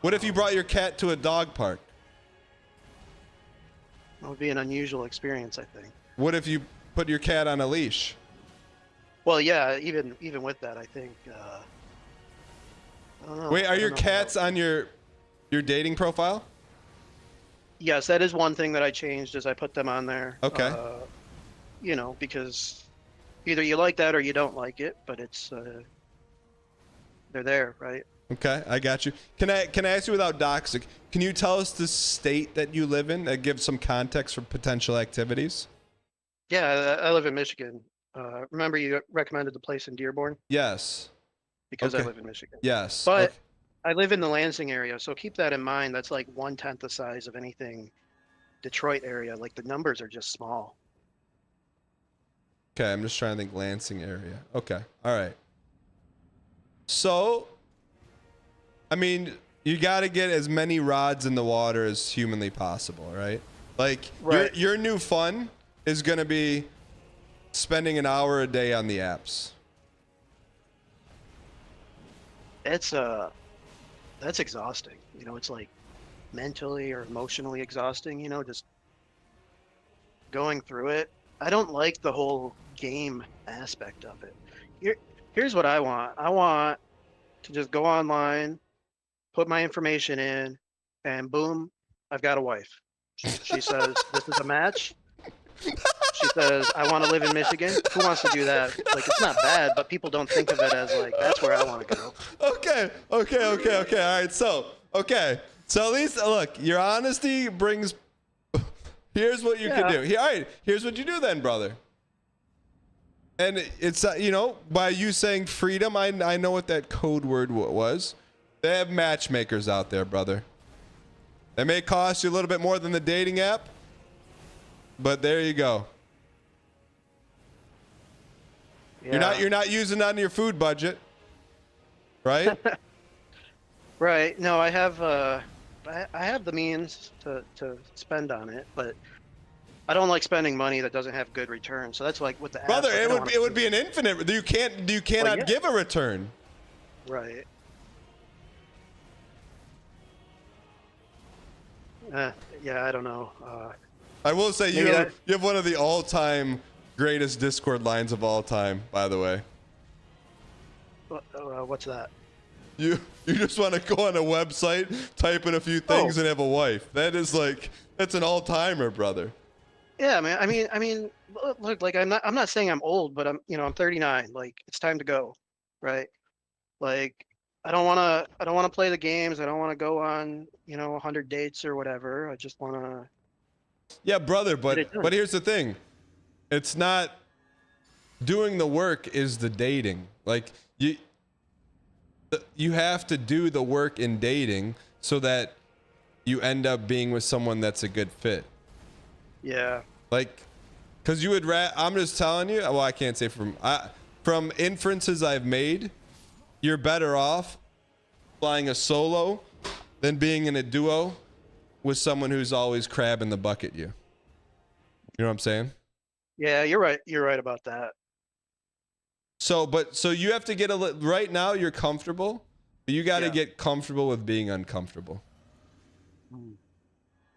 A: What if you brought your cat to a dog park?
G: That would be an unusual experience, I think.
A: What if you put your cat on a leash?
G: Well, yeah. Even with that, I think. I don't know.
A: Wait, are your cats on your dating profile?
G: Yes, that is one thing that I changed. Is I put them on there.
A: Okay.
G: You know, because either you like that or you don't like it, but it's they're there, right?
A: Okay, I got you. Can I ask you without doxing? Can you tell us the state that you live in that gives some context for potential activities?
G: Yeah, I live in Michigan. Remember you recommended the place in Dearborn?
A: Yes.
G: Because I
A: Okay.
G: live in Michigan.
A: Yes.
G: But
A: Okay.
G: I live in the Lansing area, so keep that in mind. That's like 1/10 the size of anything Detroit area. Like the numbers are just small.
A: Okay, I'm just trying to think Lansing area. Okay. All right. So, I mean, you got to get as many rods in the water as humanly possible, right? Like,
G: Right.
A: your new fun is going to be spending an hour a day on the apps.
G: That's exhausting. You know, it's like mentally or emotionally exhausting, you know, just going through it. I don't like the whole game aspect of it. Here's what I want. I want to just go online, put my information in, and boom, I've got a wife. She says, this is a match. She says, I want to live in Michigan. Who wants to do that? Like, it's not bad, but people don't think of it as like, that's where I want to go.
A: Okay. All right. So at least, look, your honesty brings. Here's what you can do. All right. Here's what you do then, brother. And it's, by you saying freedom, I know what that code word was. They have matchmakers out there, brother. They may cost you a little bit more than the dating app, but there you go.
G: Yeah.
A: You're not using that on your food budget, right?
G: Right. No, I have the means to spend on it, but I don't like spending money that doesn't have good return. So that's like with the apps,
A: Brother,
G: like,
A: it would be an infinite. You cannot give a return.
G: Right. Yeah, I don't know.
A: I will say you
G: maybe
A: have one of the all-time greatest Discord lines of all time, by the way.
G: What's that?
A: You just want to go on a website, type in a few things, and have a wife. That's an all-timer, brother.
G: Yeah, man. I mean, look, like I'm not saying I'm old, but I'm 39. Like it's time to go, right? Like I don't want to play the games. I don't want to go on 100 dates or whatever. I just want to.
A: Yeah, brother, but here's the thing. It's not doing the work is the dating. Like you have to do the work in dating so that you end up being with someone that's a good fit.
G: Yeah.
A: Like, cause you would I'm just telling you. Well, I can't say from inferences I've made, you're better off flying a solo than being in a duo with someone who's always crabbing the bucket you. You know what I'm saying?
G: Yeah, you're right. You're right about that.
A: So you have to get right now you're comfortable, but you got to get comfortable with being uncomfortable.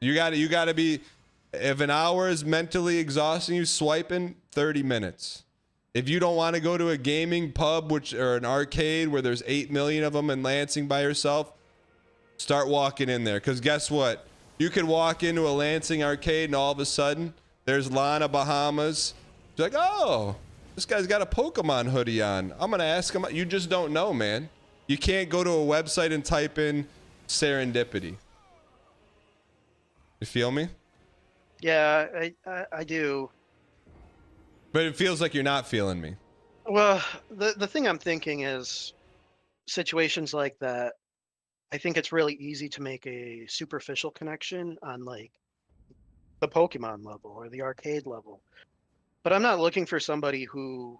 A: You got to be, if an hour is mentally exhausting you, swiping 30 minutes. If you don't want to go to a gaming pub or an arcade where there's 8 million of them in Lansing by yourself, start walking in there. Because guess what? You could walk into a Lansing arcade and all of a sudden there's Lana Bahamas. She's like, oh, this guy's got a Pokemon hoodie on. I'm going to ask him. You just don't know, man. You can't go to a website and type in serendipity. You feel me?
G: Yeah, I do.
A: But it feels like you're not feeling me.
G: Well, the thing I'm thinking is situations like that, I think it's really easy to make a superficial connection on like the Pokemon level or the arcade level. But I'm not looking for somebody who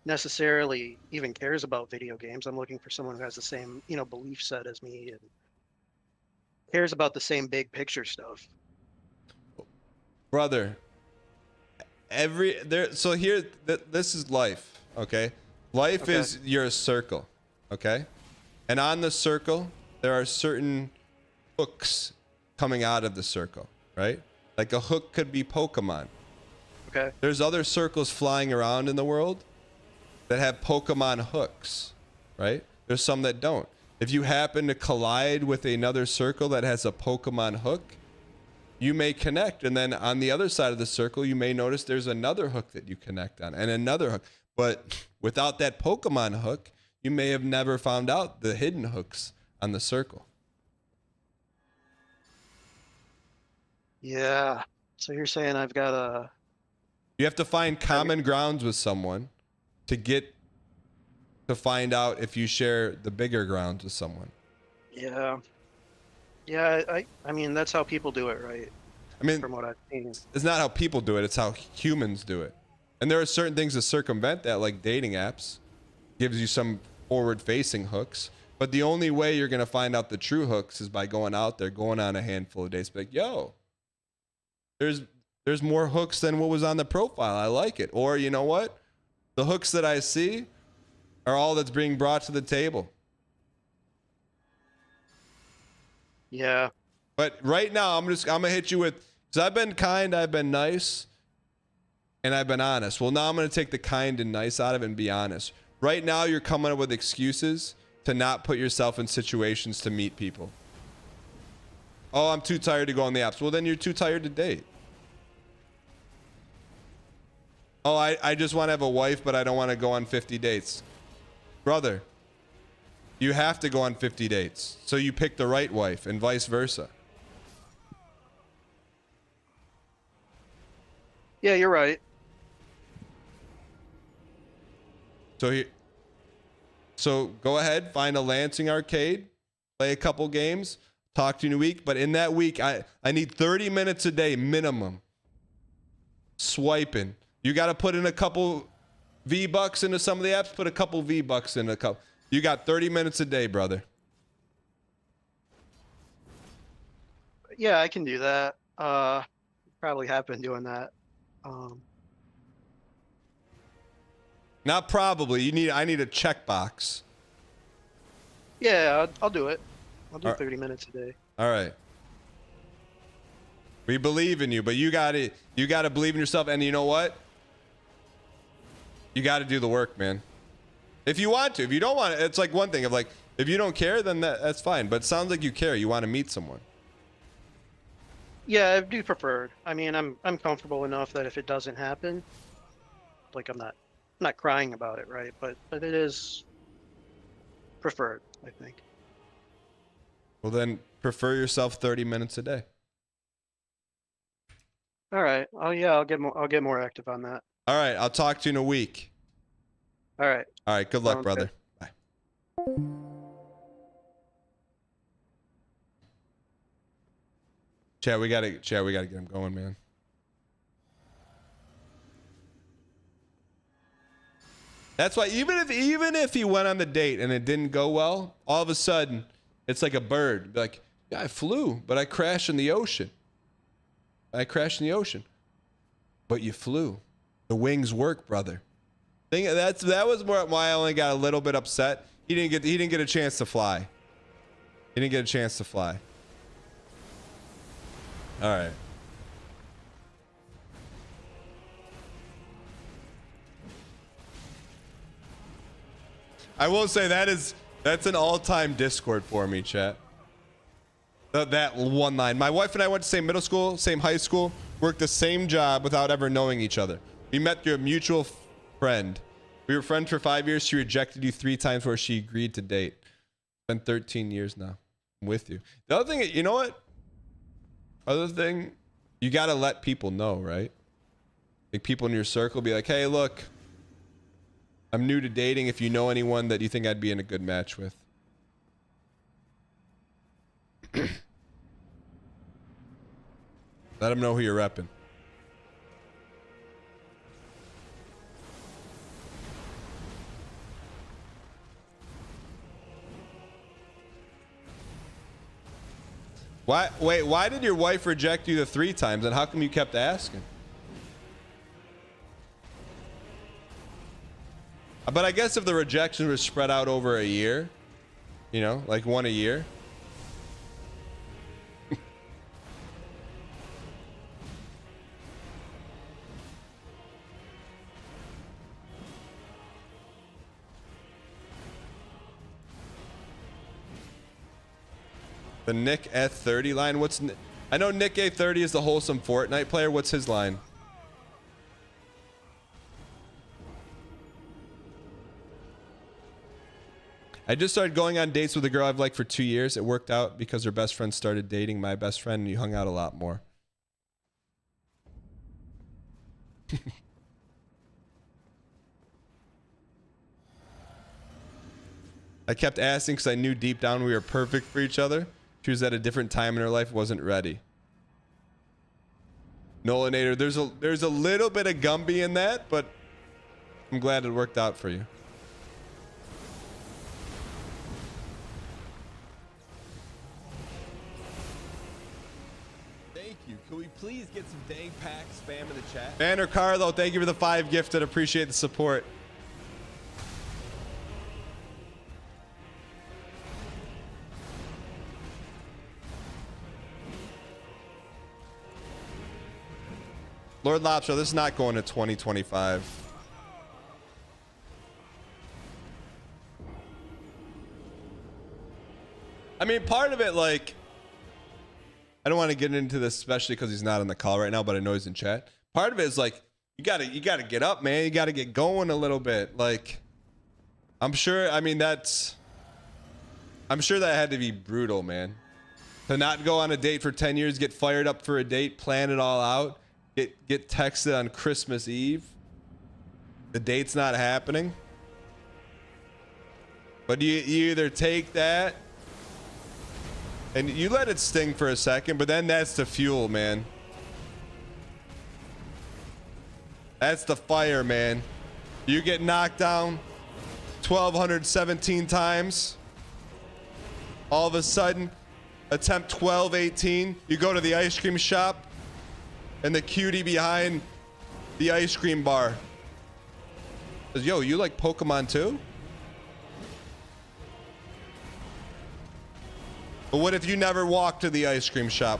G: necessarily even cares about video games. I'm looking for someone who has the same, belief set as me and cares about the same big picture stuff.
A: Brother, so here, this is life, okay? Life is you're a circle, okay? And on the circle, there are certain hooks coming out of the circle, right? Like a hook could be Pokemon.
G: Okay.
A: There's other circles flying around in the world that have Pokemon hooks, right? There's some that don't. If you happen to collide with another circle that has a Pokemon hook, you may connect. And then on the other side of the circle, you may notice there's another hook that you connect on and another hook. But without that Pokemon hook, you may have never found out the hidden hooks on the circle.
G: Yeah. So you're saying I've got a...
A: You have to find common grounds with someone to find out if you share the bigger grounds with someone.
G: Yeah. Yeah, I mean, that's how people do it, right?
A: I mean,
G: from what I've seen.
A: It's not how people do it, it's how humans do it. And there are certain things to circumvent that, like dating apps. Gives you some forward-facing hooks. But the only way you're going to find out the true hooks is by going out there, going on a handful of dates. Be like, yo, there's more hooks than what was on the profile. I like it. Or you know what? The hooks that I see are all that's being brought to the table.
G: Yeah.
A: But right now, I'm gonna hit you with, because I've been kind, I've been nice, and I've been honest. Well, now I'm gonna take the kind and nice out of it and be honest. Right now, you're coming up with excuses to not put yourself in situations to meet people. Oh, I'm too tired to go on the apps. Well, then you're too tired to date. Oh, I just want to have a wife, but I don't want to go on 50 dates. Brother, you have to go on 50 dates. So you pick the right wife and vice versa.
G: Yeah, you're right.
A: So go ahead, find a Lansing arcade, play a couple games, talk to you in a week. But in that week, I need 30 minutes a day minimum. Swiping. You got to put in a couple V-Bucks into some of the apps. Put a couple V-Bucks in a couple. You got 30 minutes a day, brother.
G: Yeah, I can do that. Probably have been doing that.
A: Not probably. I need a checkbox.
G: Yeah, I'll do it. I'll do 30 minutes a day.
A: All right. We believe in you, but you got to believe in yourself. And you know what? You got to do the work, man. If you want to. If you don't want to, it's like one thing. If you don't care, then that's fine. But it sounds like you care. You want to meet someone.
G: Yeah, I do prefer. I mean, I'm comfortable enough that if it doesn't happen, like I'm not crying about it, right? But it is preferred, I think.
A: Well, then prefer yourself 30 minutes a day.
G: All right. Oh yeah, I'll get more active on that.
A: All right, I'll talk to you in a week.
G: All right.
A: All right, good luck,
G: Sounds
A: brother.
G: good.
A: Bye. Chad, we gotta get him going, man. That's why even if he went on the date and it didn't go well, all of a sudden it's like a bird. Like, Yeah, I flew, but I crashed in the ocean. I crashed in the ocean. But you flew. The wings work, brother. That was why I only got a little bit upset. He didn't get a chance to fly. He didn't get a chance to fly. All right. I will say that's an all-time Discord for me, chat. That one line. My wife and I went to same middle school, same high school, worked the same job without ever knowing each other. We met through a mutual friend. We were friends for 5 years. She rejected you 3 times where she agreed to date. It's been 13 years now. I'm with you. The other thing, you know what? Other thing, you got to let people know, right? Like people in your circle be like, hey, look, I'm new to dating. If you know anyone that you think I'd be in a good match with. Let them know who you're repping. Why did your wife reject you the 3 times, and how come you kept asking? But I guess if the rejection was spread out over a year, you know, like one a year. The Nick F30 line. I know Nick A30 is the wholesome Fortnite player. What's his line? I just started going on dates with a girl I've liked for 2 years. It worked out because her best friend started dating my best friend and you hung out a lot more. I kept asking because I knew deep down we were perfect for each other. She was at a different time in her life, wasn't ready. Nolanator, there's a little bit of Gumby in that, but I'm glad it worked out for you. Thank you. Can we please get some dang pack spam in the chat? Banner Carlo, thank you for the 5 gifted. Appreciate the support. Lord Lobster, this is not going to 2025. I mean, part of it, like, I don't want to get into this, especially because he's not on the call right now, but I know he's in chat. Part of it is like, you gotta get up, man. You gotta get going a little bit. Like, I'm sure that had to be brutal, man. To not go on a date for 10 years, get fired up for a date, plan it all out. Get texted on Christmas Eve. The date's not happening. But you either take that and you let it sting for a second, but then that's the fuel, man. That's the fire, man. You get knocked down 1,217 times. All of a sudden, attempt 1218. You go to the ice cream shop. And the cutie behind the ice cream bar says, yo, you like Pokemon too? But what if you never walk to the ice cream shop?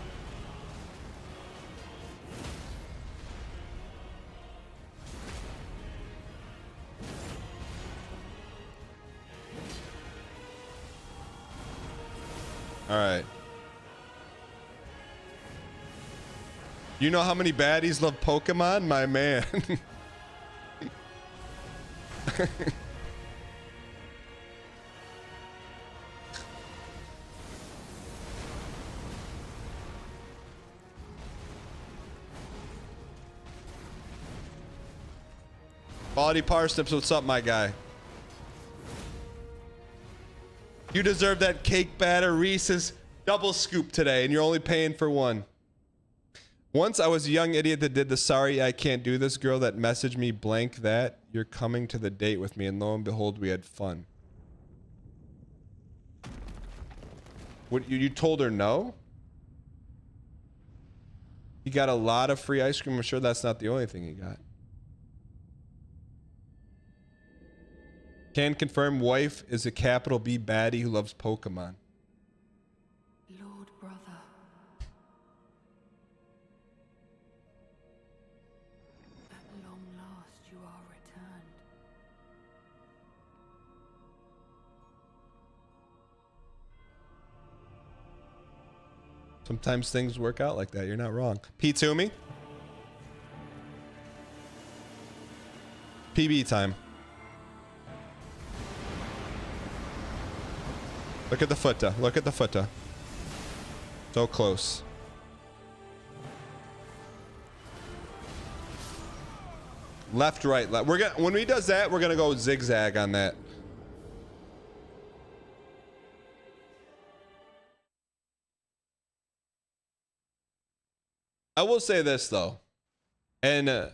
A: All right. You know how many baddies love Pokemon? My man. Quality Parsnips, what's up, my guy? You deserve that cake batter Reese's double scoop today, and you're only paying for one. Once I was a young idiot that did the sorry I can't do this girl that messaged me blank that you're coming to the date with me, and lo and behold we had fun. What you told her no? You got a lot of free ice cream. I'm sure that's not the only thing you got. Can confirm wife is a capital B baddie who loves Pokemon.
P: Lord brother. At long last you are returned.
A: Sometimes things work out like that. You're not wrong. P to me. PB time. Look at the footer. Look at the footer. So close. Left, right, left. We're gonna when he does that, we're gonna go zigzag on that. I will say this though, and I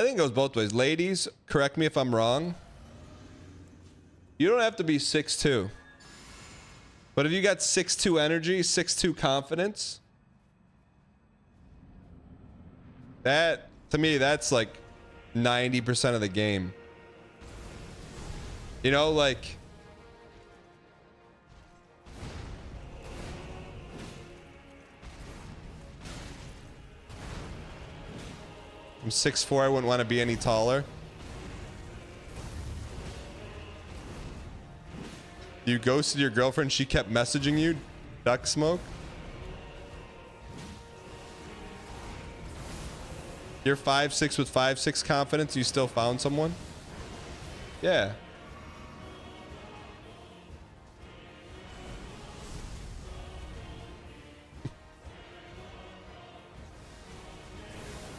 A: think it goes both ways. Ladies, correct me if I'm wrong. You don't have to be 6'2", but if you got 6'2" energy, 6'2" confidence, that to me that's like 90% of the game. You know, like. I'm 6'4", I wouldn't want to be any taller. You ghosted your girlfriend, she kept messaging you? Duck smoke? You're 5'6" with 5'6" confidence, you still found someone? Yeah.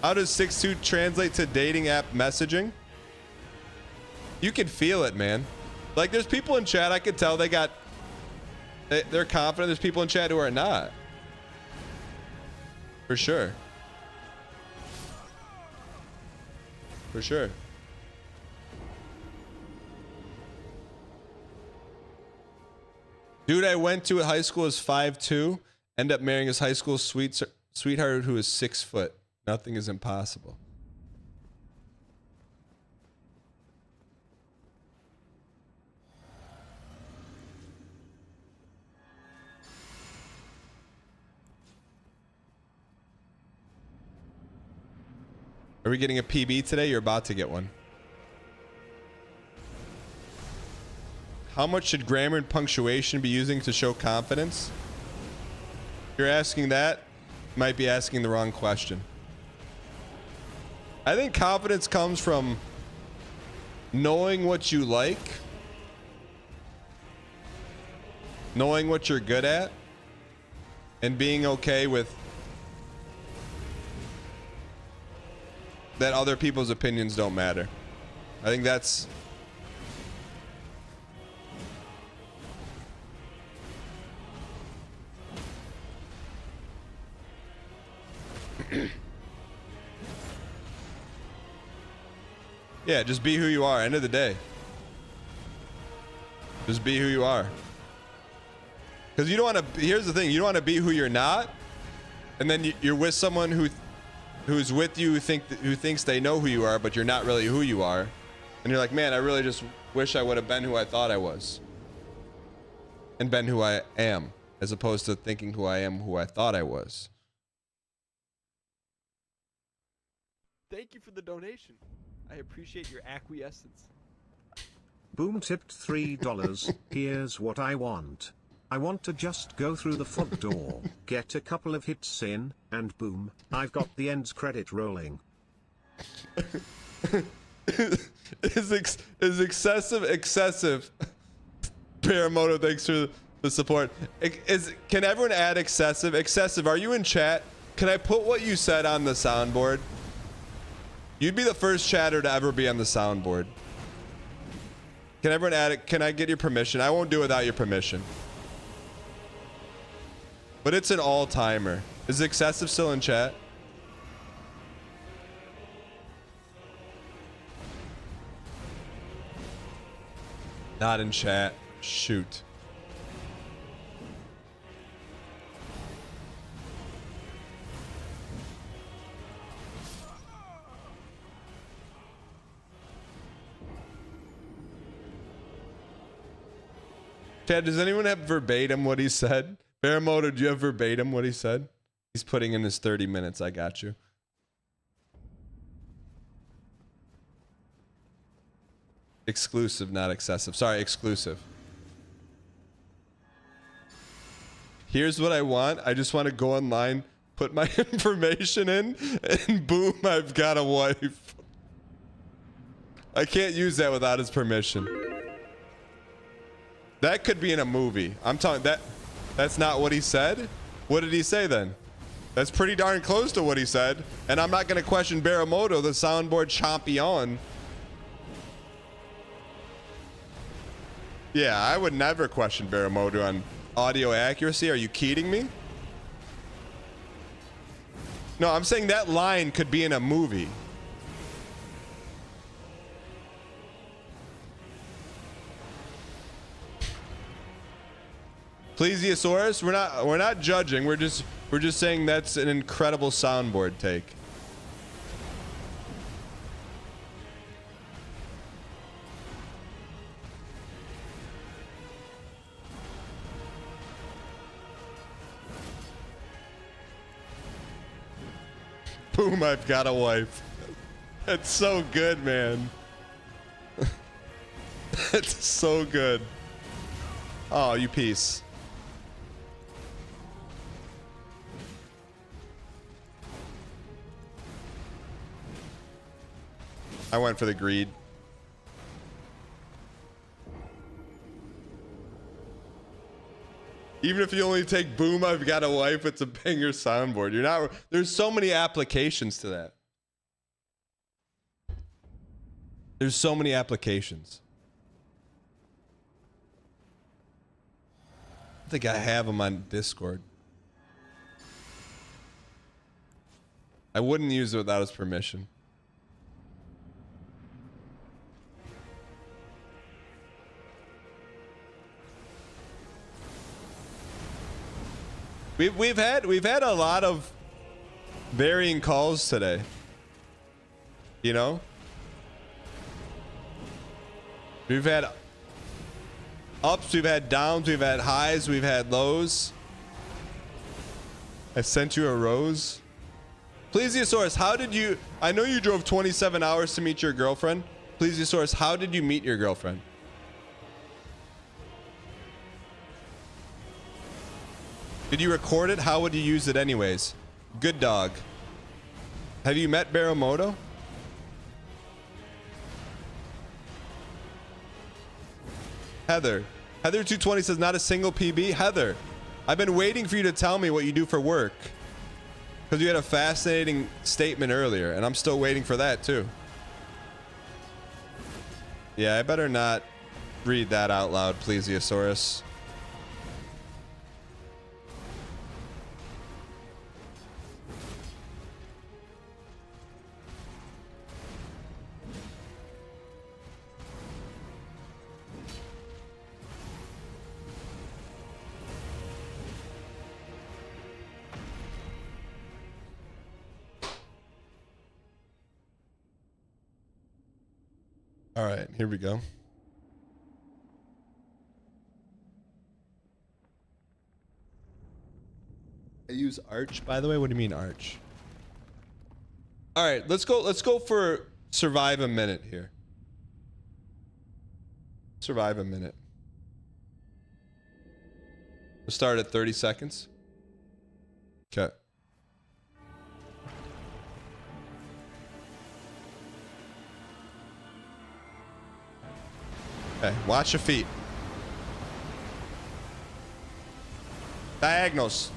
A: How does 6'2" translate to dating app messaging? You can feel it, man. Like, there's people in chat, I could tell they're confident. There's people in chat who are not. For sure. For sure. Dude I went to at high school is 5'2", end up marrying his high school sweetheart who is 6 foot. Nothing is impossible. Are we getting a PB today? You're about to get one. How much should grammar and punctuation be using to show confidence? If you're asking that, you might be asking the wrong question. I think confidence comes from knowing what you like, knowing what you're good at, and being okay with that other people's opinions don't matter. I think that's yeah, just be who you are. End of the day. Just be who you are. Because you don't want to, here's the thing, you don't want to be who you're not, and then you're with someone who's with you who thinks they know who you are, but you're not really who you are. And you're like, man, I really just wish I would have been who I thought I was. And been who I am, as opposed to thinking who I am, who I thought I was.
R: Thank you for the donation. I appreciate your acquiescence.
M: Boom tipped $3. Here's what I want. I want to just go through the front door, get a couple of hits in, and boom, I've got the ends credit rolling.
A: is excessive. Paramoto, thanks for the support. Can everyone add excessive? Excessive, are you in chat? Can I put what you said on the soundboard? You'd be the first chatter to ever be on the soundboard. Can everyone add it? Can I get your permission? I won't do it without your permission. But it's an all-timer. Is excessive still in chat? Not in chat. Shoot. Chad, does anyone have verbatim what he said? Baramoto, do you have verbatim what he said? He's putting in his 30 minutes. I got you. Exclusive, not excessive. Sorry, exclusive. Here's what I want. I just want to go online, put my information in, and boom, I've got a wife. I can't use that without his permission. That could be in a movie. I'm talking that's not what he said. What did he say then? That's pretty darn close to what he said. And I'm not going to question Baramoto, the soundboard champion. Yeah, I would never question Baramoto on audio accuracy. Are you kidding me? No, I'm saying that line could be in a movie. Plesiosaurus, we're not judging. We're just saying that's an incredible soundboard take. Boom, I've got a wife. That's so good, man. That's so good. Oh, you piece. I went for the greed. Even if you only take boom, I've got a wife, it's a banger soundboard. You're not, there's so many applications to that. There's so many applications. I think I have them on Discord. I wouldn't use it without his permission. We've had a lot of varying calls today. You know? We've had ups, we've had downs, we've had highs, we've had lows. I sent you a rose. Plesiosaurus, how did you... I know you drove 27 hours to meet your girlfriend. Plesiosaurus, how did you meet your girlfriend? Did you record it? How would you use it anyways? Good dog. Have you met Baramoto? Heather. Heather220 says not a single PB. Heather, I've been waiting for you to tell me what you do for work. Because you had a fascinating statement earlier, and I'm still waiting for that too. Yeah, I better not read that out loud, Plesiosaurus. All right, here we go. I use Arch, by the way. What do you mean Arch? All right, let's go for survive a minute here. Survive a minute. We'll start at 30 seconds. Okay. Okay, watch your feet. Diagonals.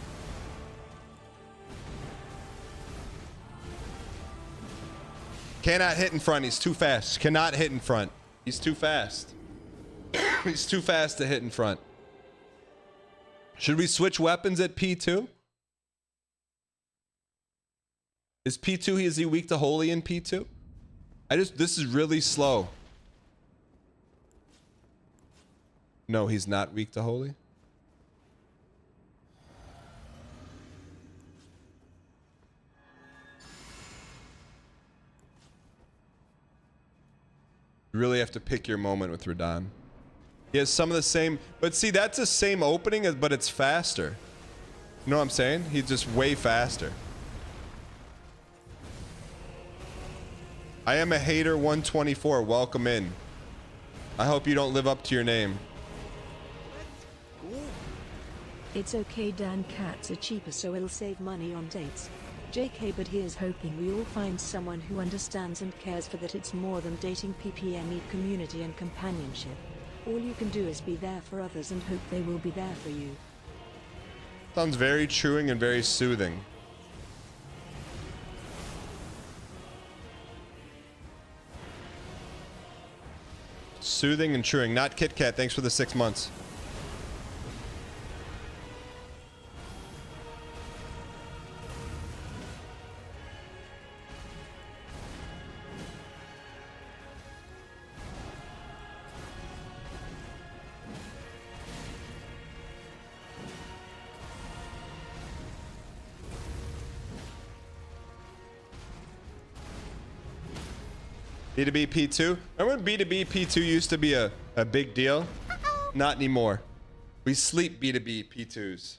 A: Cannot hit in front. He's too fast. Cannot hit in front. He's too fast. He's too fast to hit in front. Should we switch weapons at P2? Is P2, is he weak to holy in P2? This is really slow. No, he's not weak to holy. You really have to pick your moment with Radahn. He has some of the same, but see, that's the same opening, but it's faster. You know what I'm saying? He's just way faster. I am a hater 124. Welcome in. I hope you don't live up to your name.
B: It's okay, Dan. Cats are cheaper, so it'll save money on dates. JK, but here's hoping we all find someone who understands and cares for that it's more than dating. PPM need community and companionship. All you can do is be there for others and hope they will be there for you.
A: Sounds very truing and very soothing. Soothing and truing. Not Kit Kat. Thanks for the 6 months. B2B P2. Remember when B2B P2 used to be a big deal? Not anymore. We sleep B2B P2s.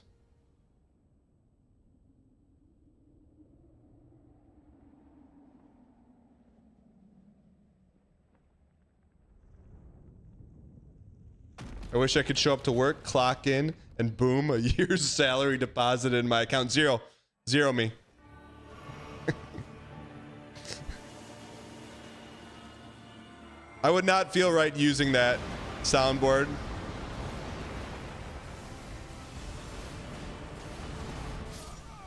A: I wish I could show up to work, clock in, and boom, a year's salary deposited in my account. Zero me. I would not feel right using that soundboard.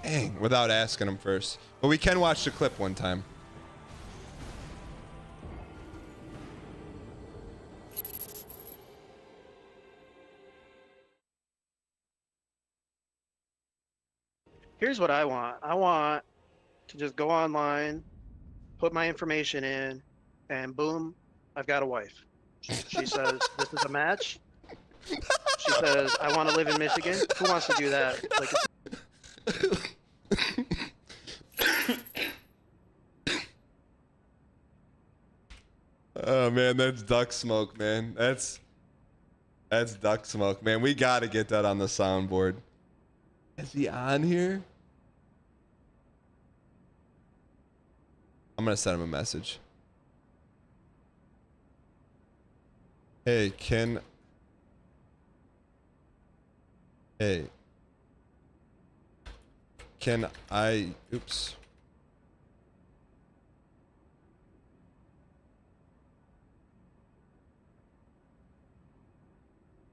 A: Dang, without asking him first. But we can watch the clip one time.
G: Here's what I want. I want to just go online, put my information in, and boom, I've got a wife. She says, this is a match. She says, I want to live in Michigan. Who wants to do that?
A: Oh man, that's duck smoke, man. That's duck smoke, man. We gotta get that on the soundboard. Is he on here? I'm gonna send him a message. Hey, can I, oops.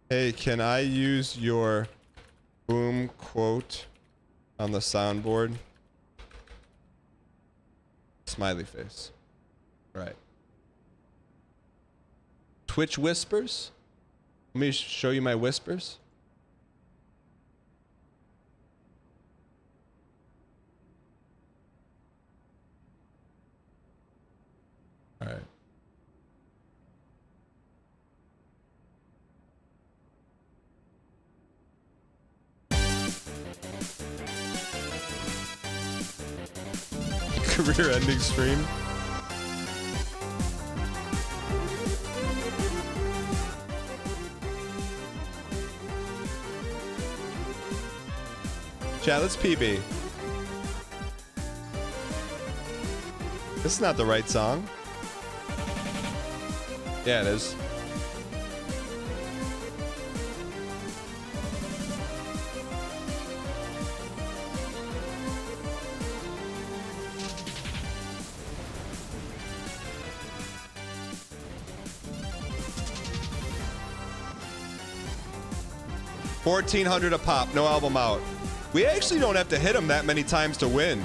A: Hey, can I use your boom quote on the soundboard? Smiley face. Right. Twitch whispers? Let me show you my whispers. All right. Career-ending stream. Chat, let's PB. This is not the right song. Yeah, it is. $1,400 a pop, no album out. We actually don't have to hit them that many times to win,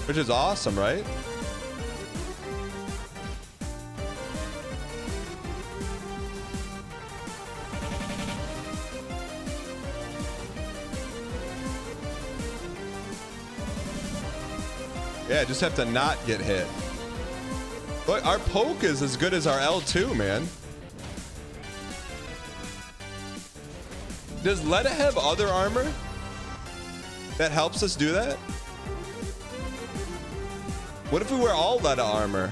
A: which is awesome, right? Yeah, just have to not get hit. Look, our poke is as good as our L2, man. Does Letta have other armor that helps us do that? What if we wear all Letta armor?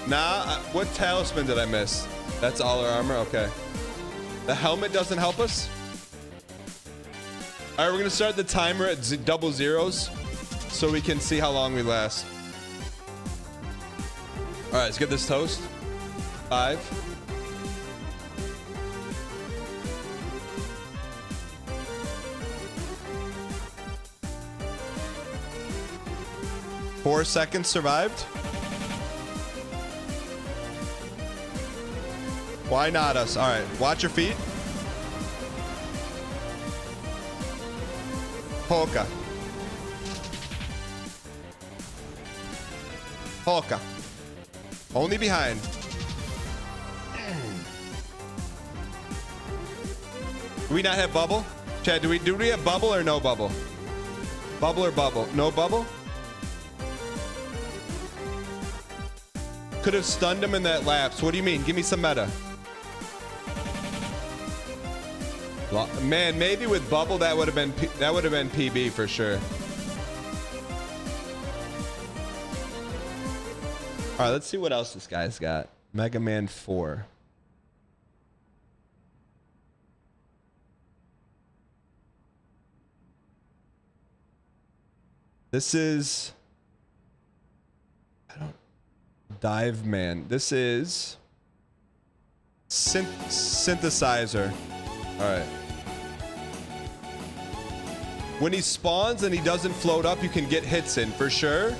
A: Nah, what talisman did I miss? That's all our armor? Okay. The helmet doesn't help us? All right, we're gonna start the timer at double zeros so we can see how long we last. All right, let's get this toast. 5. 4 seconds survived. Why not us? All right, watch your feet. Polka. Polka. Only behind. Do we not have bubble? Chad, do we have bubble or no bubble? Bubble or bubble? No bubble? Could have stunned him in that lapse. What do you mean? Give me some meta. Man, maybe with bubble that would have been PB for sure. All right, let's see what else this guy's got. Mega Man 4. This is Dive Man. This is synthesizer. All right. When he spawns and he doesn't float up, you can get hits in for sure.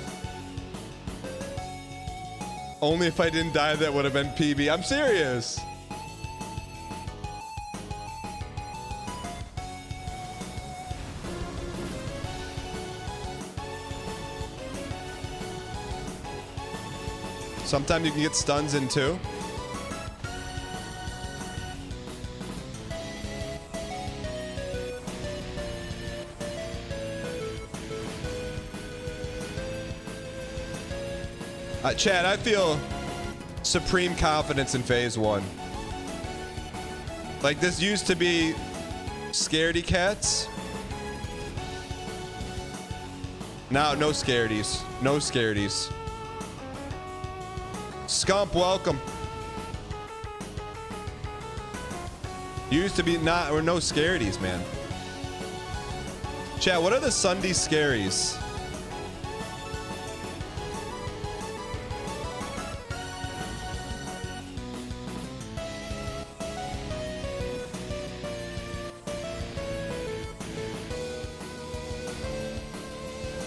A: Only if I didn't die, that would have been PB. I'm serious. Sometimes you can get stuns in too. Chad, I feel supreme confidence in phase 1. Like, this used to be scaredy cats. Now, no scaredies. No scaredies. Scump, welcome. Used to be not, or no scaredies, man. Chat, what are the Sunday scaries?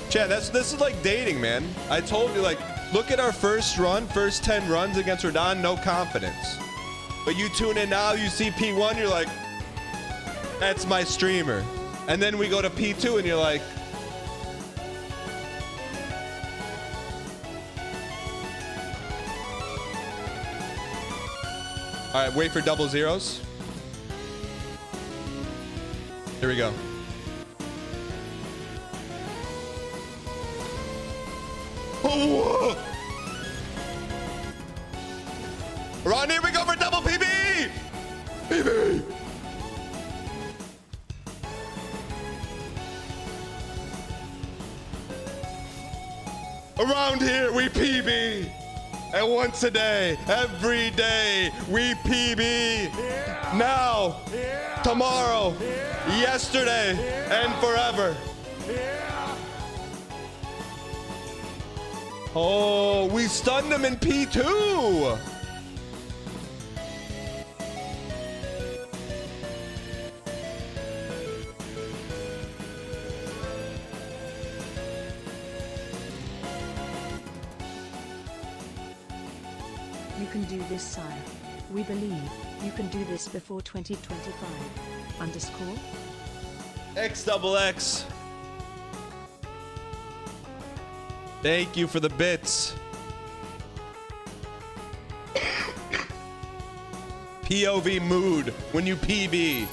A: Chat, this is like dating, man. I told you, like, look at our first 10 runs against Radahn, no confidence. But you tune in now, you see P1, you're like, that's my streamer. And then we go to P2 and you're like, all right, wait for double zeros. Here we go. Oh, Ron, here we go for double PB! PB! Around here, we PB. And once a day, every day, we PB. Yeah. Now, yeah. Tomorrow, yeah. Yesterday, and forever. Oh, we stunned him in P2.
B: You can do this, sire. We believe you can do this before 2025. Underscore?
A: XXX. Thank you for the bits. POV mood when you PB.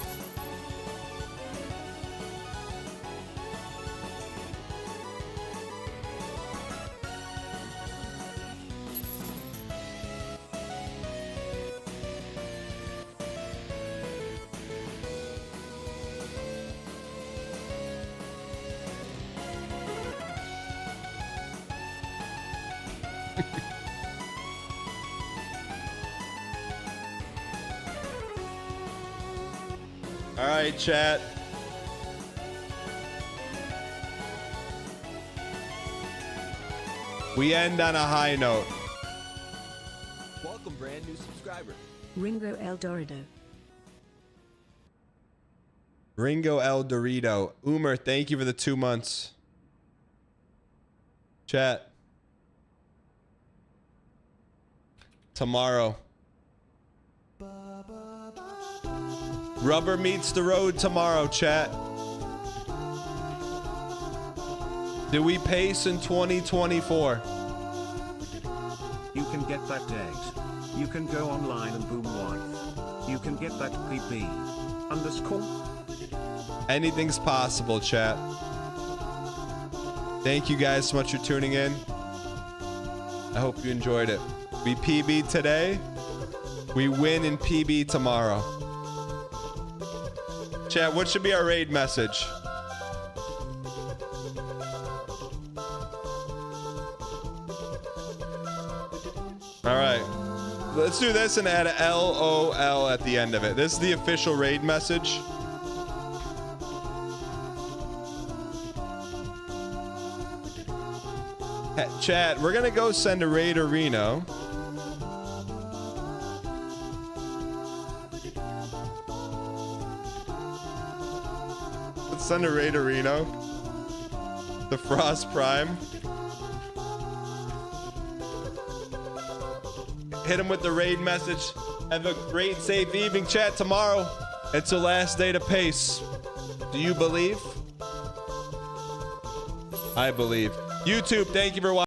A: All right, chat. We end on a high note.
O: Welcome, brand new subscriber.
B: Ringo El Dorado.
A: Ringo El Dorito. Umer, thank you for the 2 months. Chat. Tomorrow. Rubber meets the road tomorrow, chat. Do we pace in 2024?
M: You can get that date. You can go online and boom wife. You can get that PP. Underscore.
A: Anything's possible, chat. Thank you guys so much for tuning in. I hope you enjoyed it. We PB today. We win in PB tomorrow. Chat, what should be our raid message? All right. Let's do this and add a LOL at the end of it. This is the official raid message. Chat, we're gonna go send a raid to Reno. Let's send a raid to Reno. The Frost Prime. Hit him with the raid message. Have a great, safe evening, chat. Tomorrow, it's the last day to pace. Do you believe? I believe. YouTube, thank you for watching.